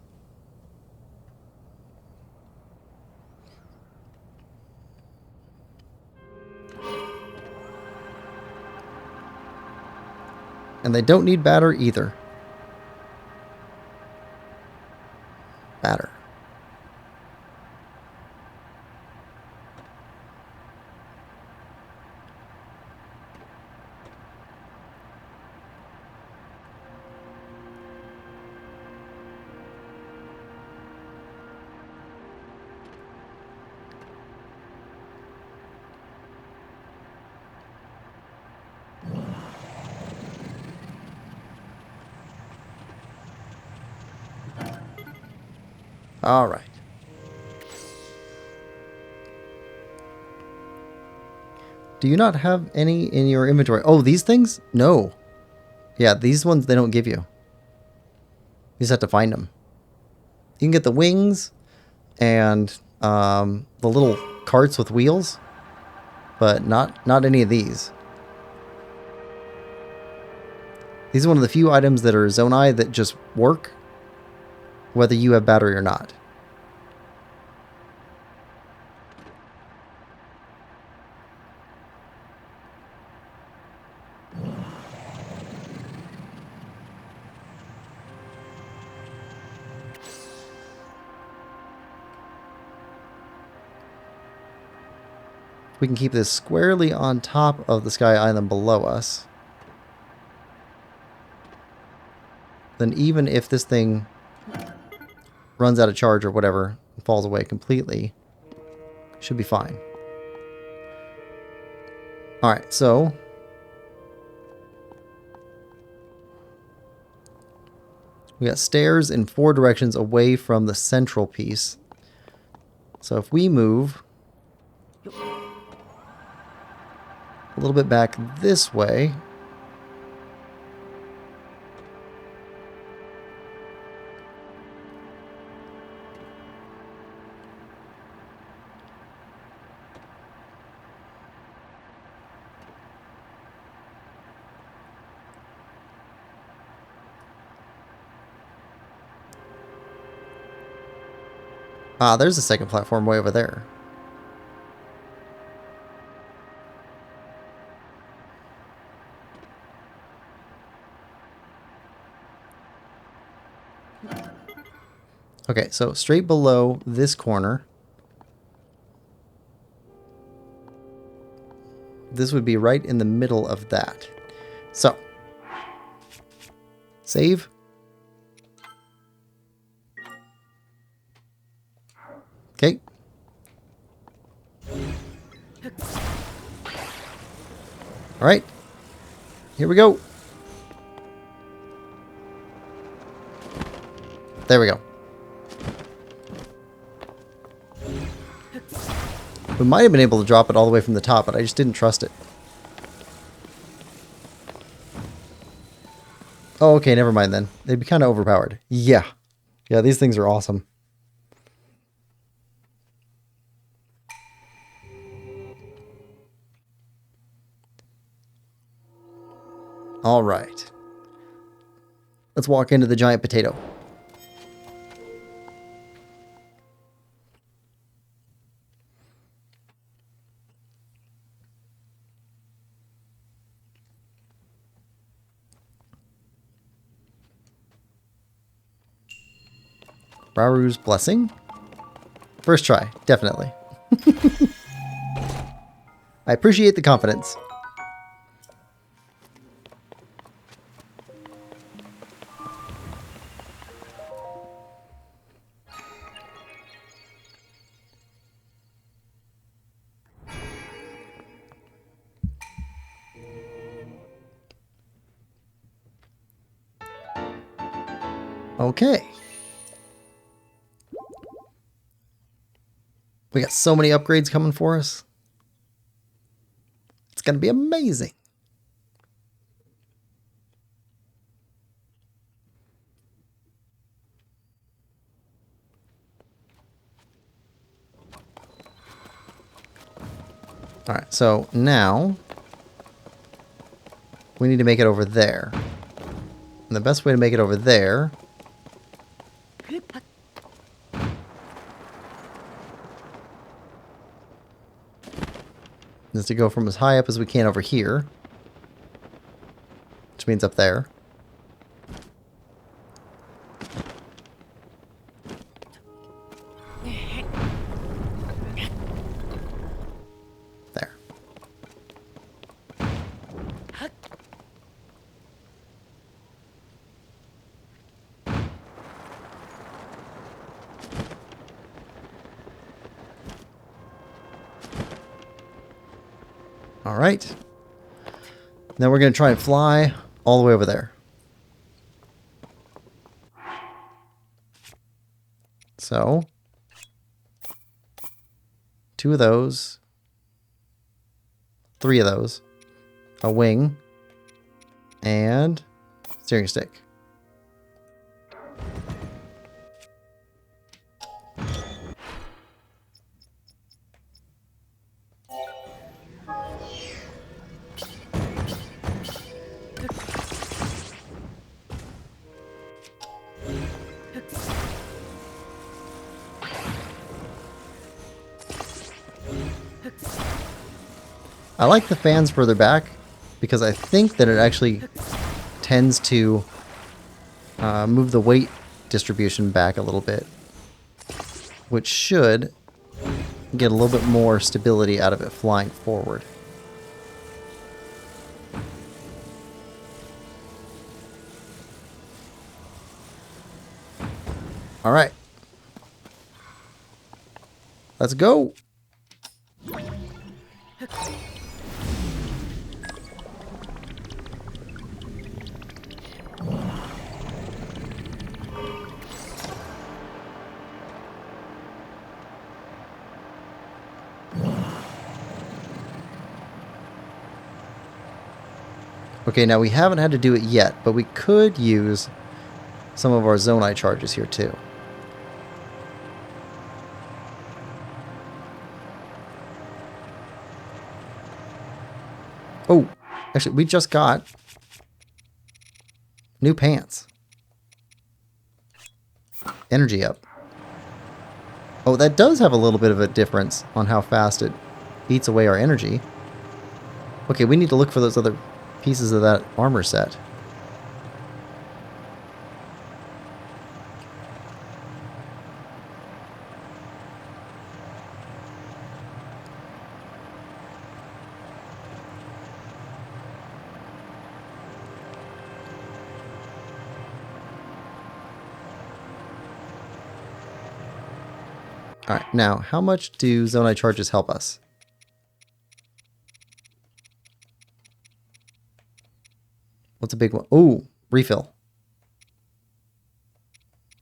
A: And they don't need batter either. Batter. All right. Do you not have any in your inventory? Oh, these things? No. Yeah, these ones they don't give you. You just have to find them. You can get the wings and the little carts with wheels, but not any of these. These are one of the few items that are Zonai that just work, whether you have battery or not. We can keep this squarely on top of the Sky Island below us. Then even if this thing runs out of charge or whatever, and falls away completely, should be fine. Alright, so we got stairs in 4 directions away from the central piece. So if we move a little bit back this way, there's a second platform way over there. Okay, so straight below this corner, this would be right in the middle of that. So, save. Okay. All right. Here we go. There we go. We might have been able to drop it all the way from the top, but I just didn't trust it. Oh, okay, never mind then. They'd be kind of overpowered. Yeah. Yeah, these things are awesome. All right. Let's walk into the giant potato. Raru's Blessing. First try, definitely. I appreciate the confidence. Okay. We got so many upgrades coming for us. It's going to be amazing. All right, so now we need to make it over there. And the best way to make it over there is to go from as high up as we can over here, which means up there. There. All right. Then we're going to try and fly all the way over there. So, 2 of those, 3 of those, a wing, and steering stick. I like the fans further back because I think that it actually tends to move the weight distribution back a little bit, which should get a little bit more stability out of it flying forward. All right. Let's go. Okay, now we haven't had to do it yet, but we could use some of our Zonai charges here too. Oh, actually, we just got new pants. Energy up. Oh, that does have a little bit of a difference on how fast it eats away our energy. Okay, we need to look for those other pieces of that armor set. Alright, now, how much do Zonai charges help us? What's a big one? Oh, refill.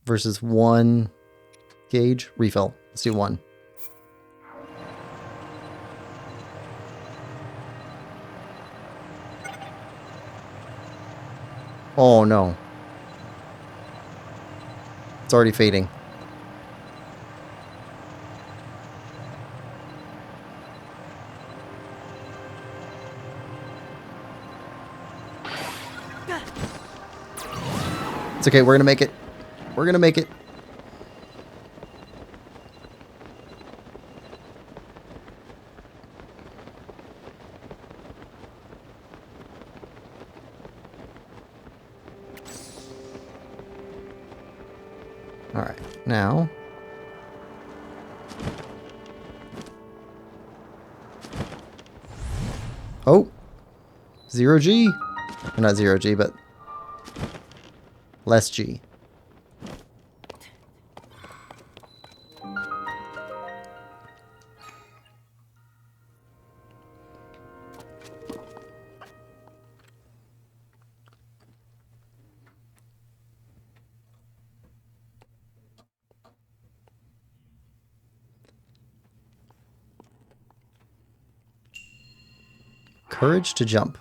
A: Versus 1 gauge, refill. Let's do 1. Oh no. It's already fading. It's okay, we're gonna make it. We're gonna make it. Alright, now. Oh! 0G! Or not 0G, but less G. Courage to jump.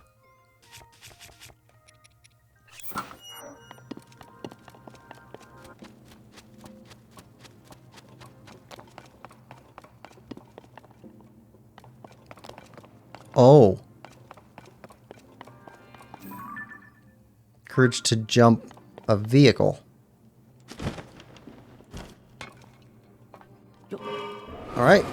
A: Oh. Courage to jump a vehicle. All right.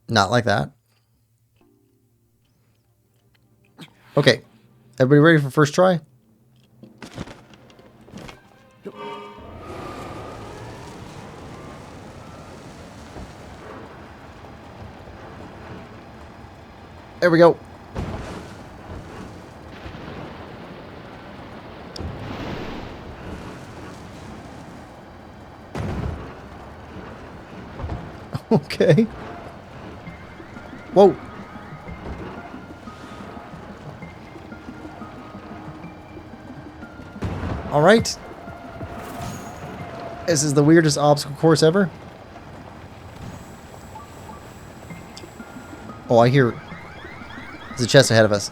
A: Not like that. Okay. Everybody ready for first try? There we go. Okay. Whoa. All right. This is the weirdest obstacle course ever. Oh, I hear... There's a chest ahead of us.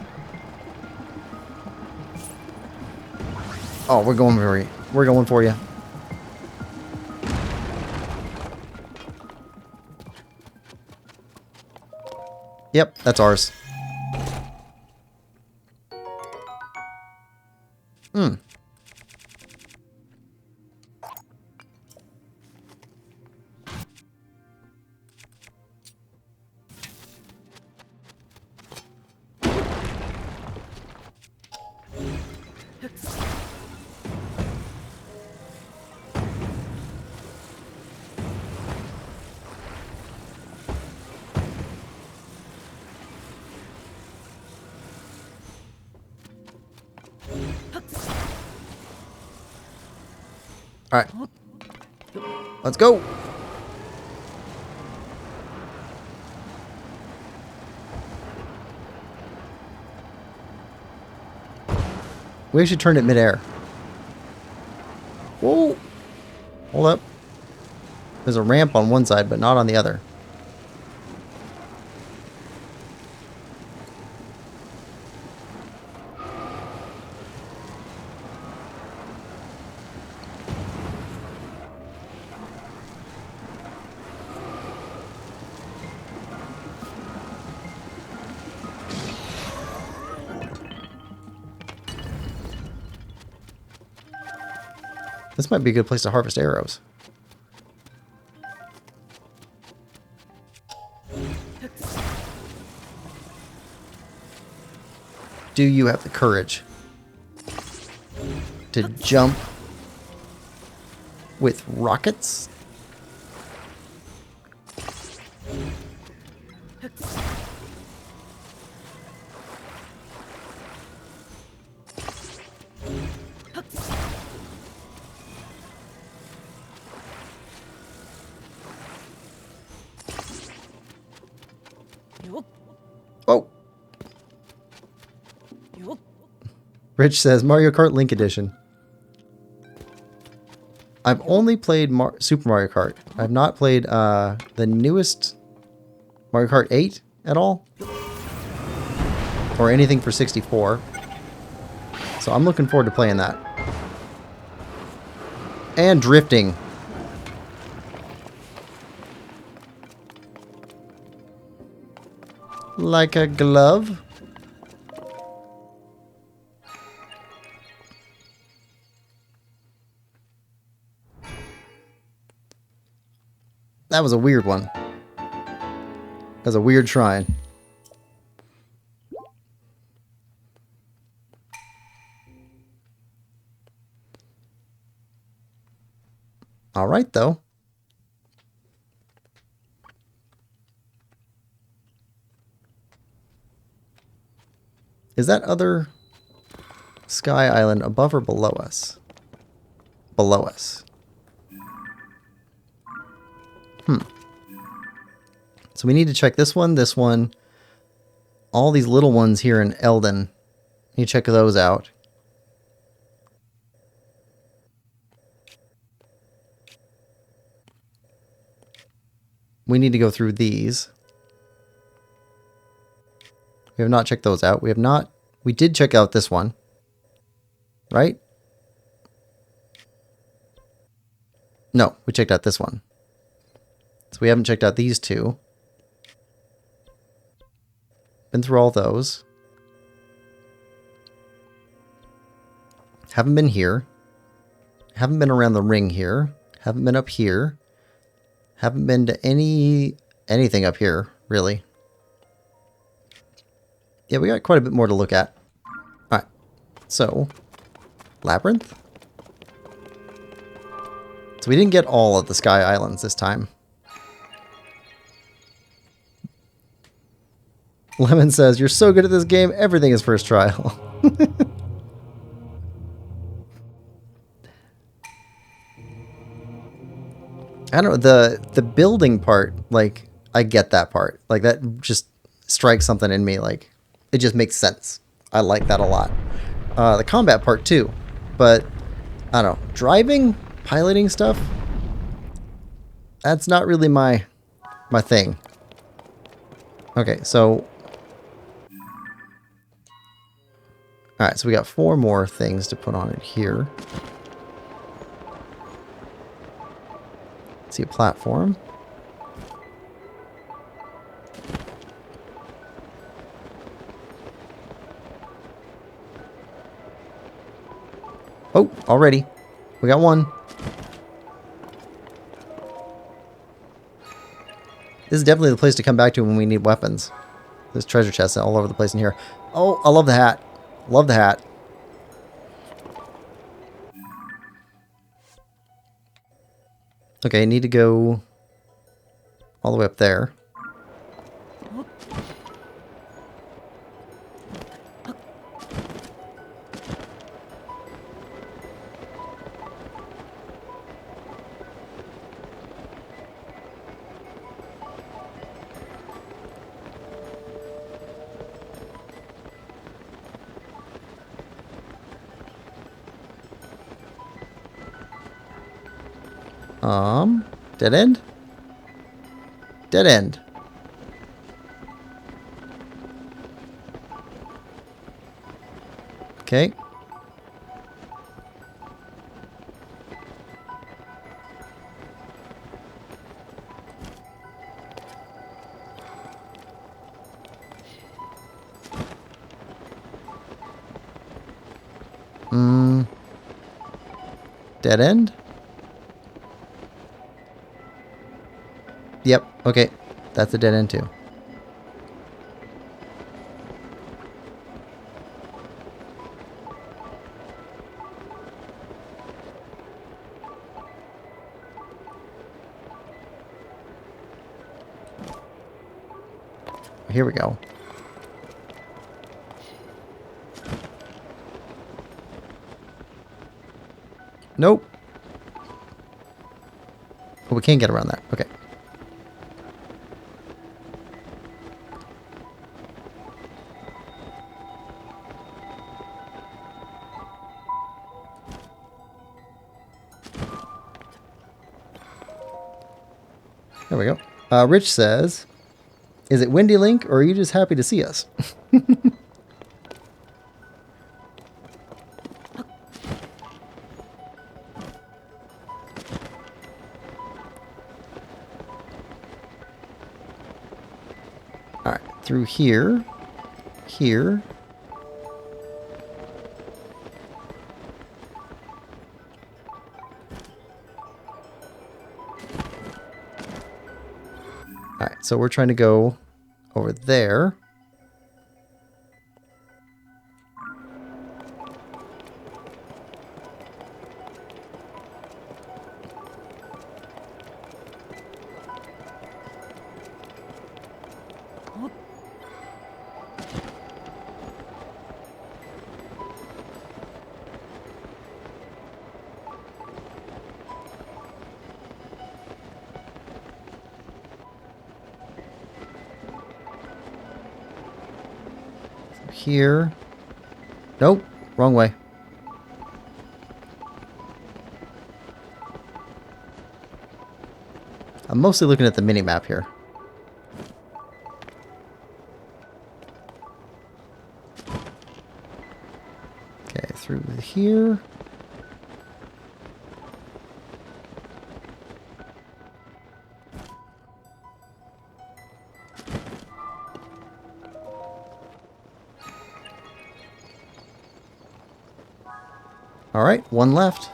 A: Oh, we're going for you. We're going for you. Yep, that's ours. Hmm. All right. Let's go. We actually turned it midair. Whoa. Hold up. There's a ramp on one side, but not on the other. This might be a good place to harvest arrows. Do you have the courage to jump with rockets? Oh! Rich says Mario Kart Link Edition. I've only played Super Mario Kart. I've not played the newest Mario Kart 8 at all. Or anything for 64. So So I'm looking forward to playing that. And drifting. Like a glove. That was a weird one. That was a weird shrine. Alright, though. Is that other sky island above or below us? Below us. So we need to check this one, all these little ones here in Eldon. You check those out. We need to go through these. We have not checked those out. We have not... We did check out this one. Right? No, we checked out this one. So we haven't checked out these two. Been through all those. Haven't been here. Haven't been around the ring here. Haven't been up here. Haven't been to anything up here, really. Yeah, we got quite a bit more to look at. Alright. So, Labyrinth. So we didn't get all of the Sky Islands this time. Lemon says, "You're so good at this game, everything is first trial." I don't know, the building part, like, I get that part. Like, that just strikes something in me, like, it just makes sense. I like that a lot. The combat part, too. But, I don't know, driving, piloting stuff, that's not really my thing. Okay, so... Alright, so we got 4 more things to put on it here. See a platform. Oh, already. We got one. This is definitely the place to come back to when we need weapons. There's treasure chests all over the place in here. Oh, I love the hat. Love the hat. Okay, I need to go all the way up there. Dead end? Dead end. Okay. Dead end? Yep, okay. That's a dead end too. Here we go. Nope. Oh, we can't get around that. Okay. There we go. Rich says, "Is it windy, Link, or are you just happy to see us?" through here. Here. Alright, so we're trying to go over there. Here. Nope, wrong way. I'm mostly looking at the mini-map here. Okay, through here. All right, one left.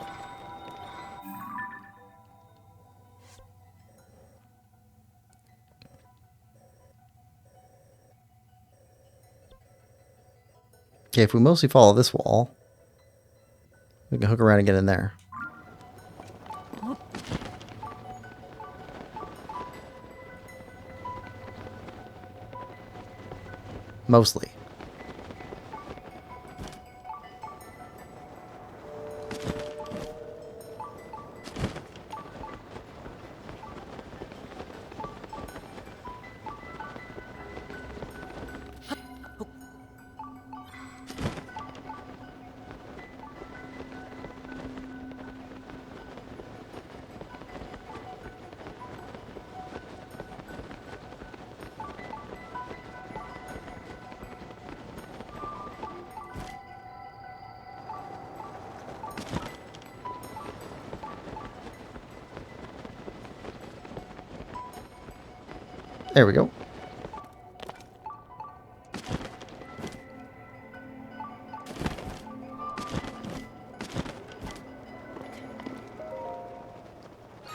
A: Okay, if we mostly follow this wall, we can hook around and get in there. Mostly. There we go.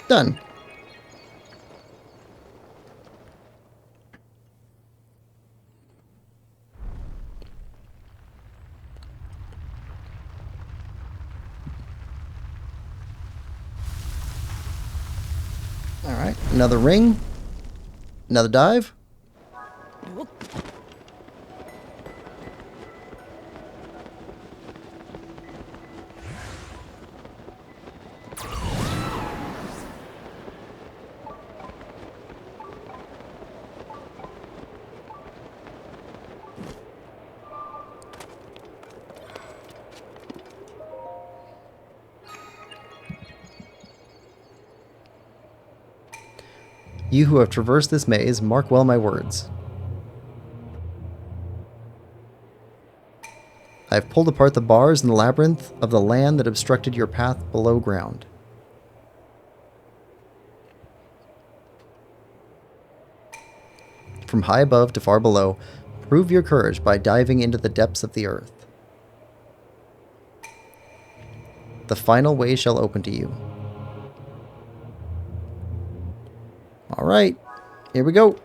A: Done. All right, another ring. Another dive. You who have traversed this maze, mark well my words. I have pulled apart the bars in the labyrinth of the land that obstructed your path below ground. From high above to far below, prove your courage by diving into the depths of the earth. The final way shall open to you. All right, here we go.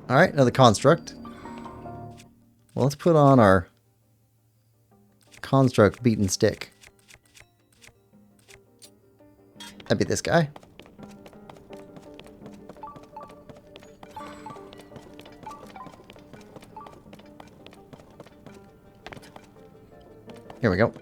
A: All right, another construct. Well, let's put on our construct beaten stick. That'd be this guy. Here we go.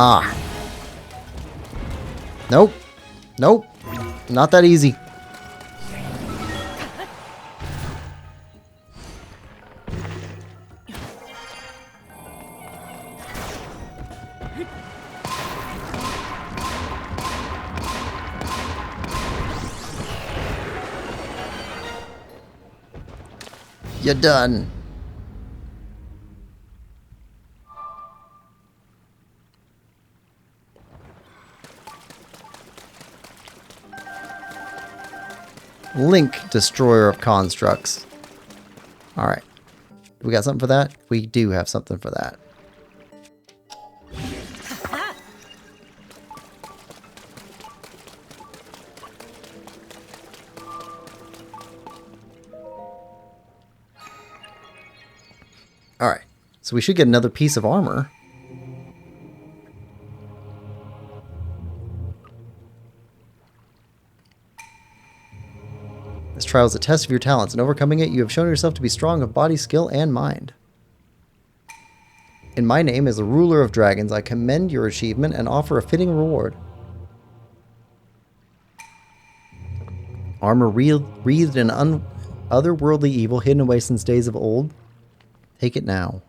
A: Ah. Nope. Nope. Not that easy. You're done. Link, destroyer of constructs. Alright. We got something for that? We do have something for that. Alright. So we should get another piece of armor. This trial is a test of your talents. In overcoming it, you have shown yourself to be strong of body, skill, and mind. In my name, as the ruler of dragons, I commend your achievement and offer a fitting reward. Armor wreathed in otherworldly evil, hidden away since days of old. Take it now.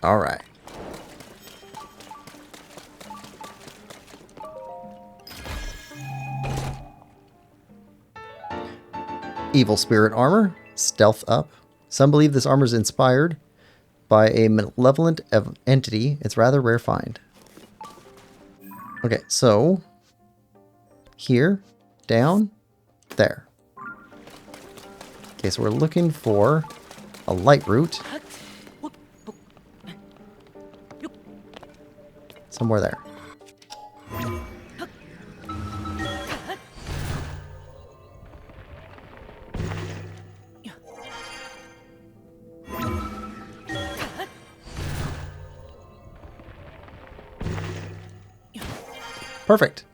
A: Alright. Evil Spirit Armor. Stealth up. Some believe this armor is inspired by a malevolent entity. It's rather rare find. Okay, so here, down, there. Okay, so we're looking for a light root. Somewhere there. Perfect.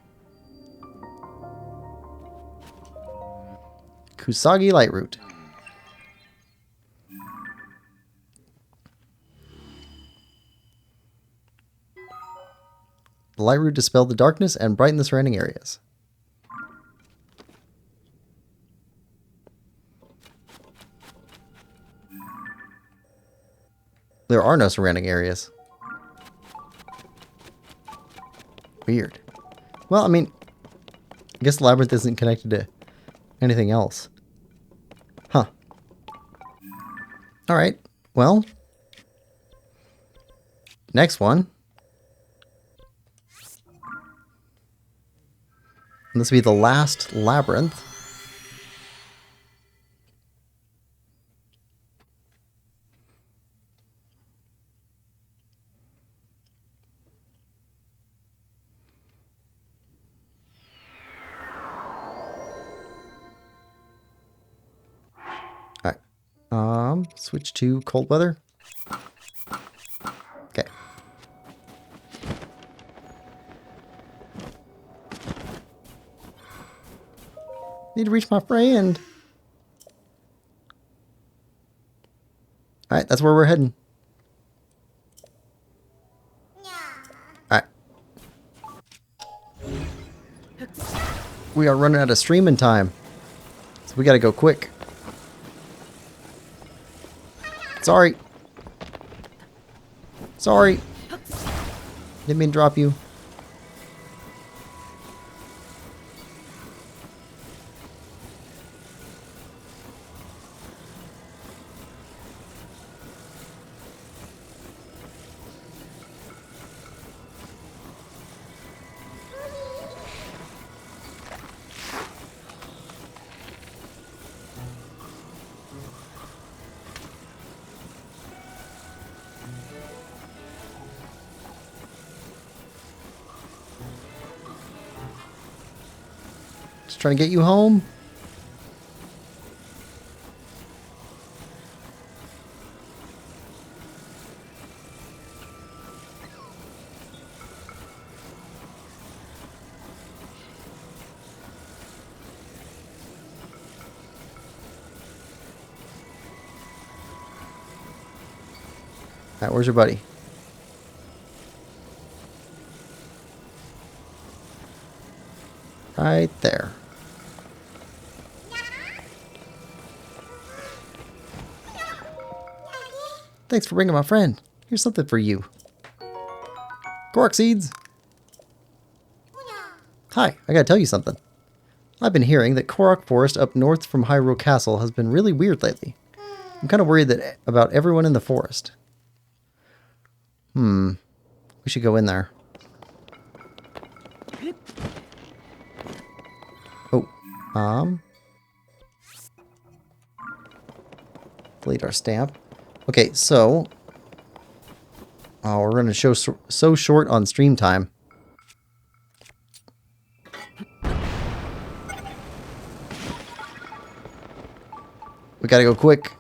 A: Kusagi Lightroot. The Lightroot dispelled the darkness and brightened the surrounding areas. There are no surrounding areas. Weird. Well, I mean, I guess the labyrinth isn't connected to anything else. Huh. Alright, well. Next one. And this will be the last labyrinth. Switch to cold weather. Okay. Need to reach my friend. Alright, that's where we're heading. Alright. We are running out of streaming time. So we gotta go quick. Sorry. Sorry. Didn't mean to drop you. Just trying to get you home. Alright, where's your buddy? Right there. Thanks for bringing my friend. Here's something for you. Korok seeds! Hi, I gotta tell you something. I've been hearing that Korok Forest up north from Hyrule Castle has been really weird lately. I'm kind of worried about everyone in the forest. We should go in there. Oh, delete our stamp. Okay, so... Oh, we're running so short on stream time. We gotta go quick.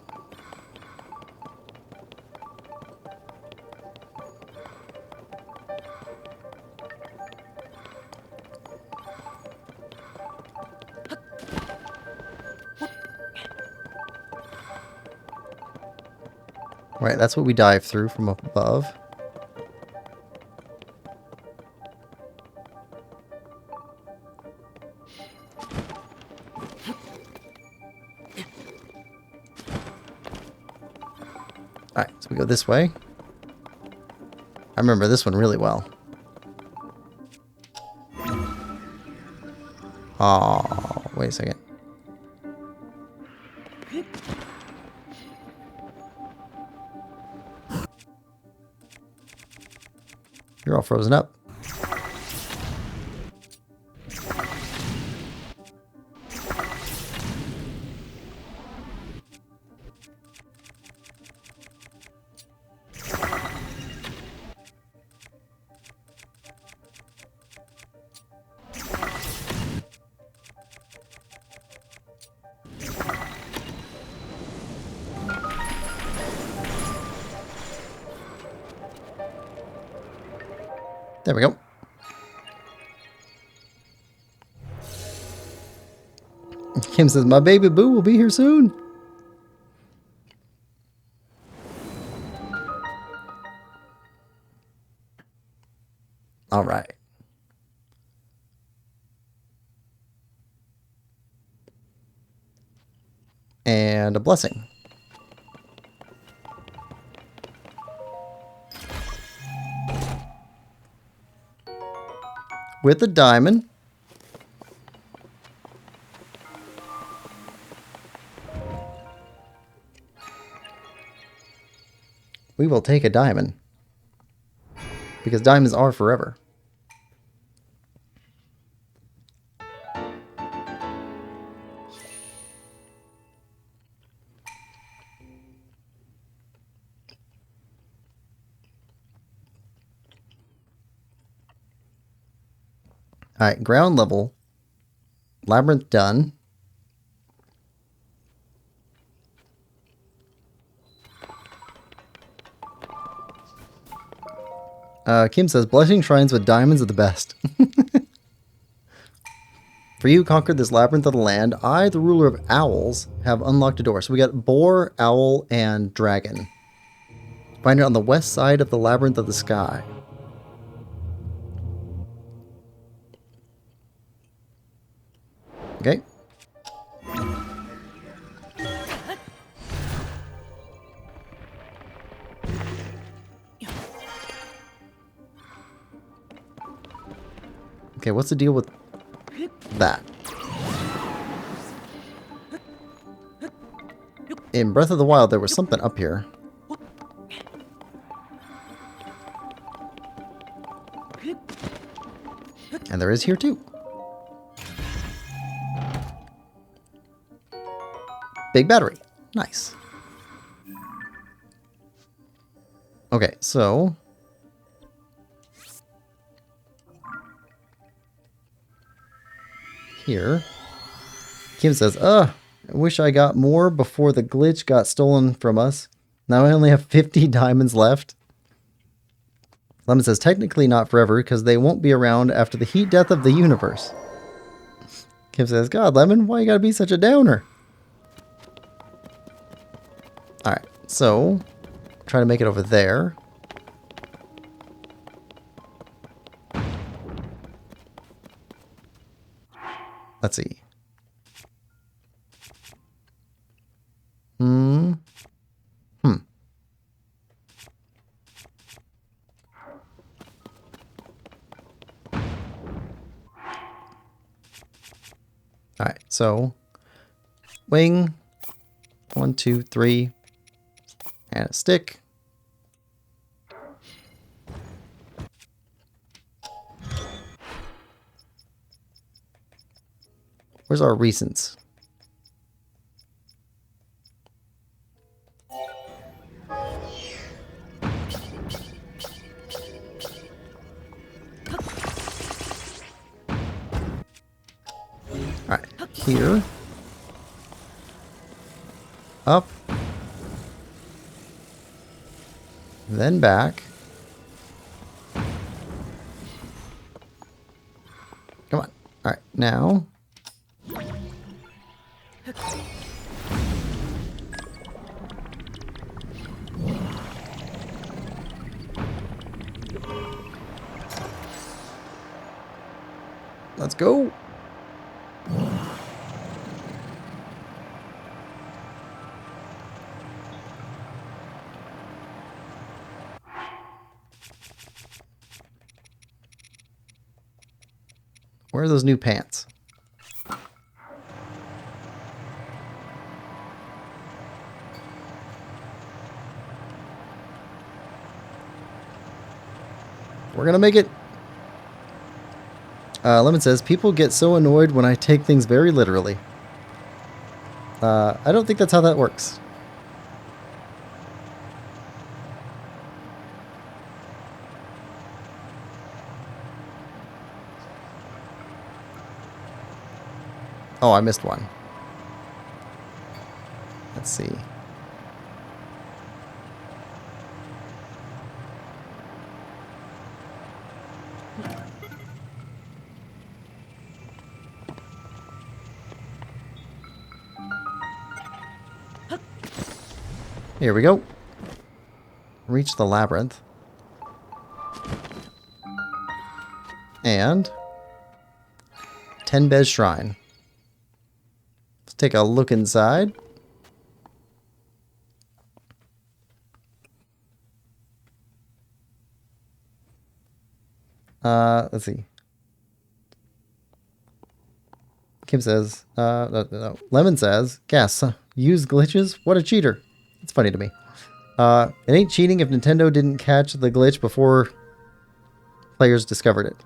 A: Right, that's what we dive through from up above. Alright, so we go this way. I remember this one really well. Oh, wait a second. You're all frozen up. There we go. Kim says, my baby boo will be here soon. All right. And a blessing. With a diamond. We will take a diamond. Because diamonds are forever. Alright, ground level. Labyrinth done. Kim says, blushing shrines with diamonds are the best. For you who conquered this labyrinth of the land, I, the ruler of owls, have unlocked a door. So we got boar, owl, and dragon. Find it on the west side of the labyrinth of the sky. Okay. Okay, what's the deal with that? In Breath of the Wild, there was something up here. And there is here too. Big battery. Nice. Okay, so... here. Kim says, I wish I got more before the glitch got stolen from us. Now I only have 50 diamonds left. Lemon says, technically not forever, because they won't be around after the heat death of the universe. Kim says, God, Lemon, why you gotta be such a downer? Alright, so... try to make it over there. Let's see. Alright, so wing, 1, 2, 3, and a stick. Where's our recents? Alright, here. Up. Then back. Come on. Alright, now. Let's go. Where are those new pants? We're gonna make it. Lemon says, people get so annoyed when I take things very literally. I don't think that's how that works. Oh, I missed one. Let's see. Here we go. Reach the labyrinth. And 10-Bez Shrine. Let's take a look inside. Let's see. Kim says, no. Lemon says, gas, use glitches? What a cheater. It's funny to me. It ain't cheating if Nintendo didn't catch the glitch before players discovered it.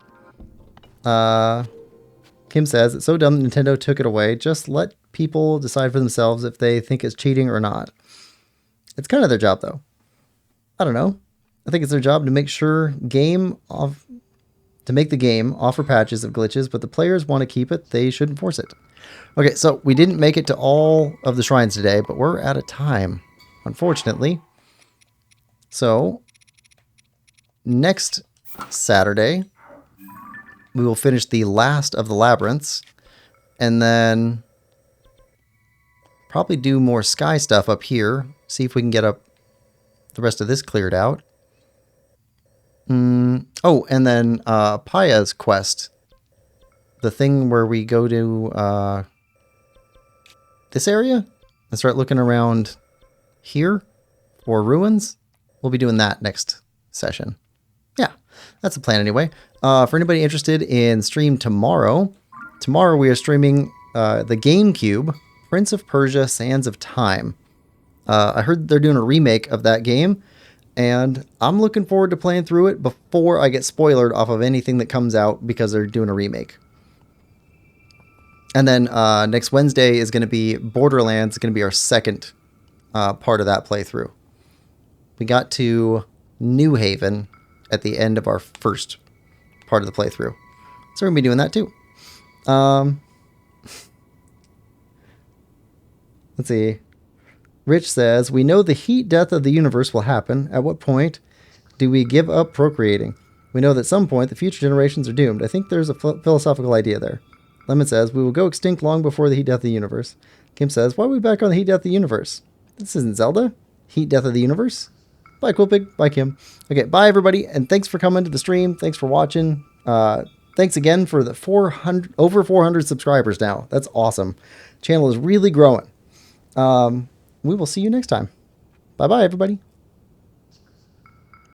A: Kim says, it's so dumb that Nintendo took it away. Just let people decide for themselves if they think it's cheating or not. It's kind of their job, though. I don't know. I think it's their job to make sure to make the game offer patches of glitches, but the players want to keep it. They shouldn't force it. Okay, so we didn't make it to all of the shrines today, but we're out of time, unfortunately. So, next Saturday, we will finish the last of the labyrinths, and then probably do more sky stuff up here. See if we can get up the rest of this cleared out. Oh, and then Paya's quest. The thing where we go to this area and start looking around here for ruins. We'll be doing that next session. Yeah, that's the plan anyway. For anybody interested in stream tomorrow we are streaming the GameCube, Prince of Persia: Sands of Time. I heard they're doing a remake of that game, and I'm looking forward to playing through it before I get spoiled off of anything that comes out because they're doing a remake. And then next Wednesday is going to be Borderlands. It's going to be our second part of that playthrough. We got to New Haven at the end of our first part of the playthrough. So we're going to be doing that too. Let's see. Rich says, we know the heat death of the universe will happen. At what point do we give up procreating? We know that at some point the future generations are doomed. I think there's a philosophical idea there. Lemon says, we will go extinct long before the heat death of the universe. Kim says, why are we back on the heat death of the universe? This isn't Zelda. Heat death of the universe? Bye, Quillpig. Bye, Kim. Okay, bye, everybody, and thanks for coming to the stream. Thanks for watching. Thanks again for the over 400 subscribers now. That's awesome. Channel is really growing. We will see you next time. Bye-bye, everybody.